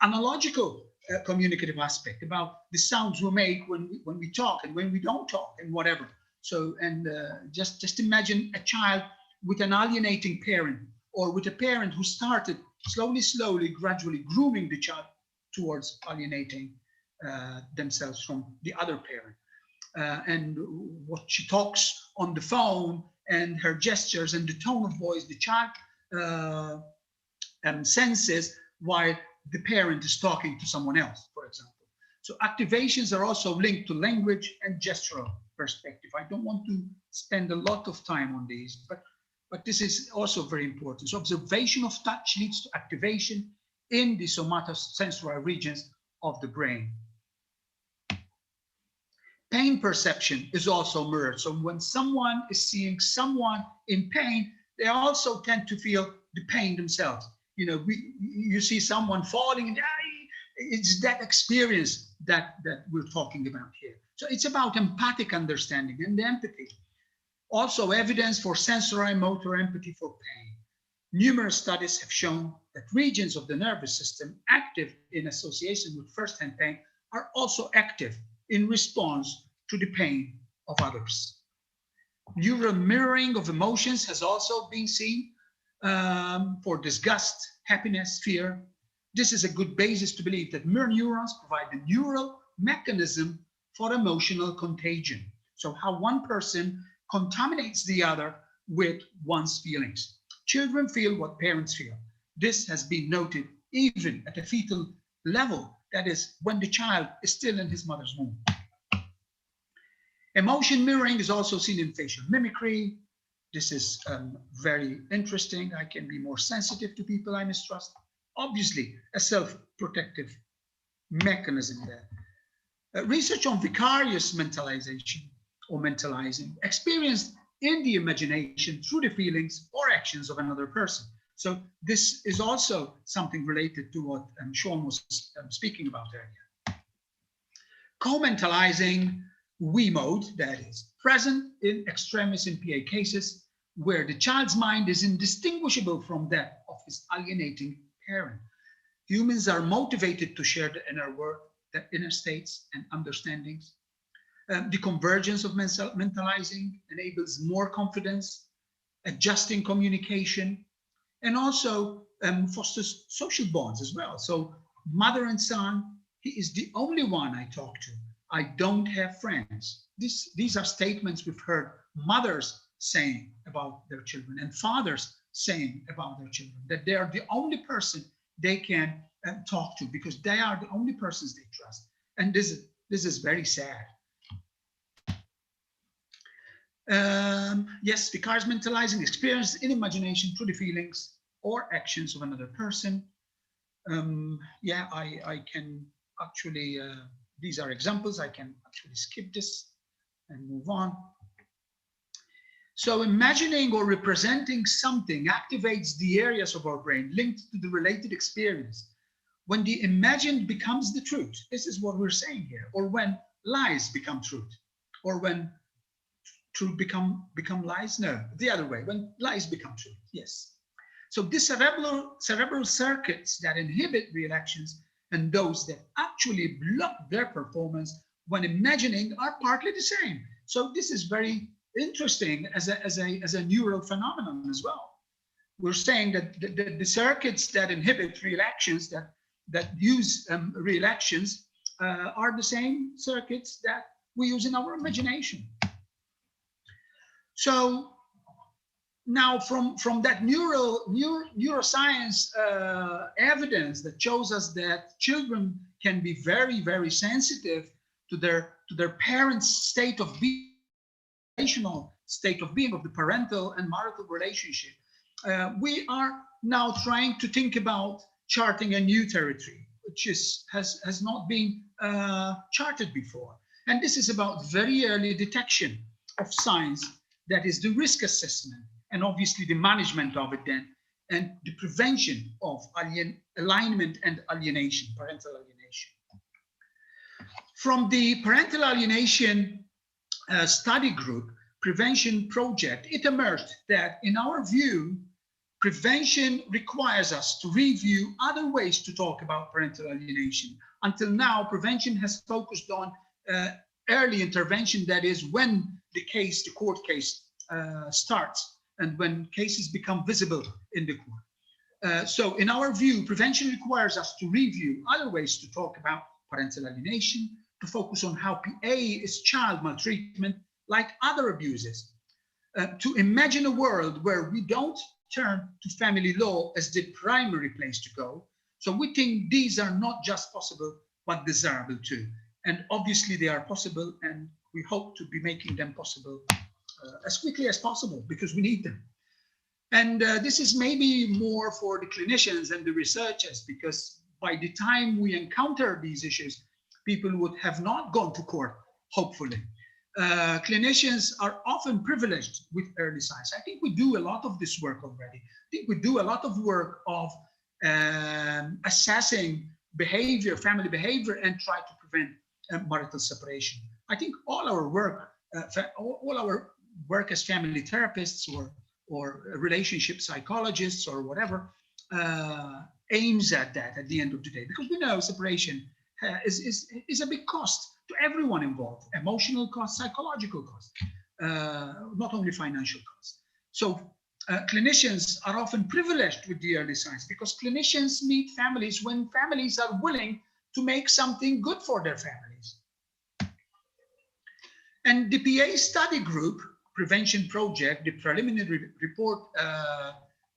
analogical communicative aspect, about the sounds we make when we talk and when we don't talk and whatever. So, and just imagine a child with an alienating parent, or with a parent who started slowly, gradually grooming the child towards alienating themselves from the other parent. And what she talks on the phone and her gestures and the tone of voice the child senses while the parent is talking to someone else, for example. So activations are also linked to language and gestural perspective. I don't want to spend a lot of time on these, but this is also very important. So observation of touch leads to activation in the somatosensory regions of the brain. Pain perception is also mirrored. So when someone is seeing someone in pain, they also tend to feel the pain themselves. You know, you see someone falling, and it's that experience that we're talking about here. So it's about empathic understanding and empathy. Also evidence for sensory motor empathy for pain. Numerous studies have shown that regions of the nervous system active in association with first-hand pain are also active in response to the pain of others. Neural mirroring of emotions has also been seen for disgust, happiness, fear. This is a good basis to believe that mirror neurons provide the neural mechanism for emotional contagion. So how one person contaminates the other with one's feelings. Children feel what parents feel. This has been noted even at a fetal level, that is, when the child is still in his mother's womb. Emotion mirroring is also seen in facial mimicry. This is very interesting. I can be more sensitive to people I mistrust. Obviously, a self-protective mechanism there. Research on vicarious mentalization or mentalizing experienced in the imagination through the feelings or actions of another person. So this is also something related to what Sean was speaking about earlier. Co-mentalizing we mode, that is, present in extremis in PA cases where the child's mind is indistinguishable from that of his alienating parent. Humans are motivated to share the inner world, the inner states and understandings. The convergence of mentalizing enables more confidence, adjusting communication, and also fosters social bonds as well. So mother and son, he is the only one I talk to. I don't have friends. These are statements we've heard mothers saying about their children and fathers saying about their children, that they are the only person they can talk to because they are the only persons they trust. And this is very sad. Yes, vicarious mentalizing experience in imagination through the feelings or actions of another person. Yeah, I can actually, these are examples. I can actually skip this and move on. So imagining or representing something activates the areas of our brain linked to the related experience. When the imagined becomes the truth, this is what we're saying here, or when lies become truth, or when truth become lies? No, the other way, when lies become truth, yes. So these cerebral circuits that inhibit real actions and those that actually block their performance when imagining are partly the same. So this is very interesting as a neural phenomenon as well. we're saying that the circuits that inhibit real actions, that use real actions, are the same circuits that we use in our imagination. So now from that neuroscience evidence that shows us that children can be very, very sensitive to their parents' state of being, state of being of the parental and marital relationship, we are now trying to think about charting a new territory, which has not been charted before. And this is about very early detection of signs, that is the risk assessment, and obviously the management of it then, and the prevention of alienment and alienation, parental alienation. From the parental alienation study group prevention project, it emerged that in our view, prevention requires us to review other ways to talk about parental alienation. Until now, prevention has focused on early intervention, that is when the court case starts and when cases become visible in the court. So in our view, prevention requires us to review other ways to talk about parental alienation, to focus on how PA is child maltreatment like other abuses, to imagine a world where we don't turn to family law as the primary place to go. So we think these are not just possible, but desirable too. And obviously they are possible, and we hope to be making them possible as quickly as possible, because we need them. And this is maybe more for the clinicians and the researchers, because by the time we encounter these issues, people would have not gone to court, hopefully. Clinicians are often privileged with early signs. I think we do a lot of this work already. I think we do a lot of work of assessing behavior, family behavior, and try to prevent marital separation. I think all our work as family therapists or relationship psychologists or whatever aims at that at the end of the day, because we know separation is a big cost to everyone involved: emotional cost, psychological cost, not only financial cost. So clinicians are often privileged with the early signs, because clinicians meet families when families are willing to make something good for their families. And the PA study group prevention project, the preliminary report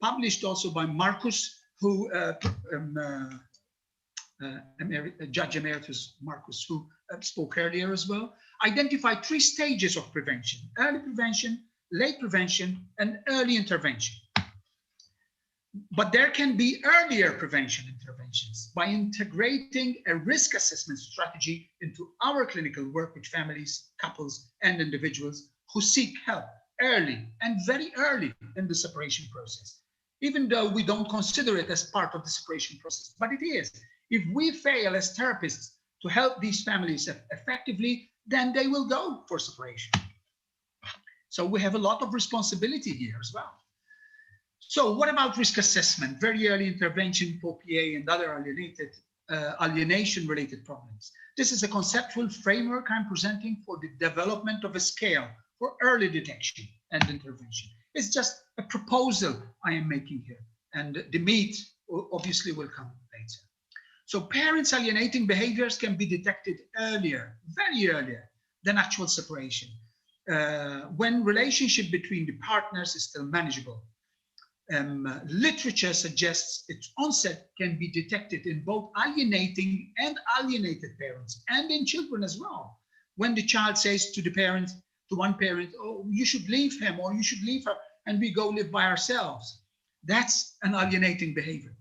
published also by Marcus, who Judge Emeritus Marcus, who spoke earlier as well, identified 3 stages of prevention: early prevention, late prevention, and early intervention. But there can be earlier prevention interventions by integrating a risk assessment strategy into our clinical work with families, couples, and individuals who seek help early and very early in the separation process, even though we don't consider it as part of the separation process, but it is. If we fail as therapists to help these families effectively, then they will go for separation. So we have a lot of responsibility here as well. So what about risk assessment, very early intervention for PA and other alienation-related problems? This is a conceptual framework I'm presenting for the development of a scale for early detection and intervention. It's just a proposal I am making here, and the meat obviously will come later. So parents' alienating behaviors can be detected earlier, very earlier than actual separation, when relationship between the partners is still manageable. Literature suggests its onset can be detected in both alienating and alienated parents, and in children as well. When the child says to the parent, to one parent, "Oh, you should leave him or you should leave her, and we go live by ourselves," that's an alienating behavior.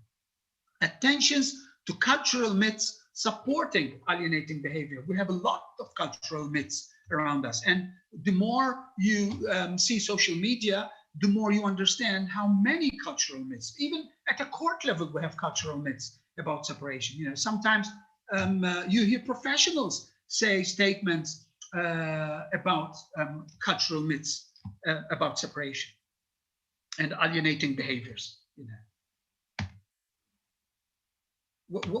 Attentions to cultural myths supporting alienating behavior. We have a lot of cultural myths around us, and the more you see social media, the more you understand how many cultural myths, even at a court level, we have cultural myths about separation. You know, sometimes you hear professionals say statements about cultural myths about separation and alienating behaviors. You know,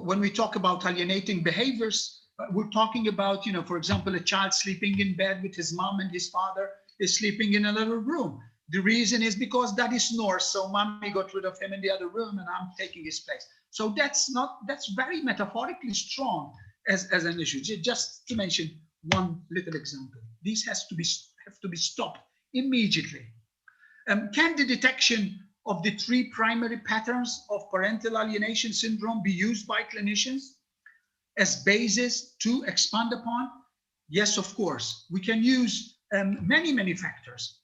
when we talk about alienating behaviors, we're talking about, you know, for example, a child sleeping in bed with his mom and his father is sleeping in another room. The reason is because daddy snores, so mommy got rid of him in the other room and I'm taking his place. So that's very metaphorically strong as an issue. Just to mention one little example. These have to be stopped immediately. Can the detection of the 3 primary patterns of parental alienation syndrome be used by clinicians as basis to expand upon? Yes, of course. We can use many factors.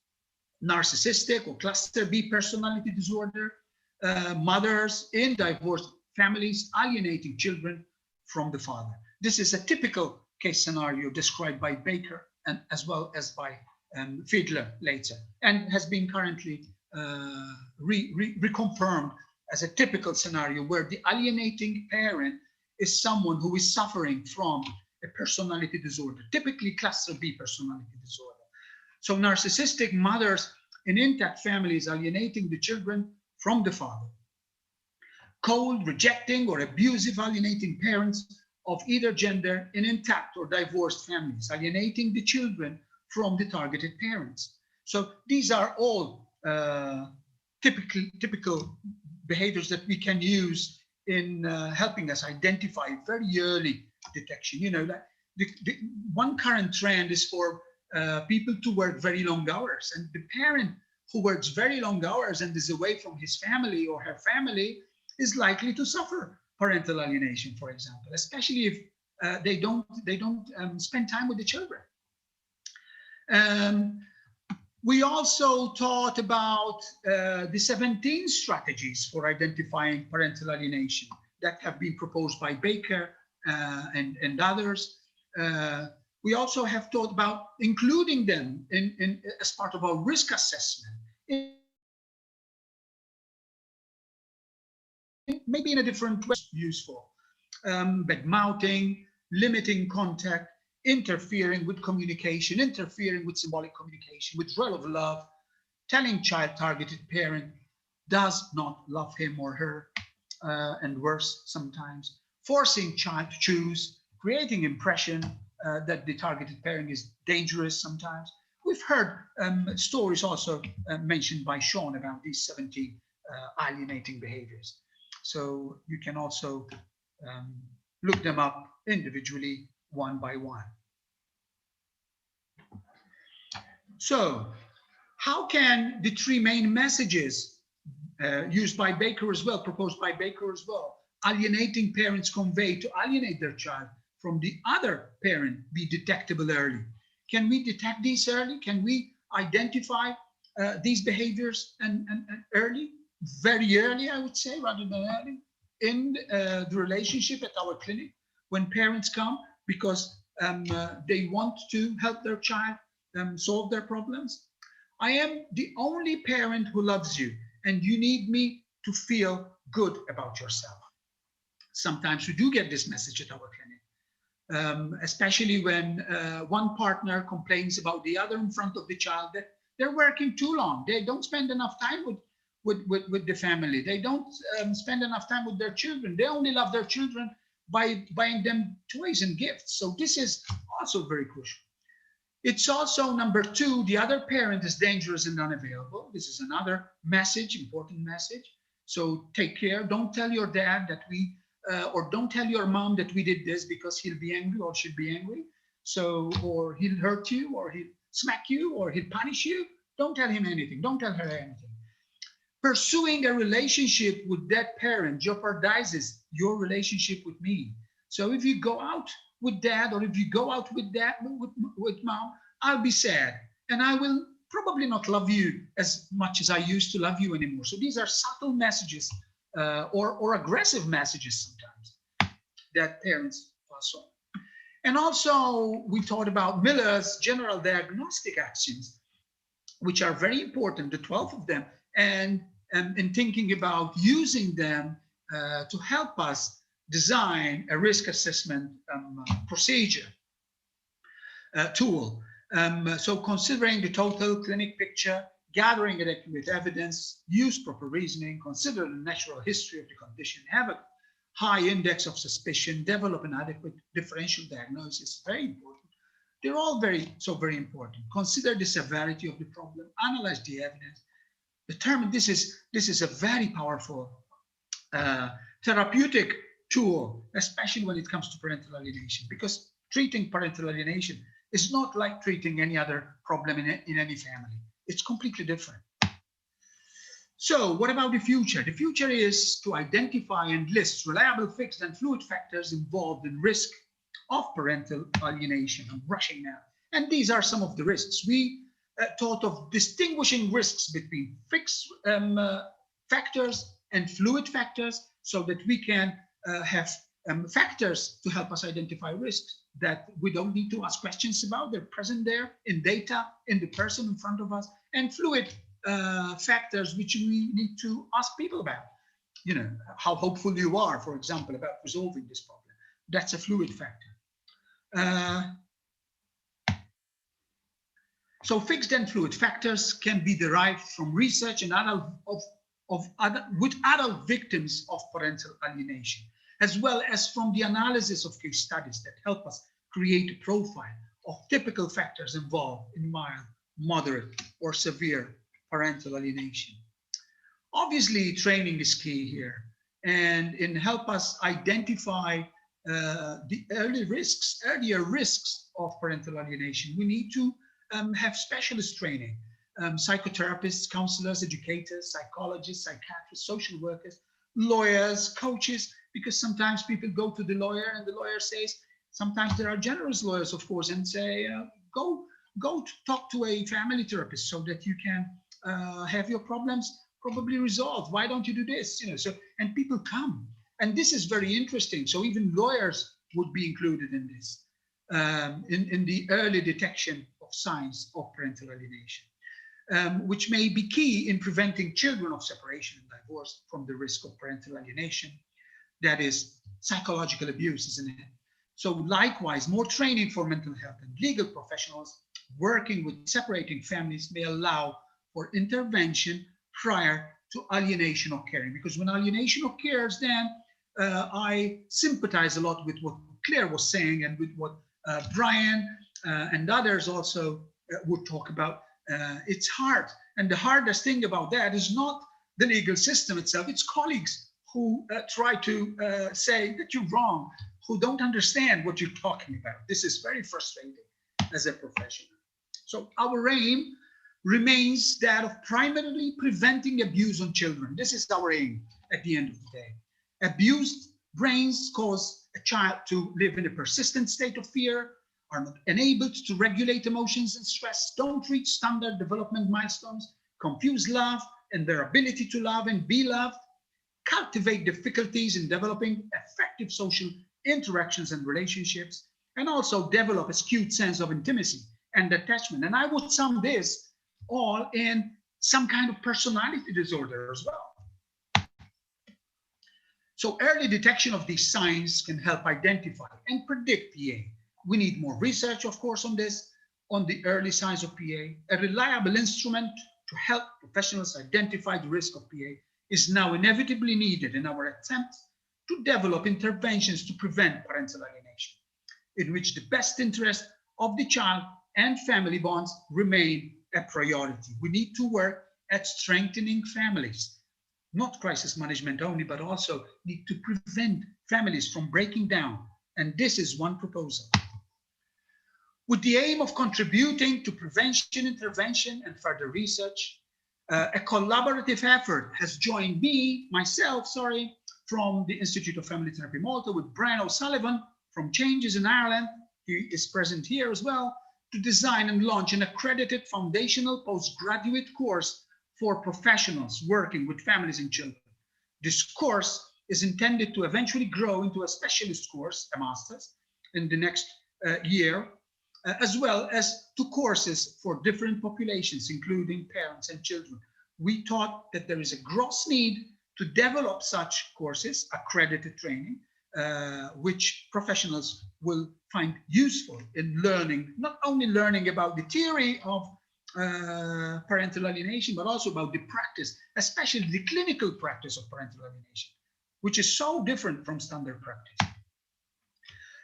Narcissistic or cluster B personality disorder, mothers in divorced families alienating children from the father. This is a typical case scenario described by Baker and as well as by Fiedler later, and has been currently reconfirmed as a typical scenario where the alienating parent is someone who is suffering from a personality disorder, typically cluster B personality disorder. So narcissistic mothers in intact families alienating the children from the father. Cold, rejecting, or abusive alienating parents of either gender in intact or divorced families, alienating the children from the targeted parents. So these are all typical behaviors that we can use in helping us identify very early detection. You know, that the one current trend is for people to work very long hours, and the parent who works very long hours and is away from his family or her family is likely to suffer parental alienation, for example, especially if they don't spend time with the children. We also taught about the 17 strategies for identifying parental alienation that have been proposed by Baker and others. We also have taught about including them as part of our risk assessment, maybe in a different way, useful. Bad-mouthing, limiting contact, interfering with communication, interfering with symbolic communication, withdrawal of love, telling child targeted parent does not love him or her, and worse sometimes, forcing child to choose, creating impression that the targeted parent is dangerous sometimes. We've heard stories also mentioned by Sean about these 17 alienating behaviors. So you can also look them up individually, one by one. So how can the 3 main messages used by Baker as well, proposed by Baker as well, alienating parents convey to alienate their child from the other parent be detectable early? Can we detect these early? Can we identify these behaviors and early? Very early, I would say, rather than early, in the relationship at our clinic when parents come because they want to help their child solve their problems. I am the only parent who loves you, and you need me to feel good about yourself. Sometimes we do get this message at our clinic, especially when one partner complains about the other in front of the child that they're working too long. They don't spend enough time with the family. They don't spend enough time with their children. They only love their children by buying them toys and gifts. So this is also very crucial. It's also number 2, the other parent is dangerous and unavailable. This is another message, important message. So take care. Don't tell your dad that or don't tell your mom that we did this because he'll be angry or she'll be angry. So, or he'll hurt you, or he'll smack you, or he'll punish you. Don't tell him anything. Don't tell her anything. Pursuing a relationship with that parent jeopardizes your relationship with me. So if you go out with dad, or if you go out with mom, I'll be sad, and I will probably not love you as much as I used to love you anymore. So these are subtle messages or aggressive messages sometimes that parents pass on. And also we talked about Miller's general diagnostic actions, which are very important, the 12 of them, and in thinking about using them to help us design a risk assessment procedure tool. So considering the total clinic picture, gathering adequate evidence, use proper reasoning, consider the natural history of the condition, have a high index of suspicion, develop an adequate differential diagnosis, very important. They're all very important. Consider the severity of the problem, analyze the evidence, determine this is a very powerful therapeutic tool, especially when it comes to parental alienation, because treating parental alienation is not like treating any other problem in any family. It's completely different. So what about the future? The future is to identify and list reliable, fixed, and fluid factors involved in risk of parental alienation. I'm rushing now. And these are some of the risks. We thought of distinguishing risks between fixed factors and fluid factors so that we can have factors to help us identify risks that we don't need to ask questions about. They're present there in data, in the person in front of us, and fluid factors which we need to ask people about. You know, how hopeful you are, for example, about resolving this problem. That's a fluid factor. So fixed and fluid factors can be derived from research and with adult victims of parental alienation, as well as from the analysis of case studies that help us create a profile of typical factors involved in mild, moderate, or severe parental alienation. Obviously, training is key here, and in help us identify the earlier risks of parental alienation. We need to have specialist training, psychotherapists, counselors, educators, psychologists, psychiatrists, social workers, lawyers, coaches, because sometimes people go to the lawyer and the lawyer says, sometimes there are generous lawyers, of course, and say, go talk to a family therapist so that you can have your problems probably resolved. Why don't you do this? You know, so, and people come. And this is very interesting. So even lawyers would be included in this, in the early detection of signs of parental alienation, which may be key in preventing children of separation and divorce from the risk of parental alienation. That is psychological abuse, isn't it? So likewise, more training for mental health and legal professionals working with separating families may allow for intervention prior to alienation occurring. Because when alienation occurs, then I sympathize a lot with what Claire was saying and with what Brian and others also would talk about. It's hard. And the hardest thing about that is not the legal system itself, it's colleagues who try to say that you're wrong, who don't understand what you're talking about. This is very frustrating as a professional. So our aim remains that of primarily preventing abuse on children. This is our aim at the end of the day. Abused brains cause a child to live in a persistent state of fear, are not enabled to regulate emotions and stress, don't reach standard development milestones, confuse love and their ability to love and be loved, cultivate difficulties in developing effective social interactions and relationships, and also develop a skewed sense of intimacy and attachment. And I would sum this all in some kind of personality disorder as well. So early detection of these signs can help identify and predict PA. We need more research, of course, on this, on the early signs of PA. A reliable instrument to help professionals identify the risk of PA is now inevitably needed in our attempt to develop interventions to prevent parental alienation, in which the best interest of the child and family bonds remain a priority. We need to work at strengthening families, not crisis management only, but also need to prevent families from breaking down. And this is one proposal. With the aim of contributing to prevention, intervention, and further research, a collaborative effort has joined myself, from the Institute of Family Therapy Malta with Brian O'Sullivan from Changes in Ireland. He is present here as well, to design and launch an accredited foundational postgraduate course for professionals working with families and children. This course is intended to eventually grow into a specialist course, a master's, in the next year, as well as to courses for different populations, including parents and children. We thought that there is a gross need to develop such courses, accredited training, which professionals will find useful in learning, not only learning about the theory of parental alienation, but also about the practice, especially the clinical practice of parental alienation, which is so different from standard practice.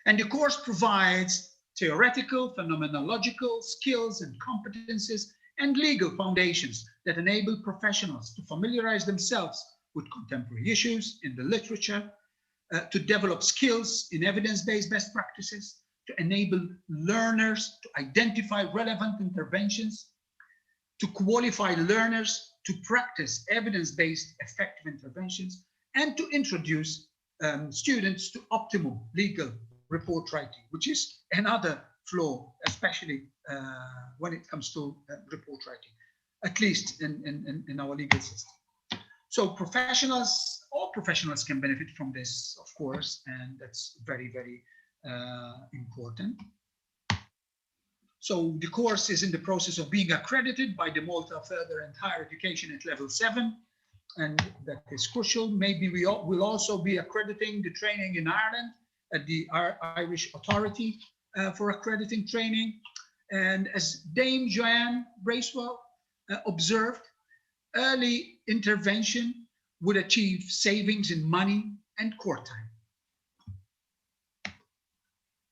And the course provides theoretical, phenomenological skills and competences, and legal foundations that enable professionals to familiarize themselves with contemporary issues in the literature, to develop skills in evidence-based best practices, to enable learners to identify relevant interventions, to qualify learners to practice evidence-based effective interventions, and to introduce students to optimal legal report writing, which is another flaw, especially when it comes to report writing, at least in our legal system. So professionals, all professionals can benefit from this, of course, and that's very, very important. So the course is in the process of being accredited by the Malta Further and Higher Education at level 7, and that is crucial. Maybe we will also be accrediting the training in Ireland at the Irish Authority for accrediting training. And as Dame Joanne Bracewell observed, early intervention would achieve savings in money and court time.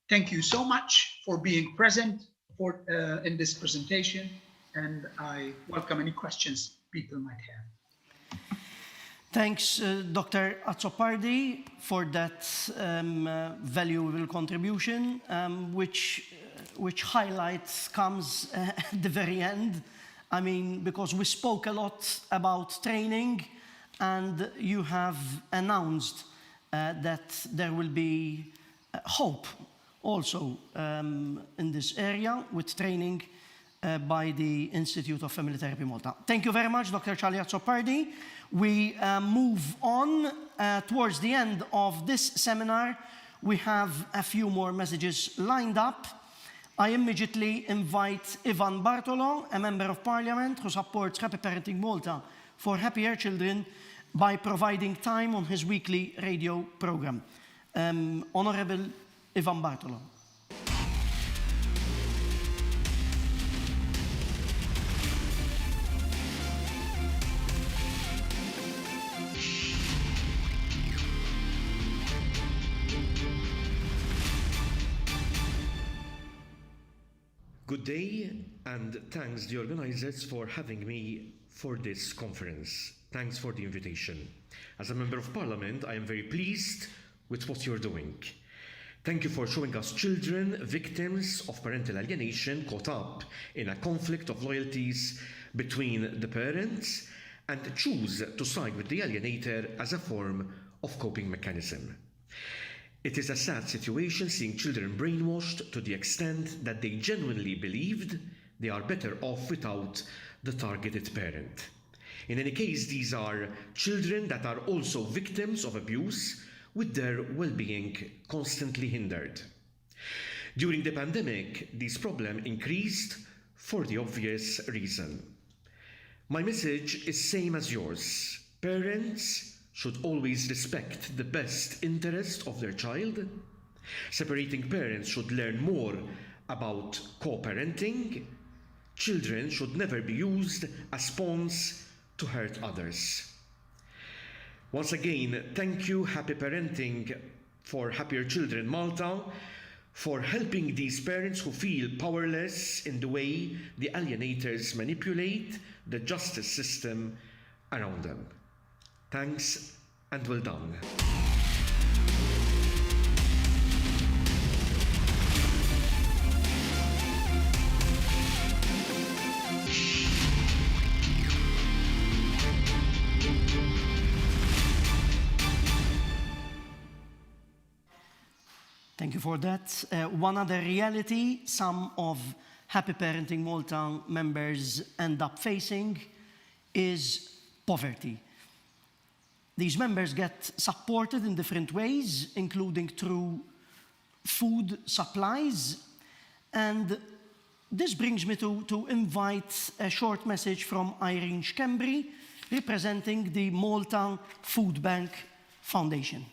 Thank you so much for being present in this presentation, and I welcome any questions people might have. Thanks, Dr. Azzopardi, for that valuable contribution, which highlights comes at the very end. I mean, because we spoke a lot about training, and you have announced that there will be hope also in this area with training by the Institute of Family Therapy Malta. Thank you very much, Dr. Charlie Azzopardi. We move on towards the end of this seminar. We have a few more messages lined up. I immediately invite Ivan Bartolo, a Member of Parliament who supports Happy Parenting Malta for Happier Children by providing time on his weekly radio program. Honorable Ivan Bartolo. Good day, and thanks the organizers for having me for this conference. Thanks for the invitation. As a Member of Parliament, I am very pleased with what you're doing. Thank you for showing us children, victims of parental alienation, caught up in a conflict of loyalties between the parents and choose to side with the alienator as a form of coping mechanism. It is a sad situation seeing children brainwashed to the extent that they genuinely believed they are better off without the targeted parent. In any case, these are children that are also victims of abuse, with their well-being constantly hindered. During the pandemic, this problem increased for the obvious reason. My message is same as yours. Parents should always respect the best interest of their child. Separating parents should learn more about co-parenting. Children should never be used as pawns to hurt others. Once again, thank you, Happy Parenting for Happier Children Malta, for helping these parents who feel powerless in the way the alienators manipulate the justice system around them. Thanks and well done. Thank you for that. One other reality some of Happy Parenting Malta members end up facing is poverty. These members get supported in different ways, including through food supplies. And this brings me to invite a short message from Irene Schembri, representing the Malta Food Bank Foundation.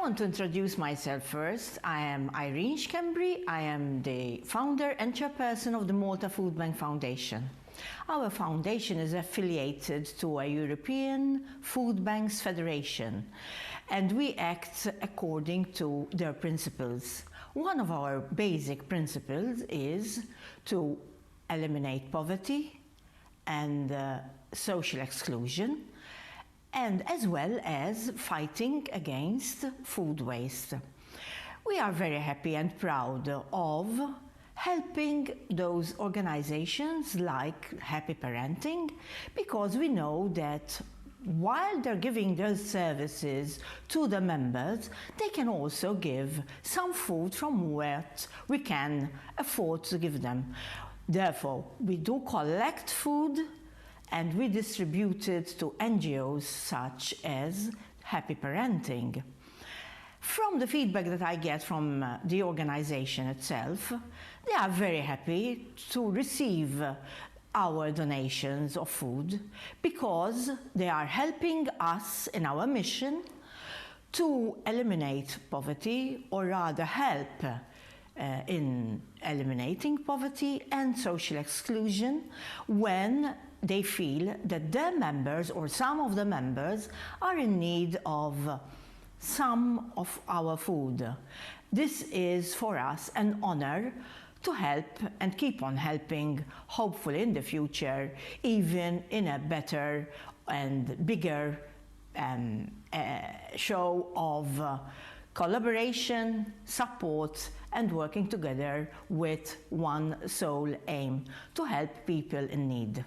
want to introduce myself first. I am Irene Schembri. I am the founder and chairperson of the Malta Food Bank Foundation. Our foundation is affiliated to a European Food Banks Federation, and we act according to their principles. One of our basic principles is to eliminate poverty and social exclusion, and as well as fighting against food waste. We are very happy and proud of helping those organizations like Happy Parenting, because we know that while they're giving those services to the members, they can also give some food from what we can afford to give them. Therefore, we do collect food and we distribute it to NGOs such as Happy Parenting. From the feedback that I get from the organization itself, they are very happy to receive our donations of food because they are helping us in our mission to eliminate poverty, or rather help in eliminating poverty and social exclusion when they feel that their members or some of the members are in need of some of our food. This is for us an honor to help and keep on helping, hopefully in the future, even in a better and bigger show of collaboration, support, and working together with one sole aim: to help people in need.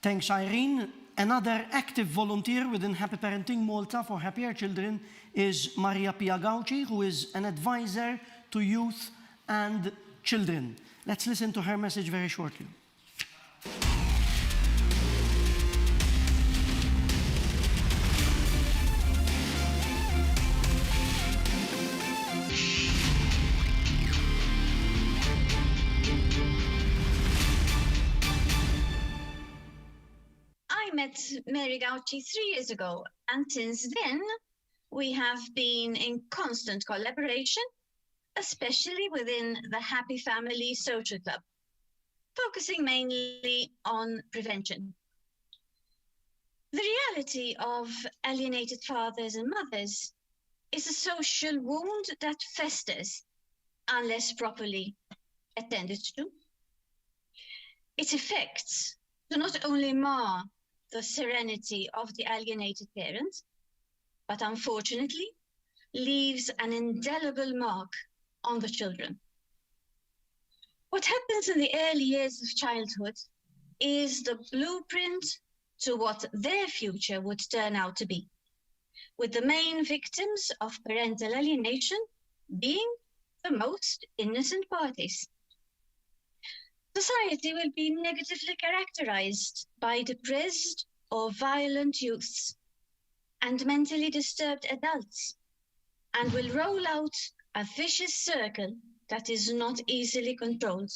Thanks, Irene. Another active volunteer within Happy Parenting Malta for Happier Children is Maria Pia Gauci, who is an advisor to youth and children. Let's listen to her message very shortly. I met Mary Gauci 3 years ago, and since then we have been in constant collaboration, especially within the Happy Family Social Club, focusing mainly on prevention. The reality of alienated fathers and mothers is a social wound that festers unless properly attended to. Its effects do not only mar the serenity of the alienated parent, but unfortunately leaves an indelible mark on the children. What happens in the early years of childhood is the blueprint to what their future would turn out to be, with the main victims of parental alienation being the most innocent parties. Society will be negatively characterized by depressed or violent youths and mentally disturbed adults, and will roll out a vicious circle that is not easily controlled.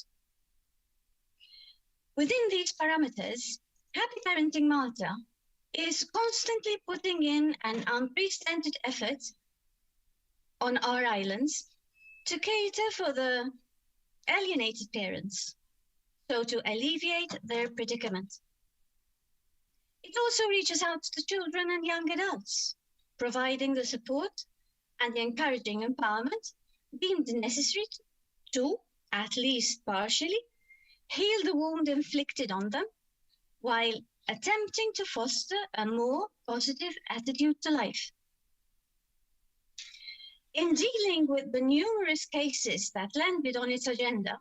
Within these parameters, Happy Parenting Malta is constantly putting in an unprecedented effort on our islands to cater for the alienated parents, so to alleviate their predicament. It also reaches out to children and young adults, providing the support and the encouraging empowerment deemed necessary to, at least partially, heal the wound inflicted on them, while attempting to foster a more positive attitude to life. In dealing with the numerous cases that landed on its agenda,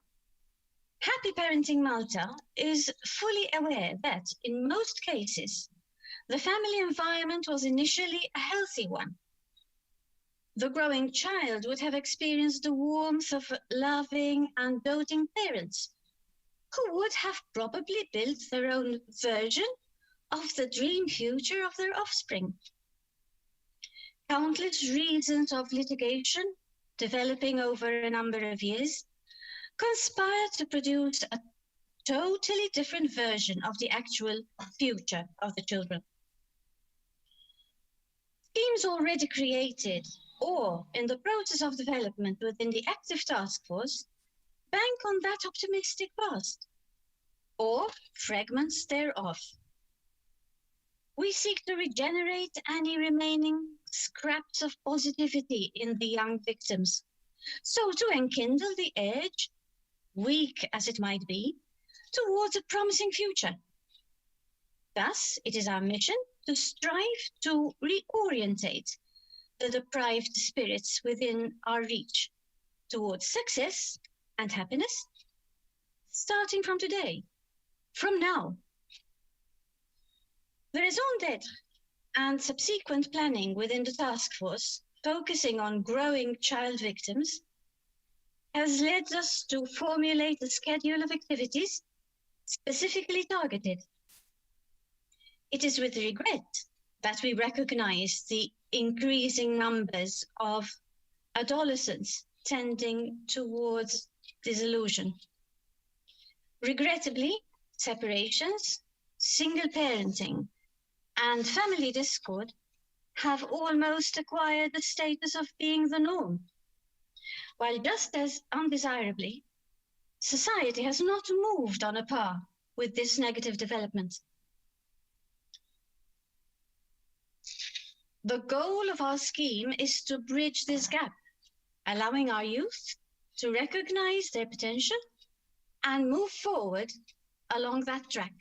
Happy Parenting Malta is fully aware that, in most cases, the family environment was initially a healthy one. The growing child would have experienced the warmth of loving and doting parents, who would have probably built their own version of the dream future of their offspring. countless reasons of litigation developing over a number of years conspire to produce a totally different version of the actual future of the children. Schemes already created or in the process of development within the active task force bank on that optimistic past, or fragments thereof. We seek to regenerate any remaining scraps of positivity in the young victims, so to enkindle the edge, weak as it might be, towards a promising future. Thus, it is our mission to strive to reorientate the deprived spirits within our reach towards success and happiness, starting from today, from now. The raison d'être and subsequent planning within the task force, focusing on growing child victims, has led us to formulate a schedule of activities specifically targeted. It is with regret that we recognize the increasing numbers of adolescents tending towards disillusion. Regrettably, separations, single parenting, and family discord have almost acquired the status of being the norm, while just as undesirably, society has not moved on a par with this negative development. The goal of our scheme is to bridge this gap, allowing our youth to recognize their potential and move forward along that track.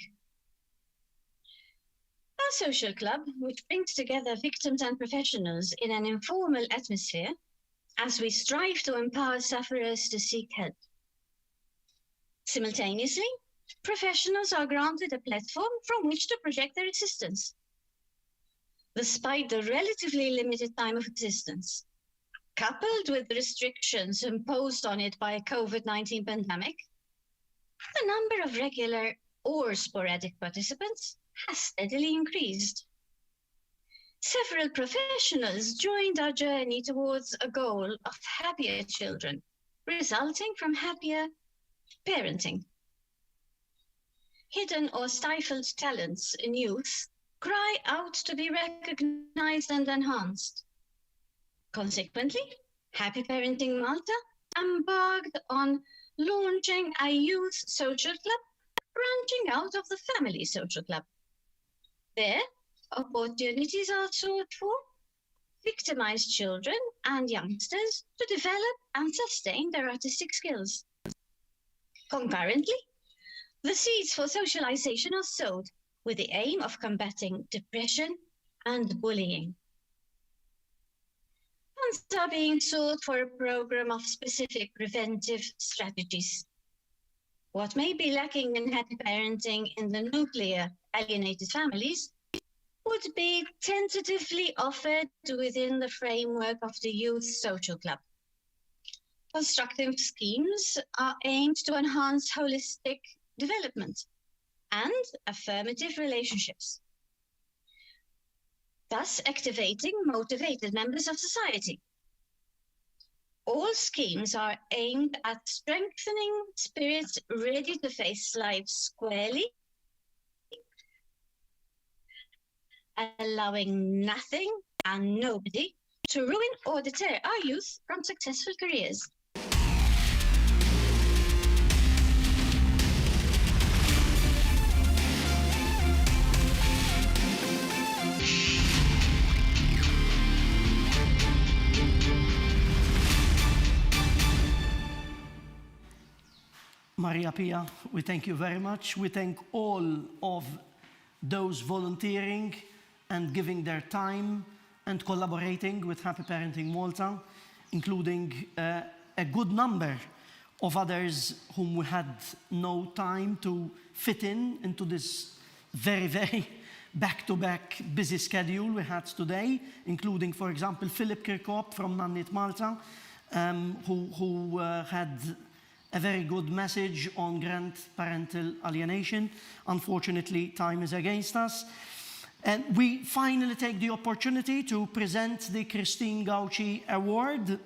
Our social club, which brings together victims and professionals in an informal atmosphere, as we strive to empower sufferers to seek help. Simultaneously, professionals are granted a platform from which to project their existence. Despite the relatively limited time of existence, coupled with restrictions imposed on it by a COVID-19 pandemic, the number of regular or sporadic participants has steadily increased. Several professionals joined our journey towards a goal of happier children, resulting from happier parenting. Hidden or stifled talents in youth cry out to be recognized and enhanced. Consequently, Happy Parenting Malta embarked on launching a youth social club branching out of the family social club. There, opportunities are sought for victimized children and youngsters to develop and sustain their artistic skills. Concurrently, the seeds for socialization are sowed with the aim of combating depression and bullying. Funds are being sought for a program of specific preventive strategies. What may be lacking in happy parenting in the nuclear alienated families would be tentatively offered within the framework of the Youth Social Club. Constructive schemes are aimed to enhance holistic development and affirmative relationships, thus activating motivated members of society. All schemes are aimed at strengthening spirits ready to face life squarely, allowing nothing and nobody to ruin or deter our youth from successful careers. Maria Pia, we thank you very much. We thank all of those volunteering and giving their time and collaborating with Happy Parenting Malta, including a good number of others whom we had no time to fit into this very, very back-to-back busy schedule we had today, including, for example, Philip Kirkhope from Nannit Malta, who had a very good message on parental alienation. Unfortunately, time is against us. And we finally take the opportunity to present the Christine Gauci Award,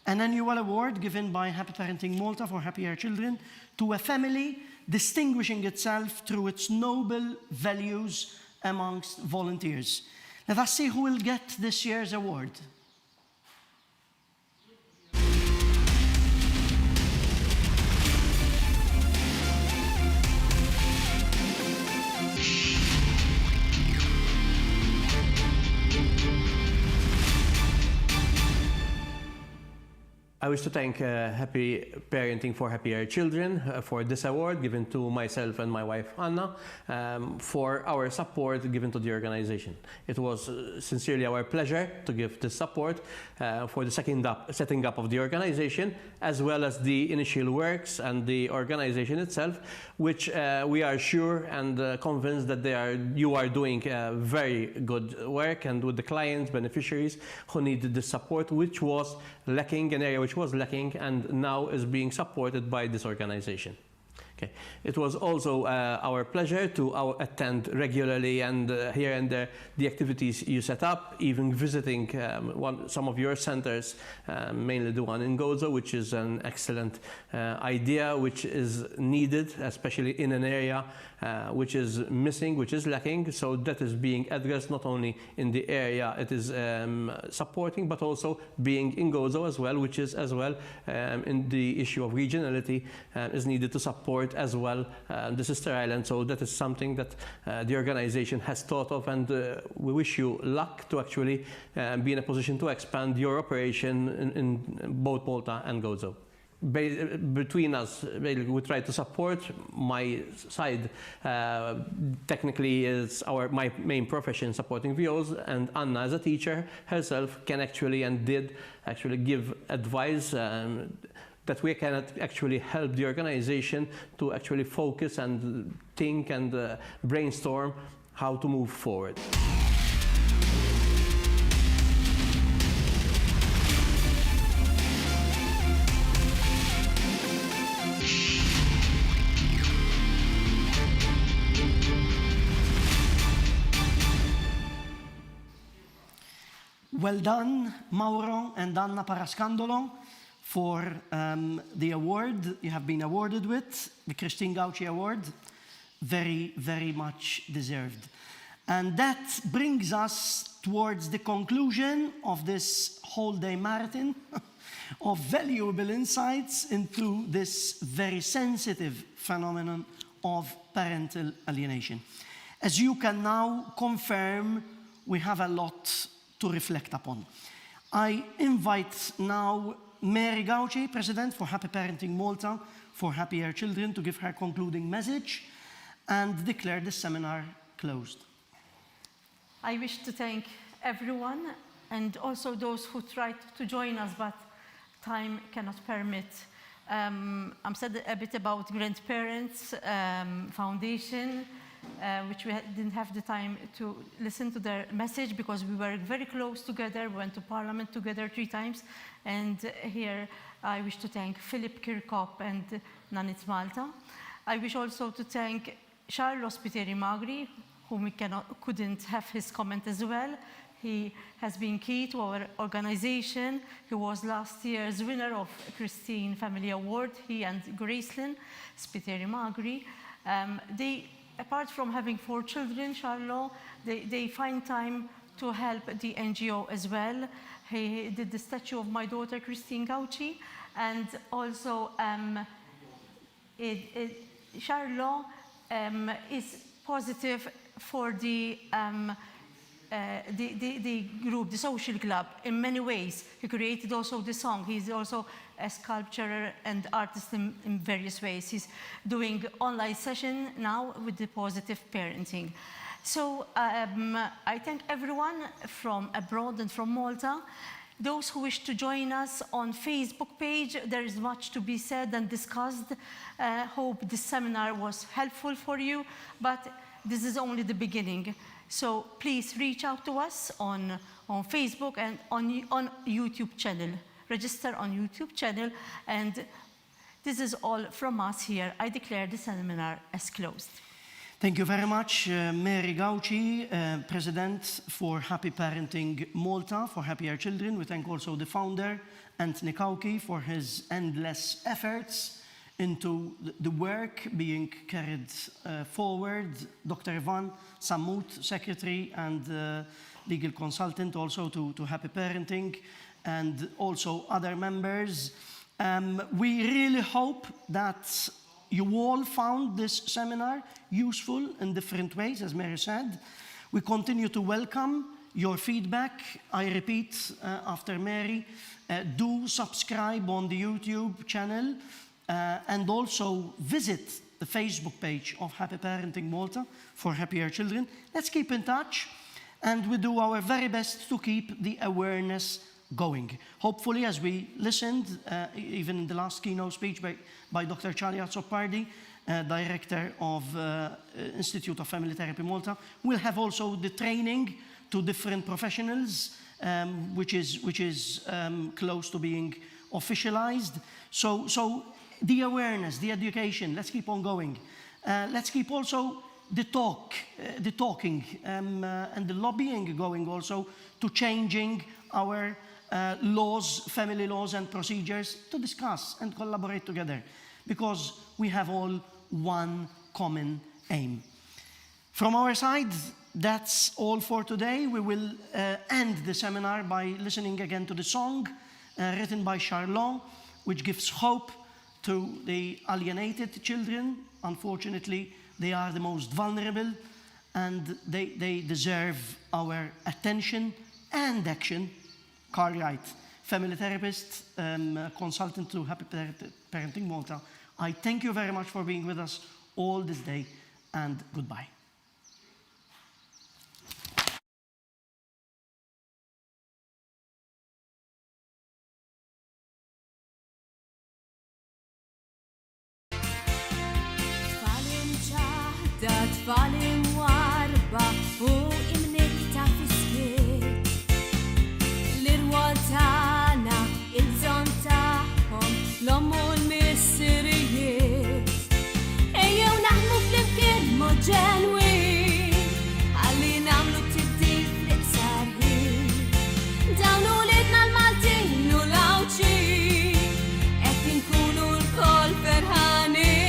an annual award given by Happy Parenting Malta for happier children to a family distinguishing itself through its noble values amongst volunteers. Let us see who will get this year's award. I wish to thank Happy Parenting for Happier Children for this award given to myself and my wife Anna for our support given to the organization. It was sincerely our pleasure to give this support for the setting up of the organization, as well as the initial works and the organization itself, which we are sure and convinced that you are doing very good work, and with the clients, beneficiaries who needed the support, which was lacking, an area which was lacking and now is being supported by this organization. Okay. It was also our pleasure to attend regularly and here and there the activities you set up, even visiting some of your centers, mainly the one in Gozo, which is an excellent idea, which is needed, especially in an area which is missing, which is lacking. So that is being addressed not only in the area it is supporting, but also being in Gozo as well, which is as well in the issue of regionality is needed to support as well the sister island. So that is something that the organization has thought of, and we wish you luck to actually be in a position to expand your operation in both Malta and Gozo. Between us, we try to support. My side technically is my main profession, supporting VOs, and Anna as a teacher herself can actually and did actually give advice that we can actually help the organization to actually focus and think and brainstorm how to move forward. Well done, Mauro and Anna Parascandolo, for the award you have been awarded with, the Christine Gauci Award. Very, very much deserved. And that brings us towards the conclusion of this whole day marathon of valuable insights into this very sensitive phenomenon of parental alienation. As you can now confirm, we have a lot to reflect upon. I invite now Mary Gauci, President for Happy Parenting Malta for Happier Children, to give her concluding message and declare the seminar closed. I wish to thank everyone and also those who tried to join us, but time cannot permit. I'm said a bit about Grandparents Foundation, which we didn't have the time to listen to their message because we were very close together. We went to Parliament together 3 times. And here I wish to thank Philip Kirkhope and Nanit Malta. I wish also to thank Charles Spiteri Magri, whom we couldn't have his comment as well. He has been key to our organization. He was last year's winner of Christine Family Award, he and Gracelyn Spiteri Magri. Apart from having 4 children, Charlo, they find time to help the NGO as well. He did the statue of my daughter, Christine Gauci, and also Charlo is positive for the group, the social club, in many ways. He created also the song. He's also a sculptor and artist in various ways. He's doing online session now with the positive parenting. So I thank everyone from abroad and from Malta. Those who wish to join us on Facebook page, there is much to be said and discussed. Hope this seminar was helpful for you, but this is only the beginning. So please reach out to us on Facebook and on YouTube channel. Register on YouTube channel, and this is all from us here. I declare the seminar as closed. Thank you very much, Mary Gauci, President for Happy Parenting Malta, for Happier Children. We thank also the founder, Anthony Kauki, for his endless efforts into the work being carried forward. Dr. Ivan Sammut, Secretary and Legal Consultant also to Happy Parenting, and also other members. We really hope that you all found this seminar useful in different ways, as Mary said. We continue to welcome your feedback. I repeat after Mary, do subscribe on the YouTube channel and also visit the Facebook page of Happy Parenting Malta for Happier Children. Let's keep in touch, and we do our very best to keep the awareness going. Hopefully, as we listened, even in the last keynote speech by Dr. Charlie Azzopardi, Director of Institute of Family Therapy Malta, we'll have also the training to different professionals, which is close to being officialized. So the awareness, the education, let's keep on going. Let's keep also the talking and the lobbying going also to changing our laws, family laws and procedures, to discuss and collaborate together, because we have all one common aim. From our side, that's all for today. We will end the seminar by listening again to the song written by Charlot, which gives hope to the alienated children. Unfortunately, they are the most vulnerable, and they deserve our attention and action. Carl Wright, family therapist, consultant to Happy Parenting Malta. I thank you very much for being with us all this day, and goodbye. Tfalin warba u imnek ta' fiskiet l-irwal tagħna il-bżonn tagħhom l-ommu l-missirijiet ejjew naħdmu flimkien mod ġenwin ħalli nagħmlu tibdil fl-iqsar ħin dawn uliedna l-Maltin u l-Awċin qed inkunu l-kol ferħanin.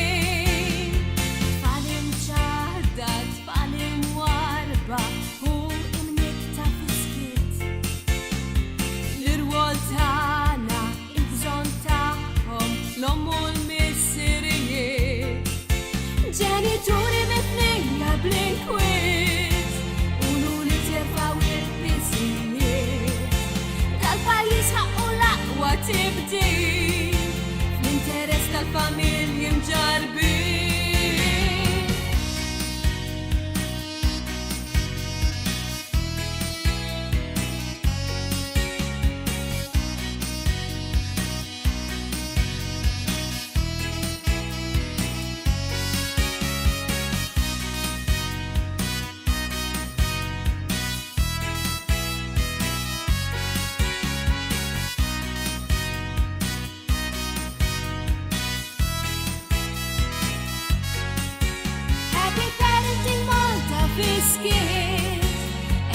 Ġenituri mitnejja bl-inkwiet unu li tirfaw il-biżijiet dal-pajjiż ħaqqu l-aqwa tibdil fl-interess tal-familji mġarbin.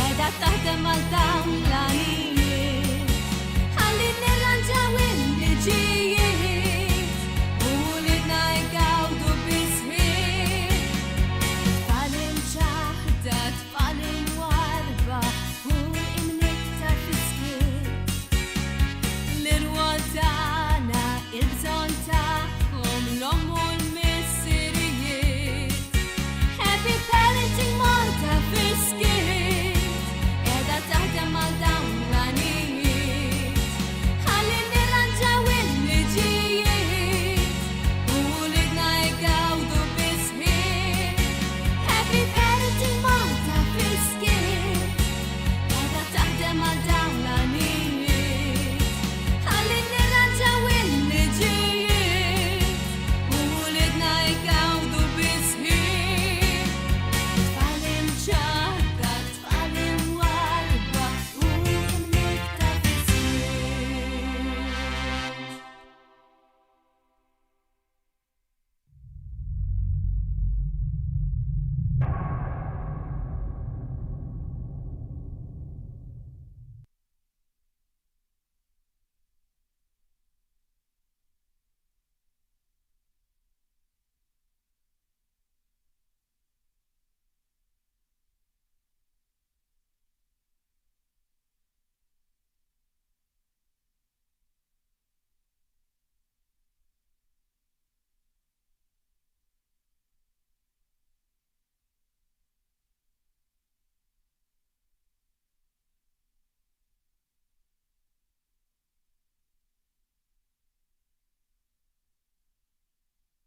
Edha taħdem għal dawn l-għanijiet ħalli nirranġaw il-liġi